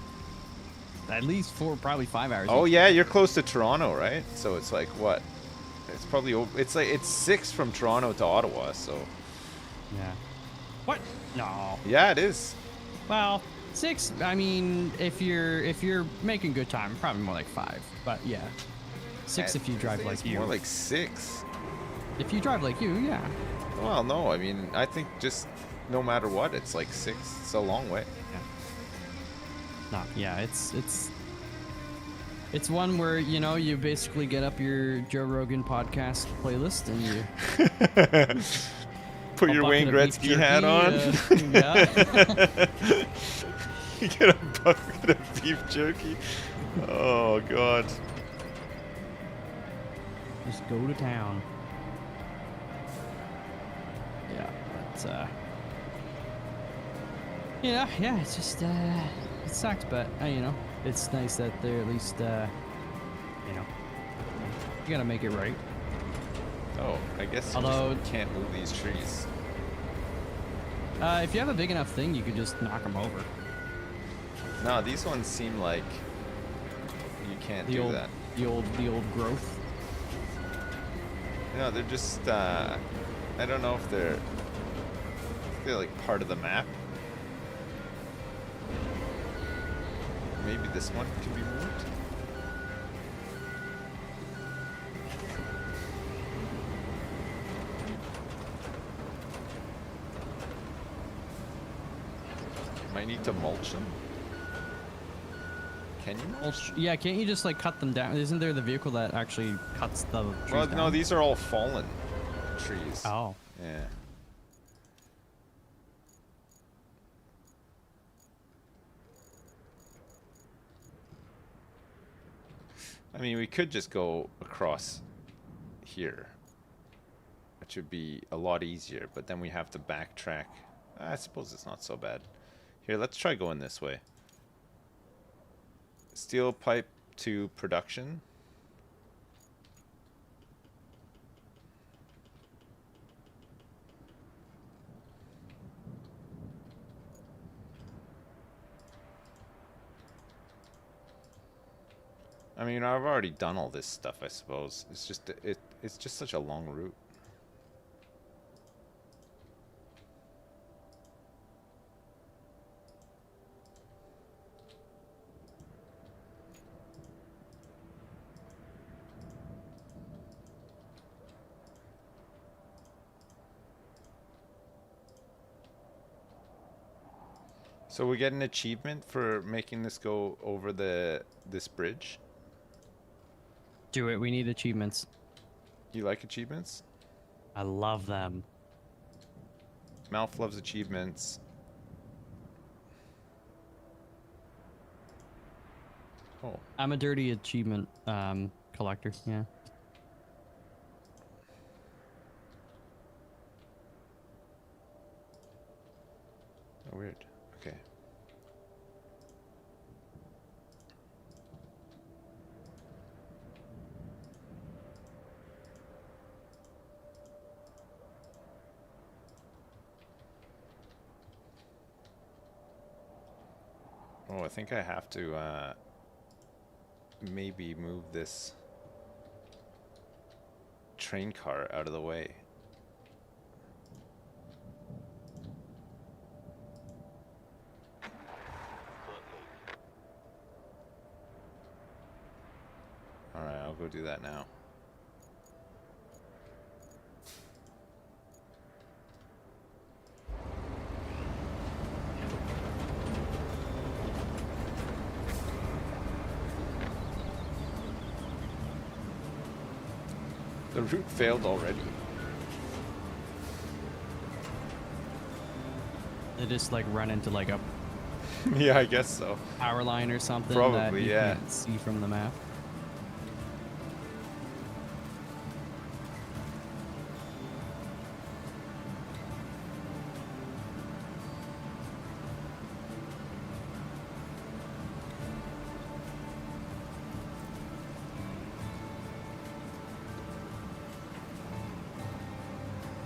at least 4, probably 5 hours. Oh each yeah, way. you're close to Toronto, right? So it's like what? It's probably it's like it's 6 from Toronto to Ottawa. So Yeah. What? No. yeah, it is. Well, 6. I mean, if you're making good time, probably more like 5. But yeah, 6 if you I drive think like it's you. more like 6. If you drive like you, yeah. Well, no, I mean, I think just no matter what, it's like 6. It's a long way. No, yeah, it's one where, you know, you basically get up your Joe Rogan podcast playlist and you Put a your bucket Wayne of beef Gretzky hat jerky, on. yeah. You get a bucket of beef jerky. Oh god. Just go to town. Yeah, but yeah, it's just it sucks, but you know, it's nice that they're at least you know, you gotta make it right. Oh, I guess you Although- just can't move these trees. If you have a big enough thing, you could just knock them over. No, these ones seem like you can't The do old, that. the old growth. No, they're just I don't know if they're like part of the map. Maybe this one can be moved. Might need to mulch them. Can you mulch? Yeah, can't you just like cut them down? Isn't there the vehicle that actually cuts the trees Well, down? no, these are all fallen trees. Oh. Yeah. I mean, we could just go across here, which would be a lot easier, but then we have to backtrack. I suppose it's not so bad. Here, let's try going this way. Steel pipe to production. I mean, I've already done all this stuff, I suppose. It's just it's just such a long route. So we get an achievement for making this go over this bridge. Do it. We need achievements. You like achievements? I love them. Mouth loves achievements. Oh. I'm a dirty achievement collector. Yeah. Oh, weird. Okay. Oh, I think I have to maybe move this train car out of the way. I'll go do that now. The route failed already. They just like run into like a Yeah, I guess so. power line or something that Probably, you yeah. can't see from the map.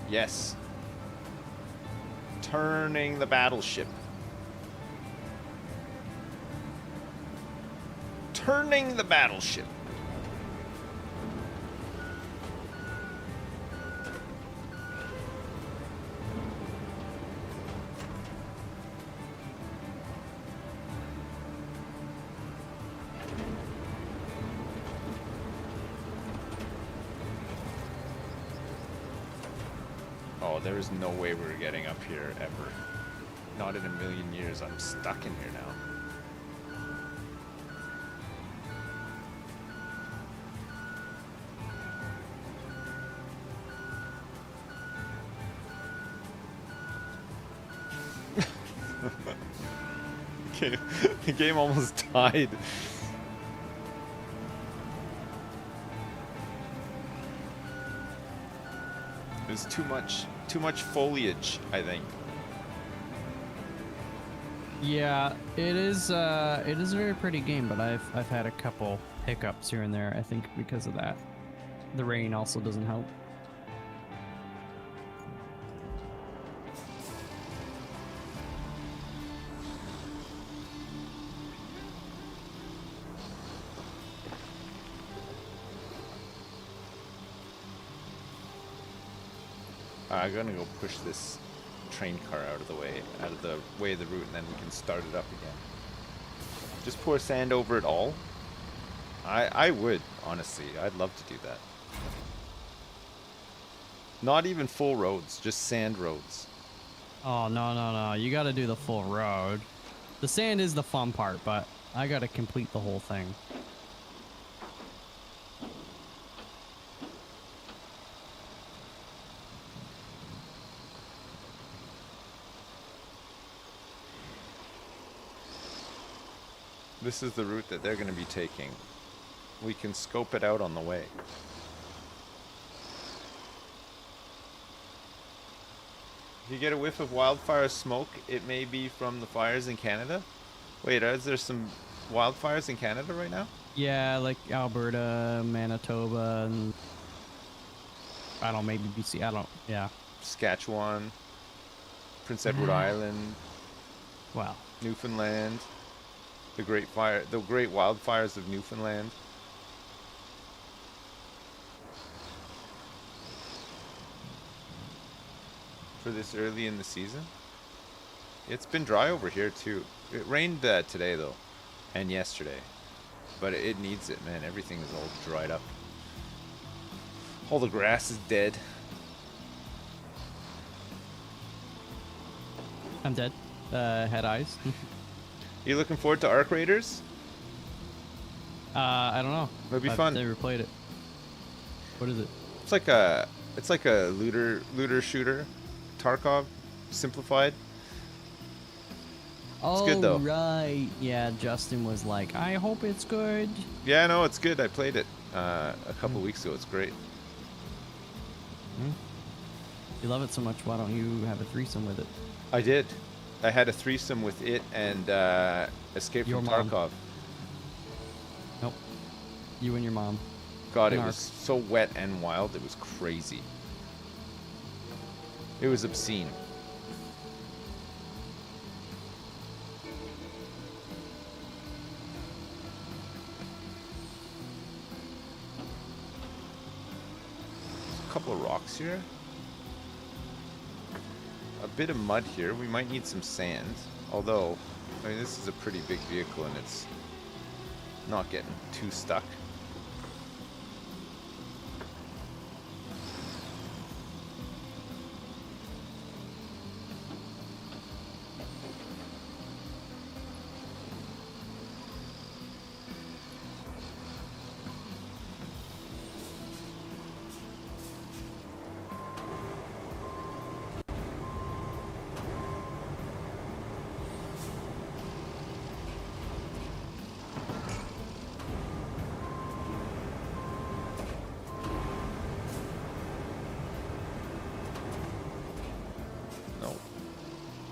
Yes. Turning the battleship. Turning the battleship. Oh, there is no way we're getting up here ever. Not in a million years. I'm stuck in here now. Okay, the game almost died. There's too much foliage, I think. Yeah, it is a very pretty game, but I've had a couple hiccups here and there, I think because of that. The rain also doesn't help. I'm gonna go push this train car out of the way of the route, and then we can start it up again. Just pour sand over it all. I would, honestly. I'd love to do that. Not even full roads, just sand roads. Oh, no. You gotta do the full road. The sand is the fun part, but I gotta complete the whole thing. This is the route that they're going to be taking. We can scope it out on the way. If you get a whiff of wildfire smoke, it may be from the fires in Canada. Wait, is there some wildfires in Canada right now? Yeah, like Alberta, Manitoba, and I don't know, maybe BC. I don't. Yeah. Saskatchewan, Prince Edward Island, Well, Newfoundland. The great wildfires of Newfoundland. For this early in the season. It's been dry over here too. It rained today though, and yesterday. But it needs it, man. Everything is all dried up. All the grass is dead. I'm dead. Had eyes. You looking forward to Arc Raiders? I don't know. It'll be I've fun. never played it. What is it? It's like a looter shooter, Tarkov simplified. Oh, good, though. right. Yeah, Justin was like, I hope it's good. Yeah, no, it's good. I played it a couple weeks ago. It's great. You love it so much, why don't you have a threesome with it? I did. I had a threesome with it and Escape Your from mom. Tarkov. Nope. You and your mom. God, it An was so wet and wild. It was crazy. It was obscene. There's a couple of rocks here. A bit of mud here. We might need some sand. Although, I mean, this is a pretty big vehicle and it's not getting too stuck.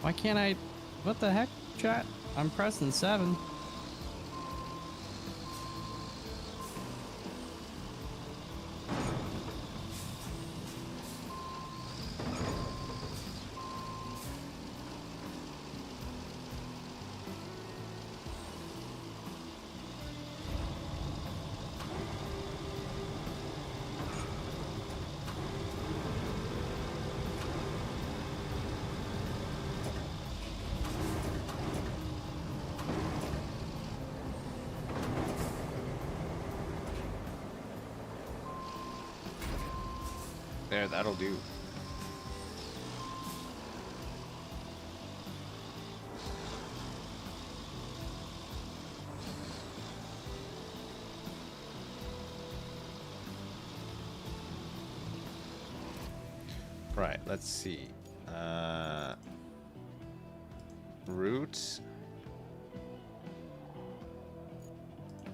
Why can't I? What the heck, chat? I'm pressing 7. There, that'll do. Right, let's see. Root.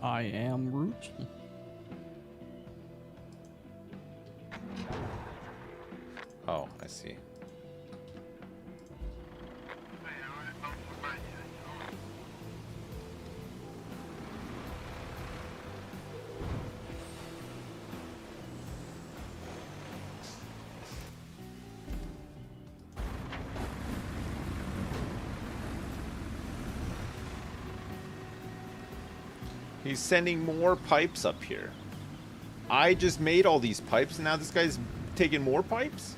I am Root. Oh, I see. He's sending more pipes up here. I just made all these pipes, and now this guy's taking more pipes?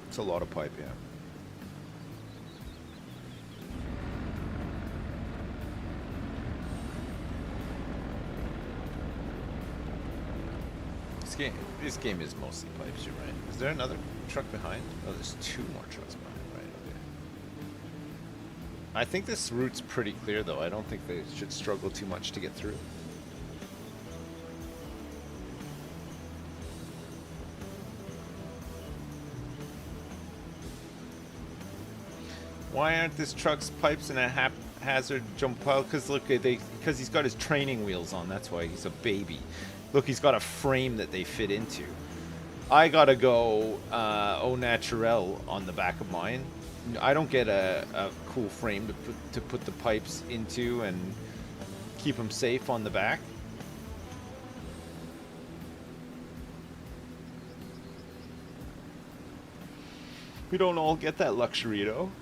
It's a lot of pipe, yeah. This game is mostly pipes, you're right. Is there another truck behind? Oh, there's 2 more trucks behind, right, okay. I think this route's pretty clear, though. I don't think they should struggle too much to get through. Why aren't this truck's pipes in a haphazard jump pile? Because look, because he's got his training wheels on. That's why he's a baby. Look, he's got a frame that they fit into. I gotta go au naturel on the back of mine. I don't get a cool frame to put the pipes into and keep them safe on the back. We don't all get that luxury, though.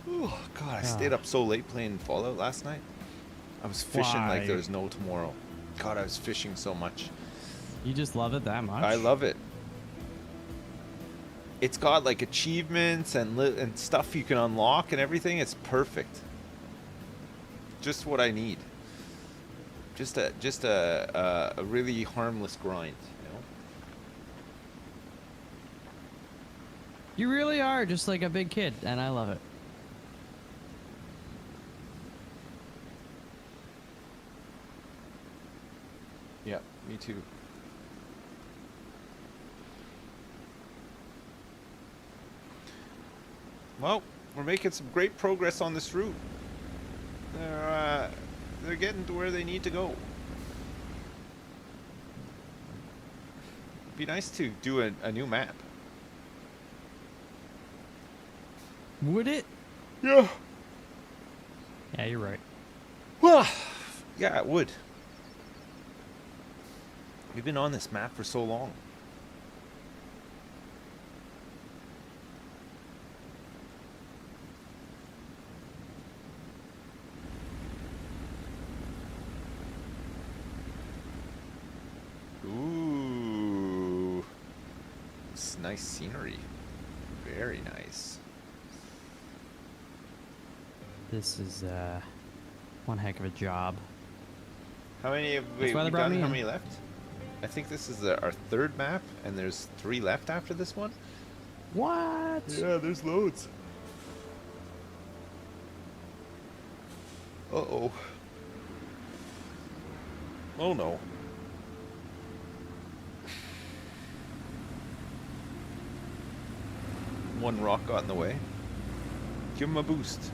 Oh, God, I stayed up so late playing Fallout last night. I was fishing like there was no tomorrow. God, I was fishing so much. You just love it that much? I love it. It's got like achievements and stuff you can unlock and everything. It's perfect. Just what I need. Just a really harmless grind, you know? You really are just like a big kid, and I love it. Yeah, me too. Well, we're making some great progress on this route. They're getting to where they need to go. It'd be nice to do a new map. Would it? Yeah. Yeah, you're right. Well, yeah, it would. We've been on this map for so long. Ooh. It's nice scenery. Very nice. This is one heck of a job. How many have we done? How many left? I think this is our 3rd map, and there's 3 left after this one. What? Yeah, there's loads. Uh-oh. Oh, no. One rock got in the way. Give him a boost.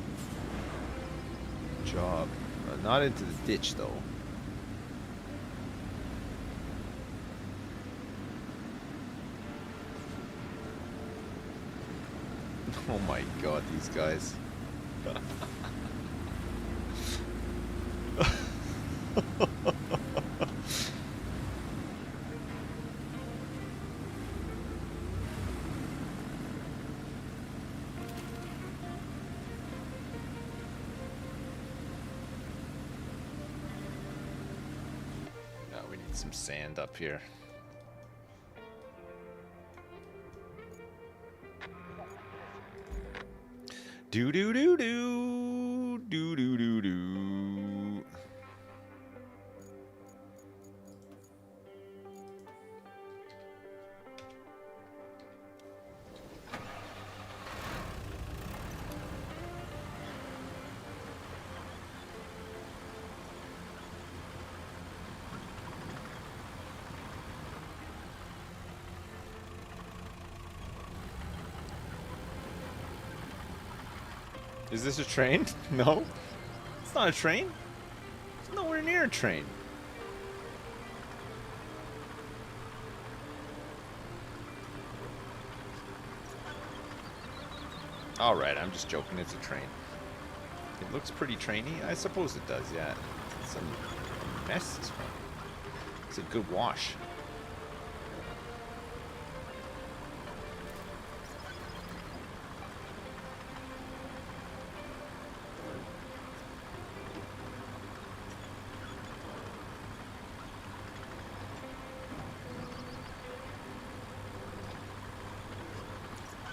Good job. Not into the ditch though. Oh my god, these guys. Now we need some sand up here. Do do do do do do do do. Is this a train? No. It's not a train. It's nowhere near a train. Alright, I'm just joking. It's a train. It looks pretty trainy. I suppose it does, yeah. It's a mess, this one. It's a good wash.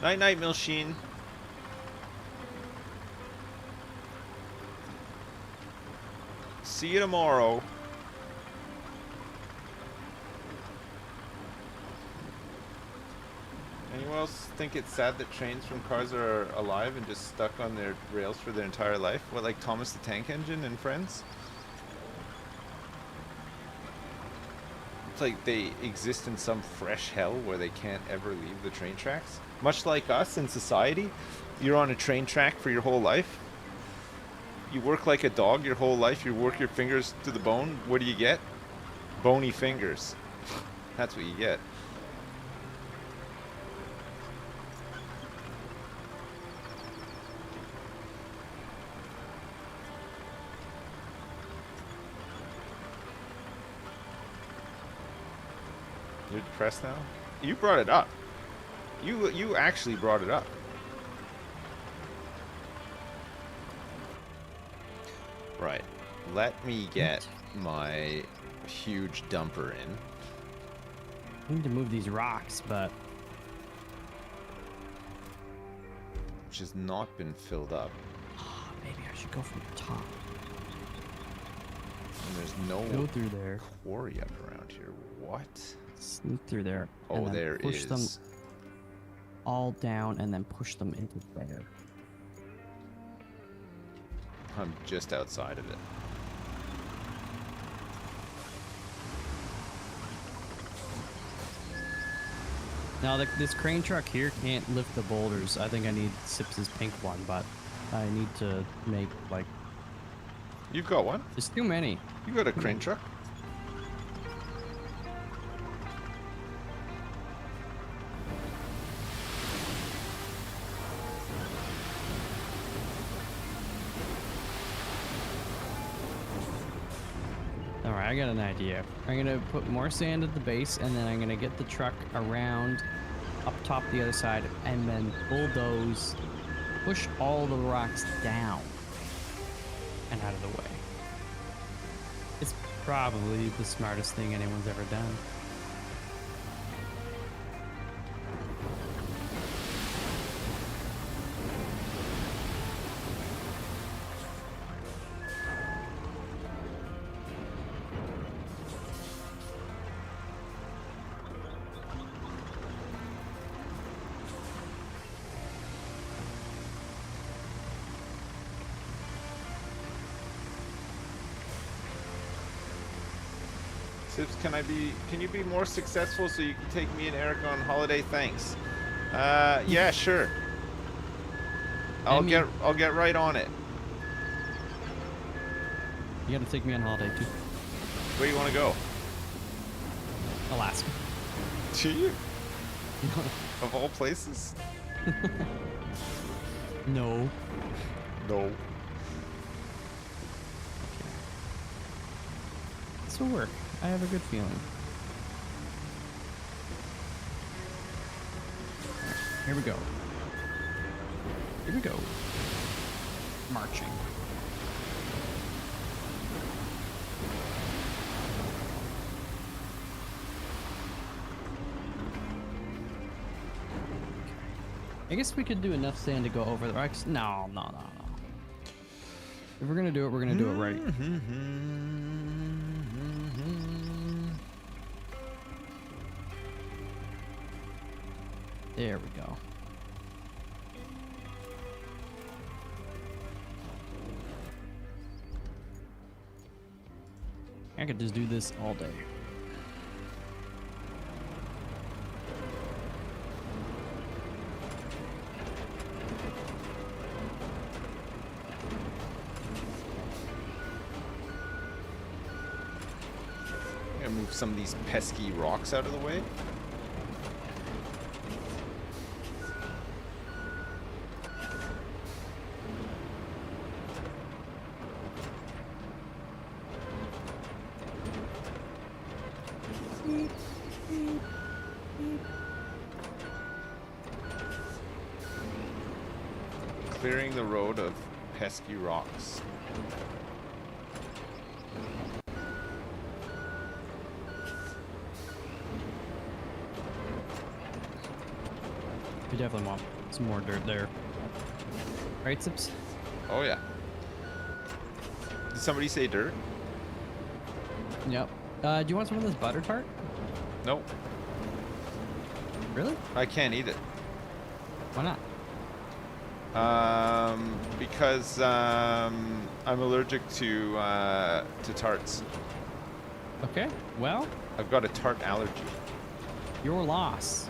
Night night, Milsheen. See you tomorrow. Anyone else think it's sad that trains from cars are alive and just stuck on their rails for their entire life? What, like Thomas the Tank Engine and Friends? It's like they exist in some fresh hell where they can't ever leave the train tracks. Much like us in society, you're on a train track for your whole life. You work like a dog your whole life. You work your fingers to the bone. What do you get? Bony fingers. That's what you get. You're depressed now? You brought it up. You actually brought it up. Right. Let me get my huge dumper in. I need to move these rocks, but Which has not been filled up. maybe I should go from the top. And there's no Go through there. quarry up around here. What? Sneak through there. Oh, and then there push is. them all down and then push them into there. I'm just outside of it. Now, this crane truck here can't lift the boulders. I think I need Sips' pink one, but I need to make, like... You've got one? There's too many. You got a crane truck? Alright, I got an idea. I'm gonna put more sand at the base, and then I'm gonna get the truck around up top the other side, and then bulldoze, push all the rocks down and out of the way. It's probably the smartest thing anyone's ever done. Sips, can you be more successful so you can take me and Eric on holiday? Thanks. Yeah, sure. I'll get right on it. You gotta take me on holiday too. Where do you want to go? Alaska. Do you? Of all places? No. No. This will work. I have a good feeling. Alright, here we go. Here we go. Marching. I guess we could do enough sand to go over the rocks. No. If we're gonna do it, we're gonna do it right. There we go. I could just do this all day. Move some of these pesky rocks out of the way. Clearing the road of pesky rocks. We definitely want some more dirt there. Right, Sips? Oh yeah. Did somebody say dirt? Yep. Do you want some of this butter tart? Nope. Really? I can't eat it. Why not? Because I'm allergic to tarts. Okay. Well, I've got a tart allergy. your loss.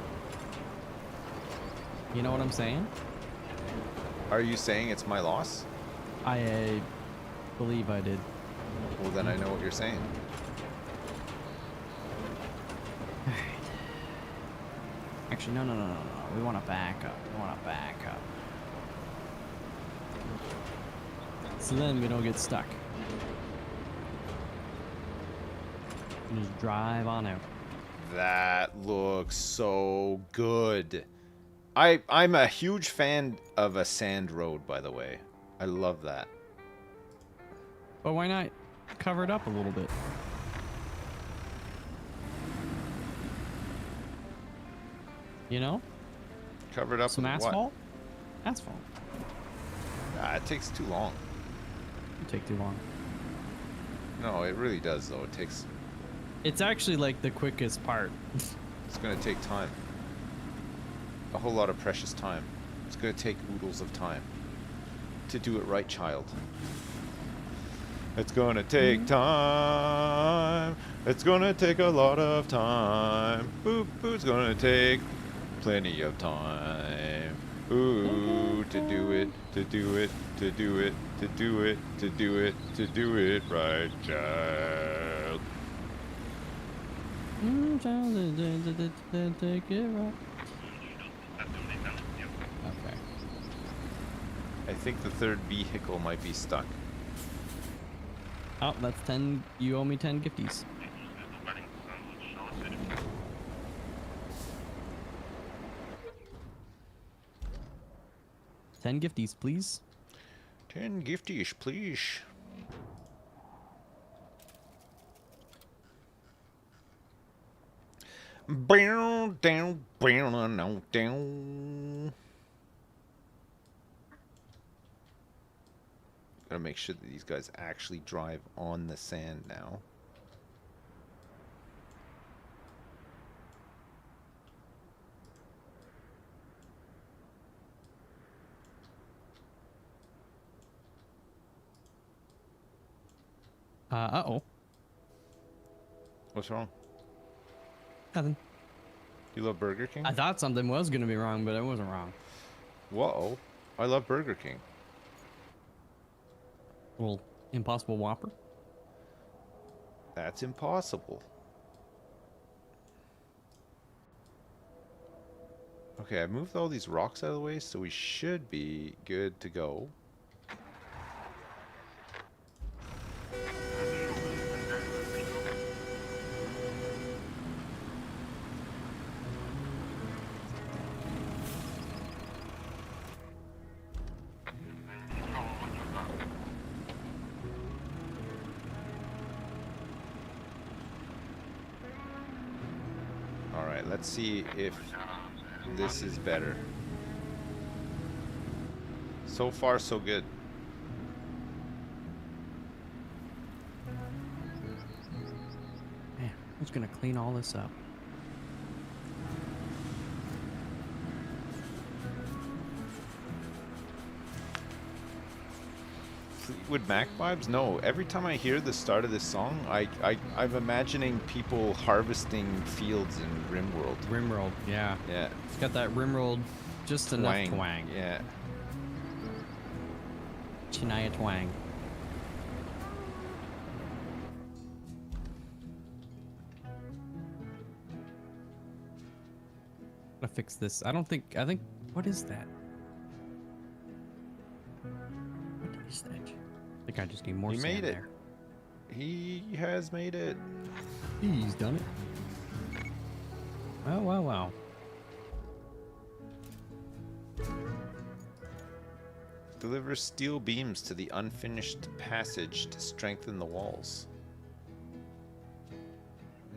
You know what I'm saying? Are you saying it's my loss? I believe I did. Well, then I know what you're saying. Alright. Actually, no. We want to back up. So then we don't get stuck. We just drive on out. That looks so good. I'm a huge fan of a sand road, by the way. I love that. But why not cover it up a little bit? You know? Cover it up Some with asphalt? Asphalt. what? It takes too long. It'd take too long. No, it really does, though. It takes... It's actually like the quickest part. It's going to take time. A whole lot of precious time. It's going to take oodles of time. To do it right, child. It's going to take time. It's going to take a lot of time. Boop, boop. It's going to take plenty of time. Ooh, to do it, to do it, to do it, to do it, to do it, to do it right, child. Take it right. Okay. I think the third vehicle might be stuck. Oh, that's 10. You owe me 10 gifties. 10 gifties, please. 10 gifties, please. Down, down, down, down. Gotta make sure that these guys actually drive on the sand now. Uh-oh. What's wrong? Nothing. You love Burger King? I thought something was gonna be wrong, but it wasn't wrong. Whoa. I love Burger King. Well, Impossible Whopper. That's impossible. Okay, I've moved all these rocks out of the way, so we should be good to go. Alright, let's see if this is better. So far, so good. Man, who's gonna clean all this up? Fleetwood Mac vibes? No. Every time I hear the start of this song, I'm imagining people harvesting fields in RimWorld. RimWorld, yeah. Yeah. It's got that RimWorld, just enough twang. Yeah. Shania twang. Gotta fix this. I think, what is that? What is that? I think I just need more He sand made it. there. He has made it. He's done it. Wow, wow, wow. Deliver steel beams to the unfinished passage to strengthen the walls.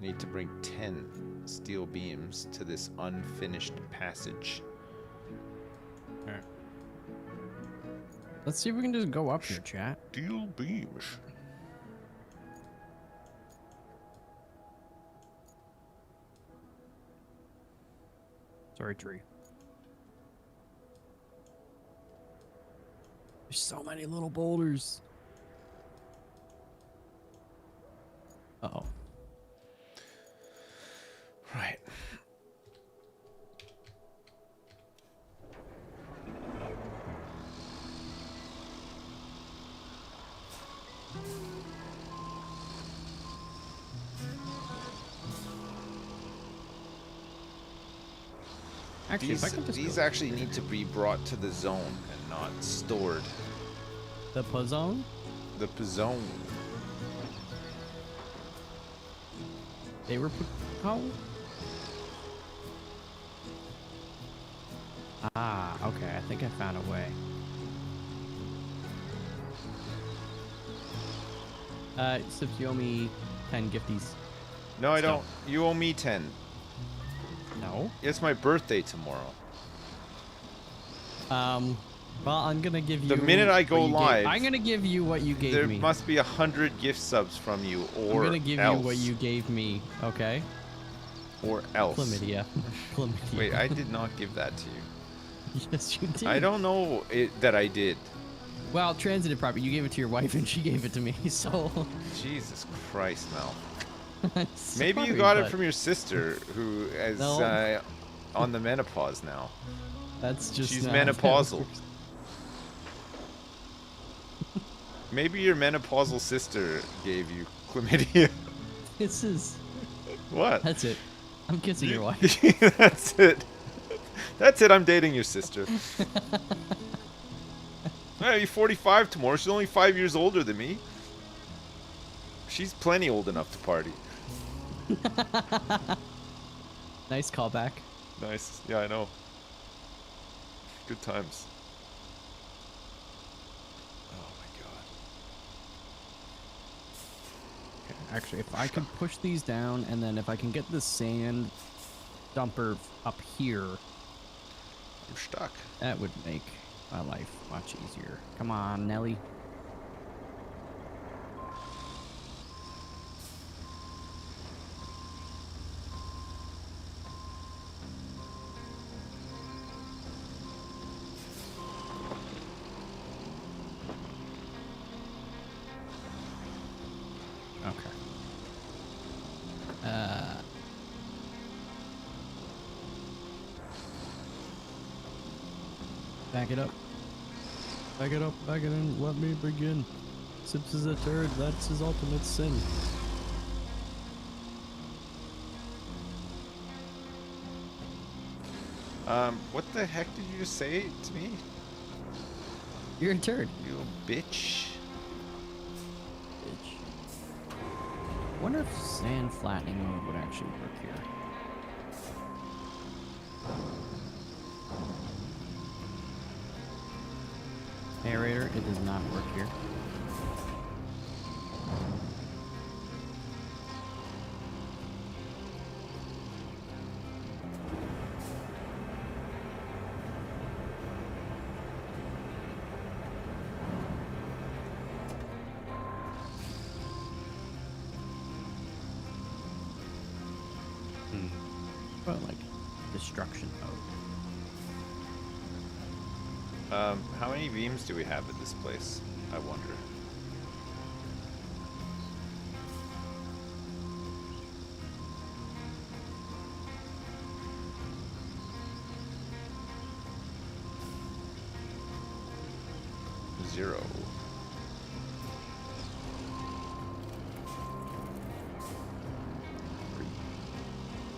Need to bring 10 steel beams to this unfinished passage. Alright. Let's see if we can just go up here, chat. Steel beams. Sorry, tree. There's so many little boulders. Uh-oh. Right. Actually, if I can just These go actually need to be brought to the zone and not stored. the Pazone? The zone. They were put. Oh. Ah, okay. I think I found a way. Except you owe me 10 gifties. No, I Still. don't. You owe me 10. No. It's my birthday tomorrow. Well, I'm gonna give you. The minute I go what you gave- live, I'm gonna give you what you gave There me. must be 100 gift subs from you, or I'm gonna give else. you what you gave me. Okay. Or else. Chlamydia. Chlamydia. Wait, I did not give that to you. Yes, you did. I don't know that I did. Well, transitive property. You gave it to your wife, and she gave it to me. So. Jesus Christ, Mel. I'm Maybe you sorry, got it but from your sister, who is No. on the menopause now. That's just. She's not how that menopausal. works. Maybe your menopausal sister gave you chlamydia. This is. What? That's it. I'm kissing your wife. That's it. That's it. I'm dating your sister. I'll be 45 tomorrow. She's only 5 years older than me. She's plenty old enough to party. Nice callback. Nice. Yeah, I know. Good times. Oh my god. Okay, actually, if I could push these down, and then if I can get the sand dumper up here, I'm stuck. that would make my life much easier. Come on, Nelly. Okay. Back it up. Back it up, back it in, let me begin. Sips is a turd, that's his ultimate sin. What the heck did you just say to me? You're a turd. You bitch. Bitch. Wonder if sand flattening mode would actually work here. Aerator, it does not work here. But like destruction mode. How many beams do we have at this place? I wonder. Zero.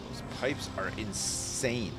Those pipes are insane.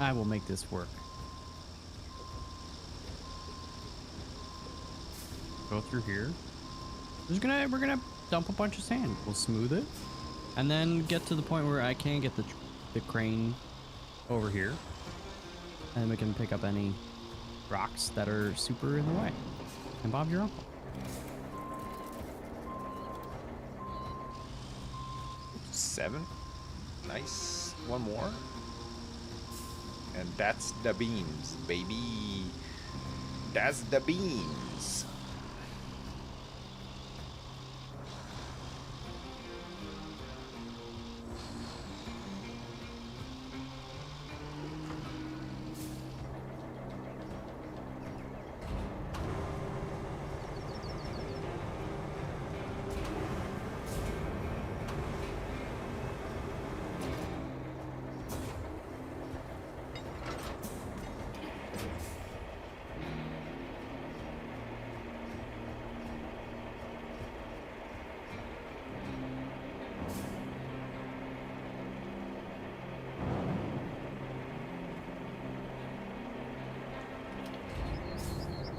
I will make this work. Go through here. We're gonna dump a bunch of sand. We'll smooth it, and then get to the point where I can get the crane over here, and we can pick up any rocks that are super in the way. And Bob, your uncle. 7. Nice. One more. And that's the beams, baby. That's the beams.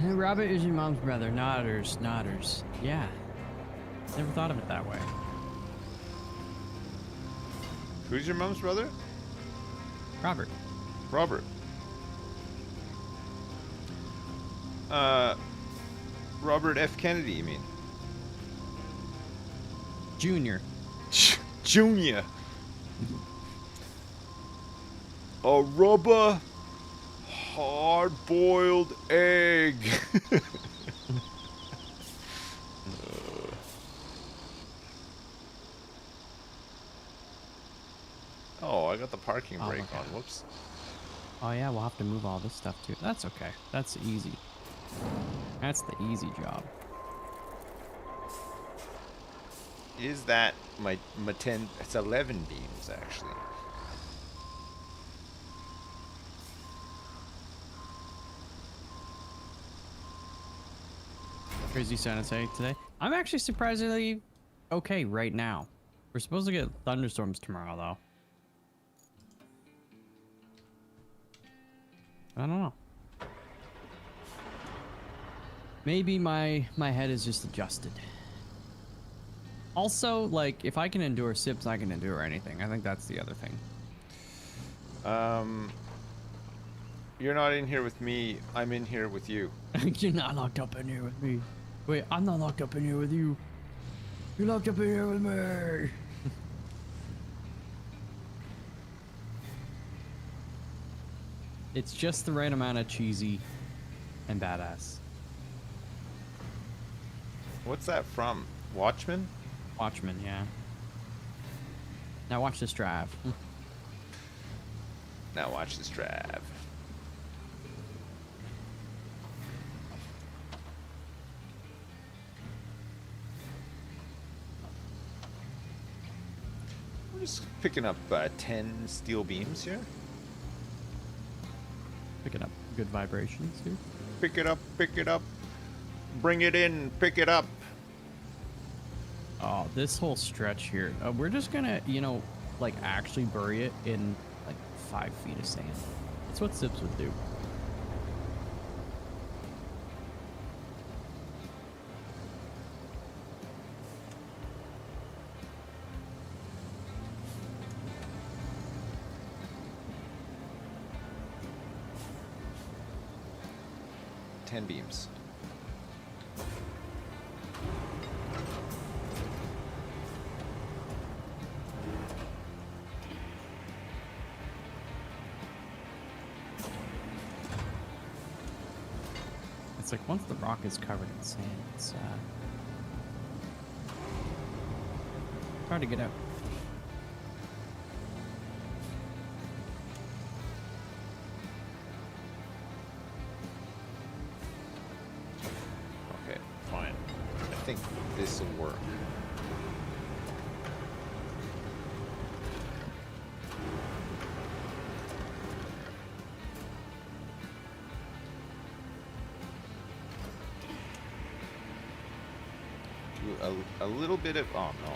Robert is your mom's brother. Nodders. Yeah. Never thought of it that way. Who's your mom's brother? Robert. Robert. Robert F. Kennedy, you mean? Junior. Junior. A rubber hard-boiled egg. Oh, I got the parking brake on. Whoops. Oh yeah, we'll have to move all this stuff too. That's okay. That's easy. That's the easy job. Is that my 10? It's 11 beams actually. Crazy Santa say today. I'm actually surprisingly okay right now. We're supposed to get thunderstorms tomorrow though. I don't know. Maybe my head is just adjusted. Also, like, if I can endure sips, I can endure anything. I think that's the other thing. You're not in here with me. I'm in here with you. You're not locked up in here with me. Wait, I'm not locked up in here with you. You're locked up in here with me. It's just the right amount of cheesy and badass. What's that from? Watchmen? Watchmen, yeah. Now watch this drive. Now watch this drive. We're just picking up 10 steel beams here. Picking up good vibrations here. Pick it up, pick it up. Bring it in, pick it up. Oh, this whole stretch here. We're just gonna, you know, like actually bury it in like 5 feet of sand. That's what Sips would do. Ten beams. It's like once the rock is covered in sand, it's hard to get out. Okay, fine. I think this will work. Do a little bit of, oh no.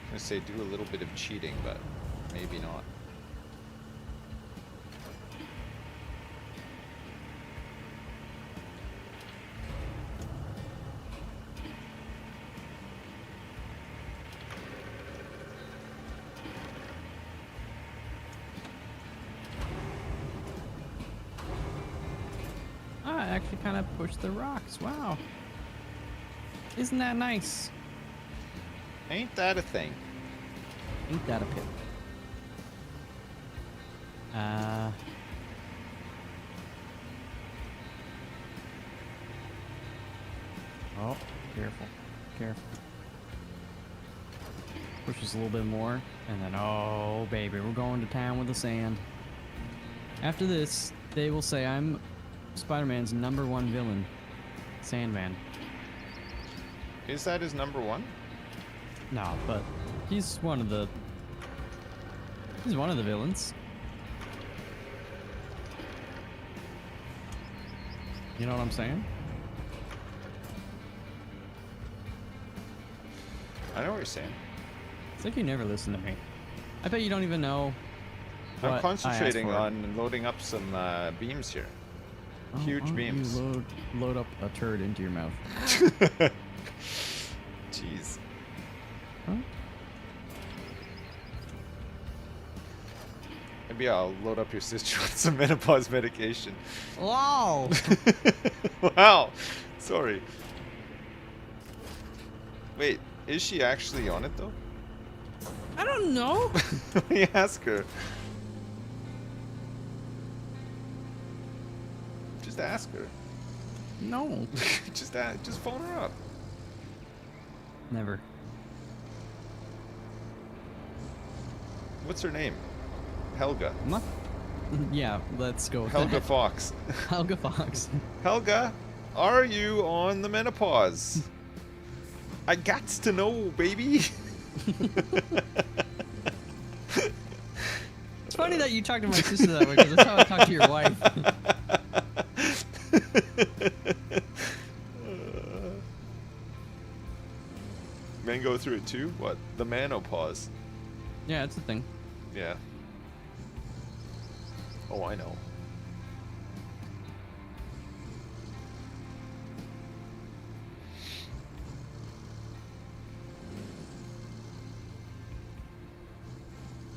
I'm gonna say do a little bit of cheating, but maybe not. I actually kind of pushed the rocks. Wow. Isn't that nice? Ain't that a thing? Ain't that a pit? Oh, careful. Careful. Push us a little bit more. And then, oh, baby, we're going to town with the sand. After this, they will say I'm Spider-Man's #1 villain. Sandman. Is that his #1? No, but he's one of the villains. You know what I'm saying? I know what you're saying. It's like you never listen to me. I bet you don't even know. I'm what concentrating I asked for. on loading up some beams here. Oh, Huge why don't beams. You load up a turd into your mouth. Jeez. Huh? Maybe I'll load up your sister with some menopause medication. Wow. Wow. Sorry. Wait, is she actually on it though? I don't know. Let me ask her. Just ask her. No. Just phone her up. Never. What's her name? Helga. I'm not. Yeah, let's go with Helga that. Fox. Helga Fox. Helga, are you on the menopause? I gots to know, baby. It's funny that you talk to my sister that way, because that's how I talk to your wife. Men go through it too? What? The manopause. Yeah, it's a thing. Yeah. Oh, I know.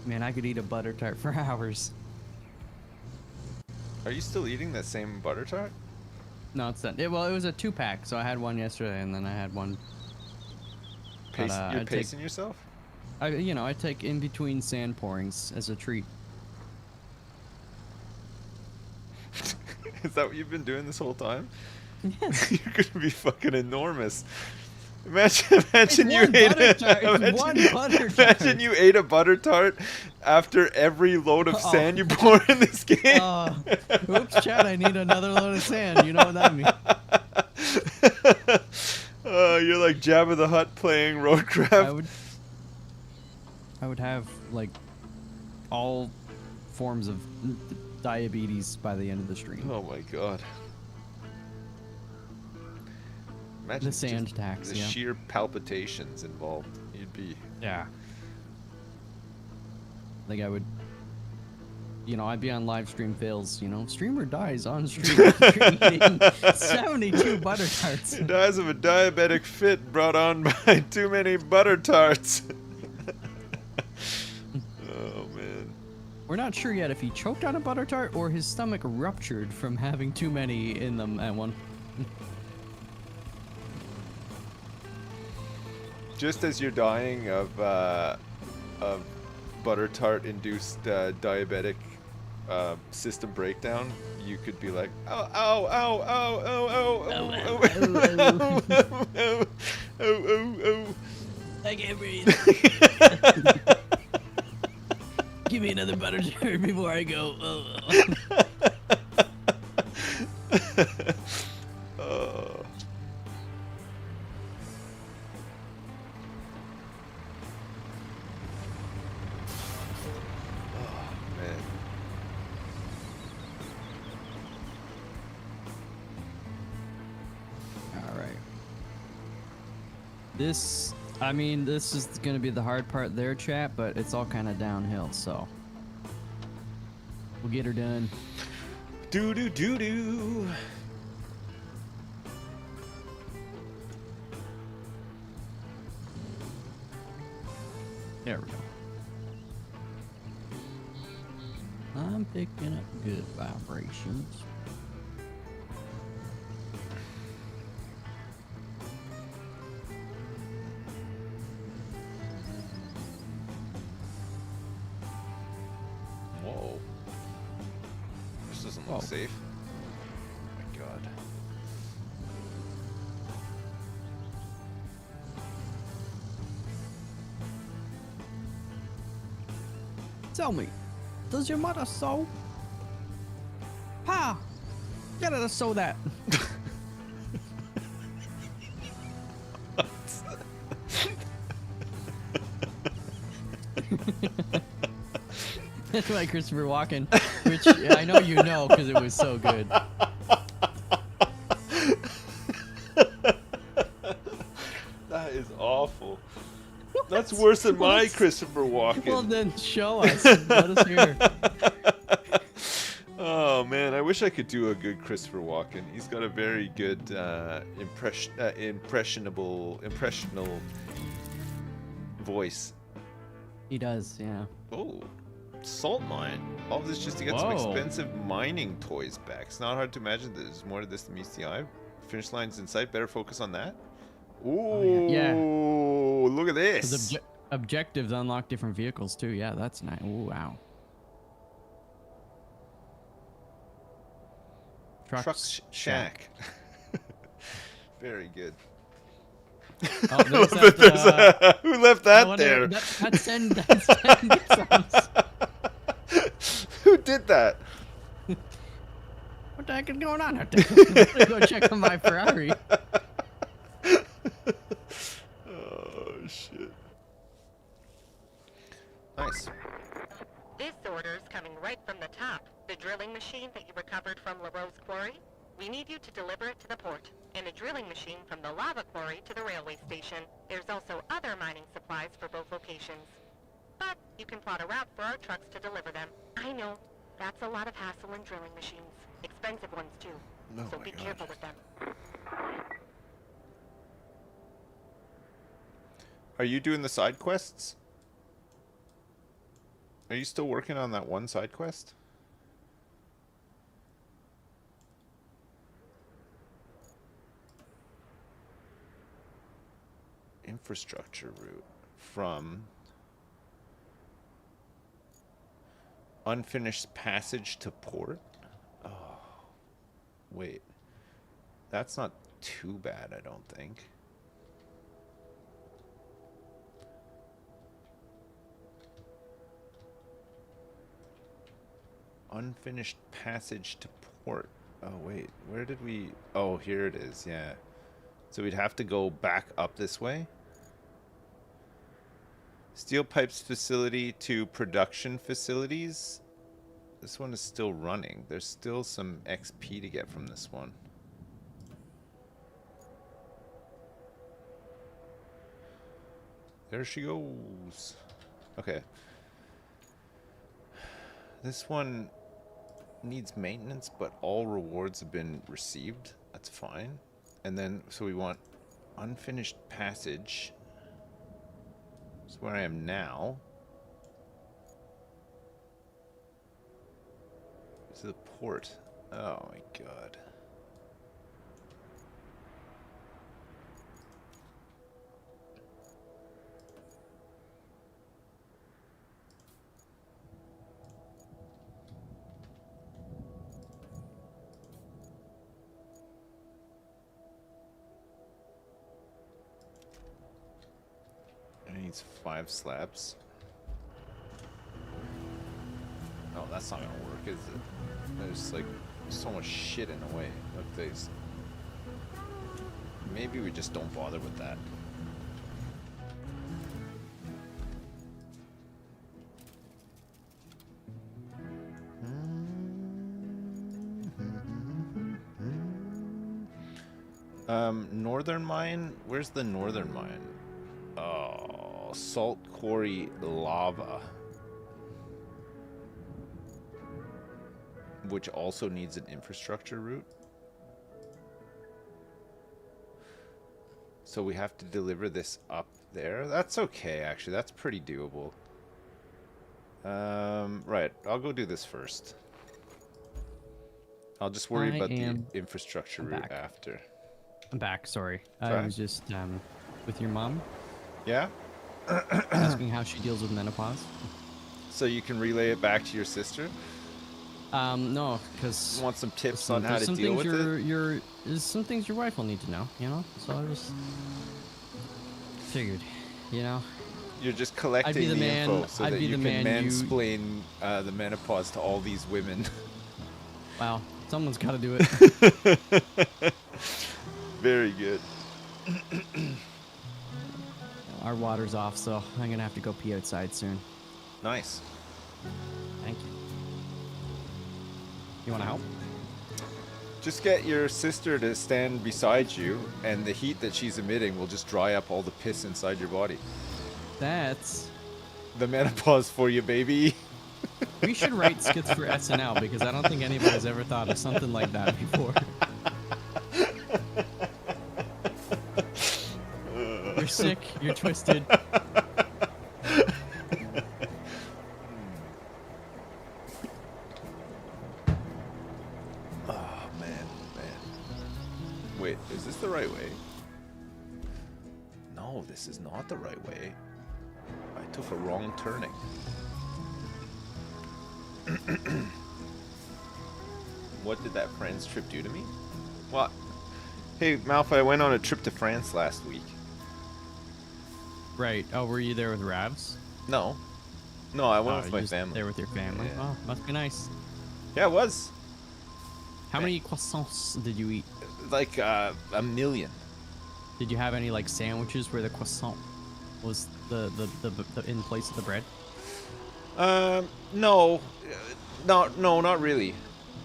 Man, I could eat a butter tart for hours. Are you still eating that same butter tart? No, it's not. Well, it was a 2-pack, so I had one yesterday, and then I had one. You're pacing yourself? I take in between sand pourings as a treat. Is that what you've been doing this whole time? Yes. You're gonna be fucking enormous. Imagine you you ate a butter tart after every load of sand you pour in this game. Oops, Chad, I need another load of sand. You know what that means. You're like Jabba the Hutt playing Roadcraft. I would have like all forms of diabetes by the end of the stream. Oh my god. Imagine the sand tax, the sheer palpitations involved. You'd be... Yeah. Like I would... I'd be on live stream fails, streamer dies on stream after eating 72 butter tarts. He dies of a diabetic fit brought on by too many butter tarts. Oh, man. We're not sure yet if he choked on a butter tart or his stomach ruptured from having too many in them at one. Just as you're dying of butter tart induced diabetic system breakdown, you could be like, ow, ow, ow, ow, ow, ow, ow, ow, ow, I can't breathe. Give me another butter tart before I go. This is going to be the hard part there, chat, but it's all kind of downhill, so we'll get her done. Do. There we go. I'm picking up good vibrations. Whoa. This doesn't look safe. Oh my god. Tell me, does your mother sew? Pa! Get her to sew that. That's why Christopher Walken, which I know you know because it was so good. That is awful. That's worse than my Christopher Walken. Well, then show us. Let us hear. Oh man, I wish I could do a good Christopher Walken. He's got a very good impressionable voice. He does, yeah. Oh, salt mine. All this just to get some expensive mining toys back. It's not hard to imagine that there's more to this than meets the eye. Finish line's in sight. Better focus on that. Ooh, yeah. Look at this. Objectives unlock different vehicles too. Yeah, that's nice. Ooh, wow. Truck shack. Very good. Oh, who left that there? That's 10 songs. Who did that? What the heck is going on out there? I'm gonna go check on my Ferrari. Oh shit. Nice. This order's coming right from the top. The drilling machine that you recovered from LaRoe's quarry. We need you to deliver it to the port, and a drilling machine from the lava quarry to the railway station. There's also other mining supplies for both locations. But you can plot a route for our trucks to deliver them. I know, that's a lot of hassle in drilling machines. Expensive ones too. So be careful with them. Are you doing the side quests? Are you still working on that one side quest? Infrastructure route from unfinished passage to port. Oh, wait. That's not too bad, I don't think. Unfinished passage to port. Oh, wait. Where did we... Oh, here it is. Yeah. So we'd have to go back up this way. Steel pipes facility to production facilities. This one is still running. There's still some XP to get from this one. There she goes. Okay. This one needs maintenance, but all rewards have been received. That's fine. And then, so we want unfinished passage. That's where I am now. To the port. Oh my god. It needs 5 slabs. Oh, that's not gonna work, is it? There's like so much shit in the way. Look, these. Maybe we just don't bother with that. Northern mine? Where's the northern mine? Oh, salt quarry lava. Which also needs an infrastructure route. So we have to deliver this up there. That's okay, actually. That's pretty doable. Right. I'll go do this first. I'll just worry about the infrastructure route after. I'm back, sorry. I was just with your mom. Yeah? Asking how she deals with menopause. So you can relay it back to your sister? No, because want some tips on how to deal with it? There's some things your wife will need to know, you know? So I just figured, you know? You're just collecting the info so that you can mansplain the menopause to all these women. Wow, someone's got to do it. Very good. Our water's off, so I'm gonna have to go pee outside soon. Nice. Thank you. You want to help? Just get your sister to stand beside you, and the heat that she's emitting will just dry up all the piss inside your body. That's the menopause for you, baby. We should write skits for SNL because I don't think anybody's ever thought of something like that before. You're sick, you're twisted. Wait, is this the right way? No, this is not the right way. I took a wrong turning. What did that France trip do to me? What? Hey, Malfoy, I went on a trip to France last week. Right. Oh, were you there with Ravs? No. No, I went with my family. There with your family? Yeah. Oh, must be nice. Yeah, it was. How many croissants did you eat? Like a million. Did you have any like sandwiches where the croissant was the in place of the bread? No, not really.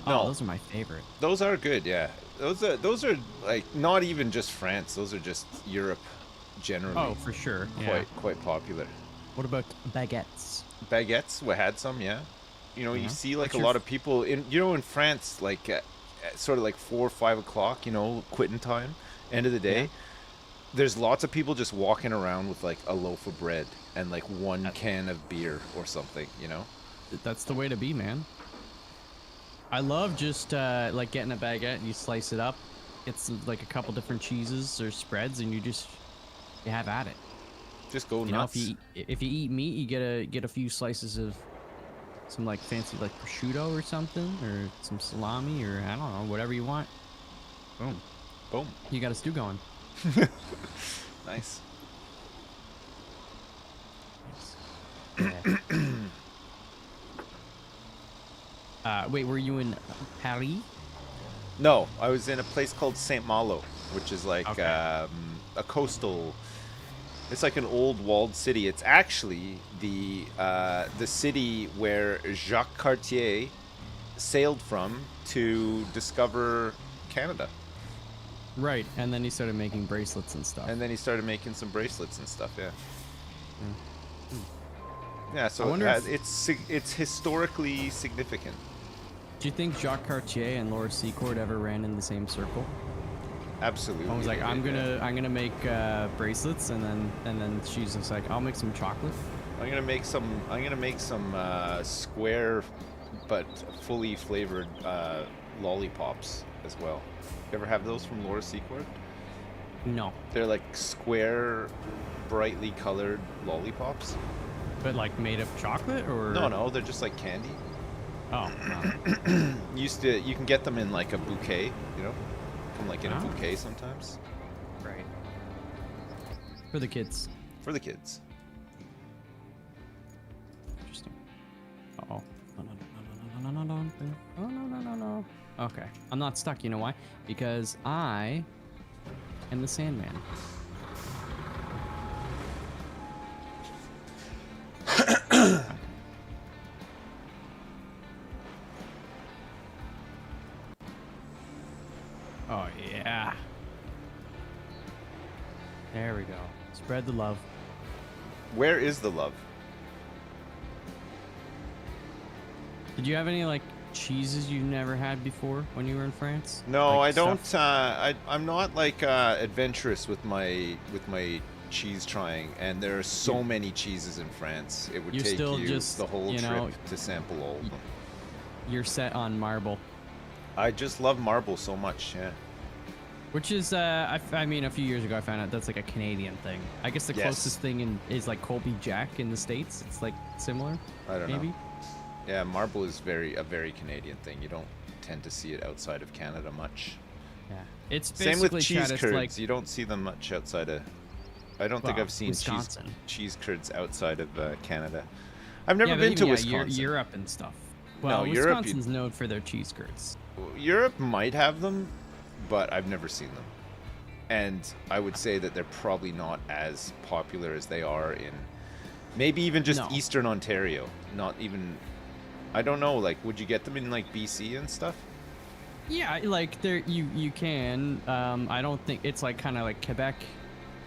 No, oh, those are my favorite. Those are good, yeah. Those are like not even just France. Those are just Europe generally. Oh, for sure. Quite popular. What about baguettes? Baguettes, we had some, yeah. You know, you see like a lot of people in in France, like sort of like 4 or 5 o'clock, you know, quitting time, end of the day. there's lots of people just walking around with like a loaf of bread and like one can of beer or something, you know? That's the way to be, man. I love just like getting a baguette and you slice it up. It's like a couple different cheeses or spreads, and you have at it. Just go nuts. Know, if you eat meat, you get a few slices of some like fancy like prosciutto or something, or some salami, or I don't know, whatever you want. Boom, boom. You got a stew going. Nice. Wait, were you in Paris? No, I was in a place called Saint Malo, which is like Okay. A coastal. It's like an old walled city. It's actually the city where Jacques Cartier sailed from to discover Canada. Right, and then he started making bracelets and stuff. And then he started making some bracelets and stuff. Yeah. Mm. Yeah. So I wonder if- it's historically significant. Do you think Jacques Cartier and Laura Secord ever ran in the same circle? Absolutely. I was like, they I'm did, gonna make bracelets, and then she's just like, I'll make some chocolate. I'm gonna make some square but fully flavored lollipops as well. You ever have those from Laura Secord? No. They're like square, brightly colored lollipops. But like made of chocolate, or No, they're just like candy. Oh. You can get them in like a bouquet, you know, come like in a Oh. bouquet sometimes. Right. For the kids. For the kids. Interesting. Uh-oh. No. Okay. I'm not stuck. You know why? Because I am the Sandman. Oh, yeah. There we go. Spread the love. Where is the love? Did you have any, like, cheeses you never had before when you were in France? No, Like, I don't. stuff- I'm not like adventurous with my cheese trying, and there are so many cheeses in France. It would You're take still you just, the whole you trip know, to sample all of them. You're set on marble. I just love marble so much. Yeah. Which is, I mean, a few years ago I found out that's like a Canadian thing. I guess the Yes. closest thing is like Colby Jack in the States. It's like similar. I don't maybe? know. Yeah, marble is a very Canadian thing. You don't tend to see it outside of Canada much. Yeah. It's Same basically with cheese Chad, it's curds. like, You don't see them much outside of. I don't think Well, I've seen Wisconsin. cheese curds outside of Canada. I've never yeah, but been to even, Wisconsin. Europe and stuff. Well, No, Europe, Wisconsin's known for their cheese curds. Europe might have them, but I've never seen them. And I would say that they're probably not as popular as they are in maybe even just No. Eastern Ontario. Not even, I don't know, like would you get them in like BC and stuff? Yeah, like there you can. I don't think it's like kind of like Quebec.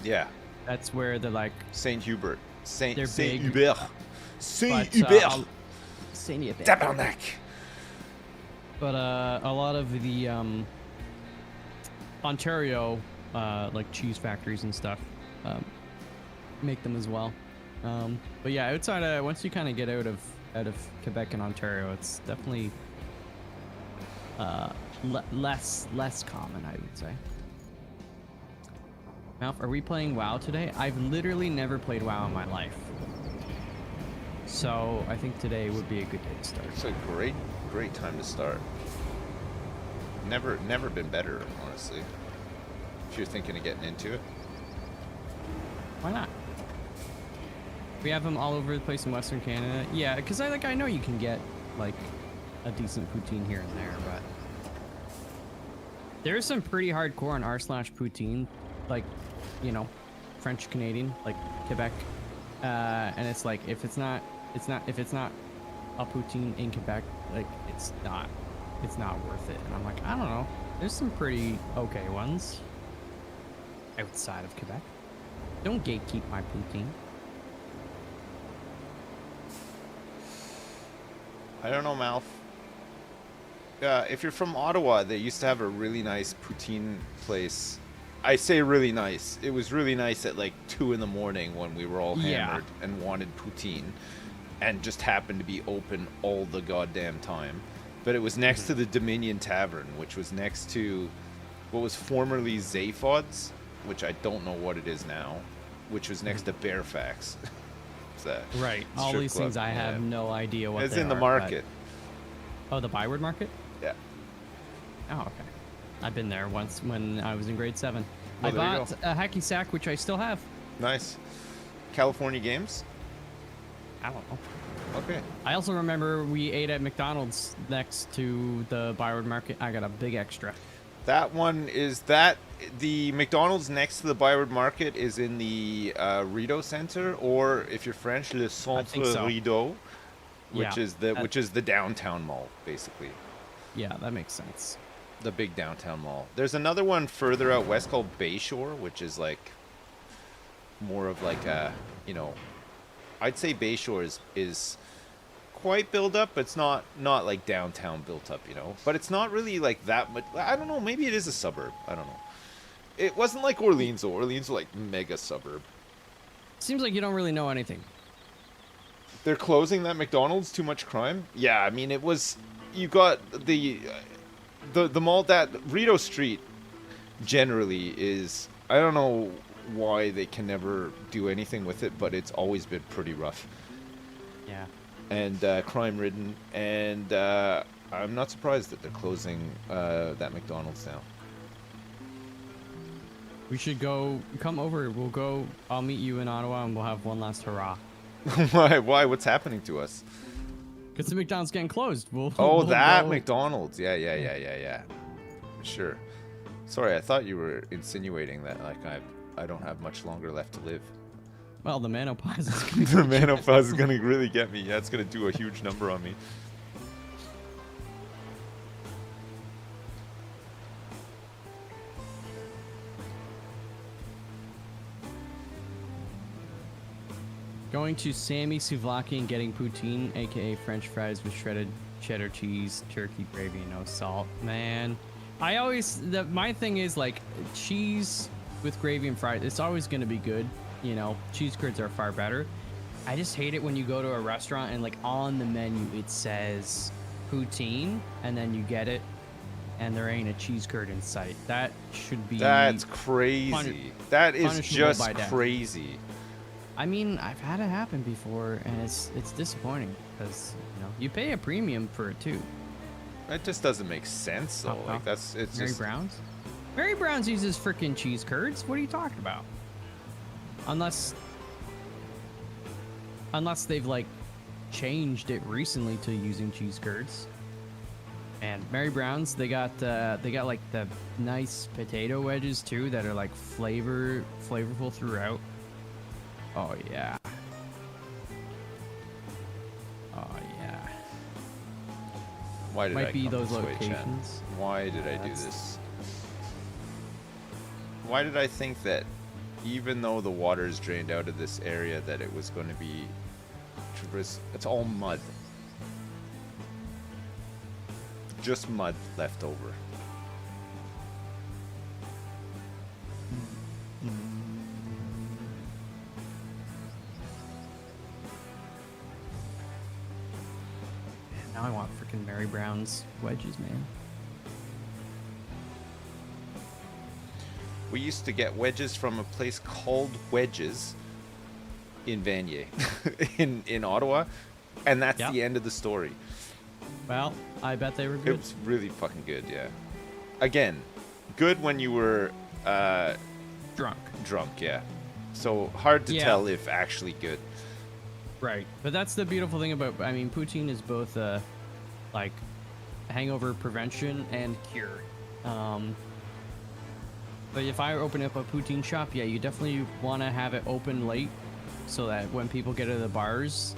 Yeah. That's where they're like Saint Hubert. They're Saint big, Hubert. Saint but, Hubert. Saint Hubert. Tabarnak. But a lot of the Ontario like cheese factories and stuff make them as well. But yeah, outside of once you kind of get out of Quebec and Ontario, it's definitely less common, I would say. Malf, are we playing WoW today? I've literally never played WoW in my life, so I think today would be a good day to start. It's a great time to start. Never been better, honestly. If you're thinking of getting into it. Why not? We have them all over the place in Western Canada. Yeah, because I know you can get like a decent poutine here and there, but there's some pretty hardcore on r/poutine, like, you know, French Canadian, like Quebec, and it's like if it's not a poutine in Quebec, like it's not worth it. And I'm like, I don't know. There's some pretty okay ones outside of Quebec. Don't gatekeep my poutine. I don't know, Malf. If you're from Ottawa, they used to have a really nice poutine place I say really nice. It was really nice at like 2 in the morning when we were all Yeah. hammered and wanted poutine, and just happened to be open all the goddamn time. But it was next to the Dominion Tavern, which was next to what was formerly Zaphod's, which I don't know what it is now, which was next to Bearfax. It's that Right. All strip these club, things I have yeah. no idea what It's they in the are, market. but- Oh, the Byward Market? Yeah. Oh, okay. I've been there once when I was in grade 7. Well, I there you bought a hacky sack, which I still have. Nice. California Games? I don't know. Okay. I also remember we ate at McDonald's next to the Byward Market. I got a big extra. That one is that the McDonald's next to the Byward Market is in the Rideau Center, or if you're French, Le Centre so. Rideau, which Yeah, is the downtown mall, basically. Yeah, that makes sense. The big downtown mall. There's another one further out west called Bayshore, which is like more of like a, you know, I'd say Bayshore is quite built up, but it's not like downtown built up, you know. But it's not really like that much. I don't know. Maybe it is a suburb. I don't know. It wasn't like Orleans, though. Orleans was like mega suburb. Seems like you don't really know anything. They're closing that McDonald's. Too much crime. Yeah, I mean it was. You got the mall that Rideau Street generally is. I don't know why they can never do anything with it, but it's always been pretty rough. Yeah. And crime-ridden, and I'm not surprised that they're closing that McDonald's now. We should go. Come over. We'll go. I'll meet you in Ottawa, and we'll have one last hurrah. Why? Why? What's happening to us? Because the McDonald's getting closed. Oh, we'll that go. McDonald's. Yeah. Sure. Sorry, I thought you were insinuating that like I don't have much longer left to live. Well, the menopause is gonna The menopause is gonna really get me. Yeah, it's gonna do a huge number on me. Going to Sammy Souvlaki and getting poutine, aka French fries with shredded cheddar cheese, turkey gravy, and no salt. Man, I always my thing is like cheese with gravy and fries. It's always gonna be good. You know, cheese curds are far better. I just hate it when you go to a restaurant and like on the menu it says poutine and then you get it and there ain't a cheese curd in sight. That should be. That's crazy. That is punishable just by death. crazy. I mean, I've had it happen before, and it's disappointing because you know you pay a premium for it too. That just doesn't make sense though. Like it's Mary just Brown's. Mary Brown's uses freaking cheese curds. What are you talking about? Unless they've like changed it recently to using cheese curds. And Mary Brown's, they got like the nice potato wedges too that are like flavorful throughout. Oh yeah. Oh yeah. Why did Might I be come those this way, Chan? locations. Why did I do this? Why did I think that even though the water is drained out of this area that it was going to be it's all mud. Just mud left over. Now I want freaking Mary Brown's wedges, man. We used to get wedges from a place called Wedges in Vanier, in Ottawa, and that's Yep. the end of the story. Well, I bet they were It good. was really fucking good, yeah. Again, good when you were Drunk, yeah. So hard to Yeah. tell if actually good. Right. But that's the beautiful thing about, I mean, poutine is both like hangover prevention and cure. But if I open up a poutine shop, yeah, you definitely want to have it open late so that when people get to the bars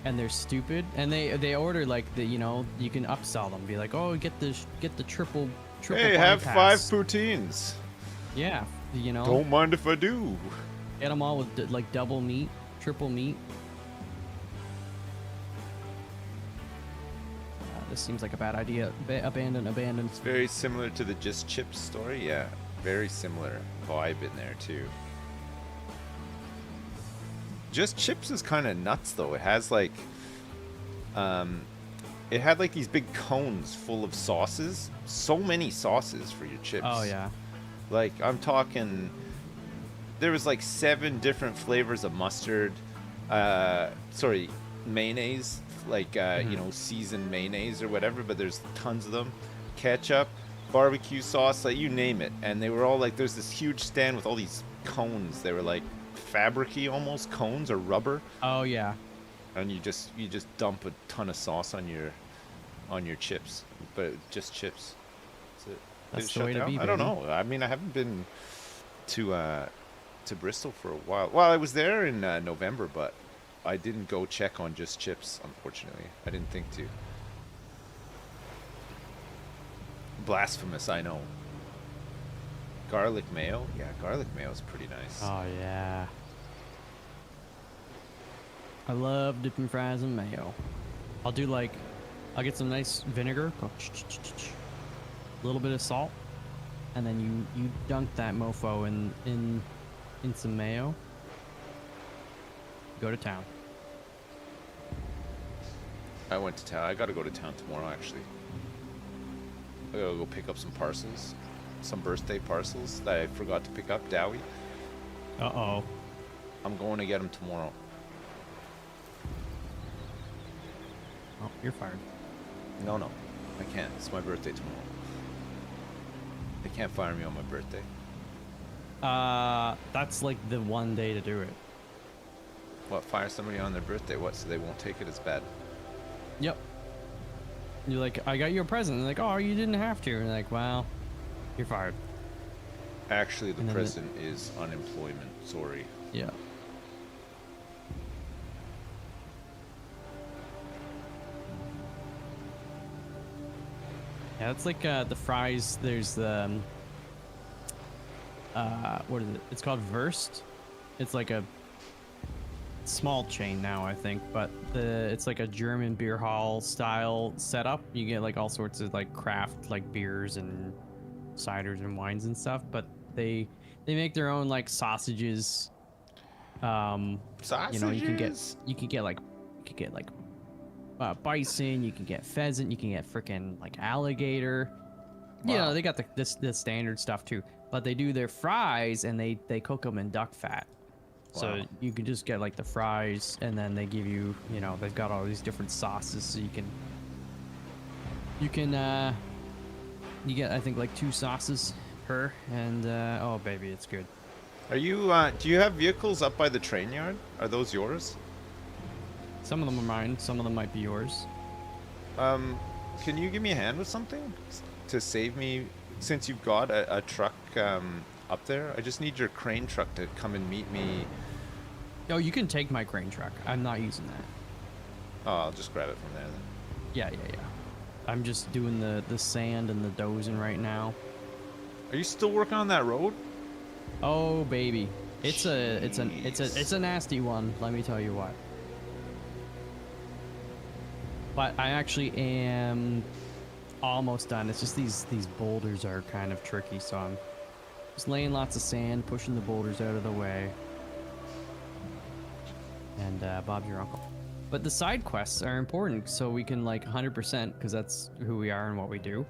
and they're stupid and they order like the, you know, you can upsell them, be like, oh, get the triple Hey, party have pass. 5 poutines. Yeah, you know, Don't mind if I do. get them all with like double meat, triple meat. This seems like a bad idea. Abandon. It's very similar to the Just Chips story, yeah. Very similar vibe in there too. Just Chips is kind of nuts though. It has like, it had like these big cones full of sauces. So many sauces for your chips. Oh yeah. Like I'm talking, there was like 7 different flavors of mustard. Sorry, mayonnaise. Like you know, seasoned mayonnaise or whatever. But there's tons of them. Ketchup, barbecue sauce, like you name it. And they were all like, there's this huge stand with all these cones. They were like fabric-y almost cones or rubber. Oh yeah. And you just dump a ton of sauce on your chips, but just chips. That's it. That's Did it the way shut to be, down? I don't baby. know. I mean, I haven't been to Bristol for a while. Well, I was there in November, but I didn't go check on just chips. Unfortunately, I didn't think to. Blasphemous, I know. Garlic mayo? Yeah, garlic mayo is pretty nice. Oh yeah. I love dipping fries in mayo. I'll get some nice vinegar, a little bit of salt, and then you dunk that mofo in some mayo. Go to town. I went to town. I gotta go to town tomorrow, actually. I gotta go pick up some parcels. Some birthday parcels that I forgot to pick up, Dowie. Uh-oh. I'm going to get them tomorrow. Oh, you're fired. No, I can't. It's my birthday tomorrow. They can't fire me on my birthday. That's like the one day to do it. What, fire somebody on their birthday? What, so they won't take it as bad? Yep. You're like, I got you a present. And they're like, oh, you didn't have to. And they're like, well, you're fired. Actually, the And then present is unemployment. Sorry. Yeah. Yeah, it's like the fries. There's the what is it? It's called Wurst. It's like a small chain now, I think, but it's like a German beer hall style setup. You get like all sorts of like craft like beers and ciders and wines and stuff, but they make their own like sausages. Sausages. You know, you can get like bison, you can get pheasant, you can get freaking like alligator. Wow. You know, they got the standard stuff too, but they do their fries and they cook them in duck fat. So Wow. you can just get like the fries, and then they give you, you know, they've got all these different sauces, so you get I think like 2 sauces per, and oh baby, it's good. Are you, do you have vehicles up by the train yard? Are those yours? Some of them are mine, some of them might be yours. Can you give me a hand with something to save me, since you've got a truck up there? I just need your crane truck to come and meet me. Oh, you can take my crane truck. I'm not using that. Oh, I'll just grab it from there then. Yeah. I'm just doing the sand and the dozing right now. Are you still working on that road? Oh baby, it's a nasty one. Let me tell you what. But I actually am almost done. It's just these boulders are kind of tricky, so I'm just laying lots of sand, pushing the boulders out of the way. And Bob's your uncle. But the side quests are important, so we can like 100%, because that's who we are and what we do.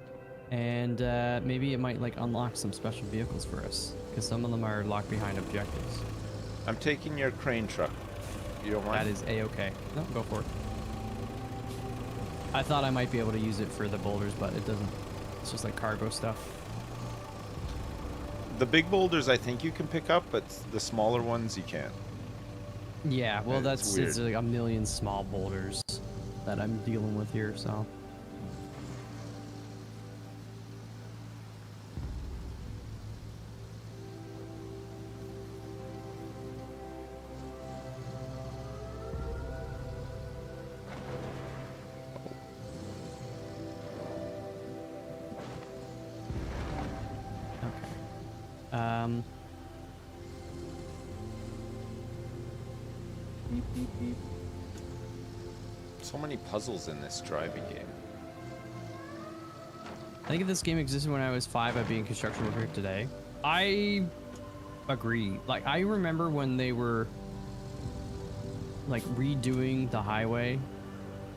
And maybe it might like unlock some special vehicles for us, because some of them are locked behind objectives. I'm taking your crane truck. You don't mind? That is a-okay. No, go for it. I thought I might be able to use it for the boulders, but it doesn't. It's just like cargo stuff. The big boulders I think you can pick up, but the smaller ones you can't. Yeah, well, It's weird. it's like a million small boulders that I'm dealing with here, so. Okay. Beep, beep, beep. So many puzzles in this driving game. I think if this game existed when I was 5, I'd be in construction worker today. I agree. Like, I remember when they were like redoing the highway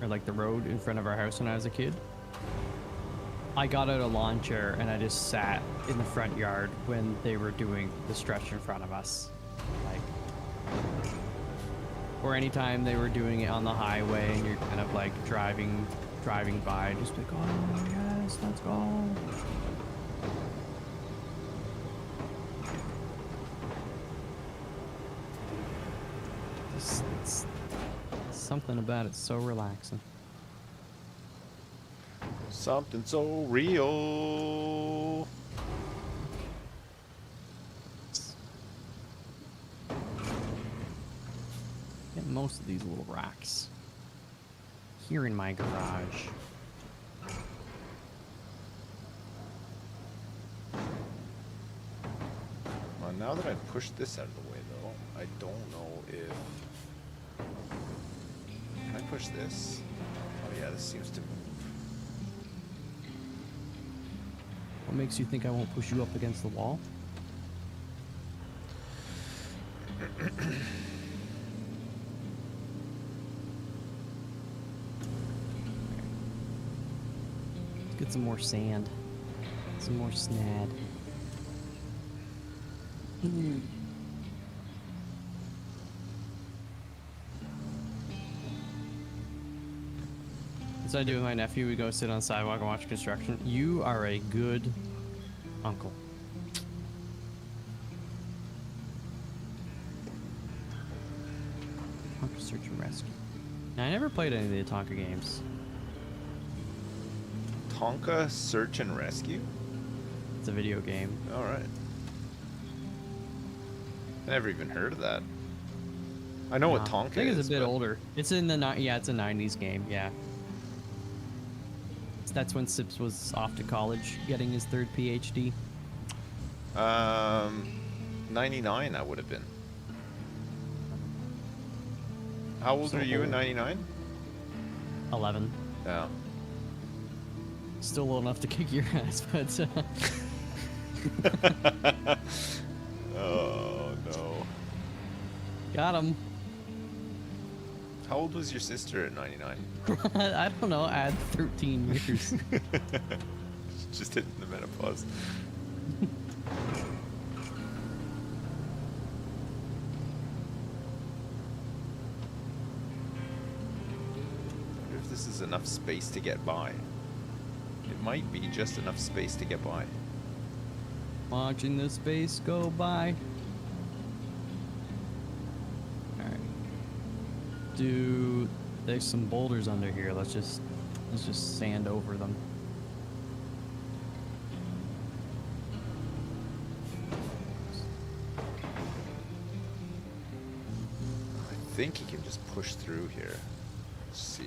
or like the road in front of our house when I was a kid. I got out a lawn chair and I just sat in the front yard when they were doing the stretch in front of us. Like, or anytime they were doing it on the highway and you're kind of like driving by, just like, oh yes, let's go. It's something about it so relaxing. Something so real. Get most of these little racks here in my garage. Well, now that I've pushed this out of the way, though, I don't know if... Can I push this? Oh yeah, this seems to move. What makes you think I won't push you up against the wall? Let's get some more sand. Some more snad. As I do with my nephew, we go sit on the sidewalk and watch construction. You are a good uncle. Tonka Search and Rescue. Now, I never played any of the Tonka games. Tonka Search and Rescue? It's a video game. Alright. I never even heard of that. I know what Tonka is. I think it's a bit older. It's in the it's a 90s game, yeah. That's when Sips was off to college getting his third PhD. 99 I would have been. How old are you in 99? 11. Yeah. Still old enough to kick your ass, but... Oh, no. Got him. How old was your sister at 99? I don't know, add 13 years. Just hitting the menopause. I wonder if this is enough space to get by. It might be just enough space to get by. Watching the space go by. Alright. There's some boulders under here. Let's just sand over them. I think he can just push through here. Let's see.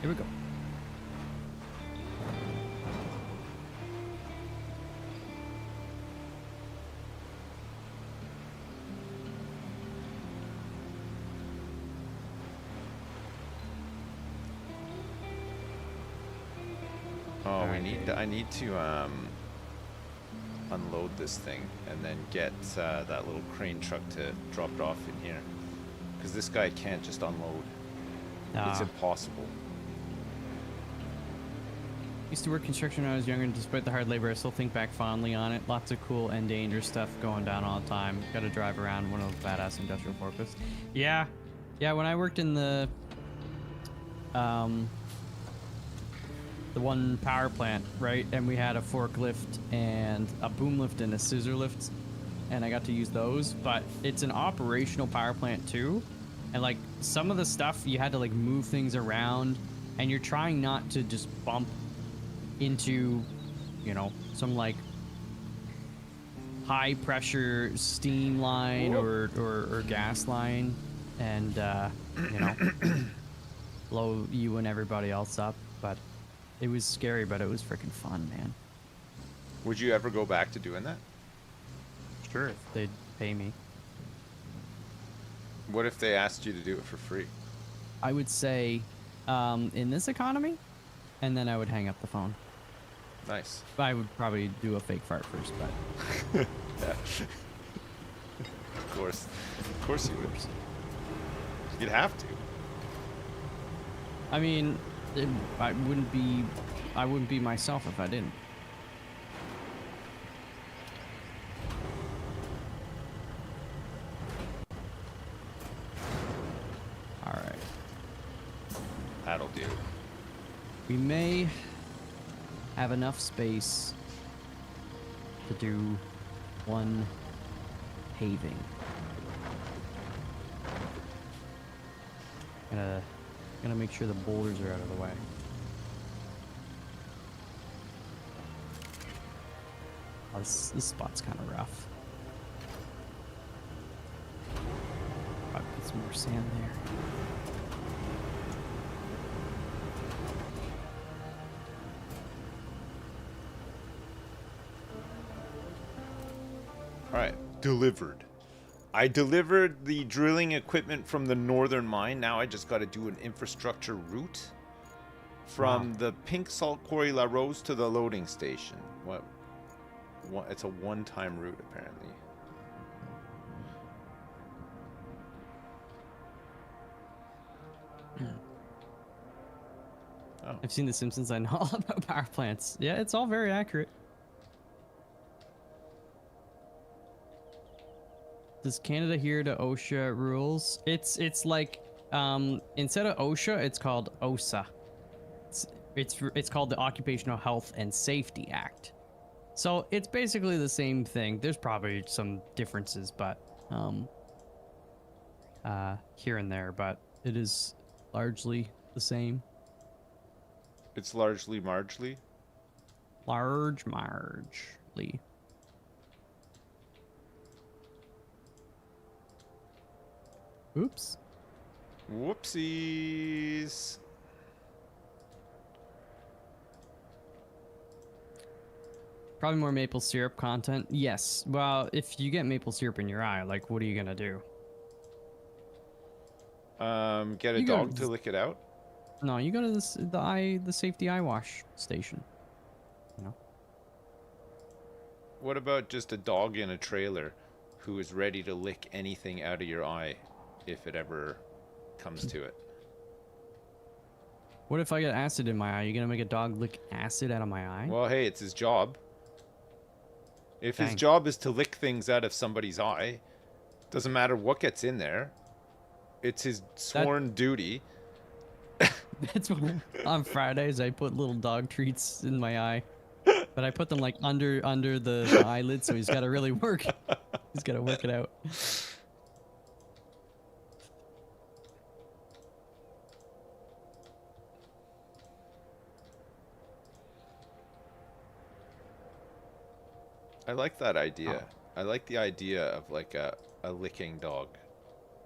Here we go. Oh, I need to unload this thing and then get that little crane truck to drop it off in here. Because this guy can't just unload. It's impossible. Used to work construction when I was younger, and despite the hard labor, I still think back fondly on it. Lots of cool and dangerous stuff going down all the time. Got to drive around one of those badass industrial forklifts. Yeah, when I worked in the one power plant, right, and we had a forklift and a boom lift and a scissor lift, and I got to use those. But it's an operational power plant too, and like some of the stuff you had to like move things around, and you're trying not to just bump into, you know, some like high pressure steam line or gas line, and you know, blow you and everybody else up. But it was scary, but it was freaking fun, man. Would you ever go back to doing that? Sure, if they'd pay me. What if they asked you to do it for free? I would say in this economy, and then I would hang up the phone. Nice. I would probably do a fake fart first, but Yeah. Of course you would. You'd have to. I mean, I wouldn't be myself if I didn't. All right. That'll do. We may have enough space to do one paving. Gonna make sure the boulders are out of the way. Oh, this spot's kind of rough. Probably put some more sand there. Alright, delivered. I delivered the drilling equipment from the northern mine. Now I just got to do an infrastructure route from the Pink Salt Quarry La Rose to the loading station. What? It's a one-time route, apparently. Oh. I've seen The Simpsons. I know all about power plants. Yeah, it's all very accurate. Does Canada adhere to OSHA rules? It's like instead of OSHA, it's called OSA. It's called the Occupational Health and Safety Act. So it's basically the same thing. There's probably some differences, but here and there, but it is largely the same. It's largely margely? Margely. Oops. Whoopsies. Probably more maple syrup content. Yes. Well, if you get maple syrup in your eye, like, what are you gonna do? Get a dog to lick it out? No, you go to the safety eye wash station. You know. What about just a dog in a trailer who is ready to lick anything out of your eye if it ever comes to it? What if I get acid in my eye? You gonna make a dog lick acid out of my eye? Well, hey, it's his job. If his Dang. job is to lick things out of somebody's eye, doesn't matter what gets in there. It's his sworn duty. That's why on Fridays I put little dog treats in my eye, but I put them like under the eyelid, so he's got to really work. He's got to work it out. I like that idea. I like the idea of like a licking dog.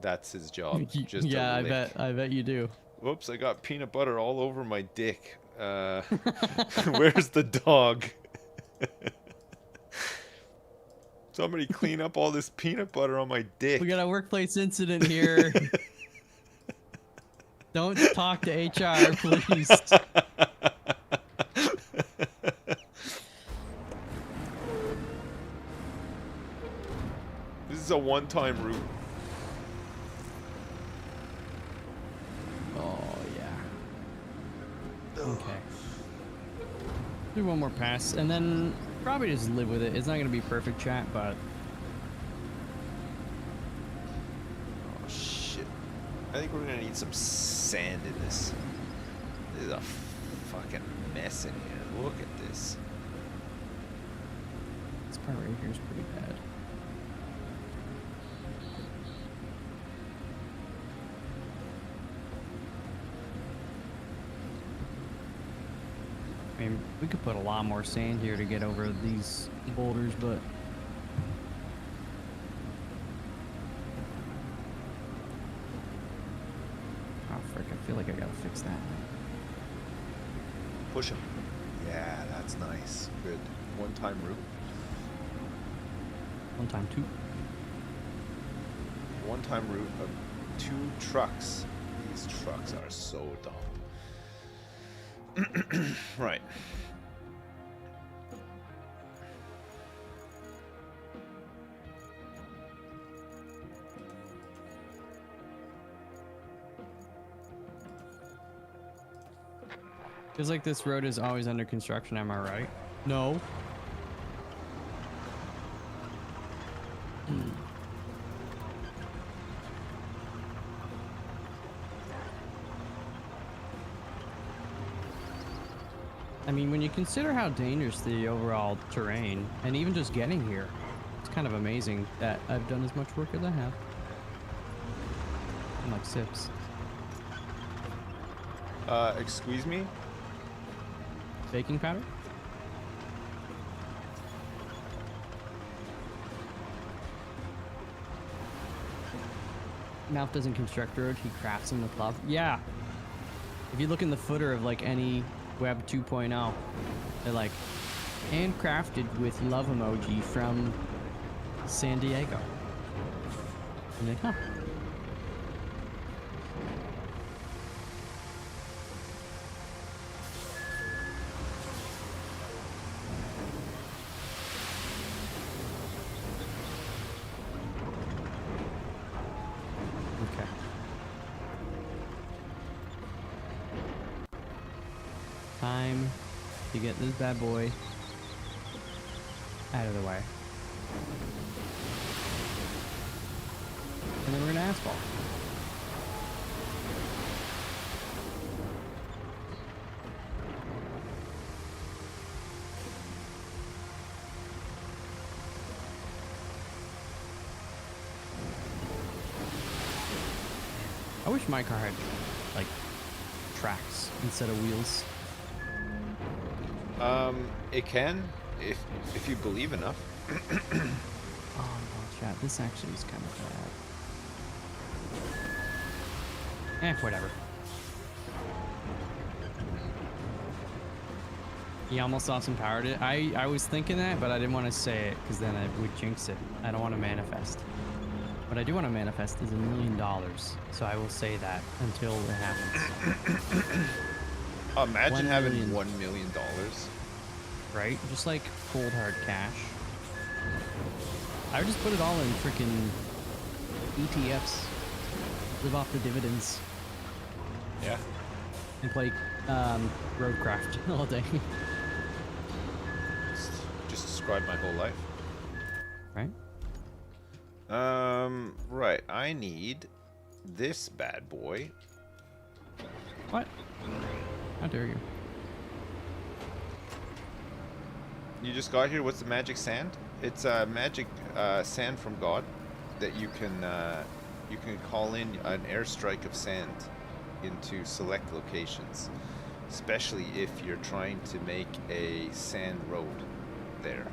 That's his job. Just Yeah, to lick. I bet you do. Whoops, I got peanut butter all over my dick. Where's the dog? Somebody clean up all this peanut butter on my dick. We got a workplace incident here. Don't talk to HR, please. This is a one-time route. Oh, yeah. Okay. Do one more pass, and then probably just live with it. It's not going to be perfect, chat, but... Oh, shit. I think we're going to need some sand in this. This is a fucking mess in here. Look at this. This part right here is pretty bad. I mean, we could put a lot more sand here to get over these boulders, but... Oh, frick, I feel like I gotta fix that. Push him. Yeah, that's nice. Good. One-time route. One time, two. One-time route of 2 trucks. These trucks are so dumb. Right. Feels like this road is always under construction, am I right? No. I mean, when you consider how dangerous the overall terrain, and even just getting here, it's kind of amazing that I've done as much work as I have. I'm like Sips. Excuse me? Baking powder? Mouth doesn't construct road, he crafts them with love. Yeah. If you look in the footer of like any Web 2.0, they're like handcrafted with love emoji from San Diego. And like, huh. Okay. Time to get this bad boy out of the way. And then we're gonna asphalt. I wish my car had like tracks instead of wheels. It can, if you believe enough. Oh no, chat. This actually is kind of bad. Whatever. He almost saw some power to it. I was thinking that, but I didn't want to say it because then I would jinx it. I don't want to manifest. What I do want to manifest is $1 million, so I will say that until it happens. Imagine 1 having million. $1 million. Right? Just like cold hard cash. I would just put it all in freaking ETFs. Live off the dividends. Yeah. And play Roadcraft all day. Just described my whole life. Right? Right. I need this bad boy. What? How dare you? You just got here. What's the magic sand? It's a magic sand from God that you can call in an airstrike of sand into select locations, especially if you're trying to make a sand road there.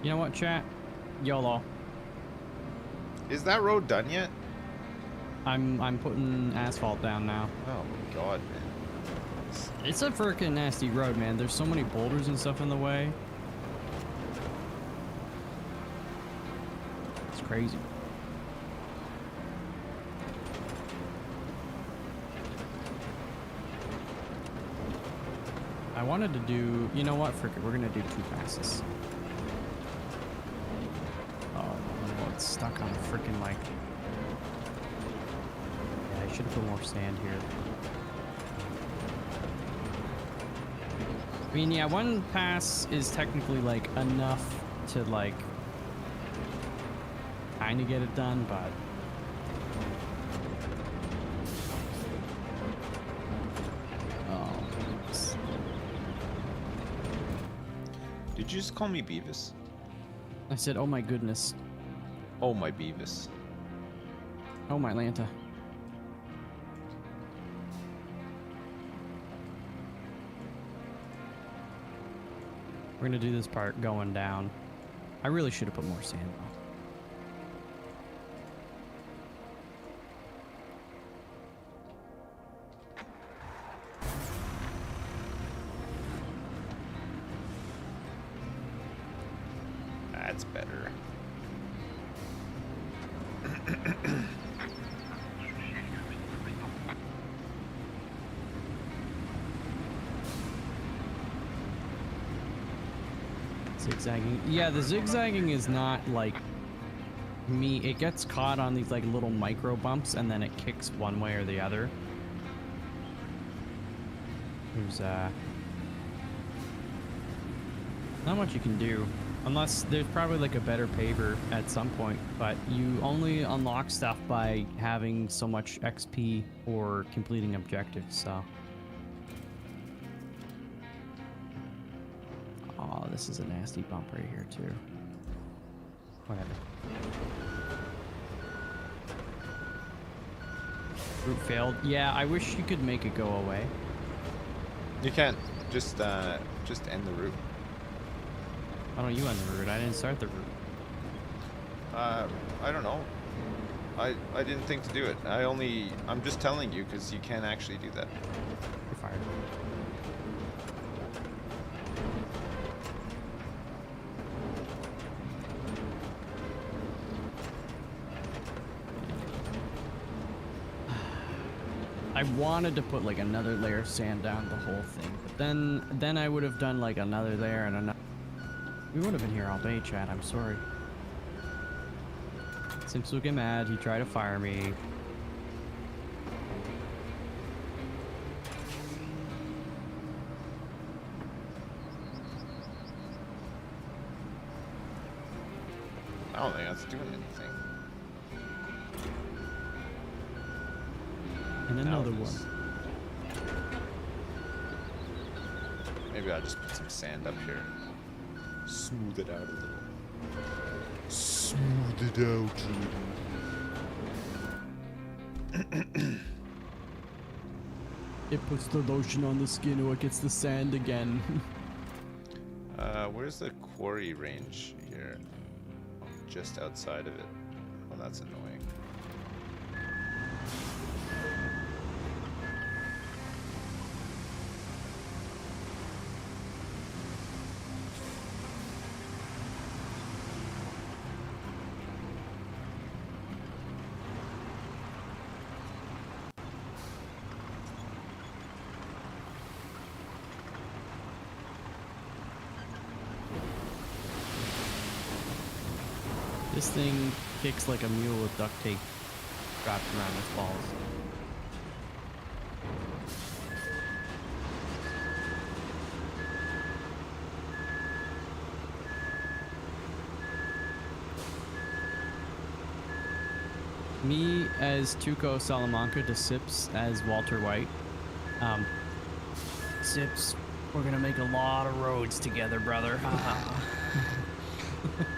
You know what, chat? YOLO. Is that road done yet? I'm putting asphalt down now. Oh my god, man. It's a freaking nasty road, man. There's so many boulders and stuff in the way. It's crazy. I wanted to do, you know what, frick it, we're gonna do 2 passes. Oh no, it's stuck on a freaking like. Yeah, I should have put more sand here. I mean, yeah, 1 pass is technically like enough to like kind of get it done, but oh, goodness. Did you just call me Beavis? I said, oh my goodness. Oh my Beavis. Oh my Lanta. We're gonna do this part going down. I really should have put more sand though. That's better. Zigzagging. Yeah, the zigzagging is not like me. It gets caught on these like little micro bumps and then it kicks one way or the other. There's not much you can do. Unless there's probably like a better paver at some point, but you only unlock stuff by having so much XP or completing objectives, so. Oh, this is a nasty bump right here too. Whatever. Route failed. Yeah, I wish you could make it go away. You can't. Just end the route. Why don't you end the route? I didn't start the route. I don't know. I didn't think to do it. I'm just telling you because you can't actually do that. You're fired. I wanted to put like another layer of sand down the whole thing, but then I would have done like another layer and another. We would have been here all day, Chad. I'm sorry. Simps will get mad. He tried to fire me. I don't think that's doing anything. And another one. Maybe I'll just put some sand up here. Smooth it out a little. Smooth it out a little. It puts the lotion on the skin or it gets the sand again. Where's the quarry range here? Oh, just outside of it. Well, that's annoying. This thing kicks like a mule with duct tape wrapped around its balls. Me as Tuco Salamanca to Sips as Walter White. Sips, we're gonna make a lot of roads together, brother.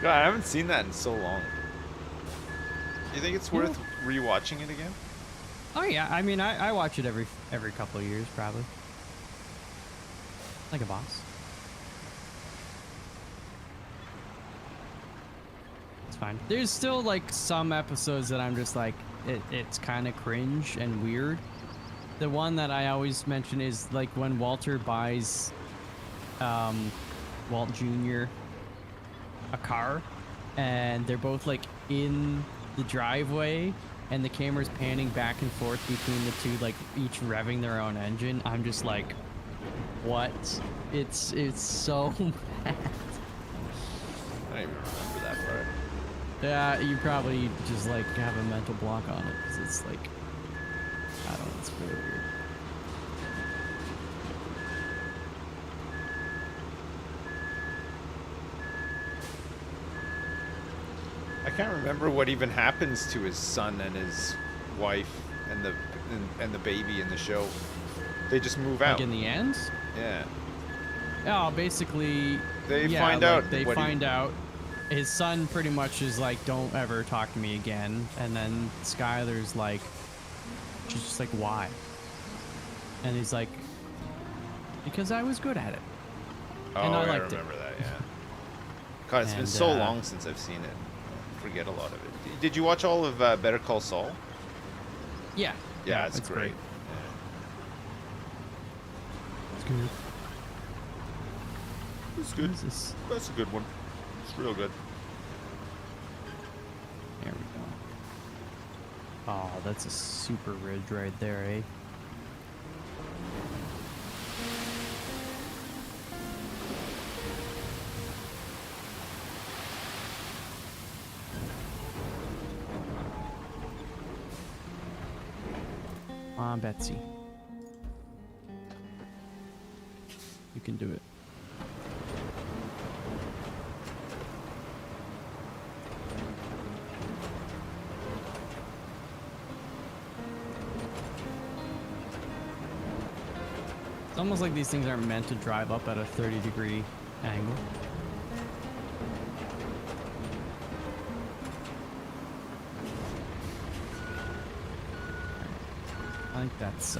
God, I haven't seen that in so long. You think it's worth rewatching it again? Oh yeah, I mean, I watch it every couple of years, probably. Like a boss. It's fine. There's still like some episodes that I'm just like, it's kind of cringe and weird. The one that I always mention is like when Walter buys Walt Jr. a car, and they're both like in the driveway and the camera's panning back and forth between the two, like each revving their own engine. I'm just like, what? It's so bad. I don't even remember that part. Yeah, you probably just like have a mental block on it because it's like, I don't know, it's really weird. I can't remember what even happens to his son and his wife and the baby in the show. They just move out. Like in the end? Yeah. Oh, basically, They find out. They find out. His son pretty much is like, "Don't ever talk to me again." And then Skylar's like, she's just like, "Why?" And he's like, "Because I was good at it." Oh, and I liked remember that. Yeah. God, it's been so long since I've seen it. I forget a lot of it. Did you watch all of Better Call Saul? Yeah. Yeah, it's great. It's good. It's good. That's a good one. It's real good. There we go. Oh, that's a super ridge right there, eh? Come on, Betsy. You can do it. It's almost like these things aren't meant to drive up at a 30-degree angle. I think that's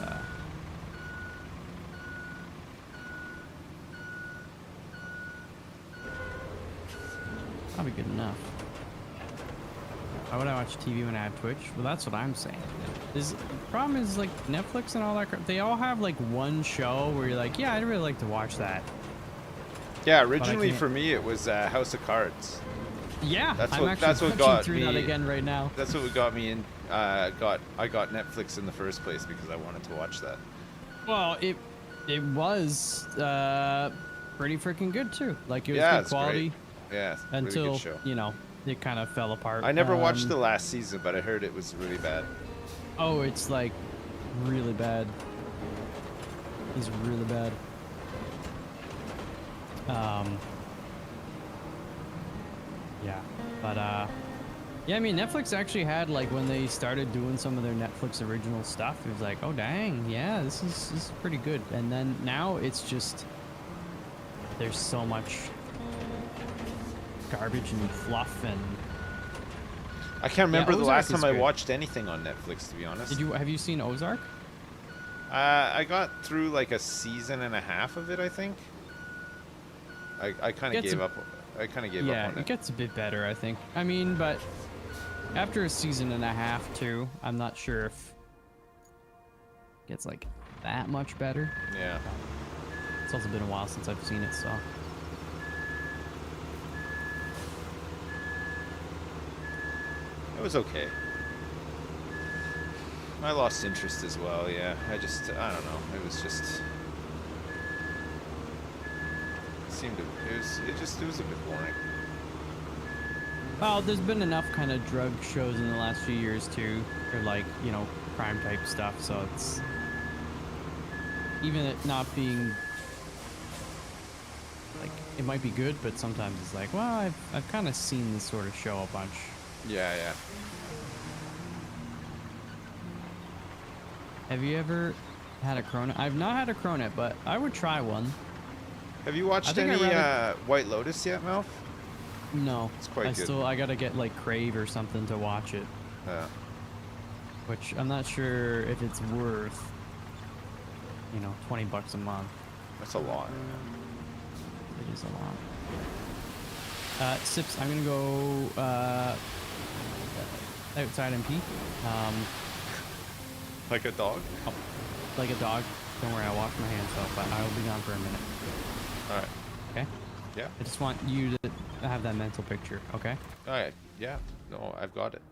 probably good enough. Why would I watch TV when I have Twitch? Well, that's what I'm saying. The problem is like Netflix and all that crap, they all have like one show where you're like, yeah, I'd really like to watch that. Yeah, originally for me it was House of Cards. Yeah, That's what got through me. that again right now. That's what got me in. I got Netflix in the first place because I wanted to watch that. Well, it was pretty freaking good too. Like it was Yeah, good quality. Great. Yeah, until really good show. You know it kind of fell apart. I never watched the last season, but I heard it was really bad. Oh, it's like really bad. It's really bad. Yeah, but yeah, I mean Netflix actually had like when they started doing some of their Netflix original stuff, it was like, oh dang, yeah, this is pretty good. And then now it's just there's so much garbage and fluff and I can't remember the Ozark last time I good. watched anything on Netflix, to be honest. Have you seen Ozark? I got through like a season and a half of it, I think. I kind of gave up. I kind of gave up on it it. gets a bit better, I think. I mean, but after a season and a half too, I'm not sure if it gets like that much better. Yeah. It's also been a while since I've seen it, so. It was okay. I lost interest as well, yeah. I don't know. It was just... It was a bit boring. Well, there's been enough kind of drug shows in the last few years too, or like, you know, crime type stuff, so it's... Even it not being... Like, it might be good, but sometimes it's like, well, I've kind of seen this sort of show a bunch. Yeah, yeah. Have you ever had a Cronut? I've not had a Cronut, but I would try one. Have you watched any White Lotus yet, Mel? No. It's quite good. I gotta get like Crave or something to watch it. Yeah. Which I'm not sure if it's worth, you know, $20 a month. That's a lot. It is a lot. Sips, I'm gonna go outside and pee. Like a dog? Oh, like a dog. Don't worry, I'll wash my hands off, but I will be gone for a minute. Alright. Okay? Yeah. I just want you to have that mental picture, okay? Alright, yeah. No, I've got it.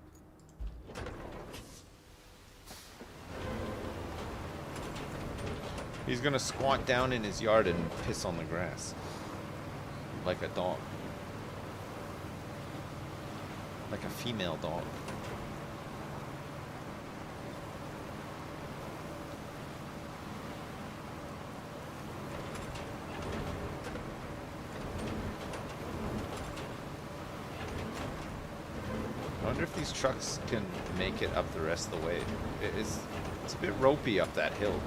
He's gonna squat down in his yard and piss on the grass. Like a dog. Like a female dog. I wonder if these trucks can make it up the rest of the way. It's a bit ropey up that hill.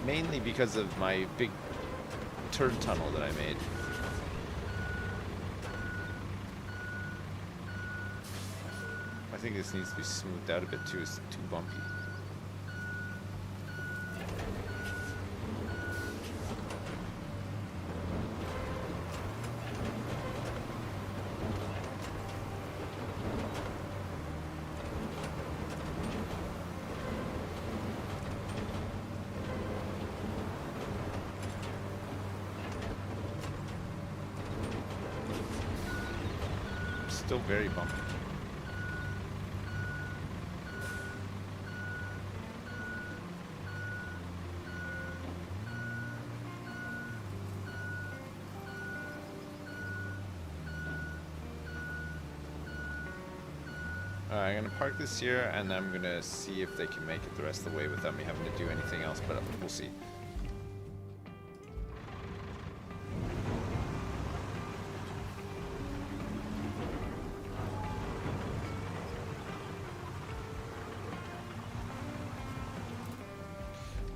Mainly because of my big turn tunnel that I made. I think this needs to be smoothed out a bit too. It's too bumpy. Still very bumpy. Alright, I'm gonna park this here, and I'm gonna see if they can make it the rest of the way without me having to do anything else, but we'll see.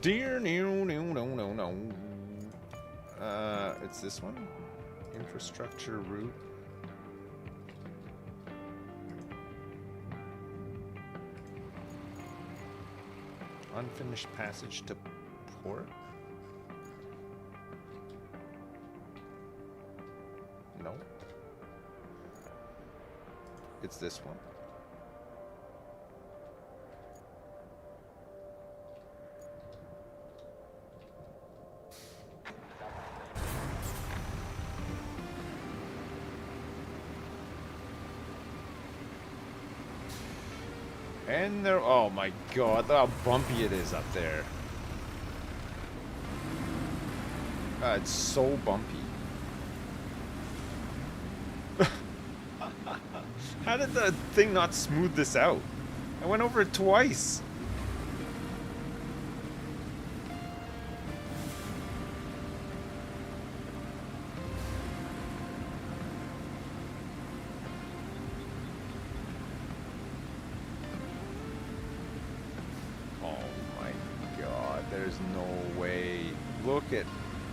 Dear no. It's this one? Infrastructure route. Unfinished passage to port? No. It's this one. And there, oh my god, look how bumpy it is up there. It's so bumpy. How did the thing not smooth this out? I went over it twice.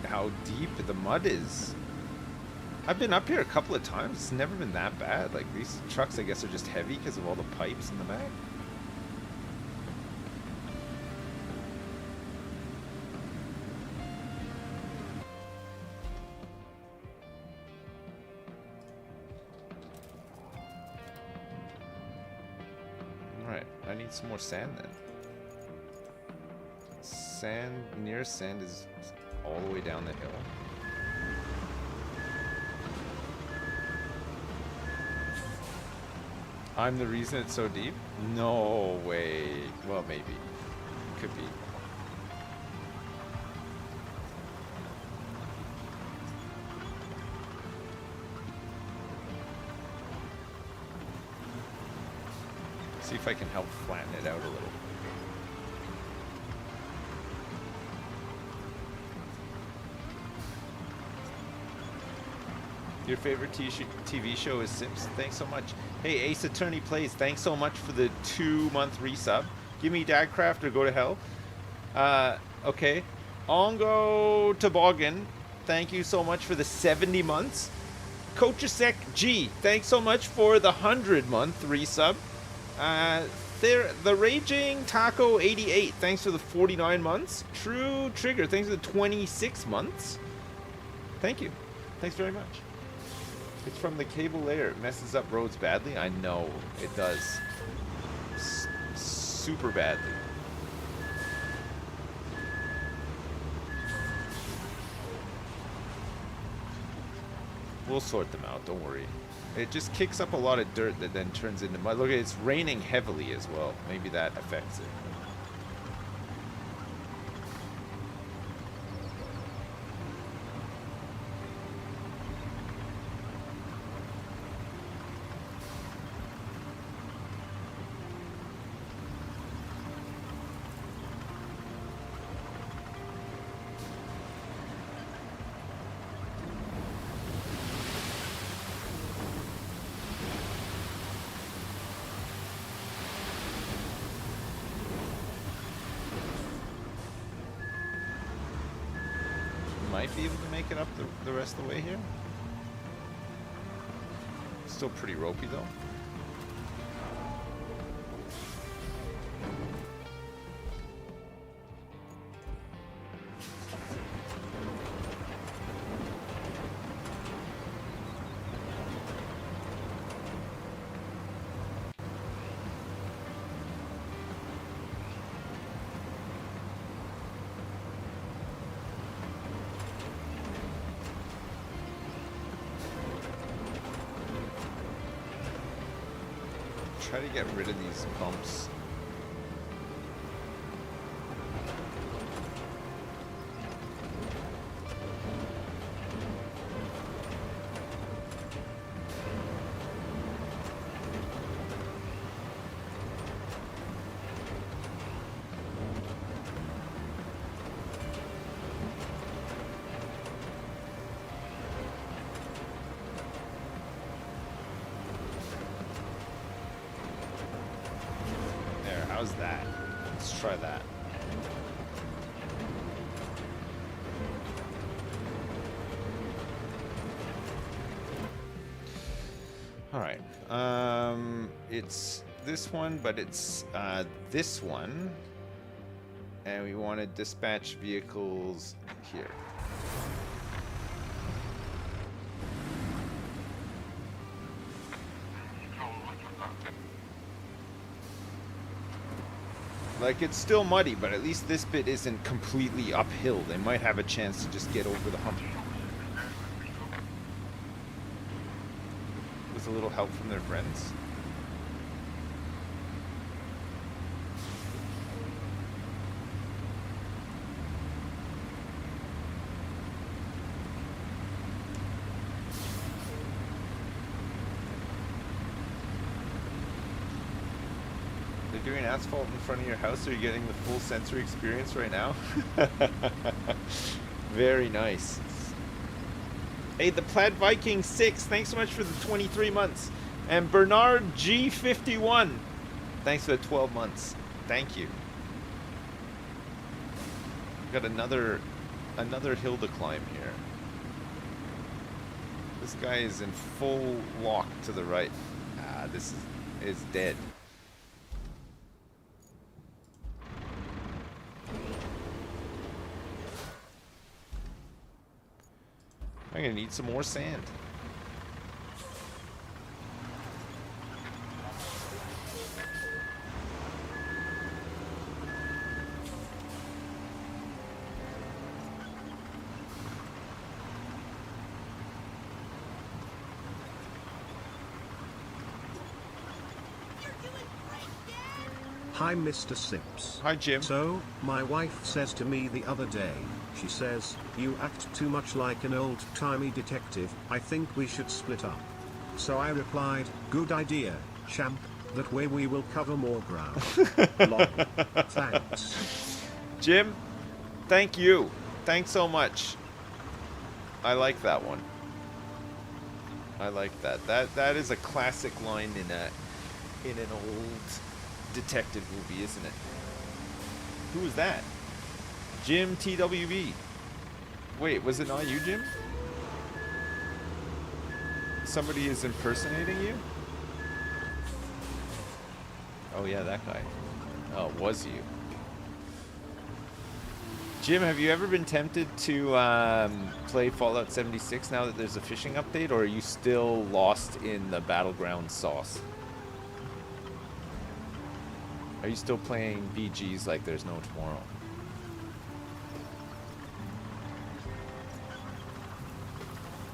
How deep the mud is. I've been up here a couple of times. It's never been that bad. Like, these trucks, I guess, are just heavy because of all the pipes in the back. Alright, I need some more sand then. Sand, nearest sand is all the way down the hill. I'm the reason it's so deep? No way. Well, maybe. Could be. See if I can help flatten it out a little. Your favorite TV show is Sims? Thanks so much. Hey, Ace Attorney Plays, thanks so much for the 2-month resub. Give me Dadcraft or go to hell. Okay. Ongo Toboggan, thank you so much for the 70 months. Coachasek G, thanks so much for the 100-month resub. The Raging Taco 88, thanks for the 49 months. True Trigger, thanks for the 26 months. Thank you. Thanks very much. It's from the cable layer. It messes up roads badly. I know it does. Super badly. We'll sort them out. Don't worry. It just kicks up a lot of dirt that then turns into mud. Look, it's raining heavily as well. Maybe that affects it. Might be able to make it up the rest of the way here. Still pretty ropey though. Try to get rid of these bumps. How's that? Let's try that. All right. It's this one, but it's this one. And we want to dispatch vehicles here. Like, it's still muddy, but at least this bit isn't completely uphill. They might have a chance to just get over the hump. With a little help from their friends. Doing asphalt in front of your house? Are you getting the full sensory experience right now? Very nice. Hey, the Plaid Viking 6, thanks so much for the 23 months. And Bernard G51, thanks for the 12 months. Thank you. We've got another hill to climb here. This guy is in full lock to the right. Ah, this is dead. I'm gonna need some more sand. Hi Mr. Sips. Hi Jim. So, my wife says to me the other day, she says, you act too much like an old-timey detective, I think we should split up. So I replied, good idea, champ, that way we will cover more ground. Lol. Thanks. Jim, thank you. Thanks so much. I like that one. I like that. That is a classic line in an old detective movie, isn't it? Who was that? Jim TWV. Wait, was it not you, Jim? Somebody is impersonating you? Oh yeah, that guy. Oh, it was you. Jim, have you ever been tempted to play Fallout 76 now that there's a fishing update, or are you still lost in the battleground sauce? Are you still playing BGs like there's no tomorrow?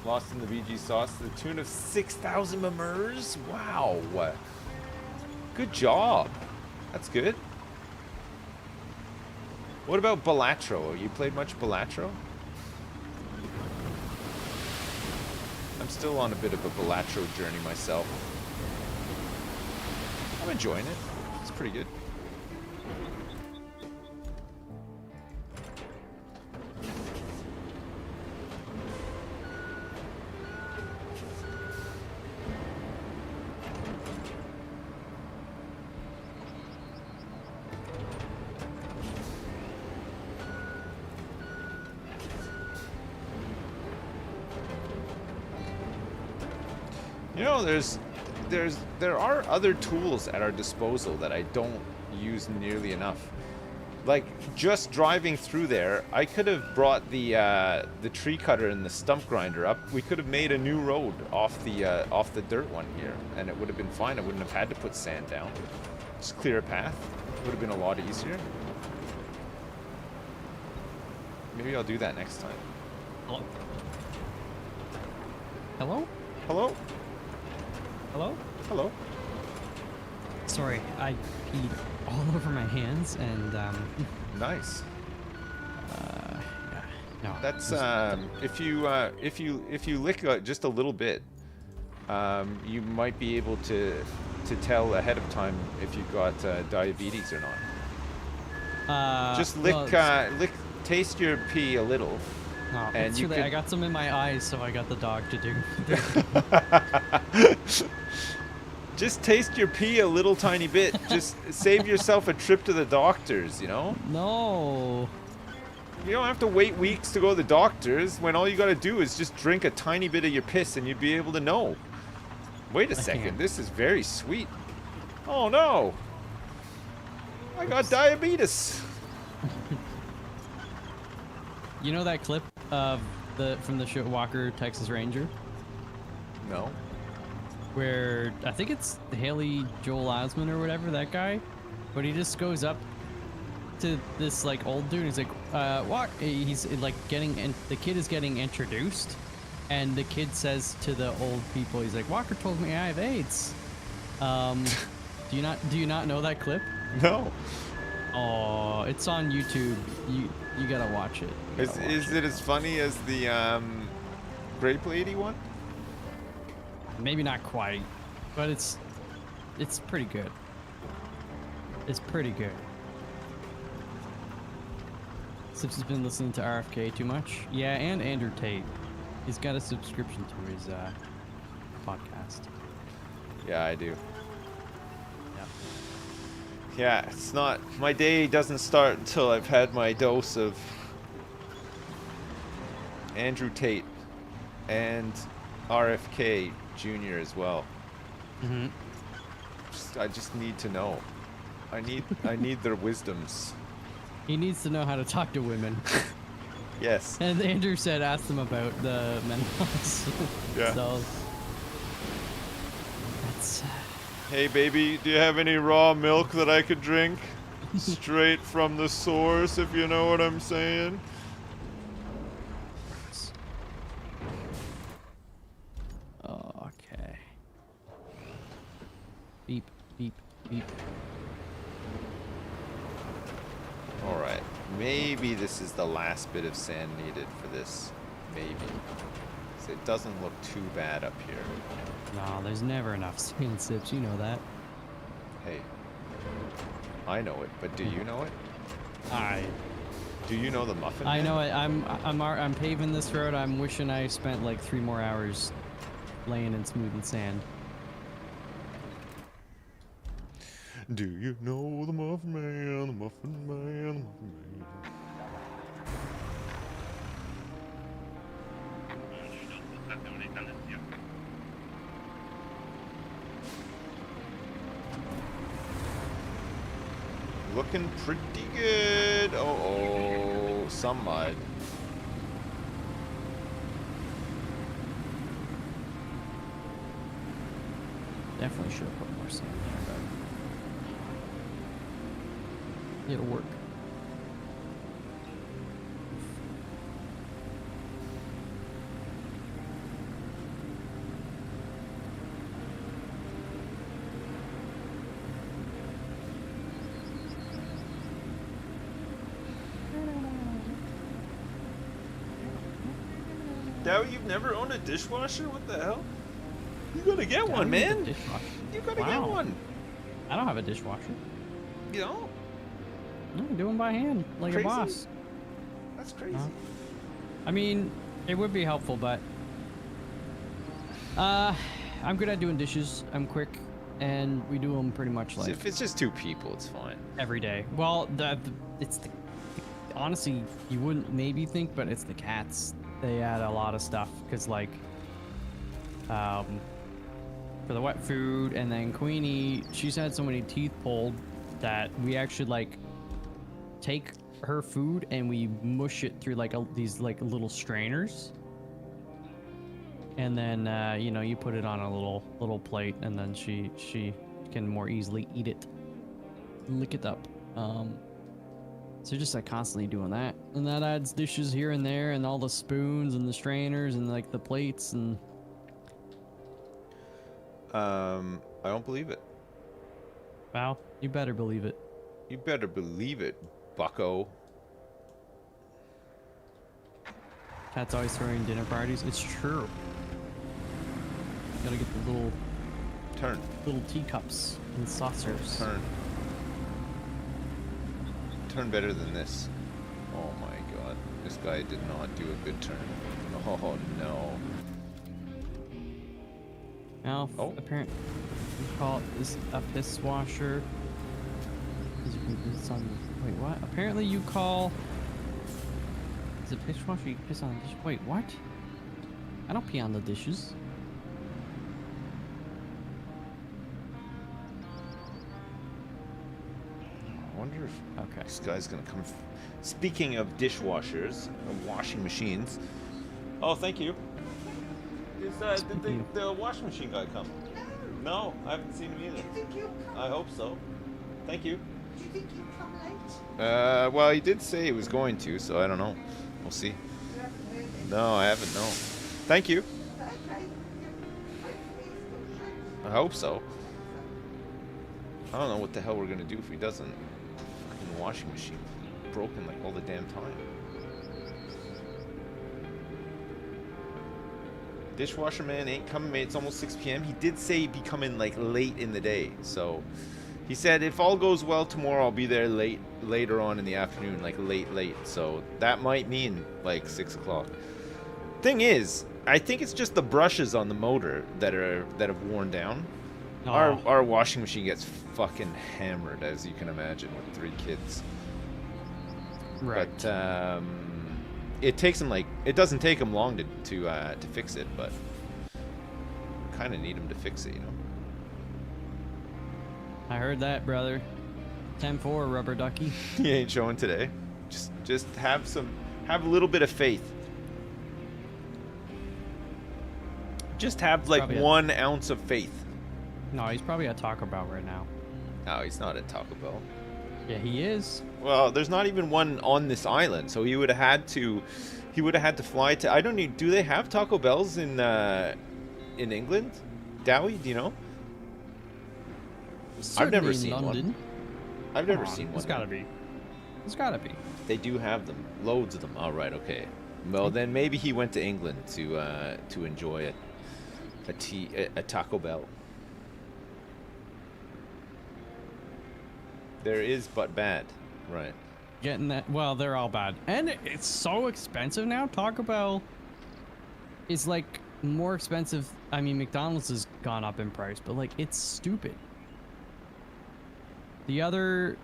Lost in the BG sauce to the tune of 6,000 memers? Wow. Good job. That's good. What about Balatro? You played much Balatro? I'm still on a bit of a Balatro journey myself. I'm enjoying it. It's pretty good. You know, there are other tools at our disposal that I don't use nearly enough. Like, just driving through there, I could have brought the tree cutter and the stump grinder up. We could have made a new road off the dirt one here, and it would have been fine. I wouldn't have had to put sand down. Just clear a path. It would have been a lot easier. Maybe I'll do that next time. Hello? Hello? Hello? Hello? Hello? Sorry, I peed all over my hands and Nice. Yeah, no. That's if you lick just a little bit, you might be able to tell ahead of time if you've got diabetes or not. Just lick taste your pee a little. No, and you I got some in my eyes, so I got the dog to do. Just taste your pee a little tiny bit. Just save yourself a trip to the doctors, you know? No. You don't have to wait weeks to go to the doctors when all you gotta do is just drink a tiny bit of your piss and you'd be able to know. Wait a second, this is very sweet. Oh no! I got diabetes! You know that clip of from the show Walker, Texas Ranger? No. Where I think it's Haley Joel Osment or whatever, that guy, but he just goes up to this like old dude. He's like, "Walk." He's like the kid is getting introduced, and the kid says to the old people, he's like, "Walker told me I have AIDS." Do you not know that clip? No. Oh, it's on YouTube. You gotta watch it. Is it as funny as the Grape Lady one? Maybe not quite, but it's pretty good. It's pretty good. Sips has been listening to RFK too much. Yeah, and Andrew Tate. He's got a subscription to his podcast. Yeah, I do. Yep. Yeah, it's not... My day doesn't start until I've had my dose of Andrew Tate and RFK Jr. as well. Mm-hmm. I just need to know. I need their wisdoms. He needs to know how to talk to women. Yes. And Andrew said, ask them about the menopause. Yeah. So that's. Hey baby, do you have any raw milk that I could drink? Straight from the source, if you know what I'm saying. Okay. Beep, beep, beep. Alright, maybe this is the last bit of sand needed for this. Maybe. 'Cause it doesn't look too bad up here. No, there's never enough sand sips, you know that. Hey. I know it, but do you know it? Do you know the Muffin I Man? know it. I'm paving this road. I'm wishing I spent like 3 more hours laying in smooth sand. Do you know the Muffin Man, the Muffin Man, the Muffin Man? Looking pretty good. Oh, some mud. Definitely should have put more sand there, but it'll work. Dow, you've never owned a dishwasher? What the hell? You gotta get one, man. You gotta get one. I don't have a dishwasher. You know? No, I'm doing by hand, like Crazy? a boss. That's crazy. I mean, it would be helpful, but I'm good at doing dishes. I'm quick, and we do them pretty much like If it's just 2 people, it's fine. every day. Well, honestly, you wouldn't maybe think, but it's the cats. They add a lot of stuff because like for the wet food, and then Queenie, she's had so many teeth pulled that we actually like take her food and we mush it through like these like little strainers, and then you know, you put it on a little plate, and then she can more easily eat it, lick it up. So just like constantly doing that, and that adds dishes here and there, and all the spoons and the strainers and like the plates and. I don't believe it. Wow, you better believe it. You better believe it, bucko. Cat's always throwing dinner parties. It's true. Gotta get the little teacups and saucers. Turn better than this. Oh my god. This guy did not do a good turn. Oh no. Now, apparently. call is a piss washer. Wait, what? Apparently you call... Is it piss washer? You can piss on the dish. Wait, what? I don't pee on the dishes. I wonder if this guy's gonna come. Speaking of dishwashers, washing machines. Oh, thank you. Did the washing machine guy come? No, I haven't seen him either. I hope so. Thank you. Do you think he'll come late? Well, he did say he was going to, so I don't know. We'll see. No, I haven't. No. Thank you. I hope so. I don't know what the hell we're gonna do if he doesn't. Fucking washing machine broken like all the damn time. Dishwasher man ain't coming, mate. It's almost 6 p.m. He did say he'd be coming like late in the day, so he said if all goes well tomorrow, I'll be there later on in the afternoon, like late. So that might mean like 6 o'clock. Thing is, I think it's just the brushes on the motor that have worn down. Oh. Our washing machine gets fucking hammered, as you can imagine, with 3 kids. Right. But it doesn't take them long to fix it, but kind of need them to fix it, you know. I heard that, brother. 10-4, rubber ducky. He ain't showing today. Just have a little bit of faith. Just have like Probably 1 ounce of faith. No, he's probably at Taco Bell right now. No, he's not at Taco Bell. Yeah, he is. Well, there's not even one on this island, so he would have had to fly to. I don't need. Do they have Taco Bells in England? Dowie, do you know? I've never seen one. I've never seen one. It's gotta be. It's gotta be. They do have them, loads of them. All right, okay. Well, then maybe he went to England to enjoy a Taco Bell. There is but bad, right? Getting that. Well, they're all bad, and it's so expensive now. Taco Bell is like more expensive. I mean, McDonald's has gone up in price, but like it's stupid. The other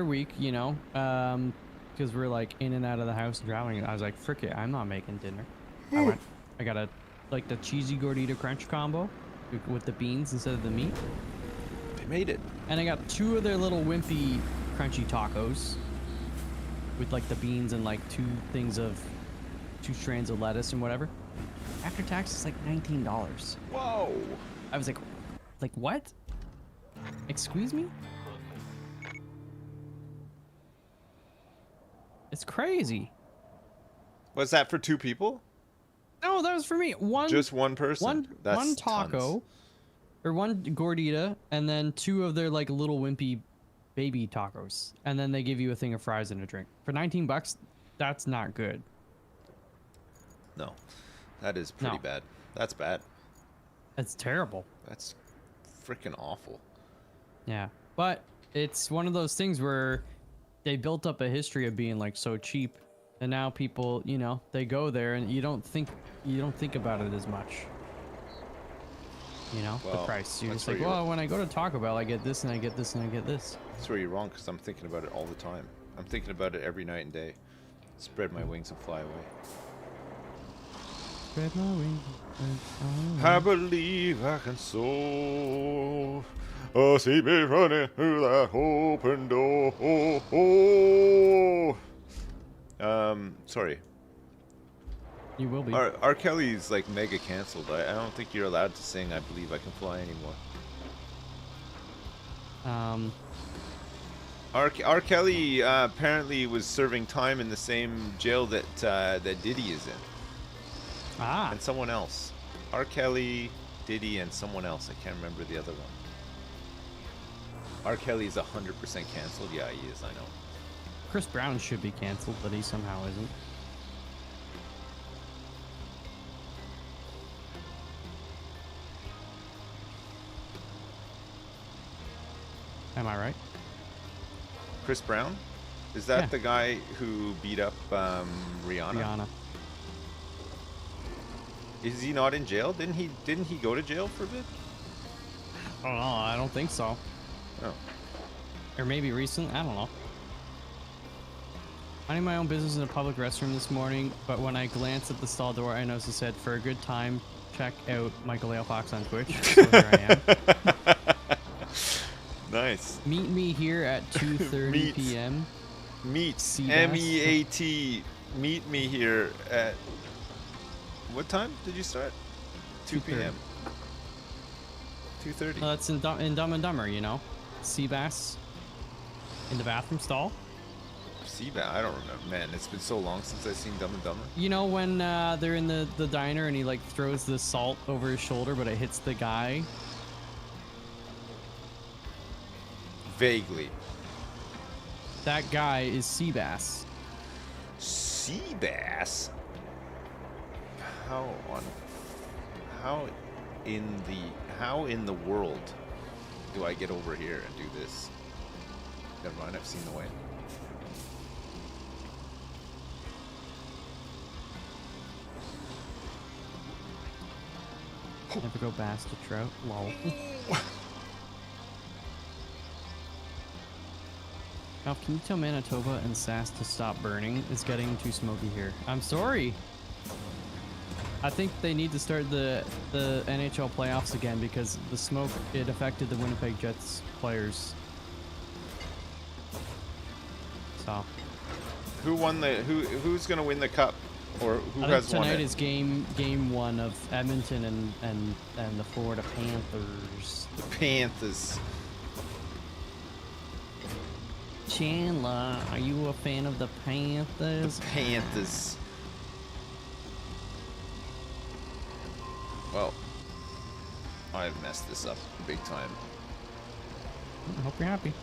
week, you know, because we're like in and out of the house and traveling, I was like, frick it, I'm not making dinner. I got the cheesy gordita crunch combo with the beans instead of the meat. They made it. And I got 2 of their little wimpy crunchy tacos with like the beans and like 2 strands of lettuce and whatever. After tax, it's like $19. Whoa! I was like what? Excuse me? It's crazy. Was that for 2 people? No, that was for me. Just one person. That's one taco, tons. or 1 gordita, and then 2 of their like little wimpy baby tacos, and then they give you a thing of fries and a drink for $19. That's not good. No, that is pretty bad. That's bad. That's terrible. That's freaking awful. Yeah, but it's one of those things where they built up a history of being like so cheap, and now people, you know, they go there and you don't think about it as much. You know, well, the price. You're just where like, well, when I go to Taco Bell, I get this and I get this and I get this. That's where you're wrong, because I'm thinking about it all the time. I'm thinking about it every night and day. Spread my wings and fly away. Spread my wings and fly away. I believe I can soar. Oh, see me running through that open door. Sorry. You will be. R. Kelly's like mega canceled. I don't think you're allowed to sing I Believe I Can Fly anymore. R. Kelly apparently was serving time in the same jail that Diddy is in. Ah. And someone else. R. Kelly, Diddy, and someone else. I can't remember the other one. R. Kelly is 100% canceled. Yeah, he is. I know. Chris Brown should be canceled, but he somehow isn't. Am I right? Chris Brown? Is that the guy who beat up Rihanna? Is he not in jail? Didn't he go to jail for a bit? I don't know. I don't think so. Oh. Or maybe recent. I don't know. Minding my own business in a public restroom this morning, but when I glanced at the stall door, I noticed it said, "For a good time, check out Michael Ale Fox on Twitch." So here I am. Nice. Meet me here at 2:30 p.m. Meet. Seabass. M-E-A-T. Meet me here at... What time did you start? 2 p.m. 2:30. That's in Dumb and Dumber, you know? Seabass in the bathroom stall. Seabass? I don't remember. Man, it's been so long since I've seen Dumb and Dumber. You know when they're in the diner and he like throws the salt over his shoulder, but it hits the guy? Vaguely. That guy is Seabass. Seabass? How in the world do I get over here and do this? Never mind, I've seen the way. Never go bass to trout. Lol. Ralph, can you tell Manitoba and Sass to stop burning? It's getting too smoky here. I'm sorry. I think they need to start the NHL playoffs again because the smoke, it affected the Winnipeg Jets players. So. Who's gonna win the cup? Or who has won it? Tonight is game one of Edmonton and the Florida Panthers. The Panthers. Chandler, are you a fan of the Panthers? The Panthers. Well, I've messed this up big time. I hope you're happy.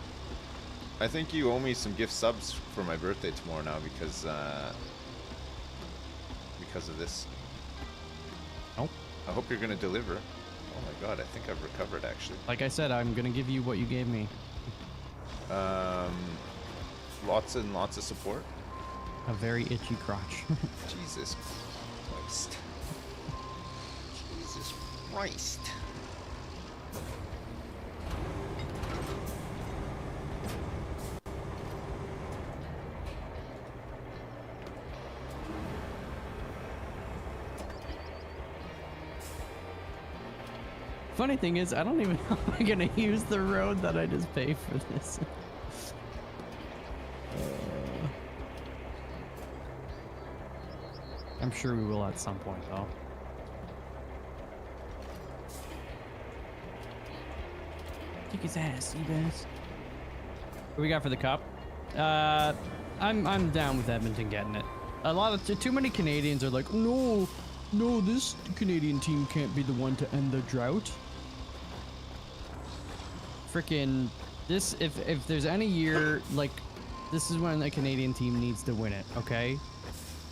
I think you owe me some gift subs for my birthday tomorrow now because of this. Nope. I hope you're gonna deliver. Oh my god, I think I've recovered actually. Like I said, I'm gonna give you what you gave me. Lots and lots of support. A very itchy crotch. Jesus Christ. Jesus Christ. Funny thing is, I don't even know if I'm gonna use the road that I just paid for this. I'm sure we will at some point, though. Kick his ass, Seabass. What we got for the cup? I'm down with Edmonton getting it. A lot of too many Canadians are like, no, this Canadian team can't be the one to end the drought. Freaking this! If there's any year like this is when a Canadian team needs to win it. Okay.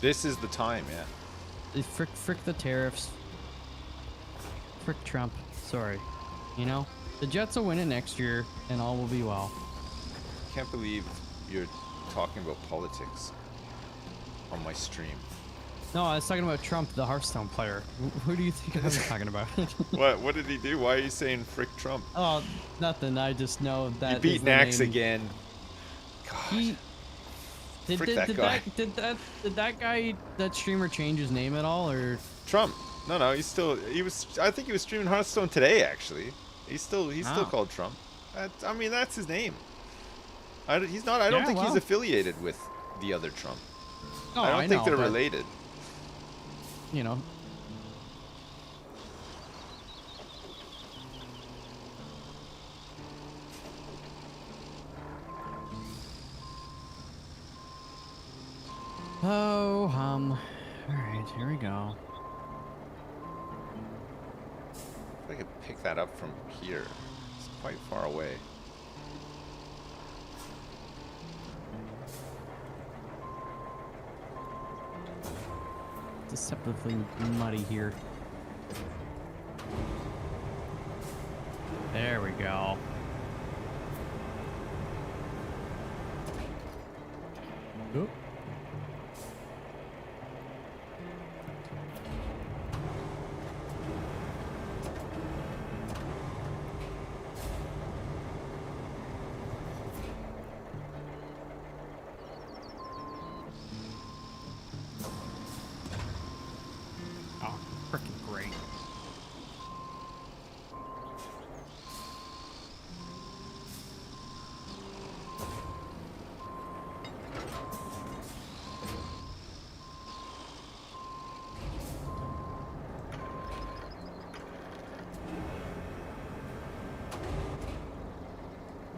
This is the time, yeah. Frick the tariffs. Frick Trump. Sorry. You know, the Jets will win it next year, and all will be well. Can't believe you're talking about politics on my stream. No, I was talking about Trump, the Hearthstone player. Who do you think I was talking about? What did he do? Why are you saying frick Trump? Oh, nothing. I just know that. You beat Nax again. God. Did that guy, that streamer, change his name at all, or? Trump. No, I think he was streaming Hearthstone today, actually. He's still called Trump. I mean, that's his name. I don't think he's affiliated with the other Trump. Oh, I don't think they're related. You know. Oh, all right, here we go. If I could pick that up from here. It's quite far away. Deceptively muddy here. There we go. Oop.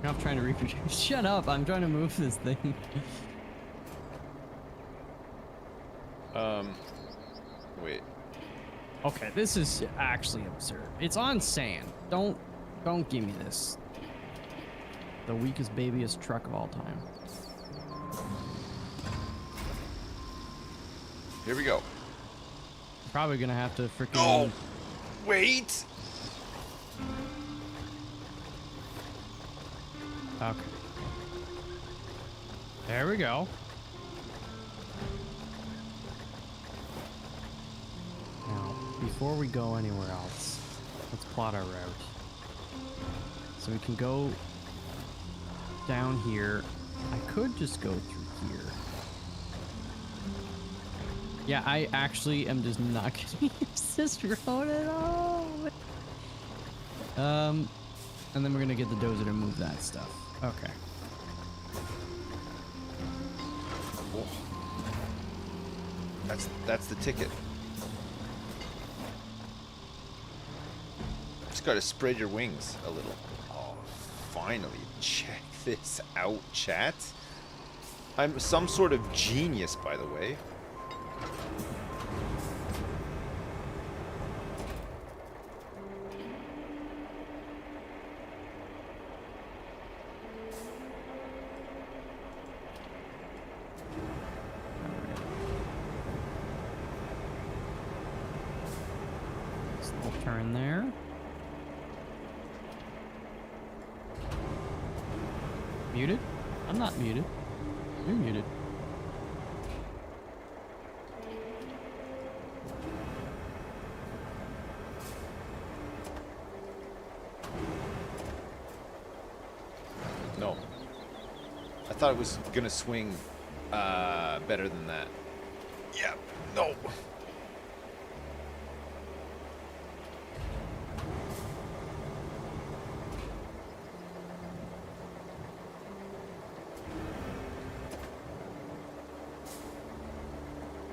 I'm trying to reproduce. Shut up! I'm trying to move this thing. Wait. Okay, this is actually absurd. It's on sand. Don't give me this. The weakest, babyest truck of all time. Here we go. Probably gonna have to freaking. Oh, wait. Okay. There we go. Now, before we go anywhere else, let's plot our route. So we can go down here. I could just go through here. Yeah, I actually am just not gonna use this road at all. And then we're gonna get the dozer to move that stuff. Okay. Oh. That's the ticket. Just gotta spread your wings a little. Oh, finally. Check this out, chat. I'm some sort of genius, by the way. Turn there. Muted? I'm not muted. You're muted. No. I thought it was gonna swing better than that. Yeah, no.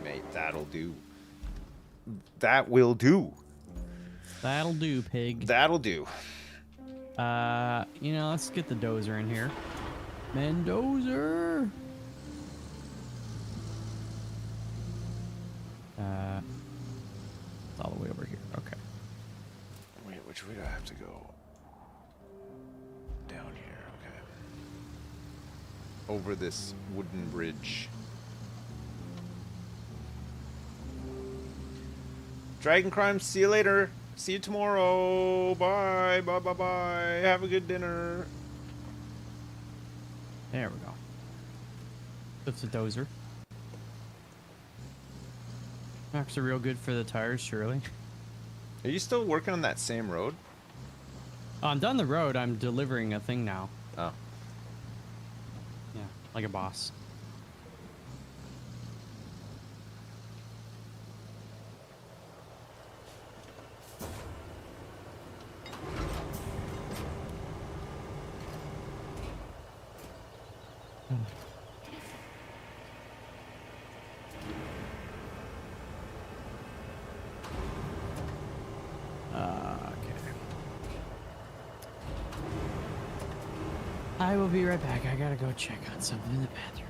Mate, that'll do. That will do. That'll do, pig. That'll do. You know, let's get the dozer in here. Mendozer. It's all the way over here. Okay. Wait, which way do I have to go? Down here, okay. Over this wooden bridge. Dragon Crime, see you later. See you tomorrow. Bye, bye, bye, bye. Have a good dinner. There we go. That's a dozer. Maps are real good for the tires, surely. Are you still working on that same road? Oh, I'm done the road. I'm delivering a thing now. Oh. Yeah, like a boss. I will be right back. I gotta go check on something in the bathroom.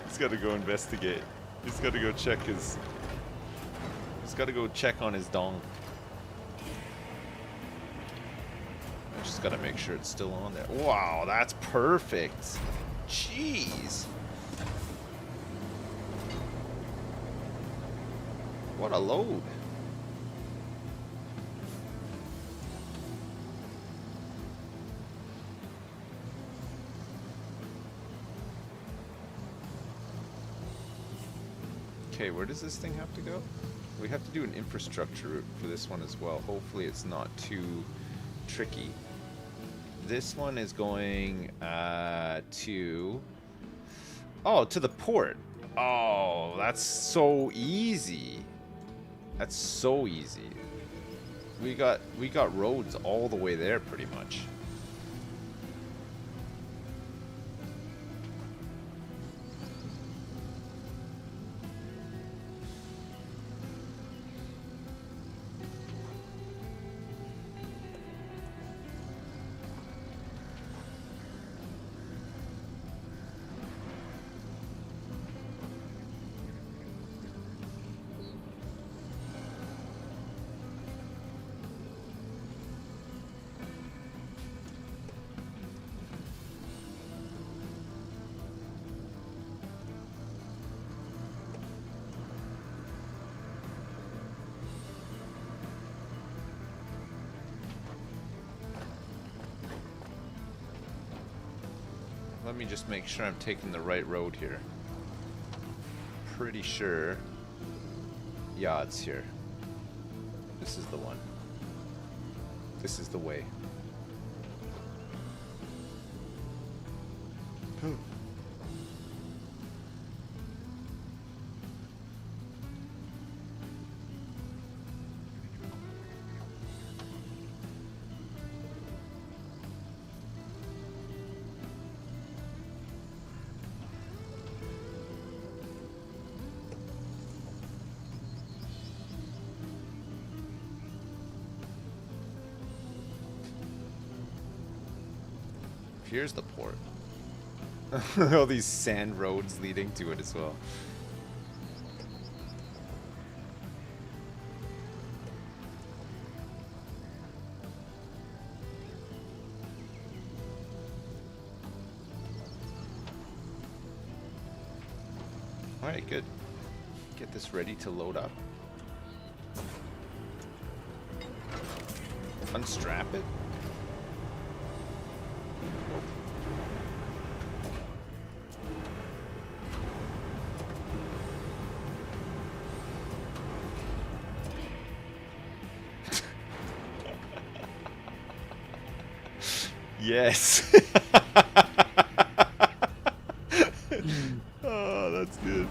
He's got to go investigate. He's got to go check his... He's got to go check on his dong. I just got to make sure it's still on there. Wow, that's perfect. Jeez. What a load. Okay, where does this thing have to go? We have to do an infrastructure route for this one as well. Hopefully it's not too tricky. This one is going to... Oh, to the port. Oh, that's so easy. That's so easy. We got roads all the way there pretty much. let me just make sure I'm taking the right road here. Pretty sure. Yeah, it's here. This is the one. This is the way. Here's the port. All these sand roads leading to it as well. Alright, good. Get this ready to load up. Unstrap it. Yes. Oh, that's good.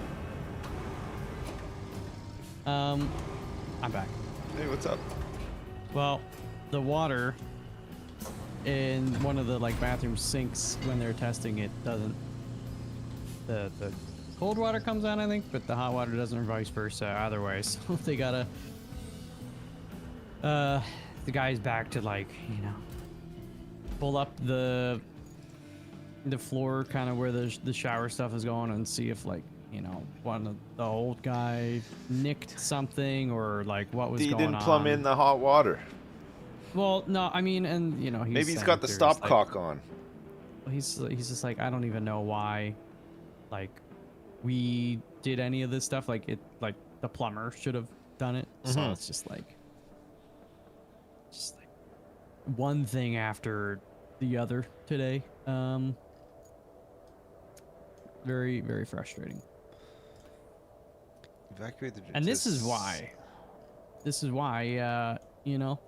I'm back. Hey, what's up? Well, the water in one of the like bathroom sinks when they're testing it doesn't. The cold water comes out, I think, but the hot water doesn't, or vice versa. Either way, so they gotta. The guy's back to like, you know, pull up the floor kind of where the shower stuff is going and see if like, you know, one of the old guy nicked something or like what was going on. He didn't plumb in the hot water. Well, no, I mean, and you know, maybe he's got the stopcock like, on. He's just like, I don't even know why, like, we did any of this stuff. Like like the plumber should have done it. So it's just like one thing after the other today. Very, very frustrating. Evacuate the. And this is why, you know,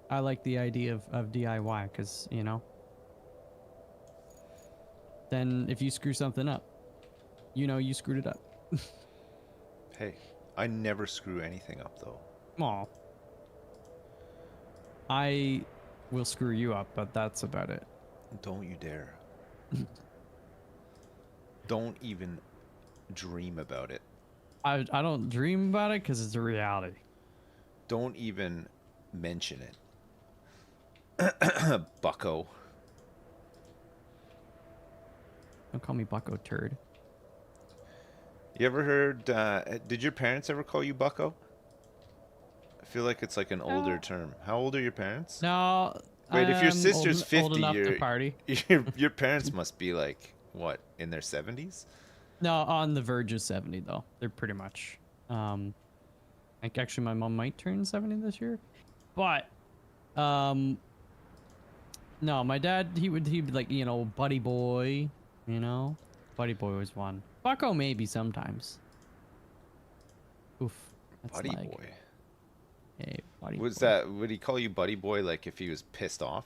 I like the idea of DIY, because, you know, then if you screw something up, you know you screwed it up. Hey, I never screw anything up, though. Aw. I will screw you up, but that's about it. Don't you dare. Don't even dream about it. I don't dream about it because it's a reality. Don't even mention it. Bucko. Don't call me Bucko turd. You ever heard, did your parents ever call you Bucko? I feel like it's like an older term. How old are your parents? No. Wait, if your sister's 50, old enough to party. Your parents must be like, what, in their 70s? No, on the verge of 70 though. They're pretty much. Like actually, my mom might turn 70 this year, but no, my dad he'd be like, you know, buddy boy, you know, buddy boy was one. Bucko maybe sometimes. Oof. That's Buddy like, boy. Hey, buddy. Was boy. that? Would he call you buddy boy like if he was pissed off?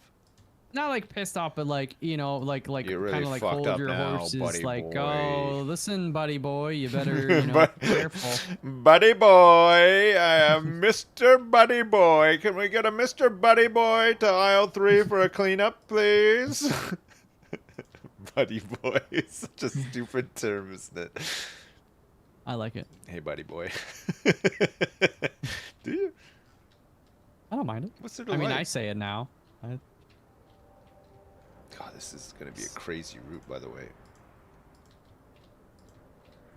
Not like pissed off, but like, you know, like You're really kind of like fucked hold up your now, horses, buddy like, boy. oh, listen, buddy boy, you better, you know, be careful. Buddy boy, I am Mr. Buddy Boy. Can we get a Mr. Buddy Boy to aisle 3 for a cleanup, please? Buddy boy is such a stupid term, isn't it? I like it. Hey, buddy boy. Do you? I don't mind it. What's it I mean, like? I say it now. God, this is going to be a crazy route, by the way.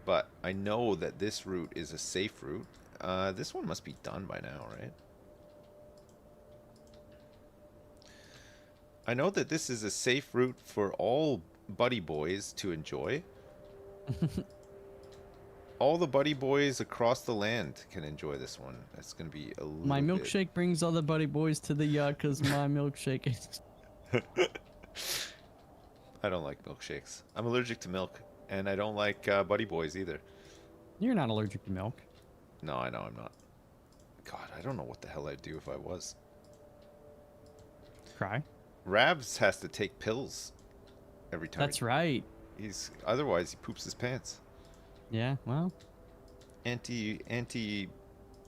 But I know that this route is a safe route. This one must be done by now, right? I know that this is a safe route for all buddy boys to enjoy. All the buddy boys across the land can enjoy this one. It's going to be a little My milkshake brings all the buddy boys to the yacht because my milkshake is... I don't like milkshakes. I'm allergic to milk, and I don't like Buddy Boys either. You're not allergic to milk. No, I know I'm not. God, I don't know what the hell I'd do if I was. Cry? Rabs has to take pills every time. That's right. Otherwise he poops his pants. Yeah, well. Anti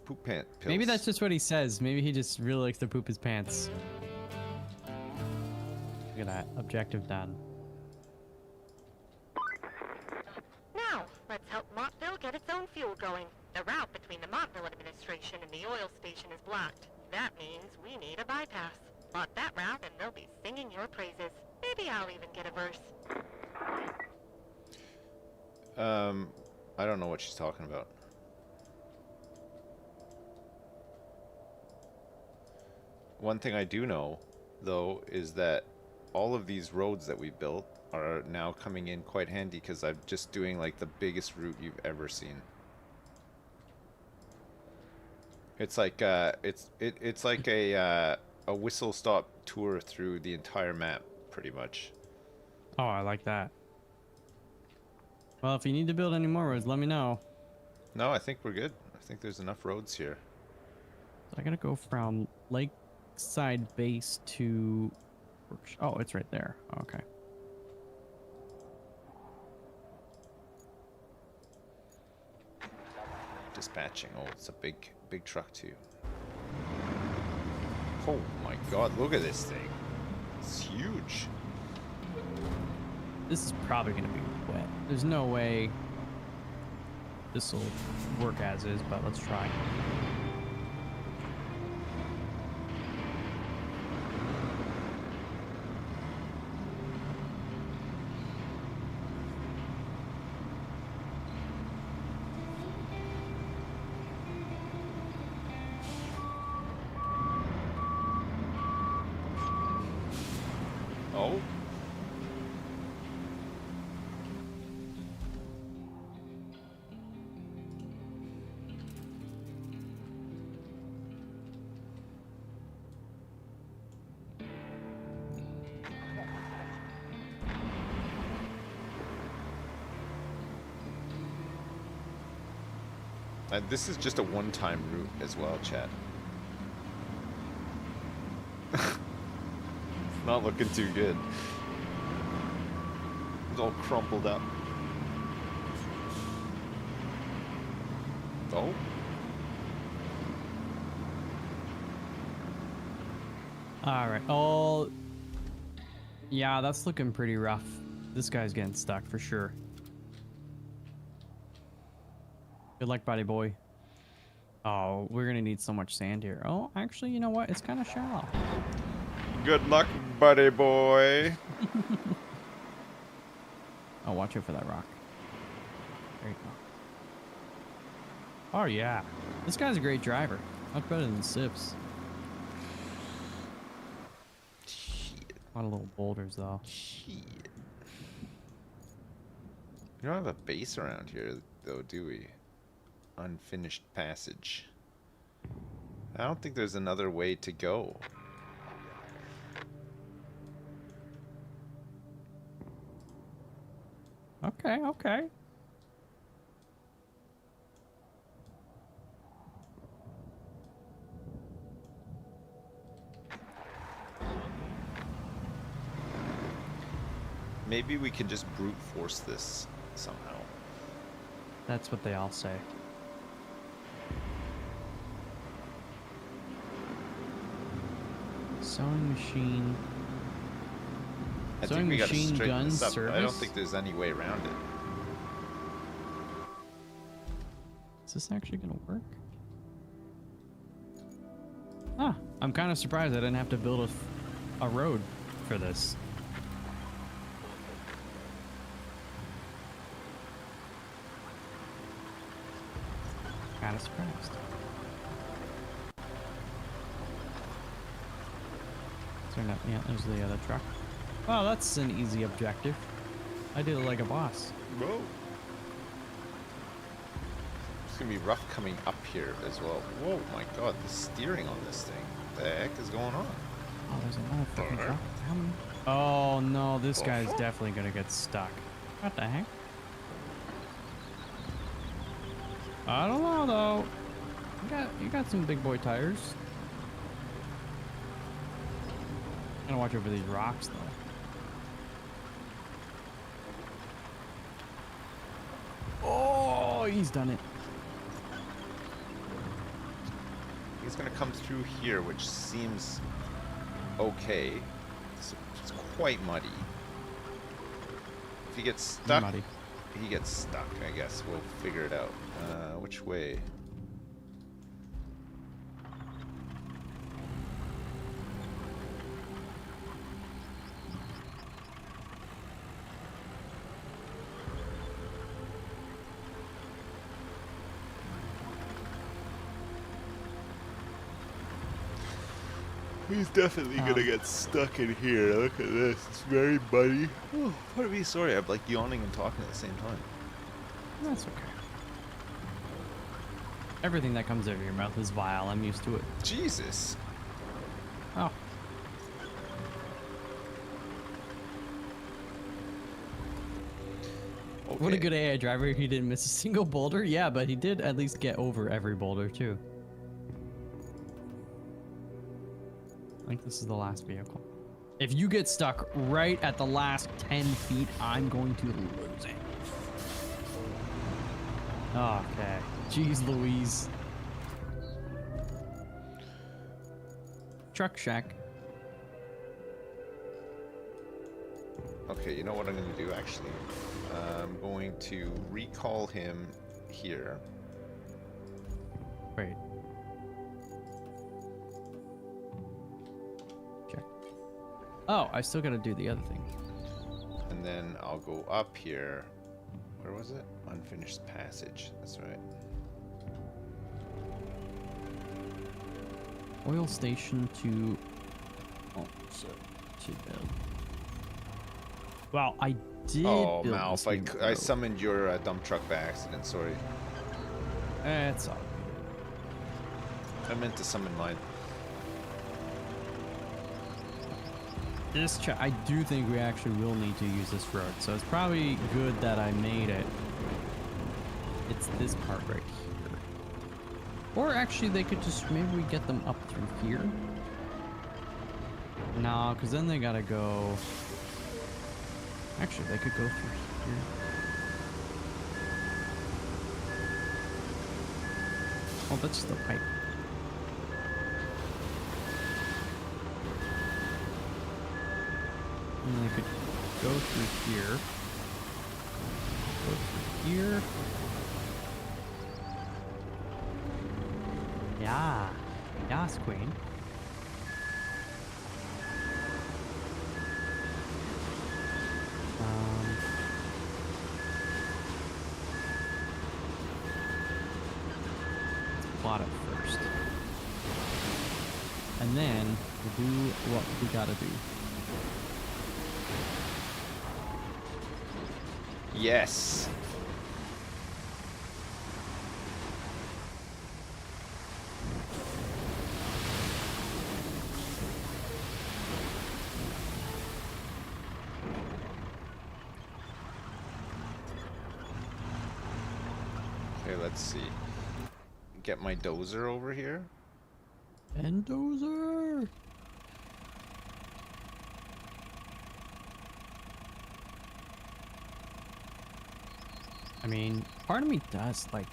poop pant pills. Maybe that's just what he says. Maybe he just really likes to poop his pants. Look at that. Objective done. Now, let's help Montville get its own fuel going. The route between the Montville administration and the oil station is blocked. That means we need a bypass. Block that route and they'll be singing your praises. Maybe I'll even get a verse. I don't know what she's talking about. One thing I do know, though, is that all of these roads that we built are now coming in quite handy because I'm just doing like the biggest route you've ever seen. It's like it's like a whistle stop tour through the entire map, pretty much. Oh, I like that. Well, if you need to build any more roads, let me know. No, I think we're good. I think there's enough roads here. So I gotta go from Lakeside Base to... Oh, it's right there. Okay. Dispatching. Oh, it's a big truck too. Oh my god, look at this thing. It's huge. This is probably gonna be wet. There's no way this will work as is, but let's try. Oh. This is just a one-time route as well, chat. Not looking too good. It's all crumpled up. Oh. Alright. Oh. Yeah, that's looking pretty rough. This guy's getting stuck for sure. Good luck, buddy boy. Oh, we're gonna need so much sand here. Oh, actually, you know what? It's kind of shallow. Good luck, buddy boy. Oh, watch out for that rock. There you go. Oh, yeah. This guy's a great driver. Much better than Sips. A lot of little boulders, though. Shit. We don't have a base around here, though, do we? Unfinished passage. I don't think there's another way to go. Okay, okay. Maybe we can just brute force this somehow. That's what they all say. Sewing machine. I Sewing think we gotta machine straighten gun this up. service. I don't think there's any way around it. Is this actually gonna work? Ah, I'm kind of surprised I didn't have to build a road for this. Kind of surprised. So not, yeah, there's the other truck. Well, that's an easy objective. I did it like a boss. Whoa. It's gonna be rough coming up here as well. Whoa, my god, the steering on this thing. What the heck is going on? Oh, there's another freaking truck coming. Oh no, this guy's definitely gonna get stuck. What the heck? I don't know though. You got some big boy tires. Gotta watch over these rocks though. Oh, he's done it. He's gonna come through here, which seems okay. It's quite muddy. If he gets stuck, he gets stuck. I guess we'll figure it out. Which way? He's definitely gonna get stuck in here. Look at this. It's very muddy. Oh, what are we? Sorry, I'm like yawning and talking at the same time. That's okay. Everything that comes out of your mouth is vile. I'm used to it. Jesus. Oh. Okay. What a good AI driver. He didn't miss a single boulder. Yeah, but he did at least get over every boulder too. I think this is the last vehicle. If you get stuck right at the last 10 feet, I'm going to lose it. Okay. Jeez Louise. Truck shack. Okay, you know what I'm going to do actually? I'm going to recall him here. Wait. Check. Oh, I still got to do the other thing. And then I'll go up here. Where was it? Unfinished passage. That's right. Oil station to... Oh, so to build. Wow, I did Oh, build Malf, I summoned your dump truck by accident. Sorry. It's all I meant to summon mine. This I do think we actually will need to use this road, so it's probably good that I made it. It's this part right here. Or actually, they could just, maybe we get them up through here. No, because then they gotta go... Actually, they could go through here. Oh, that's just the pipe. And then they could go through here. Go through here. Yeah. Yes, queen. Let's plot it first. And then we'll do what we gotta do. Yes. Okay, let's see. Get my dozer over here. And dozer. I mean, part of me does like,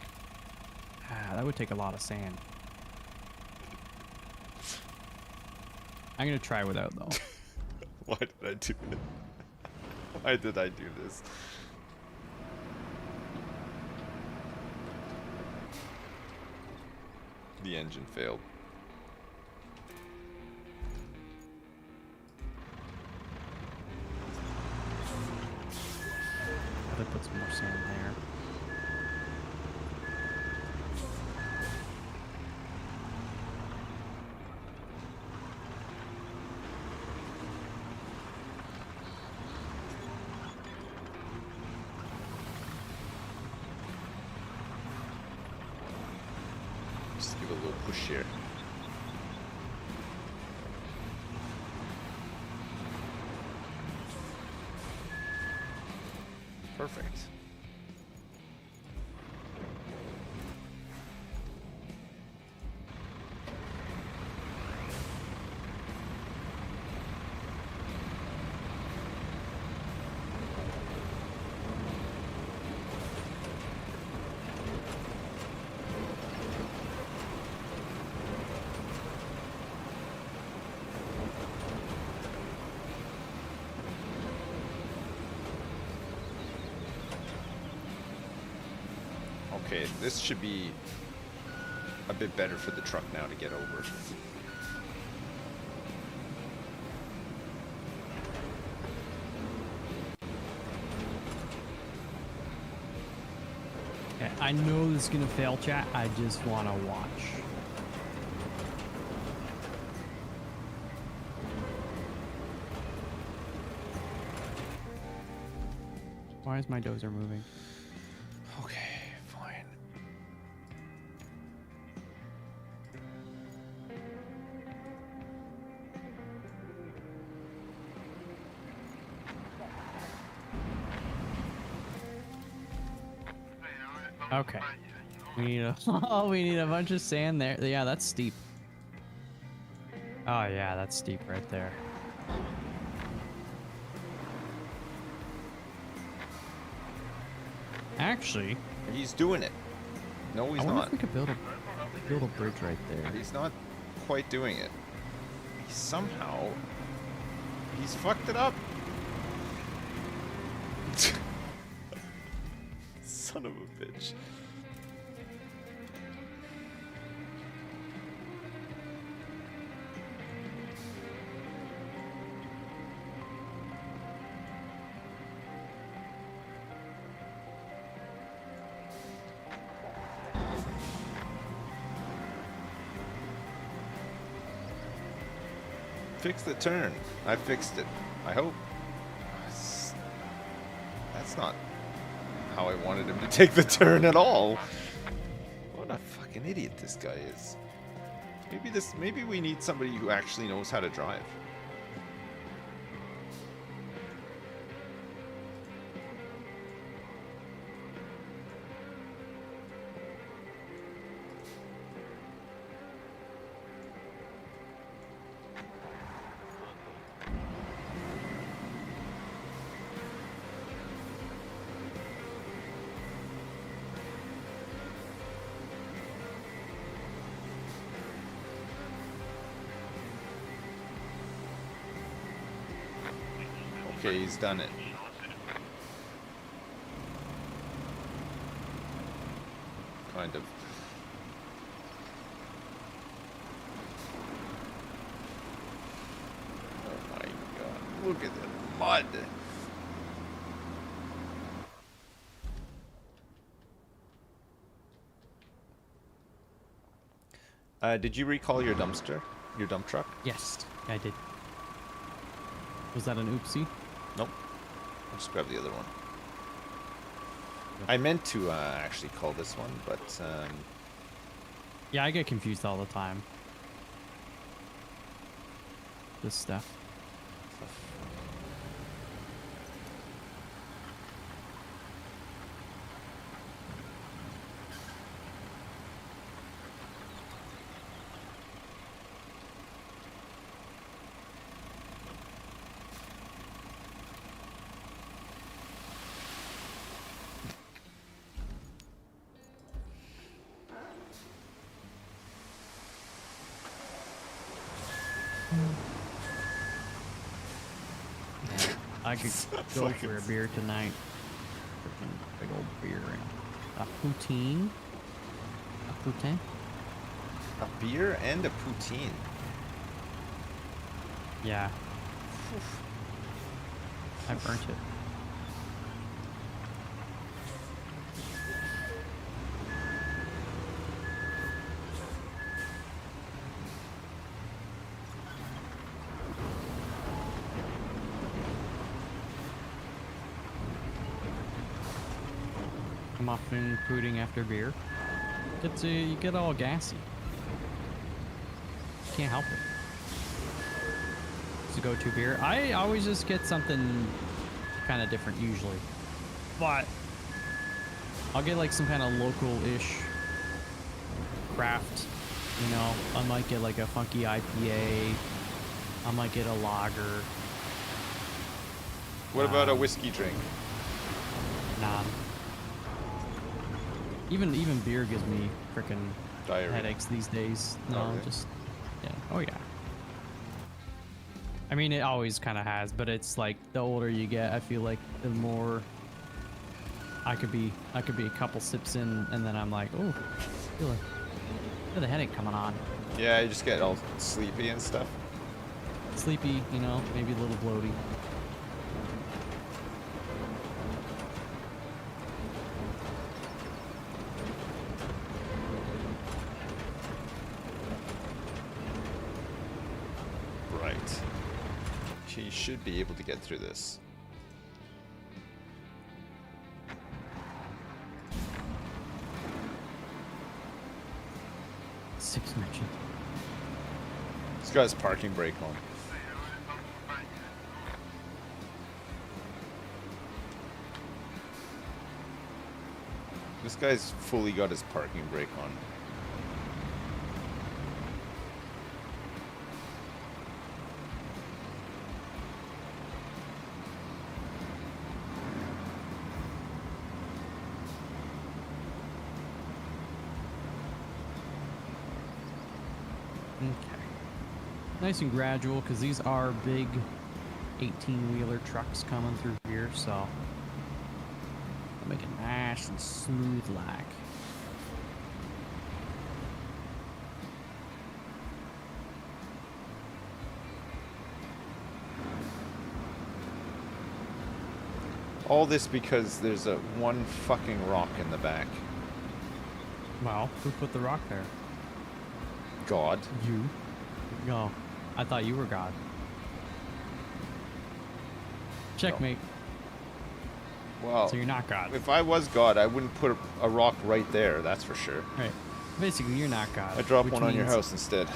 that would take a lot of sand. I'm gonna try without though. Why did I do it? Why did I do this? The engine failed. Gotta put some more sand there. Just give it a little push here. Perfect. Okay, this should be a bit better for the truck now to get over. Okay, I know this is gonna fail, chat. I just want to watch. Why is my dozer moving? Okay, fine. Okay. We need a oh, we need a bunch of sand there. Yeah, that's steep. Oh yeah, that's steep right there. Actually, he's doing it. No, he's I wonder not. if we could build a bridge right there. He's not quite doing it. Somehow, he's fucked it up. Son of a bitch. Fix the turn. I fixed it. I hope. That's not how I wanted him to take the turn at all. What a fucking idiot this guy is. Maybe we need somebody who actually knows how to drive. Okay, he's done it. Kind of. Oh my god, look at the mud. Did you recall your dumpster? Your dump truck? Yes, I did. Was that an oopsie? Nope. I'll just grab the other one. I meant to actually call this one, but yeah, I get confused all the time. This stuff. I could go for a beer tonight. Freaking big old beer and a poutine. A poutine? a beer and a poutine. Yeah. I burnt it. I'm often pooting after beer. You get all gassy. Can't help it. It's a go-to beer. I always just get something kind of different usually. but I'll get like some kind of local-ish craft. You know, I might get like a funky IPA. I might get a lager. What about a whiskey drink? Nah. Even beer gives me freaking Diarrhea. headaches these days. No, Oh, really? just yeah. Oh yeah. I mean, it always kind of has, but it's like the older you get, I feel like the more I could be a couple sips in, and then I'm like, oh, feel the headache coming on. Yeah, you just get all sleepy and stuff. Sleepy, you know, maybe a little bloaty. Right. She should be able to get through this. Six mentioned. This guy's parking brake on. This guy's fully got his parking brake on. Okay. Nice and gradual, because these are big 18-wheeler trucks coming through here, so I'll make it nice and smooth like. All this because there's a one fucking rock in the back. Well, who put the rock there? God. You. No, I thought you were God. Checkmate. Well, So you're not God. if I was God, I wouldn't put a rock right there, that's for sure. Right. Basically, you're not God. I'd drop which one on your means house instead.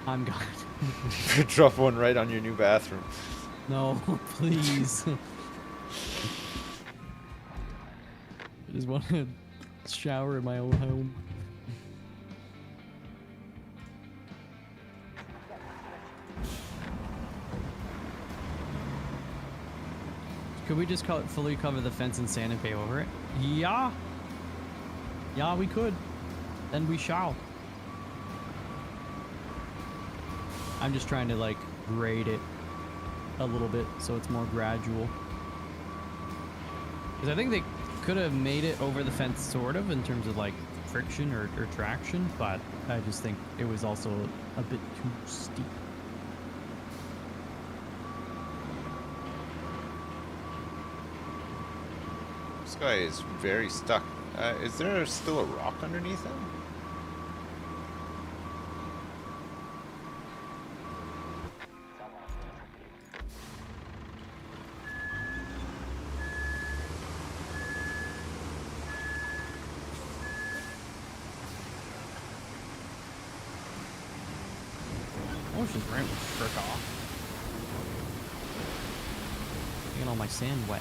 I'm God. Drop one right on your new bathroom. No, please. I just want to shower in my own home. Could we just fully cover the fence and sand and pave over it? Yeah. Yeah, we could. Then we shall. I'm just trying to like grade it a little bit so it's more gradual. Because I think they could have made it over the fence sort of in terms of like friction or traction, but I just think it was also a bit too steep. This guy is very stuck. Is there still a rock underneath him? Ocean's rent was frick off. Getting all my sand wet.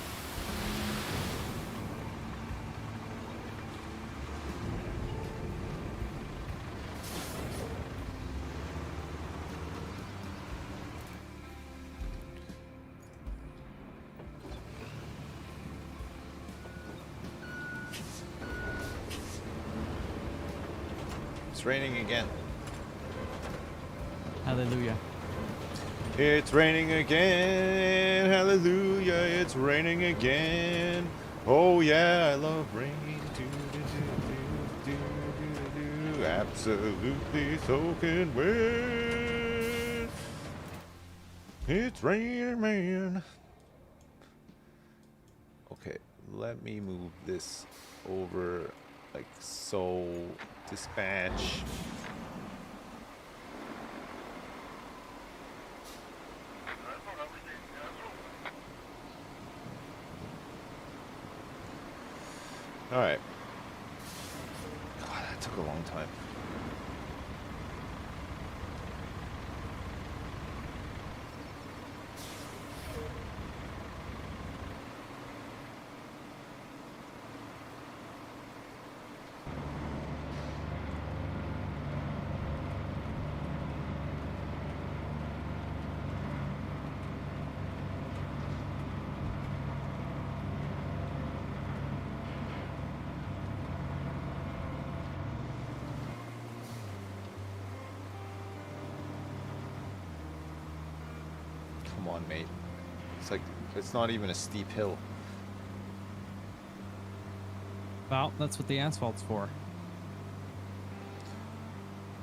It's raining again. Hallelujah. It's raining again. Hallelujah. It's raining again. Oh yeah, I love rain. Absolutely soaking wet. It's raining, man. Okay, let me move this over like so. Dispatch. All right. God, that took a long time. on, mate. It's like, it's not even a steep hill. Well, that's what the asphalt's for.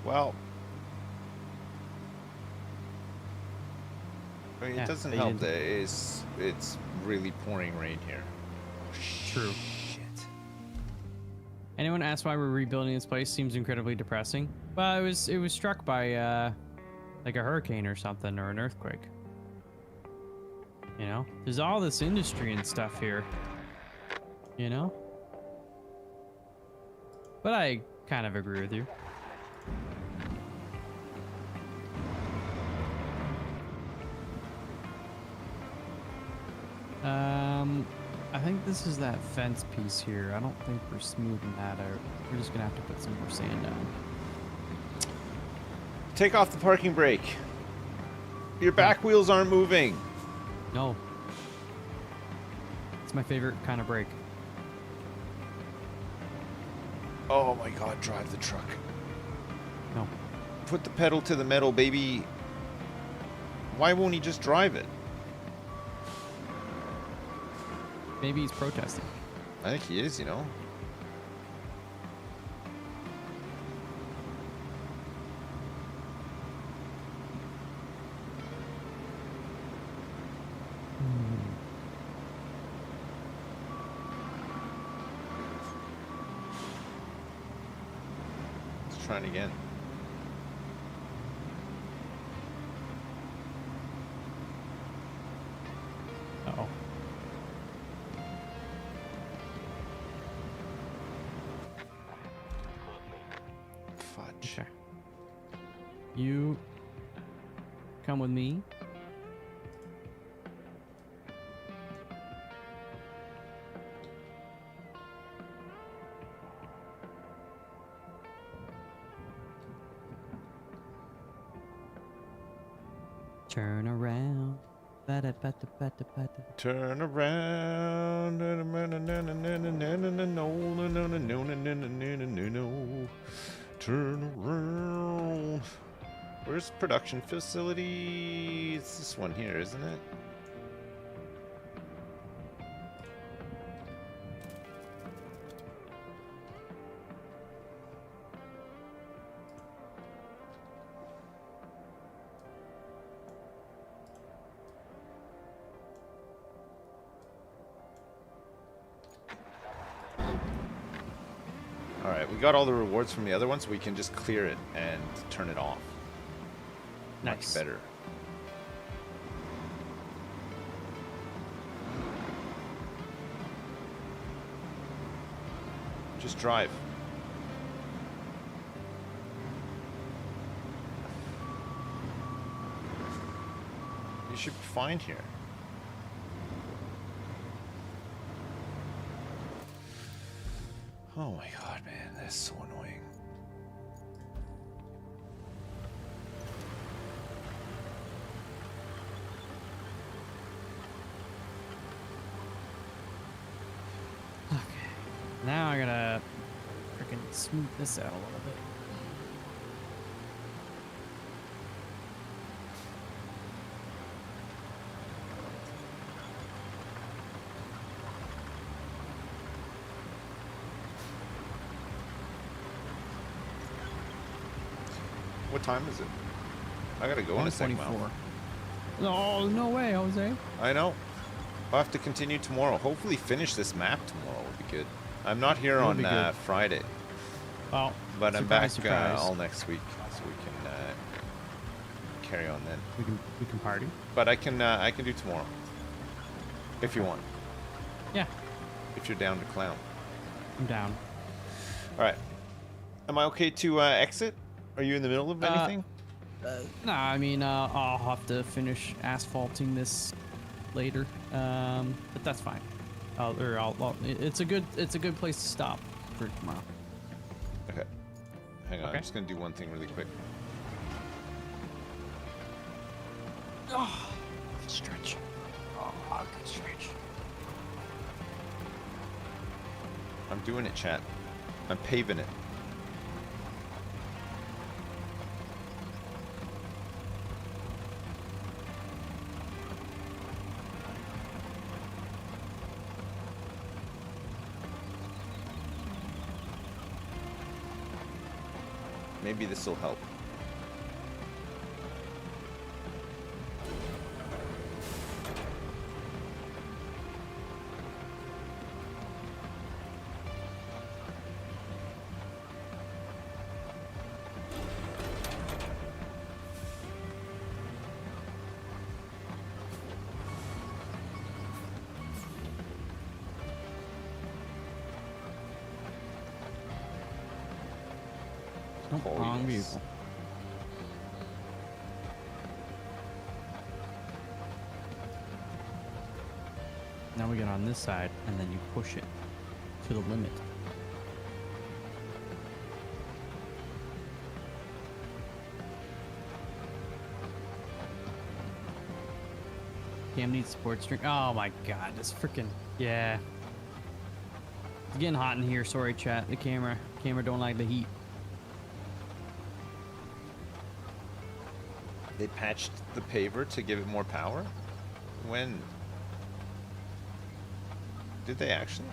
Well, I mean, Yeah, it doesn't they help didn't- that it's really pouring rain here. True. Anyone ask why we're rebuilding this place? Seems incredibly depressing. Well, it was struck by like a hurricane or something, or an earthquake. You know, there's all this industry and stuff here. You know, but I kind of agree with you. I think this is that fence piece here. I don't think we're smoothing that out. We're just gonna have to put some more sand down. Take off the parking brake. Your back wheels aren't moving. No. It's my favorite kind of brake. Oh my god, drive the truck. No. Put the pedal to the metal, baby. Why won't he just drive it? Maybe he's protesting. I think he is, you know. Let's try it again. Uh-oh. Fudge. Okay. You come with me. Turn around. Turn around. Turn around. Where's production facility? It's this one here, isn't it? Alright, we got all the rewards from the other one, so we can just clear it and turn it off. Nice. Much better. Just drive. You should be fine here. Oh my god, man, that's so annoying. Okay. Now I gotta freaking smooth this out a little bit. What time is it? I gotta go in a second. 1:24. No, no way, Jose. I know. I'll have to continue tomorrow. Hopefully finish this map tomorrow would be good. I'm not here That'll on be good. Friday. Oh, but I'm back surprise. all next week, so we can carry on then. We can party. But I can do tomorrow. If you want. Yeah. If you're down to clown. I'm down. Alright. Am I okay to exit? Are you in the middle of anything? No, I mean, I'll have to finish asphalting this later, but that's fine. It's a good place to stop for tomorrow. Okay. Hang on, Okay. I'm just gonna do one thing really quick. Oh, good stretch. Oh, good stretch. I'm doing it, chat. I'm paving it. Maybe this will help. Nope, Oh, wrong yes. vehicle. Now we get on this side, and then you push it to the limit. Cam needs sports drink. Oh my god, this freaking yeah. It's getting hot in here. Sorry, chat. The camera don't like the heat. They patched the paver to give it more power? When? Did they actually?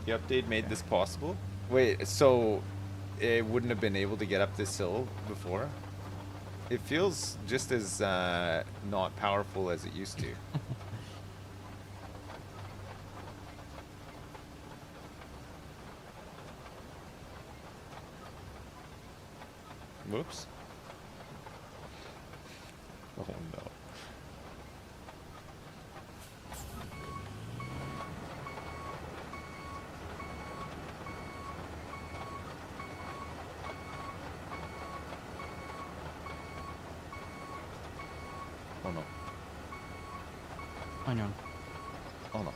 The update made this possible? Wait, so it wouldn't have been able to get up this hill before? It feels just as not powerful as it used to. Whoops. Oh no. Oh no. I know. Oh no.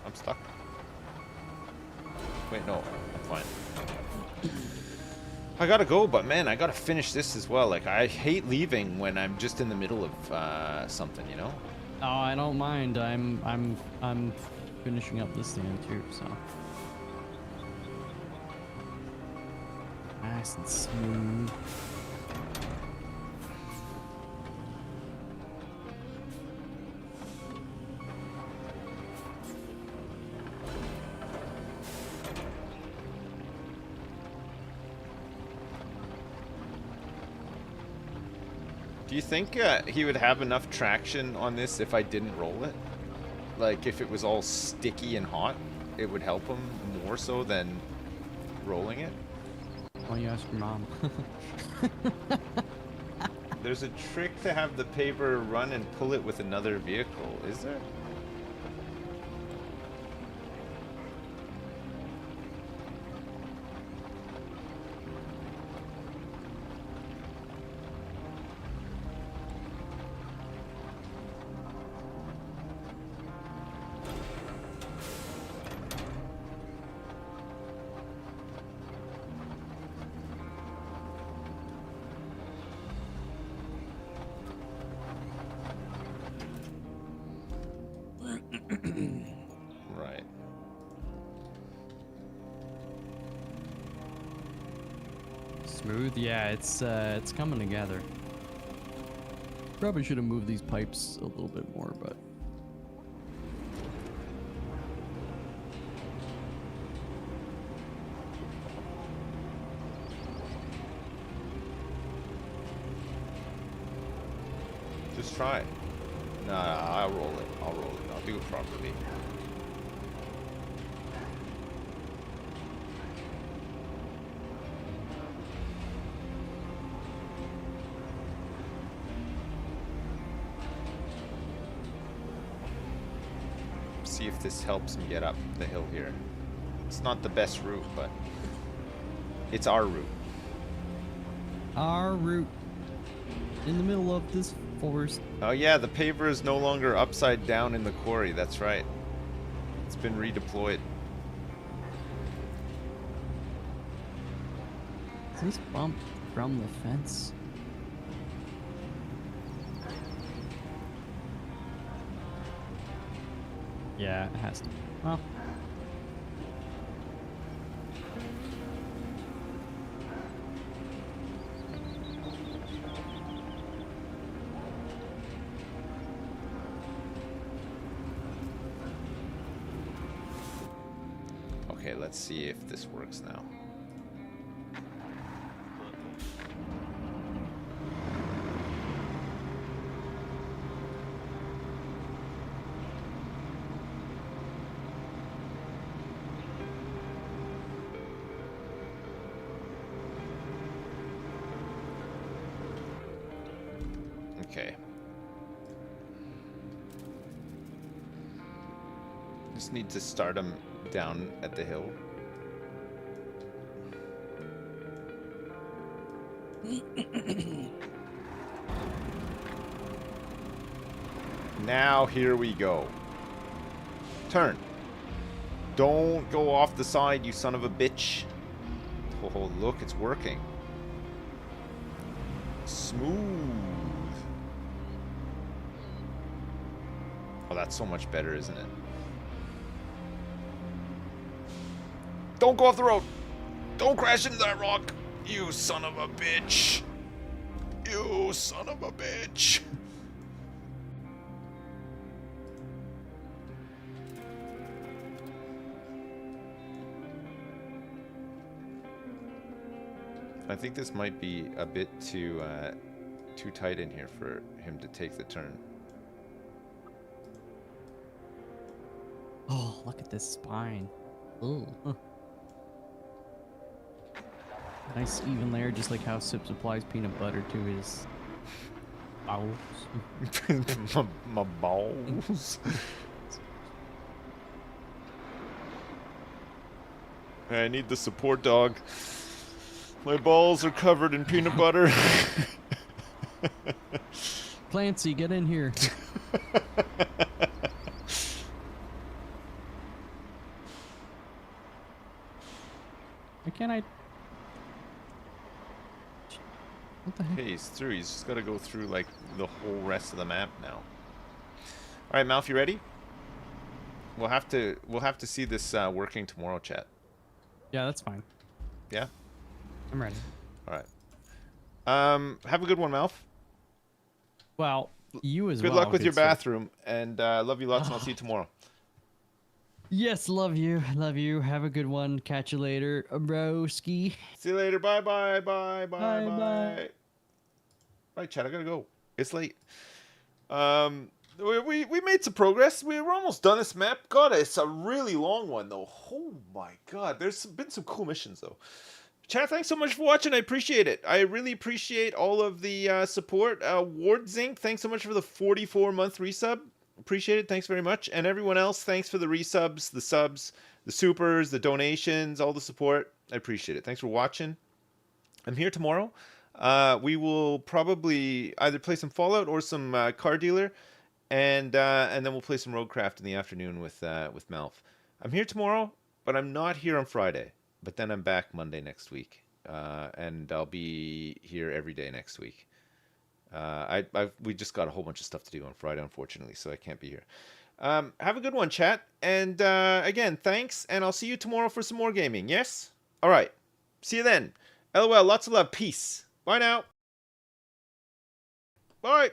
I'm stuck. Wait, no, I'm fine. I gotta go, but man, I gotta finish this as well. Like, I hate leaving when I'm just in the middle of something, you know? Oh, I don't mind. I'm finishing up this thing too, so. Nice and smooth. Do you think he would have enough traction on this if I didn't roll it? Like, if it was all sticky and hot, it would help him more so than rolling it? Why don't you ask your mom? There's a trick to have the paver run and pull it with another vehicle, is there? Right. Smooth, yeah, it's coming together. Probably should have moved these pipes a little bit more, but Just try it. No, I'll roll it. I'll roll it. I'll do it properly. See if this helps him get up the hill here. It's not the best route, but it's our route. our route in the middle of this forest. Oh yeah, the paver is no longer upside down in the quarry. That's right. It's been redeployed. Is this bump from the fence? Yeah, it has to. Well. Okay, let's see if this works now. Okay. Just need to start them down at the hill. Now here we go. Turn. Don't go off the side, you son of a bitch. Oh, look, it's working. Smooth. Oh, that's so much better, isn't it? Don't go off the road. Don't crash into that rock. You son of a bitch. You son of a bitch. I think this might be a bit too tight in here for him to take the turn. Oh, look at this spine. Ooh. Huh. Nice even layer, just like how Sips applies peanut butter to his bowels. my balls. I need the support dog. My balls are covered in peanut butter. Clancy, get in here. Why can't I? What the heck? Okay, he's through. He's just got to go through like the whole rest of the map now. All right, Malf, you ready? We'll have to see this working tomorrow, chat. Yeah, that's fine. Yeah. I'm ready. All right. Have a good one, Malf. Well, you as well. Good luck with your sir. bathroom, and love you lots, and I'll see you tomorrow. Yes, love you. Love you. Have a good one. Catch you later, broski. See you later. Bye, bye, bye, bye, Bye, bye. bye. Right, chat. I gotta go. It's late. We made some progress. We were almost done this map. God, it's a really long one though. Oh my God. There's been some cool missions though. Chat, thanks so much for watching. I appreciate it. I really appreciate all of the support. Ward Zinc, thanks so much for the 44-month resub. Appreciate it. Thanks very much. And everyone else, thanks for the resubs, the subs, the supers, the donations, all the support. I appreciate it. Thanks for watching. I'm here tomorrow. We will probably either play some Fallout or some Car Dealer, and then we'll play some Roadcraft in the afternoon with Malf. I'm here tomorrow, but I'm not here on Friday. But then I'm back Monday next week, and I'll be here every day next week. We just got a whole bunch of stuff to do on Friday, unfortunately, so I can't be here. Have a good one, chat. And again, thanks, and I'll see you tomorrow for some more gaming, yes? All right. See you then. LOL, lots of love. Peace. Bye now. Bye.